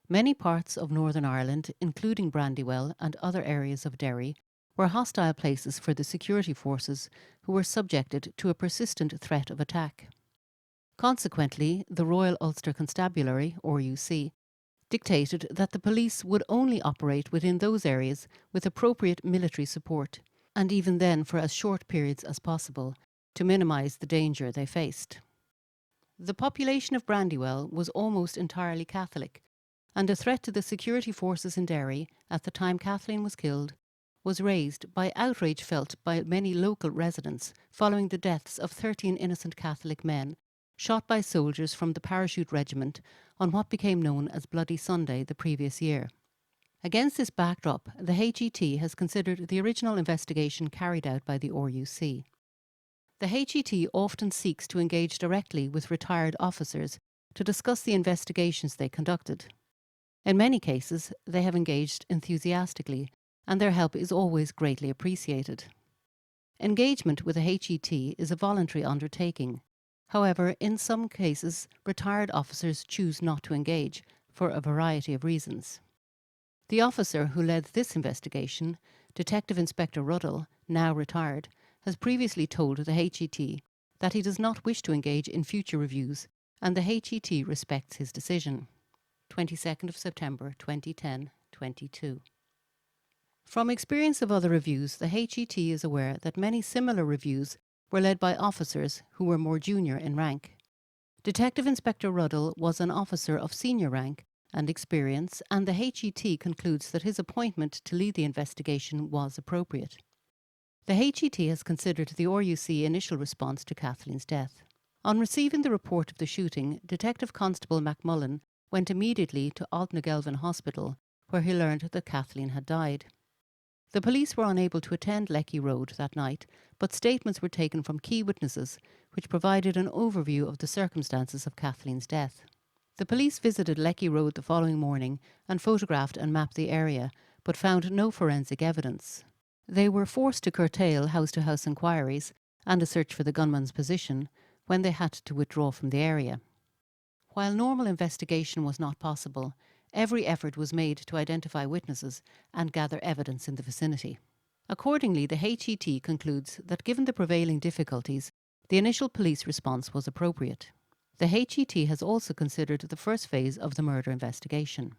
Many parts of Northern Ireland, including Brandywell and other areas of Derry, were hostile places for the security forces who were subjected to a persistent threat of attack. Consequently, the Royal Ulster Constabulary, RUC, dictated that the police would only operate within those areas with appropriate military support, and even then for as short periods as possible, to minimise the danger they faced. The population of Brandywell was almost entirely Catholic, and the threat to the security forces in Derry, at the time Kathleen was killed, was raised by outrage felt by many local residents following the deaths of 13 innocent Catholic men shot by soldiers from the Parachute Regiment on what became known as Bloody Sunday the previous year. Against this backdrop, the HET has considered the original investigation carried out by the RUC. The HET often seeks to engage directly with retired officers to discuss the investigations they conducted. In many cases, they have engaged enthusiastically, and their help is always greatly appreciated. Engagement with a HET is a voluntary undertaking. However, in some cases, retired officers choose not to engage for a variety of reasons. The officer who led this investigation, Detective Inspector Ruddle, now retired, has previously told the HET that he does not wish to engage in future reviews, and the HET respects his decision. 22nd of September 2010-22. From experience of other reviews, the HET is aware that many similar reviews were led by officers who were more junior in rank. Detective Inspector Ruddle was an officer of senior rank and experience, and the HET concludes that his appointment to lead the investigation was appropriate. The HET has considered the RUC initial response to Kathleen's death. On receiving the report of the shooting, Detective Constable MacMullen went immediately to Altnagelvin Hospital, where he learned that Kathleen had died. The police were unable to attend Lecky Road that night, but statements were taken from key witnesses, which provided an overview of the circumstances of Kathleen's death. The police visited Lecky Road the following morning and photographed and mapped the area, but found no forensic evidence. They were forced to curtail house-to-house inquiries and a search for the gunman's position when they had to withdraw from the area. While normal investigation was not possible, every effort was made to identify witnesses and gather evidence in the vicinity. Accordingly, the HET concludes that given the prevailing difficulties, the initial police response was appropriate. The HET has also considered the first phase of the murder investigation.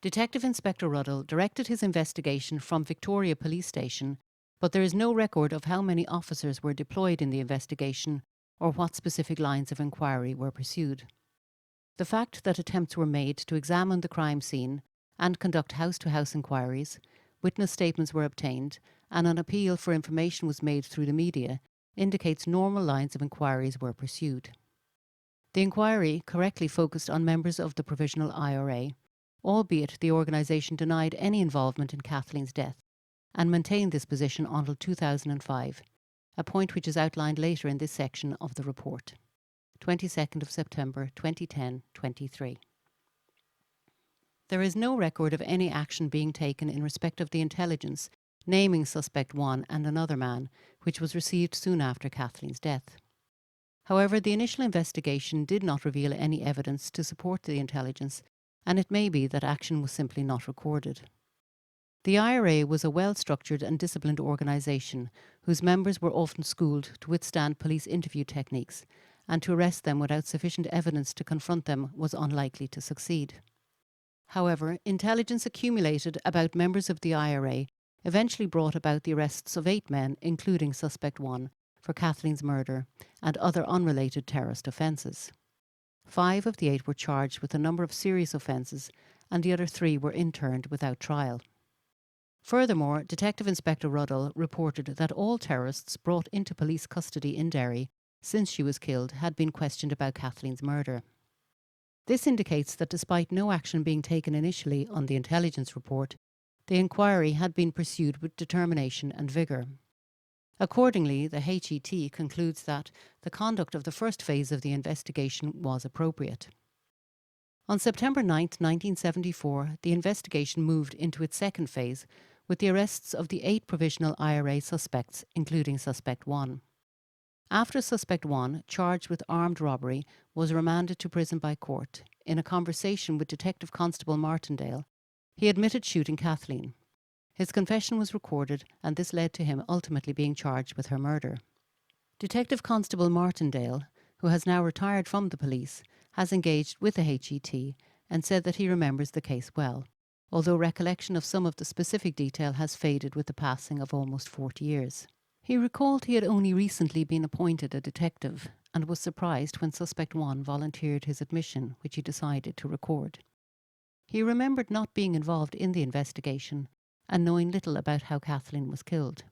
Detective Inspector Ruddle directed his investigation from Victoria Police Station, but there is no record of how many officers were deployed in the investigation or what specific lines of inquiry were pursued. The fact that attempts were made to examine the crime scene and conduct house-to-house inquiries, witness statements were obtained, and an appeal for information was made through the media indicates normal lines of inquiries were pursued. The inquiry correctly focused on members of the Provisional IRA, albeit the organisation denied any involvement in Kathleen's death and maintained this position until 2005, a point which is outlined later in this section of the report. 22nd of September 2010-23. There is no record of any action being taken in respect of the intelligence naming suspect 1 and another man, which was received soon after Kathleen's death. However, the initial investigation did not reveal any evidence to support the intelligence, and it may be that action was simply not recorded. The IRA was a well-structured and disciplined organisation whose members were often schooled to withstand police interview techniques, and to arrest them without sufficient evidence to confront them was unlikely to succeed. However, intelligence accumulated about members of the IRA eventually brought about the arrests of 8 men, including suspect 1, for Kathleen's murder and other unrelated terrorist offences. 5 of the 8 were charged with a number of serious offences, and the other 3 were interned without trial. Furthermore, Detective Inspector Ruddle reported that all terrorists brought into police custody in Derry since she was killed had been questioned about Kathleen's murder. This indicates that despite no action being taken initially on the intelligence report, the inquiry had been pursued with determination and vigour. Accordingly, the HET concludes that the conduct of the first phase of the investigation was appropriate. On September 9, 1974, the investigation moved into its second phase with the arrests of the 8 provisional IRA suspects, including Suspect 1. After Suspect 1, charged with armed robbery, was remanded to prison by court, in a conversation with Detective Constable Martindale, he admitted shooting Kathleen. His confession was recorded, and this led to him ultimately being charged with her murder. Detective Constable Martindale, who has now retired from the police, has engaged with the HET and said that he remembers the case well, although recollection of some of the specific detail has faded with the passing of almost 40 years. He recalled he had only recently been appointed a detective and was surprised when Suspect 1 volunteered his admission, which he decided to record. He remembered not being involved in the investigation and knowing little about how Kathleen was killed.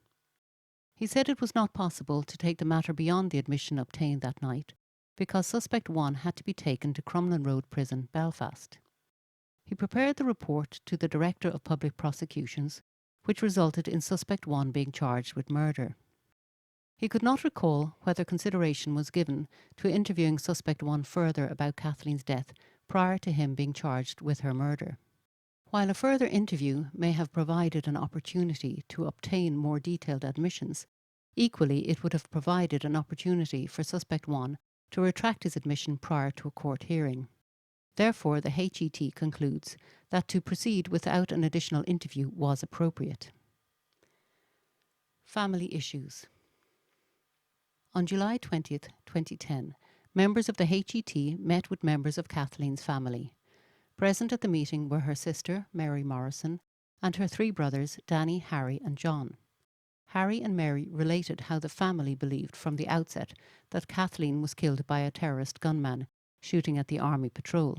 He said it was not possible to take the matter beyond the admission obtained that night because Suspect 1 had to be taken to Crumlin Road Prison, Belfast. He prepared the report to the Director of Public Prosecutions, which resulted in Suspect 1 being charged with murder. He could not recall whether consideration was given to interviewing Suspect 1 further about Kathleen's death prior to him being charged with her murder. While a further interview may have provided an opportunity to obtain more detailed admissions, equally it would have provided an opportunity for Suspect 1 to retract his admission prior to a court hearing. Therefore, the HET concludes that to proceed without an additional interview was appropriate. Family issues. On July 20th, 2010, members of the HET met with members of Kathleen's family. Present at the meeting were her sister, Mary Morrison, and her 3 brothers, Danny, Harry and John. Harry and Mary related how the family believed from the outset that Kathleen was killed by a terrorist gunman shooting at the Army patrol.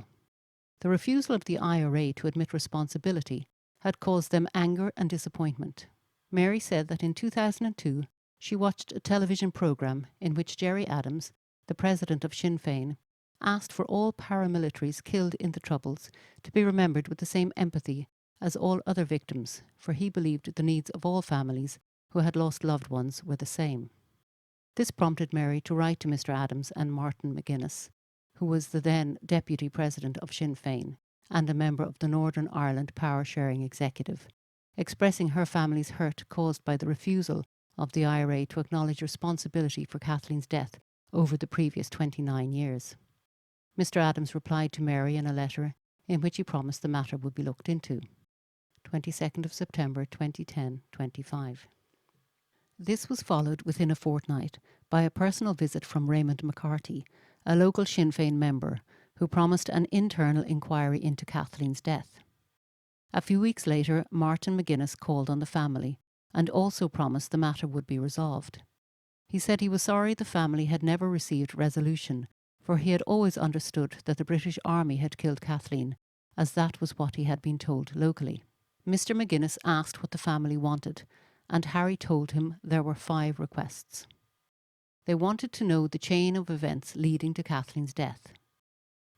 The refusal of the IRA to admit responsibility had caused them anger and disappointment. Mary said that in 2002 she watched a television programme in which Gerry Adams, the president of Sinn Féin, asked for all paramilitaries killed in the Troubles to be remembered with the same empathy as all other victims, for he believed the needs of all families who had lost loved ones were the same. This prompted Mary to write to Mr. Adams and Martin McGuinness, who was the then Deputy President of Sinn Féin and a member of the Northern Ireland Power Sharing Executive, expressing her family's hurt caused by the refusal of the IRA to acknowledge responsibility for Kathleen's death over the previous 29 years. Mr. Adams replied to Mary in a letter in which he promised the matter would be looked into. 22nd of September 2010-25. This was followed within a fortnight by a personal visit from Raymond McCarthy, a local Sinn Féin member, who promised an internal inquiry into Kathleen's death. A few weeks later, Martin McGuinness called on the family and also promised the matter would be resolved. He said he was sorry the family had never received resolution, for he had always understood that the British Army had killed Kathleen, as that was what he had been told locally. Mr. McGuinness asked what the family wanted, and Harry told him there were 5 requests. They wanted to know the chain of events leading to Kathleen's death.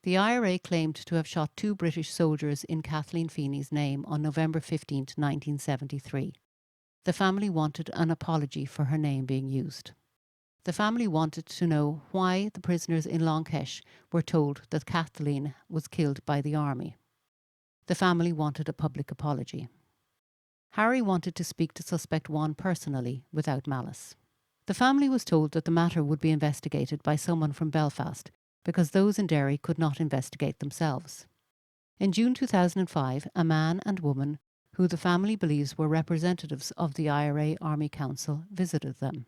The IRA claimed to have shot 2 British soldiers in Kathleen Feeney's name on November 15, 1973. The family wanted an apology for her name being used. The family wanted to know why the prisoners in Long Kesh were told that Kathleen was killed by the army. The family wanted a public apology. Harry wanted to speak to Suspect 1 personally, without malice. The family was told that the matter would be investigated by someone from Belfast, because those in Derry could not investigate themselves. In June 2005, a man and woman, who the family believes were representatives of the IRA Army Council, visited them.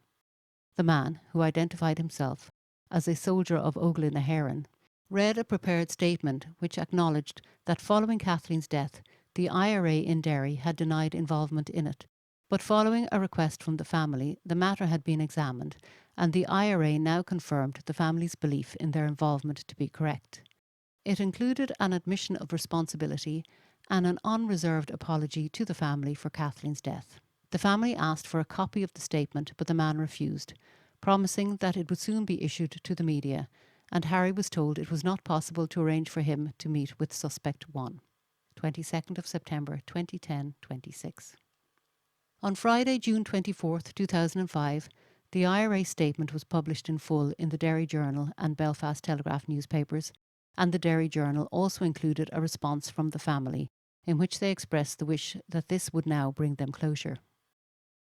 The man, who identified himself as a soldier of Ógla na HÉireann, read a prepared statement which acknowledged that following Kathleen's death, the IRA in Derry had denied involvement in it, but following a request from the family, the matter had been examined, and the IRA now confirmed the family's belief in their involvement to be correct. It included an admission of responsibility and an unreserved apology to the family for Kathleen's death. The family asked for a copy of the statement, but the man refused, promising that it would soon be issued to the media, and Harry was told it was not possible to arrange for him to meet with Suspect 1. 22nd of September 2010-26. On Friday, June 24, 2005, the IRA statement was published in full in the Derry Journal and Belfast Telegraph newspapers and the Derry Journal also included a response from the family in which they expressed the wish that this would now bring them closure.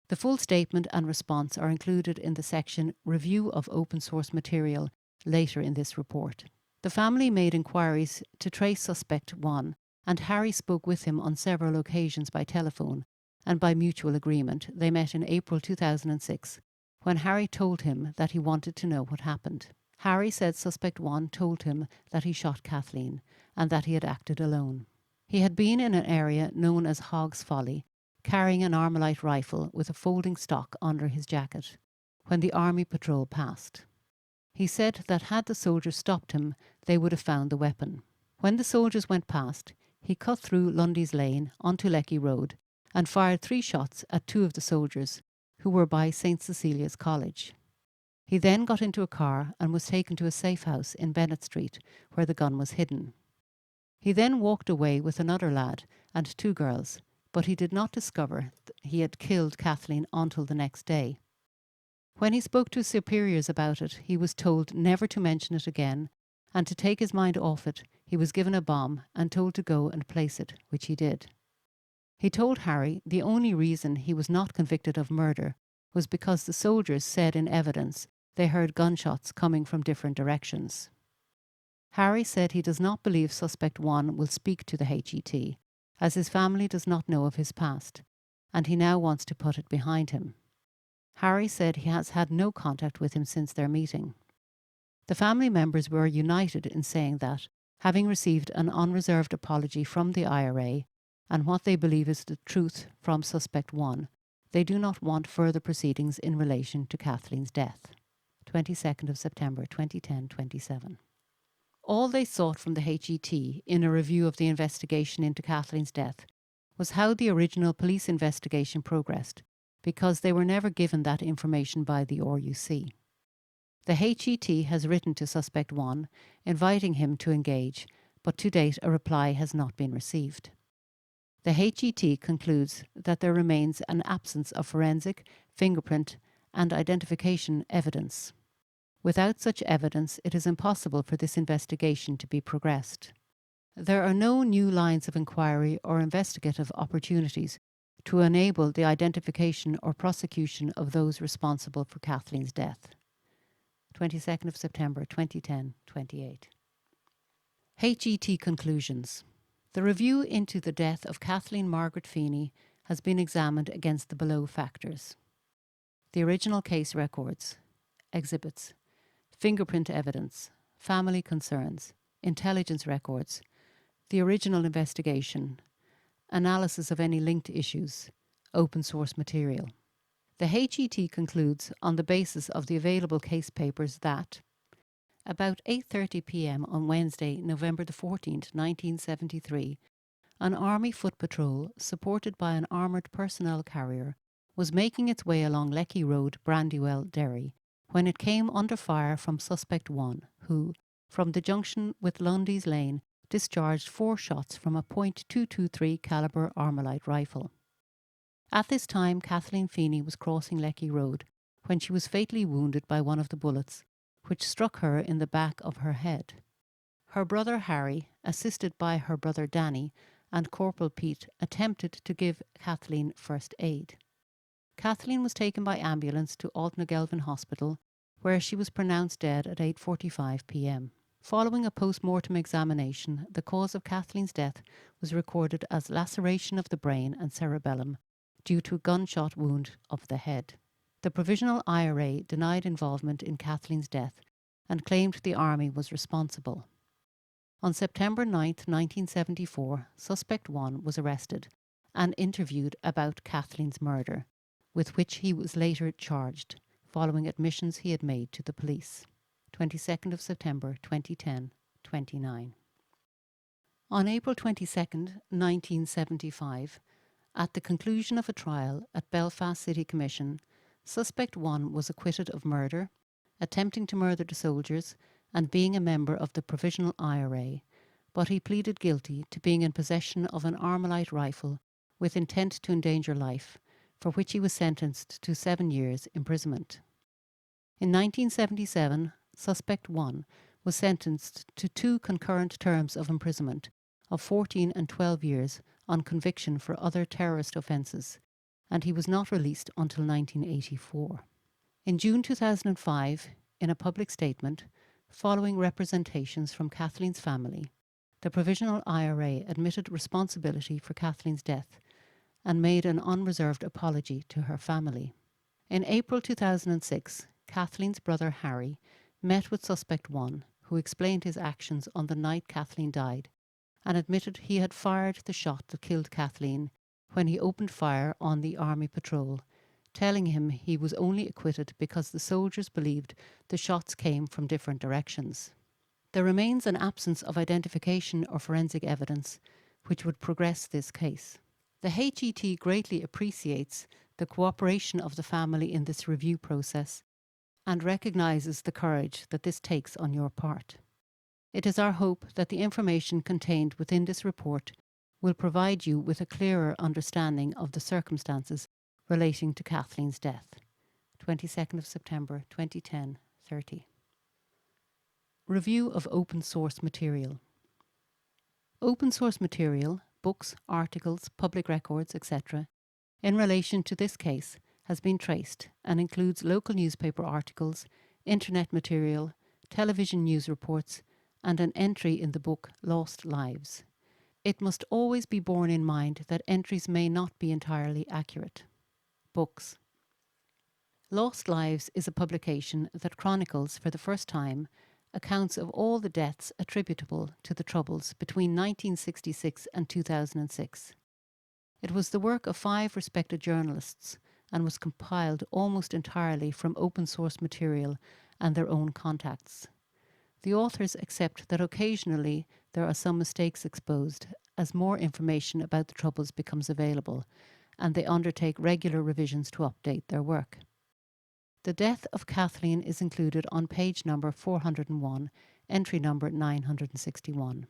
The full statement and response are included in the section Review of Open Source Material later in this report. The family made inquiries to trace suspect 1, and Harry spoke with him on several occasions by telephone, and by mutual agreement they met in April 2006, when Harry told him that he wanted to know what happened. Harry said suspect 1 told him that he shot Kathleen and that he had acted alone. He had been in an area known as Hog's Folly, carrying an Armalite rifle with a folding stock under his jacket, when the army patrol passed. He said that had the soldiers stopped him, they would have found the weapon. When the soldiers went past, he cut through Lundy's Lane onto Lecky Road and fired 3 shots at 2 of the soldiers, who were by St. Cecilia's College. He then got into a car and was taken to a safe house in Bennett Street, where the gun was hidden. He then walked away with another lad and 2 girls, but he did not discover that he had killed Kathleen until the next day. When he spoke to his superiors about it, he was told never to mention it again, and to take his mind off it, he was given a bomb and told to go and place it, which he did. He told Harry the only reason he was not convicted of murder was because the soldiers said in evidence they heard gunshots coming from different directions. Harry said he does not believe suspect 1 will speak to the HET, as his family does not know of his past, and he now wants to put it behind him. Harry said he has had no contact with him since their meeting. The family members were united in saying that, having received an unreserved apology from the IRA and what they believe is the truth from suspect 1, they do not want further proceedings in relation to Kathleen's death. 22nd of September 2010-27. All they sought from the HET in a review of the investigation into Kathleen's death was how the original police investigation progressed, because they were never given that information by the RUC. The HET has written to suspect 1, inviting him to engage, but to date a reply has not been received. The HET concludes that there remains an absence of forensic, fingerprint and identification evidence. Without such evidence, it is impossible for this investigation to be progressed. There are no new lines of inquiry or investigative opportunities to enable the identification or prosecution of those responsible for Kathleen's death. 22nd of September 2010-28. HET conclusions. The review into the death of Kathleen Margaret Feeney has been examined against the below factors: the original case records, exhibits, fingerprint evidence, family concerns, intelligence records, the original investigation, analysis of any linked issues, open source material. The HET concludes on the basis of the available case papers that about 8:30 p.m. on Wednesday, November the 14th, 1973, an Army foot patrol, supported by an armoured personnel carrier, was making its way along Lecky Road, Brandywell, Derry, when it came under fire from suspect 1, who, from the junction with Lundy's Lane, discharged 4 shots from a .223 calibre Armalite rifle. At this time, Kathleen Feeney was crossing Lecky Road when she was fatally wounded by one of the bullets, which struck her in the back of her head. Her brother Harry, assisted by her brother Danny and Corporal Pete, attempted to give Kathleen first aid. Kathleen was taken by ambulance to Altnagelvin Hospital, where she was pronounced dead at 8:45 p.m. Following a post-mortem examination, the cause of Kathleen's death was recorded as laceration of the brain and cerebellum due to a gunshot wound of the head. The Provisional IRA denied involvement in Kathleen's death and claimed the Army was responsible. On September 9, 1974, Suspect 1 was arrested and interviewed about Kathleen's murder, with which he was later charged, following admissions he had made to the police. 22nd of September 2010-29. On April 22, 1975, at the conclusion of a trial at Belfast City Commission, Suspect 1 was acquitted of murder, attempting to murder the soldiers, and being a member of the Provisional IRA, but he pleaded guilty to being in possession of an Armalite rifle with intent to endanger life, for which he was sentenced to 7 years imprisonment. In 1977, Suspect 1 was sentenced to 2 concurrent terms of imprisonment of 14 and 12 years on conviction for other terrorist offences, and he was not released until 1984. In June 2005, in a public statement, following representations from Kathleen's family, the Provisional IRA admitted responsibility for Kathleen's death and made an unreserved apology to her family. In April 2006, Kathleen's brother Harry met with Suspect 1, who explained his actions on the night Kathleen died and admitted he had fired the shot that killed Kathleen when he opened fire on the army patrol, telling him he was only acquitted because the soldiers believed the shots came from different directions. There remains an absence of identification or forensic evidence which would progress this case. The HET greatly appreciates the cooperation of the family in this review process and recognises the courage that this takes on your part. It is our hope that the information contained within this report will provide you with a clearer understanding of the circumstances relating to Kathleen's death. 22nd of September 2010, 30. Review of open source material. Open source material, books, articles, public records, etc., in relation to this case has been traced and includes local newspaper articles, internet material, television news reports, and an entry in the book Lost Lives. It must always be borne in mind that entries may not be entirely accurate. Books. Lost Lives is a publication that chronicles for the first time accounts of all the deaths attributable to the Troubles between 1966 and 2006. It was the work of 5 respected journalists and was compiled almost entirely from open source material and their own contacts. The authors accept that occasionally there are some mistakes exposed as more information about the Troubles becomes available, and they undertake regular revisions to update their work. The death of Kathleen is included on page number 401, entry number 961.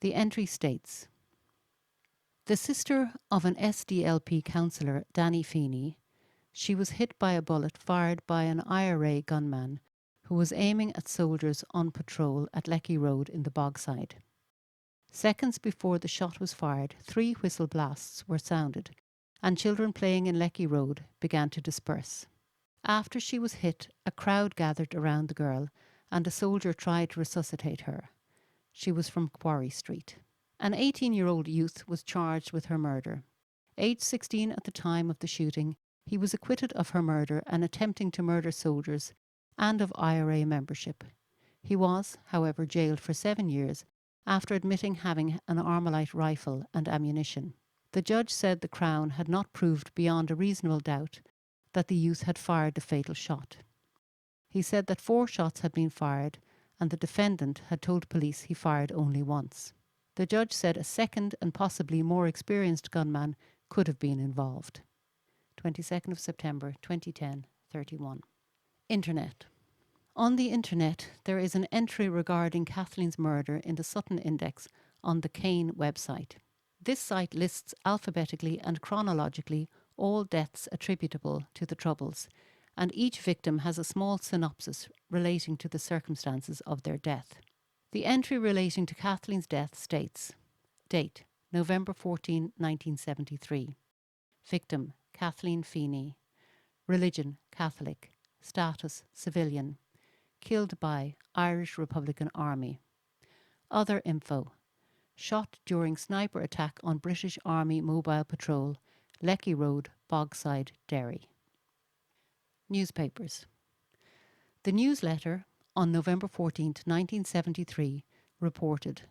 The entry states, the sister of an SDLP councillor, Danny Feeney, she was hit by a bullet fired by an IRA gunman who was aiming at soldiers on patrol at Lecky Road in the Bogside. Seconds before the shot was fired, 3 whistle blasts were sounded, and children playing in Lecky Road began to disperse. After she was hit, a crowd gathered around the girl, and a soldier tried to resuscitate her. She was from Quarry Street. An 18-year-old youth was charged with her murder. Aged 16 at the time of the shooting, he was acquitted of her murder and attempting to murder soldiers and of IRA membership. He was, however, jailed for 7 years after admitting having an Armalite rifle and ammunition. The judge said the Crown had not proved beyond a reasonable doubt that the youth had fired the fatal shot. He said that 4 shots had been fired and the defendant had told police he fired only once. The judge said a second and possibly more experienced gunman could have been involved. 22nd of September 2010, 31. Internet. On the internet, there is an entry regarding Kathleen's murder in the Sutton Index on the Kane website. This site lists alphabetically and chronologically all deaths attributable to the Troubles, and each victim has a small synopsis relating to the circumstances of their death. The entry relating to Kathleen's death states, date, November 14, 1973. Victim, Kathleen Feeney. Religion, Catholic. Status, civilian. Killed by Irish Republican Army. Other info. Shot during sniper attack on British Army Mobile Patrol, Lecky Road, Bogside, Derry. Newspapers. The newsletter on November 14, 1973 reported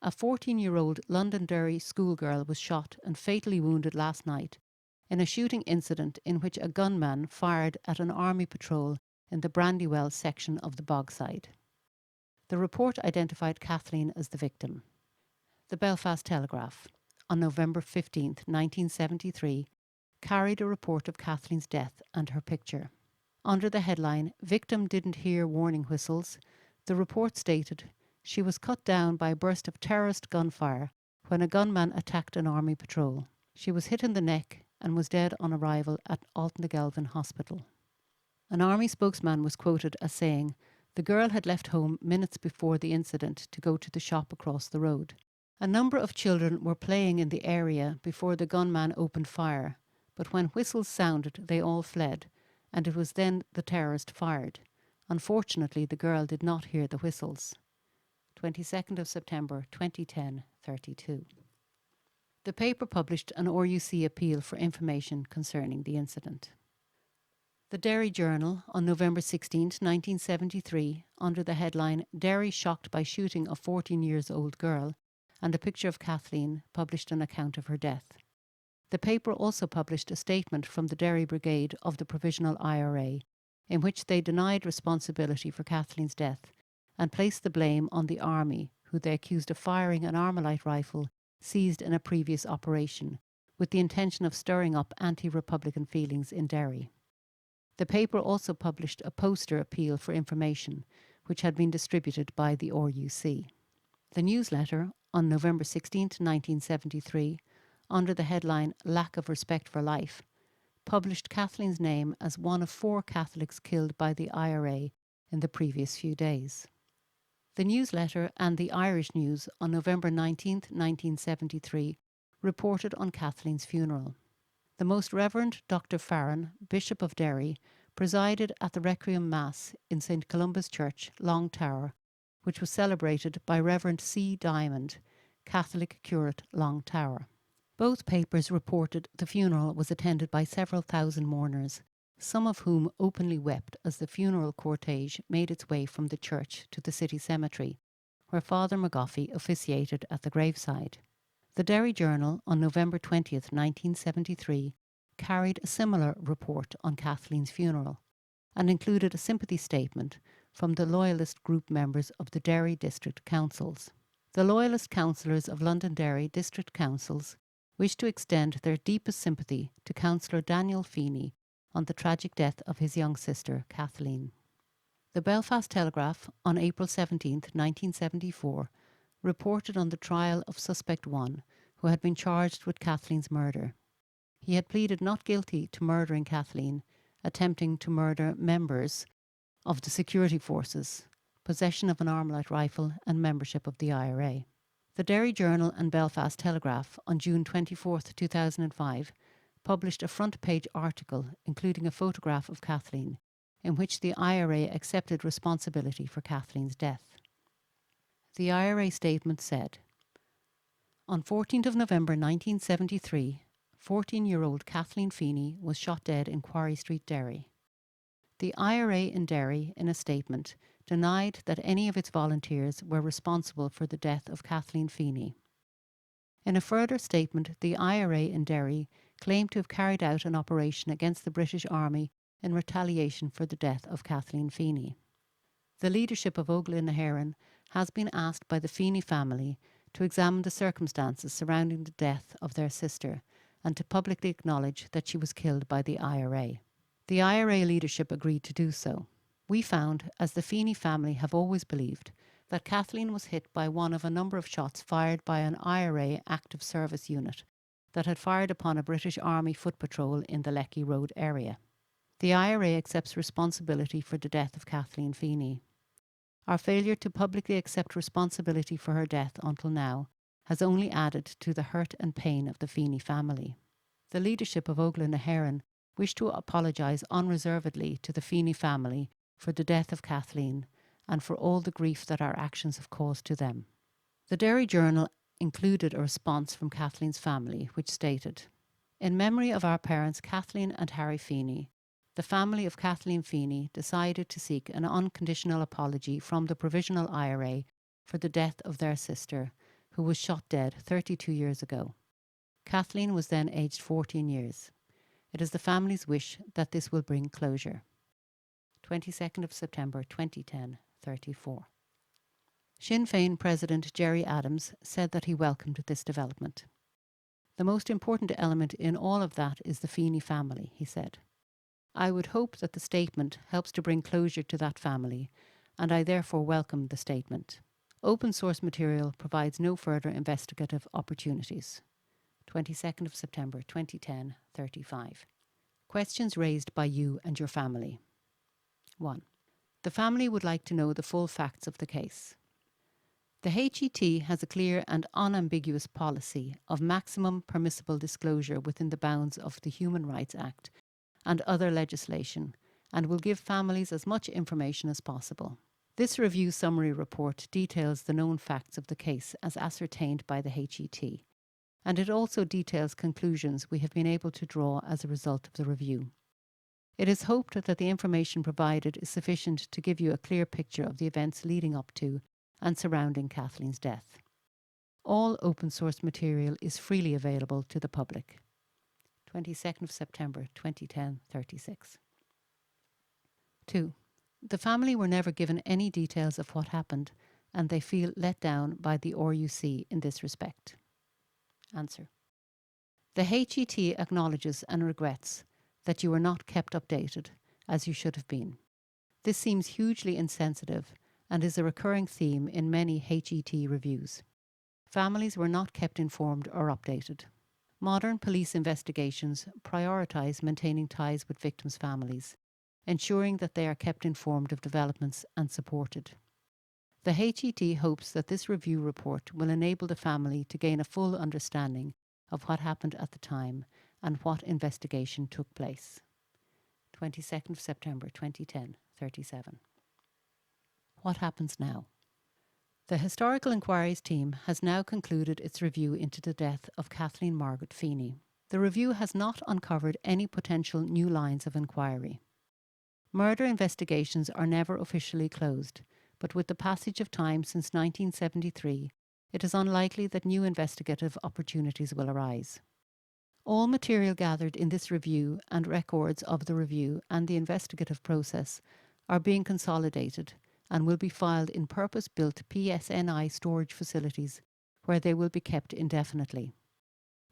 a 14-year-old Londonderry schoolgirl was shot and fatally wounded last night in a shooting incident in which a gunman fired at an army patrol in the Brandywell section of the Bogside. The report identified Kathleen as the victim. The Belfast Telegraph, on November 15, 1973, carried a report of Kathleen's death and her picture. Under the headline, "Victim didn't hear warning whistles," the report stated, she was cut down by a burst of terrorist gunfire when a gunman attacked an army patrol. She was hit in the neck and was dead on arrival at Altnagelvin Hospital. An army spokesman was quoted as saying, The girl had left home minutes before the incident to go to the shop across the road. A number of children were playing in the area before the gunman opened fire, but when whistles sounded, they all fled, and it was then the terrorist fired. Unfortunately, the girl did not hear the whistles. 22nd of September 2010, 32. The paper published an RUC appeal for information concerning the incident. The Derry Journal, on November 16, 1973, under the headline "Derry Shocked by Shooting of 14-year-old Girl," and a picture of Kathleen, published an account of her death. The paper also published a statement from the Derry Brigade of the Provisional IRA, in which they denied responsibility for Kathleen's death and placed the blame on the Army, who they accused of firing an Armalite rifle seized in a previous operation, with the intention of stirring up anti-Republican feelings in Derry. The paper also published a poster appeal for information, which had been distributed by the RUC. The newsletter, on November 16, 1973, under the headline "Lack of Respect for Life," published Kathleen's name as one of 4 Catholics killed by the IRA in the previous few days. The newsletter and the Irish News, on November 19, 1973, reported on Kathleen's funeral. The Most Reverend Dr. Farron, Bishop of Derry, presided at the Requiem Mass in St. Columba's Church, Long Tower, which was celebrated by Reverend C. Diamond, Catholic curate, Long Tower. Both papers reported the funeral was attended by several thousand mourners, some of whom openly wept as the funeral cortege made its way from the church to the city cemetery, where Father McGoffey officiated at the graveside. The Derry Journal, on November 20, 1973, carried a similar report on Kathleen's funeral and included a sympathy statement from the Loyalist group members of the Derry District Councils. The Loyalist councillors of Londonderry District Councils wish to extend their deepest sympathy to Councillor Daniel Feeney on the tragic death of his young sister, Kathleen. The Belfast Telegraph, on April 17, 1974, reported on the trial of Suspect 1, who had been charged with Kathleen's murder. He had pleaded not guilty to murdering Kathleen, attempting to murder members of the security forces, possession of an Armalite rifle, and membership of the IRA. The Derry Journal and Belfast Telegraph, on June 24, 2005, published a front-page article including a photograph of Kathleen, in which the IRA accepted responsibility for Kathleen's death. The IRA statement said, "On 14th of November 1973, 14-year-old Kathleen Feeney was shot dead in Quarry Street, Derry. The IRA in Derry, in a statement, denied that any of its volunteers were responsible for the death of Kathleen Feeney. In a further statement, the IRA in Derry claimed to have carried out an operation against the British Army in retaliation for the death of Kathleen Feeney. The leadership of Ógla na hÉireann has been asked by the Feeney family to examine the circumstances surrounding the death of their sister and to publicly acknowledge that she was killed by the IRA. The IRA leadership agreed to do so. We found, as the Feeney family have always believed, that Kathleen was hit by one of a number of shots fired by an IRA active service unit that had fired upon a British Army foot patrol in the Lecky Road area. The IRA accepts responsibility for the death of Kathleen Feeney. Our failure to publicly accept responsibility for her death until now has only added to the hurt and pain of the Feeney family. The leadership of Ógla na hÉireann wish to apologise unreservedly to the Feeney family for the death of Kathleen and for all the grief that our actions have caused to them." The Derry Journal included a response from Kathleen's family, which stated, "In memory of our parents Kathleen and Harry Feeney, the family of Kathleen Feeney decided to seek an unconditional apology from the Provisional IRA for the death of their sister, who was shot dead 32 years ago. Kathleen was then aged 14 years. It is the family's wish that this will bring closure." 22nd of September 2010, 34. Sinn Féin President Gerry Adams said that he welcomed this development. "The most important element in all of that is the Feeney family," he said. "I would hope that the statement helps to bring closure to that family, and I therefore welcome the statement. Open source material provides no further investigative opportunities." 22nd of September 2010, 35. Questions raised by you and your family. 1. The family would like to know the full facts of the case. The HET has a clear and unambiguous policy of maximum permissible disclosure within the bounds of the Human Rights Act and other legislation, and will give families as much information as possible. This review summary report details the known facts of the case as ascertained by the HET, and it also details conclusions we have been able to draw as a result of the review. It is hoped that the information provided is sufficient to give you a clear picture of the events leading up to and surrounding Kathleen's death. All open source material is freely available to the public. 22nd of September 2010, 36. 2. The family were never given any details of what happened, and they feel let down by the RUC in this respect. Answer. The HET acknowledges and regrets that you were not kept updated as you should have been. This seems hugely insensitive and is a recurring theme in many HET reviews. Families were not kept informed or updated. Modern police investigations prioritise maintaining ties with victims' families, ensuring that they are kept informed of developments and supported. The HET hopes that this review report will enable the family to gain a full understanding of what happened at the time and what investigation took place. 22nd of September 2010, 37. What happens now? The Historical Inquiries team has now concluded its review into the death of Kathleen Margaret Feeney. The review has not uncovered any potential new lines of inquiry. Murder investigations are never officially closed, but with the passage of time since 1973, it is unlikely that new investigative opportunities will arise. All material gathered in this review and records of the review and the investigative process are being consolidated and will be filed in purpose-built PSNI storage facilities where they will be kept indefinitely.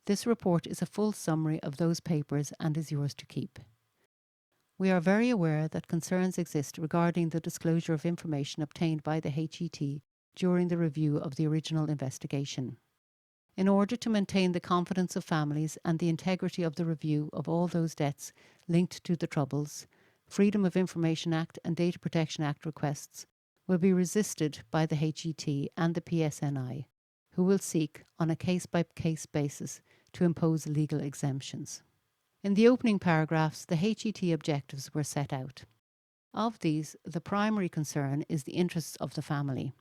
This report is a full summary of those papers and is yours to keep. We are very aware that concerns exist regarding the disclosure of information obtained by the HET during the review of the original investigation. In order to maintain the confidence of families and the integrity of the review of all those deaths linked to the Troubles, Freedom of Information Act and Data Protection Act requests will be resisted by the HET and the PSNI, who will seek, on a case-by-case basis, to impose legal exemptions. In the opening paragraphs, the HET objectives were set out. Of these, the primary concern is the interests of the family.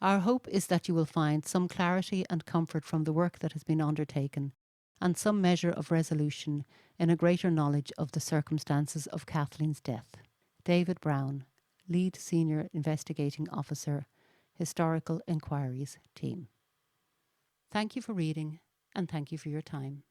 Our hope is that you will find some clarity and comfort from the work that has been undertaken, and some measure of resolution in a greater knowledge of the circumstances of Kathleen's death. David Brown, Lead Senior Investigating Officer, Historical Inquiries Team. Thank you for reading, and thank you for your time.